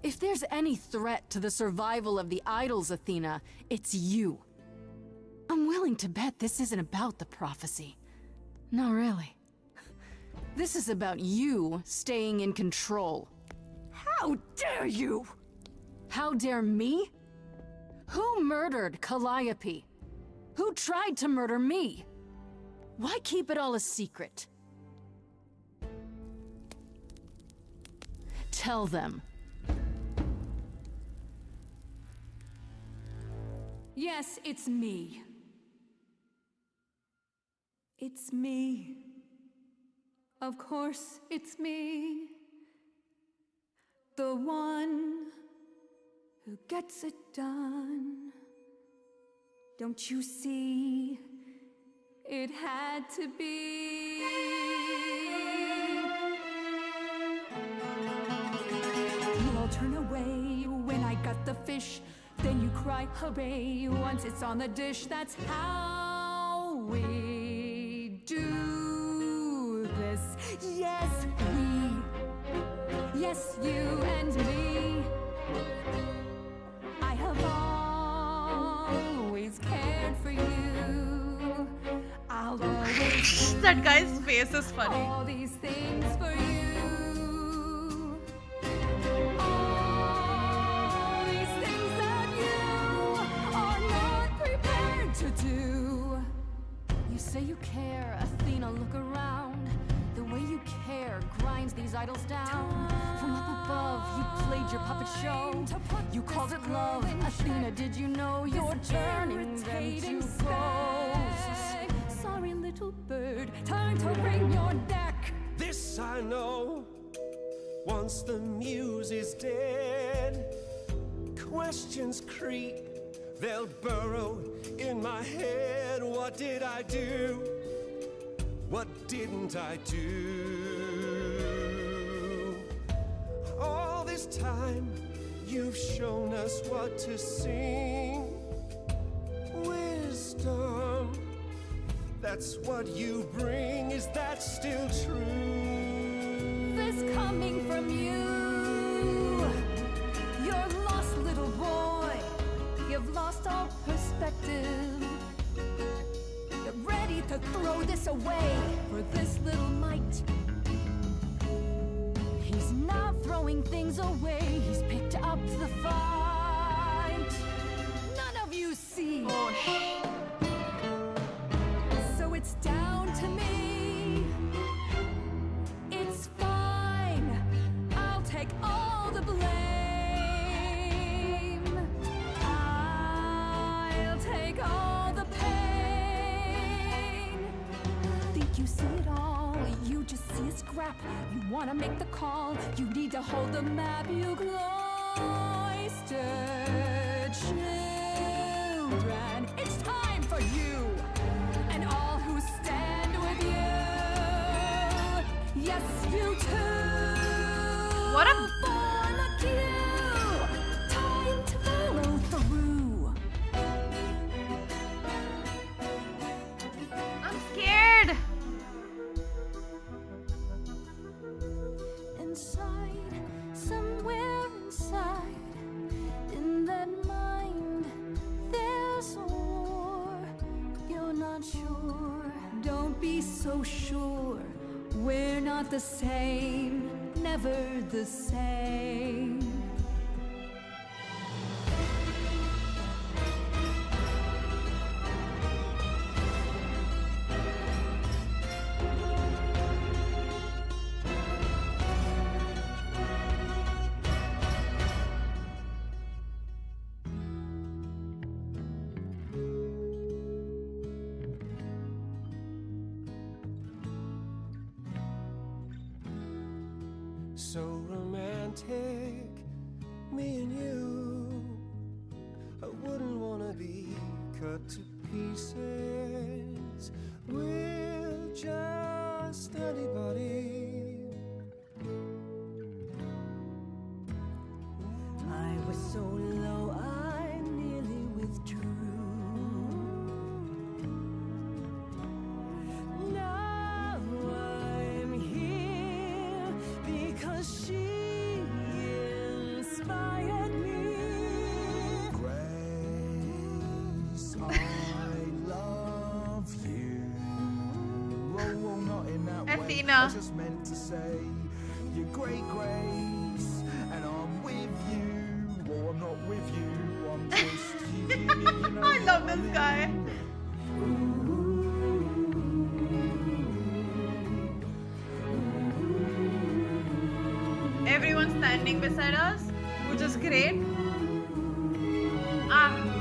If there's any threat to the survival of the idols, Athena, it's you. I'm willing to bet this isn't about the prophecy. No, really. This is about you staying in control. How dare you! How dare me? Who murdered Calliope? Who tried to murder me? Why keep it all a secret? Tell them. Yes, it's me. It's me. Of course, it's me. The one who gets it done. Don't you see? It had to be. You all turn away when I got the fish. Then you cry, hooray, once it's on the dish. That's how we do this. Yes, we. Yes, you and me. I have always cared for you. I'll always That guy's face is funny. all these things for you. All these things that you are not prepared to do. You say you care, Athena, look around. The way you care grinds these idols down. From up above, you played your puppet show. You called it love. Athena, did you know you're turning them to ghosts? Sorry, little bird, time to wring your neck. This I know, once the muse is dead, questions creep, they'll burrow in my head. What did I do? What didn't I do? All this time, you've shown us what to sing. Wisdom, that's what you bring. Is that still true? This coming from you. You're lost, little boy. You've lost all perspective. You're ready to throw this away for this little mite. He's not throwing things away. He's picked up the fight. None of you see. Oh, So it's down to me. It's fine. I'll take all the blame. I'll take all the pain. Think you see it all? You just see a scrap. You wanna make the call. You need to hold the map. You glow bastard children. It's time for you and all who stand with you. Yes, you too. What a Form a queue. Time to follow through. I'm scared. Inside, somewhere inside, in that mind, there's a war. You're not sure. Don't be so sure. We're not the same, never the same. So romantic, me and you. I wouldn't wanna be cut to pieces with just anybody. I was so low, I nearly withdrew. Now I'm here because she inspired me. Grace, I love you. Oh, not in that way. Athena. I just meant to say you're great, Grace, and I'm with you. Well, I'm not with you. I'm just you. I love this guy. Everyone standing beside us, which is great.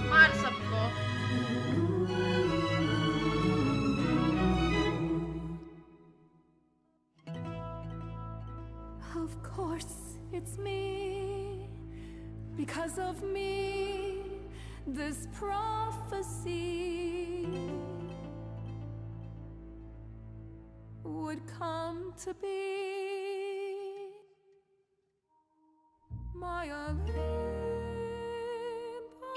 Maar sabko. Of course, it's me. Because of me, this prophecy would come to be. My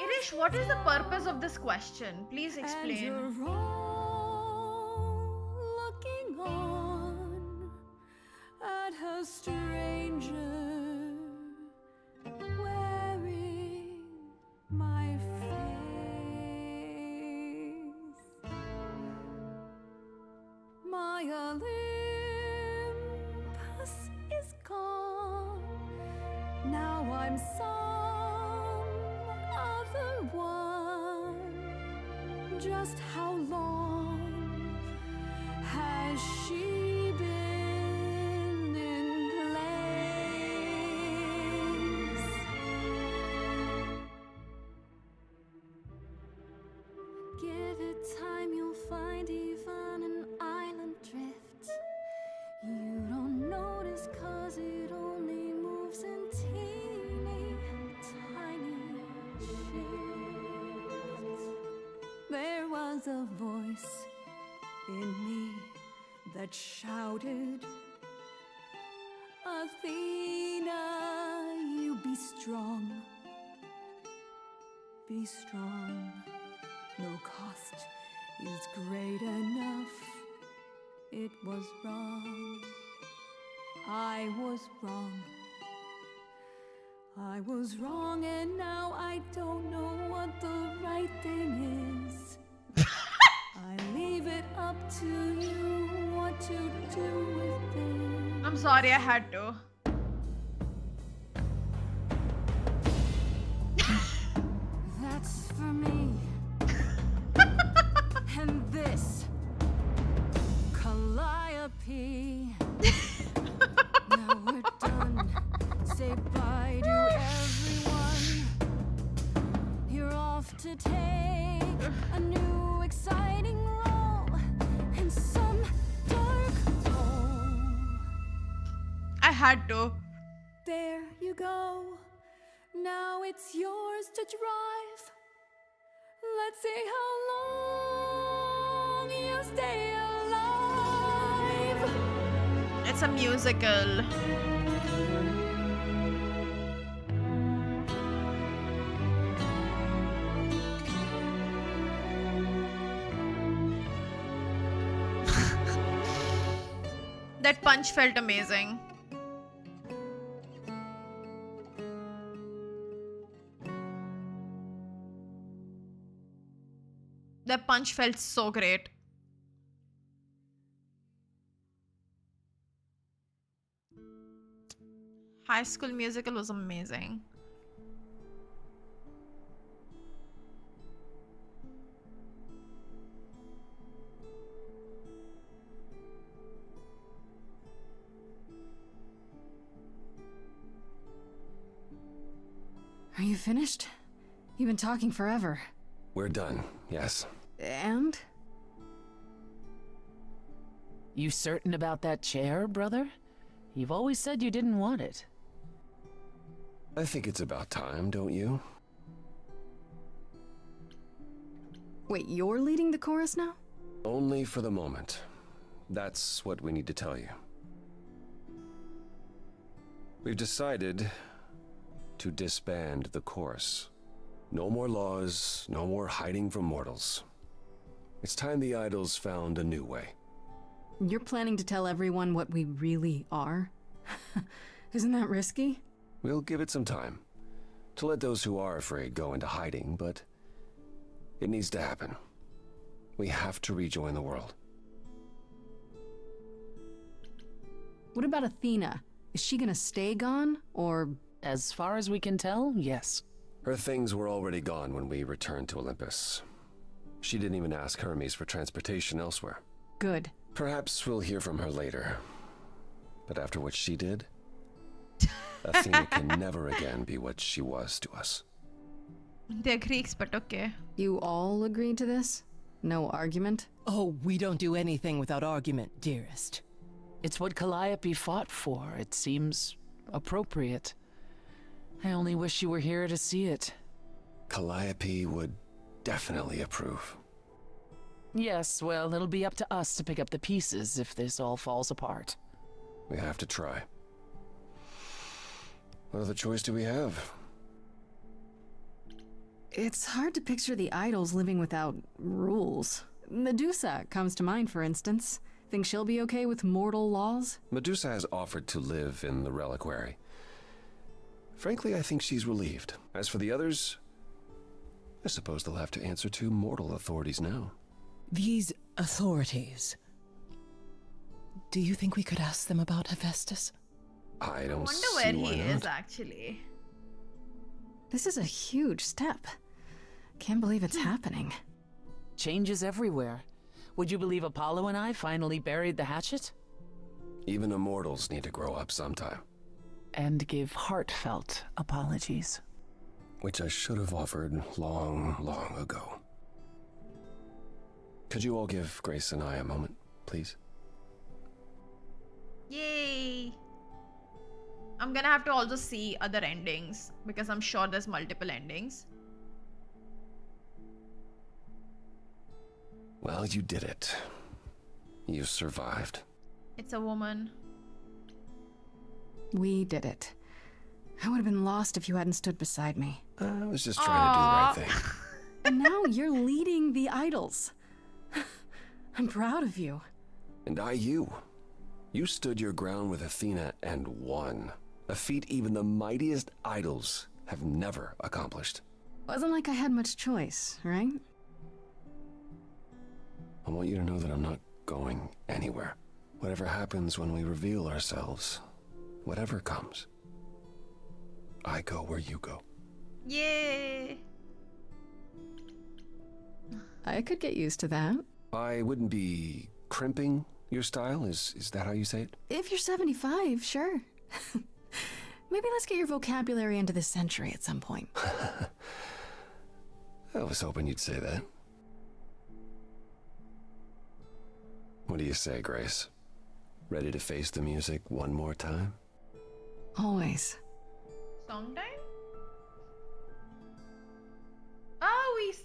Irish, what is the purpose of this question? Please And explain. you're all looking on at a stranger wearing my face. My Olympus is gone. Now I'm some other one. Just how long has she been in place? Give it time, you'll find even an island drift. You don't notice 'cause it only moves in teeny tiny shifts. There was a voice in me that shouted, Athena, you be strong. Be strong. No cost is great enough. It was wrong. I was wrong. I was wrong, and now I don't know what the right thing is. I leave it up to you what to do with it. I'm sorry, I had to. That's for me. And this, Calliope. Now we're done. Say bye to everyone. You're off to take a new exciting role in some dark hole. I had to. There you go. Now it's yours to drive. Let's see how long you stay alive. It's a musical. That punch felt amazing. That punch felt so great. High School Musical was amazing. Are you finished? You've been talking forever. We're done, yes. And? You certain about that chair, brother? You've always said you didn't want it. I think it's about time, don't you? Wait, you're leading the chorus now? Only for the moment. That's what we need to tell you. We've decided to disband the chorus. No more laws, no more hiding from mortals. It's time the idols found a new way. You're planning to tell everyone what we really are? Isn't that risky? We'll give it some time to let those who are afraid go into hiding, but it needs to happen. We have to rejoin the world. What about Athena? Is she gonna stay gone, or...? As far as we can tell, yes. Her things were already gone when we returned to Olympus. She didn't even ask Hermes for transportation elsewhere. Good. Perhaps we'll hear from her later. But after what she did, Athena can never again be what she was to us. They're Greeks, but okay. You all agreed to this? No argument? Oh, we don't do anything without argument, dearest. It's what Calliope fought for. It seems appropriate. I only wish you were here to see it. Calliope would definitely approve. Yes, well, it'll be up to us to pick up the pieces if this all falls apart. We have to try. What other choice do we have? It's hard to picture the idols living without rules. Medusa comes to mind, for instance. Think she'll be okay with mortal laws? Medusa has offered to live in the reliquary. Frankly, I think she's relieved. As for the others, I suppose they'll have to answer to mortal authorities now. These authorities. Do you think we could ask them about Hephaestus? I don't wonder see where why he not. is actually. This is a huge step. Can't believe it's happening. Changes everywhere. Would you believe Apollo and I finally buried the hatchet? Even immortals need to grow up sometime. And give heartfelt apologies. Which I should have offered long, long ago. Could you all give Grace and I a moment, please? Yay! I'm gonna have to also see other endings because I'm sure there's multiple endings. Well, you did it. You survived. It's a woman. We did it. I would have been lost if you hadn't stood beside me. I was just trying to do the right thing. And now you're leading the idols. I'm proud of you. And you. You stood your ground with Athena and won. A feat even the mightiest idols have never accomplished. Wasn't like I had much choice, right? I want you to know that I'm not going anywhere. Whatever happens when we reveal ourselves, whatever comes, I go where you go. Yay! I could get used to that. I wouldn't be crimping your style, is that how you say it? If you're 75, sure. Maybe let's get your vocabulary into this century at some point. I was hoping you'd say that. What do you say, Grace? Ready to face the music one more time? Always. Song time?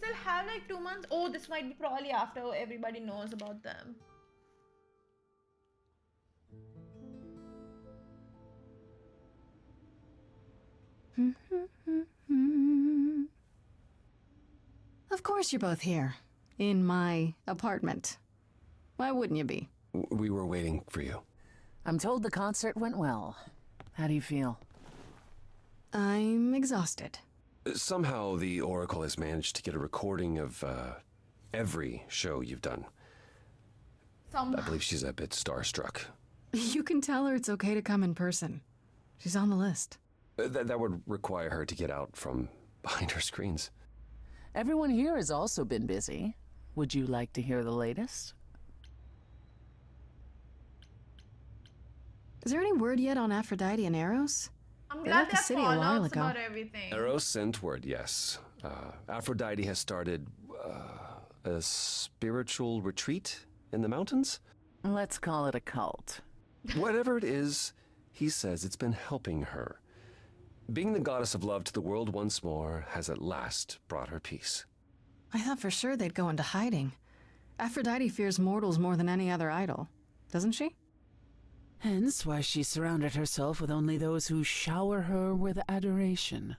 still have like 2 months? Oh, this might be probably after everybody knows about them. Of course you're both here. In my apartment. Why wouldn't you be? We were waiting for you. I'm told the concert went well. How do you feel? I'm exhausted. Somehow the Oracle has managed to get a recording of every show you've done. I believe she's a bit starstruck. You can tell her it's okay to come in person. She's on the list. That would require her to get out from behind her screens. Everyone here has also been busy. Would you like to hear the latest? Is there any word yet on Aphrodite and Eros? I'm They glad left the there are city a while fallouts ago. about everything. Eros sent word, yes. Aphrodite has started a spiritual retreat in the mountains? Let's call it a cult. Whatever it is, he says it's been helping her. Being the goddess of love to the world once more has at last brought her peace. I thought for sure they'd go into hiding. Aphrodite fears mortals more than any other idol, doesn't she? Hence why she surrounded herself with only those who shower her with adoration.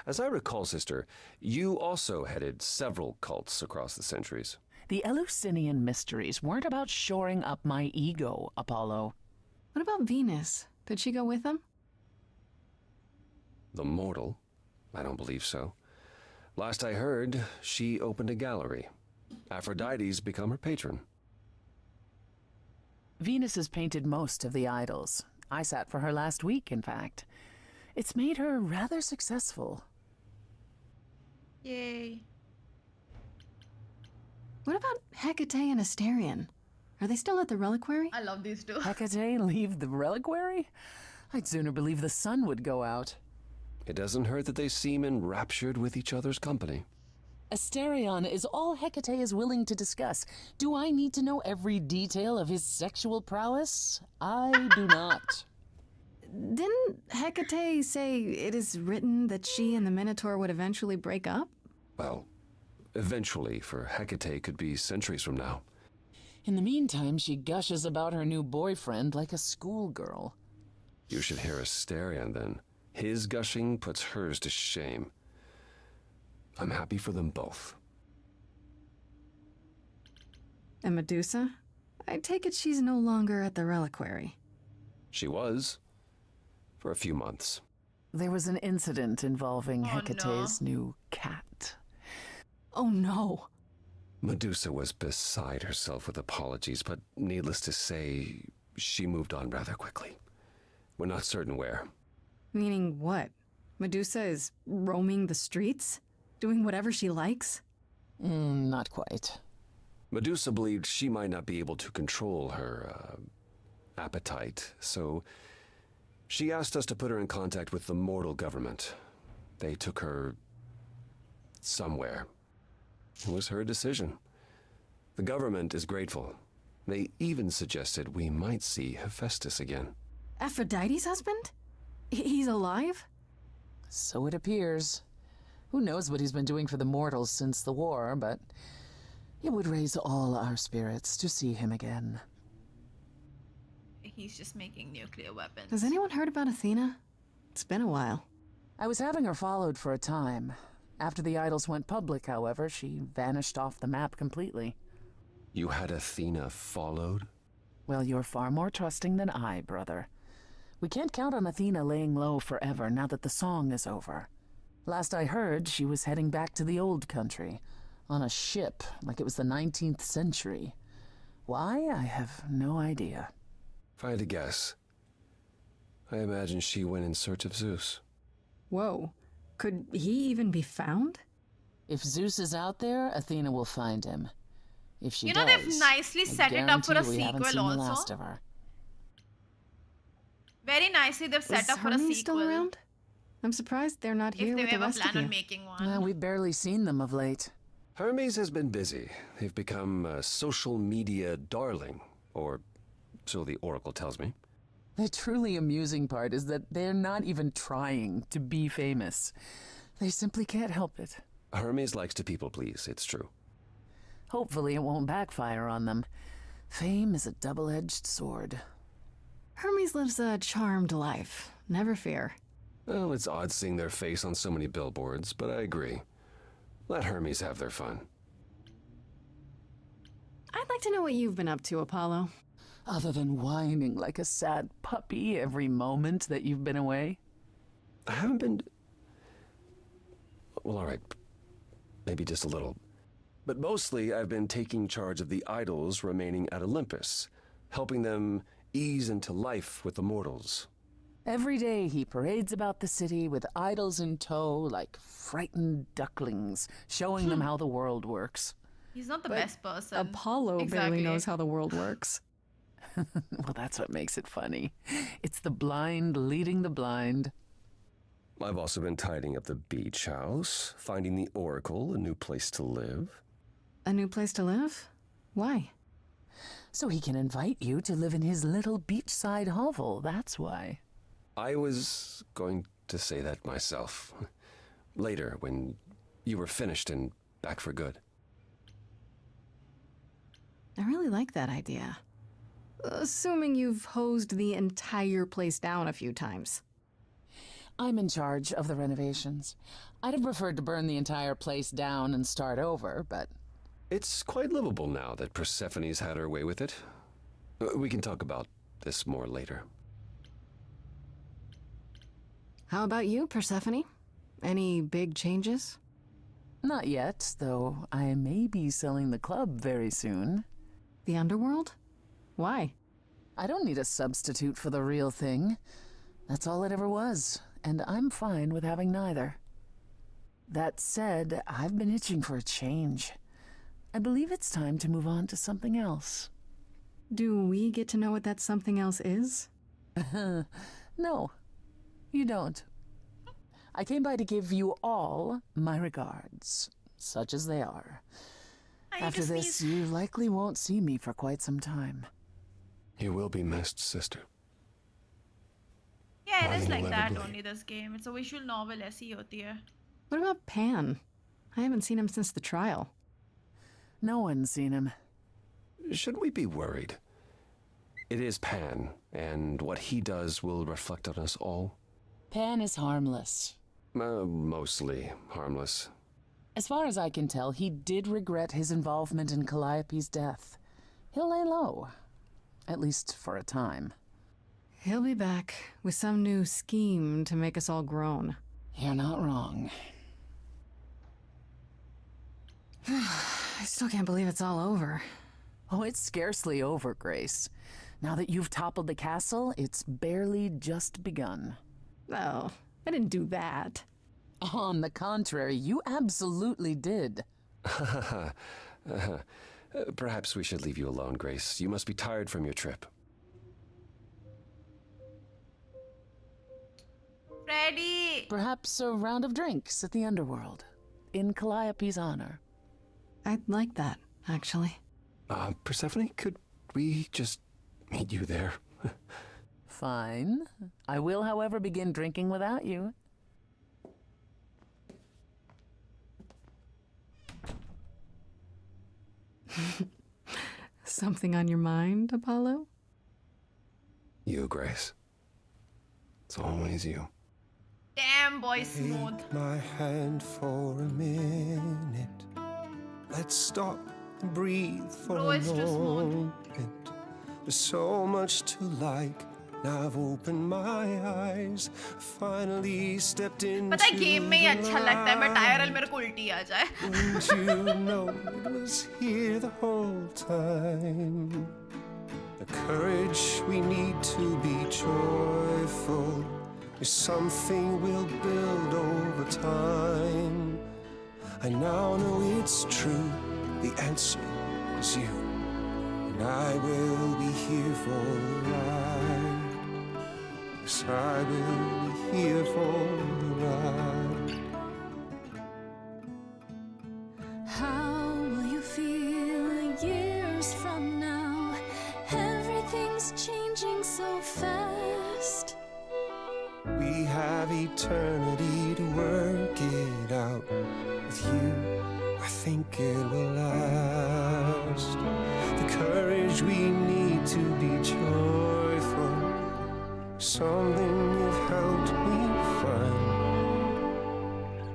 As I recall, sister, you also headed several cults across the centuries. The Eleusinian mysteries weren't about shoring up my ego, Apollo. What about Venus? Did she go with them? The mortal? I don't believe so. Last I heard, she opened a gallery. Aphrodite's become her patron. Venus has painted most of the idols. I sat for her last week, in fact. It's made her rather successful. Yay. What about Hecate and Asterion? Are they still at the reliquary? I love these two. Hecate leave the reliquary? I'd sooner believe the sun would go out. It doesn't hurt that they seem enraptured with each other's company. Asterion is all Hecate is willing to discuss. Do I need to know every detail of his sexual prowess? I do not. Didn't Hecate say it is written that she and the Minotaur would eventually break up? Well, eventually, for Hecate could be centuries from now. In the meantime, she gushes about her new boyfriend like a schoolgirl. You should hear Asterion then. His gushing puts hers to shame. I'm happy for them both. And Medusa? I take it she's no longer at the reliquary. She was. For a few months. There was an incident involving Hecate's new cat. Oh no. Medusa was beside herself with apologies, but needless to say, she moved on rather quickly. We're not certain where. Meaning what? Medusa is roaming the streets? Doing whatever she likes? Not quite. Medusa believed she might not be able to control her, appetite, so she asked us to put her in contact with the mortal government. They took her somewhere. It was her decision. The government is grateful. They even suggested we might see Hephaestus again. Aphrodite's husband? He's alive? So it appears. Who knows what he's been doing for the mortals since the war, but it would raise all our spirits to see him again. He's just making nuclear weapons. Has anyone heard about Athena? It's been a while. I was having her followed for a time. After the idols went public, however, she vanished off the map completely. You had Athena followed? Well, you're far more trusting than I, brother. We can't count on Athena laying low forever now that the song is over. Last I heard, she was heading back to the old country, on a ship like it was the 19th century. Why? I have no idea. If I had to guess, I imagine she went in search of Zeus. Whoa. Could he even be found? If Zeus is out there, Athena will find him. If she does, they've nicely set it up for a we haven't sequel seen the last also. of her. Very nicely they've set up for a Hermes sequel. still around? I'm surprised they're not here If they with the ever rest of plan you. on making one. We've barely seen them of late. Hermes has been busy. They've become a social media darling, or so the Oracle tells me. The truly amusing part is that they're not even trying to be famous. They simply can't help it. Hermes likes to people please, it's true. Hopefully it won't backfire on them. Fame is a double-edged sword. Hermes lives a charmed life. Never fear. Well, it's odd seeing their face on so many billboards, but I agree. Let Hermes have their fun. I'd like to know what you've been up to, Apollo. Other than whining like a sad puppy every moment that you've been away? I haven't been... Well, all right. Maybe just a little. But mostly I've been taking charge of the idols remaining at Olympus, helping them ease into life with the mortals. Every day he parades about the city with idols in tow like frightened ducklings, showing them how the world works. He's not the best person. Apollo barely knows how the world works. Well, that's what makes it funny. It's the blind leading the blind. I've also been tidying up the beach house, finding the Oracle, a new place to live. A new place to live? Why? So he can invite you to live in his little beachside hovel, that's why. I was going to say that myself. Later, when you were finished and back for good. I really like that idea. Assuming you've hosed the entire place down a few times. I'm in charge of the renovations. I'd have preferred to burn the entire place down and start over, but... It's quite livable now that Persephone's had her way with it. We can talk about this more later. How about you, Persephone? Any big changes? Not yet, though I may be selling the club very soon. The underworld? Why? I don't need a substitute for the real thing. That's all it ever was, and I'm fine with having neither. That said, I've been itching for a change. I believe it's time to move on to something else. Do we get to know what that something else is? No, you don't. I came by to give you all my regards, such as they are. After this, you likely won't see me for quite some time. You will be missed, sister. Yeah, it is Mine like will that ever be. only, this game. It's a visual novel, ऐसी होती है. What about Pan? I haven't seen him since the trial. No one's seen him. Should we be worried? It is Pan, and what he does will reflect on us all. Pan is harmless. Mostly harmless. As far as I can tell, he did regret his involvement in Calliope's death. He'll lay low. At least for a time. He'll be back with some new scheme to make us all groan. You're not wrong. I still can't believe it's all over. Oh, it's scarcely over, Grace. Now that you've toppled the castle, it's barely just begun. Oh, I didn't do that. On the contrary, you absolutely did. Perhaps we should leave you alone, Grace. You must be tired from your trip. Freddy! Perhaps a round of drinks at the underworld, in Calliope's honor. I'd like that, actually. Persephone, could we just meet you there? Fine. I will, however, begin drinking without you. Something on your mind, Apollo? You, Grace. It's always you. Damn, boy, smooth. Take my hand for a minute. Let's stop and breathe for Bro, a it's too smooth. moment. There's so much to like. Now I've opened my eyes. Finally stepped into पता है game में ही अच्छा लगता है, मैं the Tyrell light. मेरे को उल्टी आ जाए. Don't you know it was here the whole time? The courage we need to be joyful is something we'll build over time. I now know it's true, the answer is you. And I will be here for the ride. Yes, I will be here for the ride. How will you feel years from now? Everything's changing so fast. We have eternity to work it out. With you, I think it will last. The courage we need to be joyful, something you've helped me find.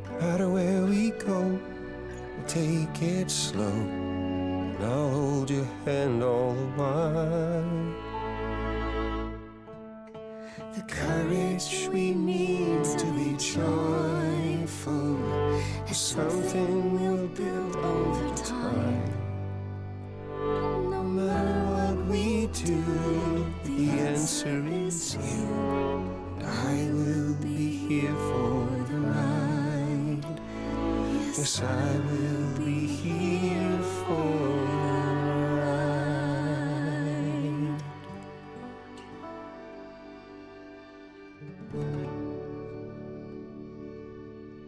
No matter where we go, we'll take it slow, and I'll hold your hand all the while. The courage we need to be joyful is something we'll build over time. No matter what we do, the answer is you. And I will be here for the ride. Yes, I will be here for the ride.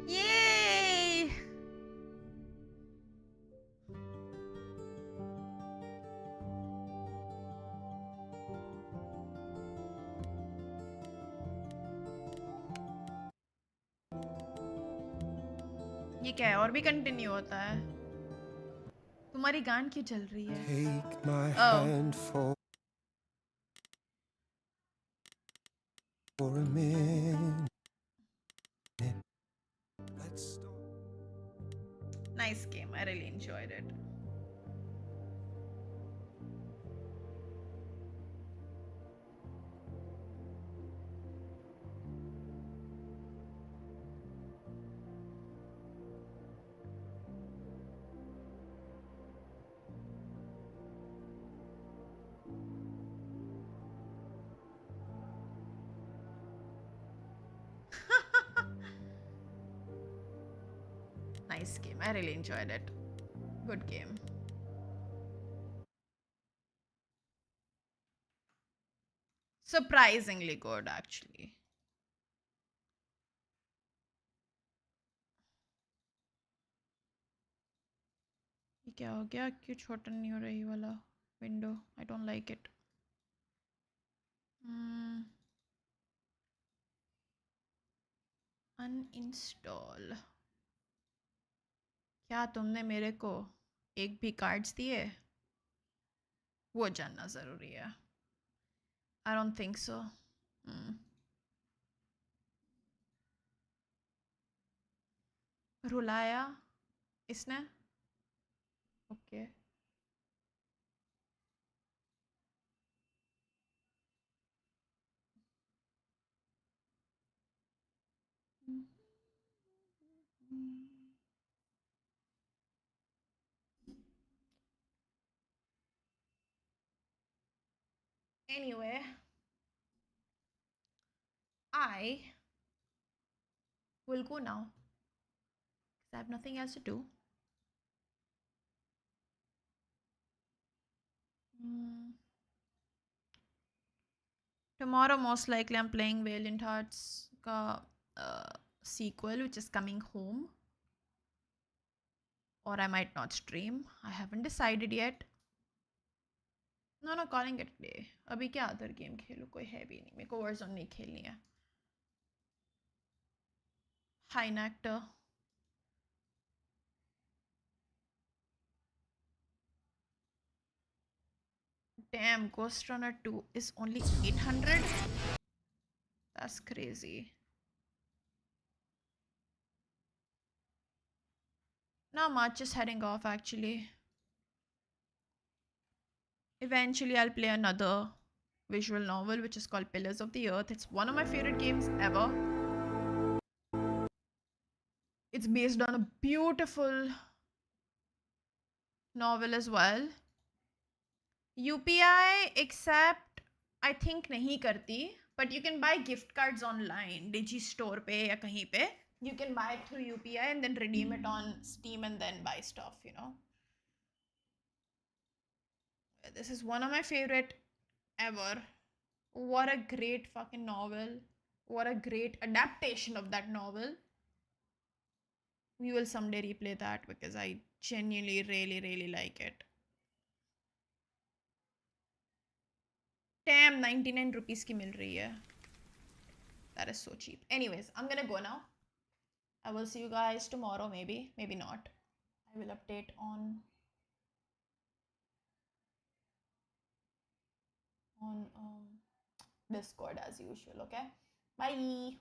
Yay! ये क्या है और भी continue होता है तुम्हारी गान क्यों चल रही है Take my Oh. hand for a minute. Let's nice game I really enjoyed it nice game I really enjoyed it good game surprisingly good actually ये क्या हो गया क्यों छोटा नहीं हो रही वाला window I don't like it uninstall क्या तुमने मेरे को एक भी कार्ड्स दिए वो जानना ज़रूरी है आई डोंट थिंक सो रुलाया इसने okay Anyway, I will go now because I have nothing else to do. Tomorrow, most likely, I'm playing Valiant Hearts ka sequel, which is coming home. Or I might not stream. I haven't decided yet. No, calling it a day. अभी क्या other game खेलूँ कोई है भी नहीं मेरे को Warzone नहीं खेलनी है Hi Nectar Damn Ghost Runner 2 is only 800 That's crazy Not much is heading off actually Eventually, I'll play another visual novel, which is called Pillars of the Earth. It's one of my favorite games ever. It's based on a beautiful novel as well. UPI except, I think, nahi karti. But you can buy gift cards online. Digi store pe ya kahin pe. You can buy it through UPI and then redeem it on Steam and then buy stuff, you know. This is one of my favorite ever. What a great fucking novel. What a great adaptation of that novel. We will someday replay that because I genuinely really like it. Damn, 99 rupees की मिल रही है. That is so cheap. Anyways, I'm gonna go now. I will see you guys tomorrow, maybe not. I will update on Discord as usual. Okay, bye.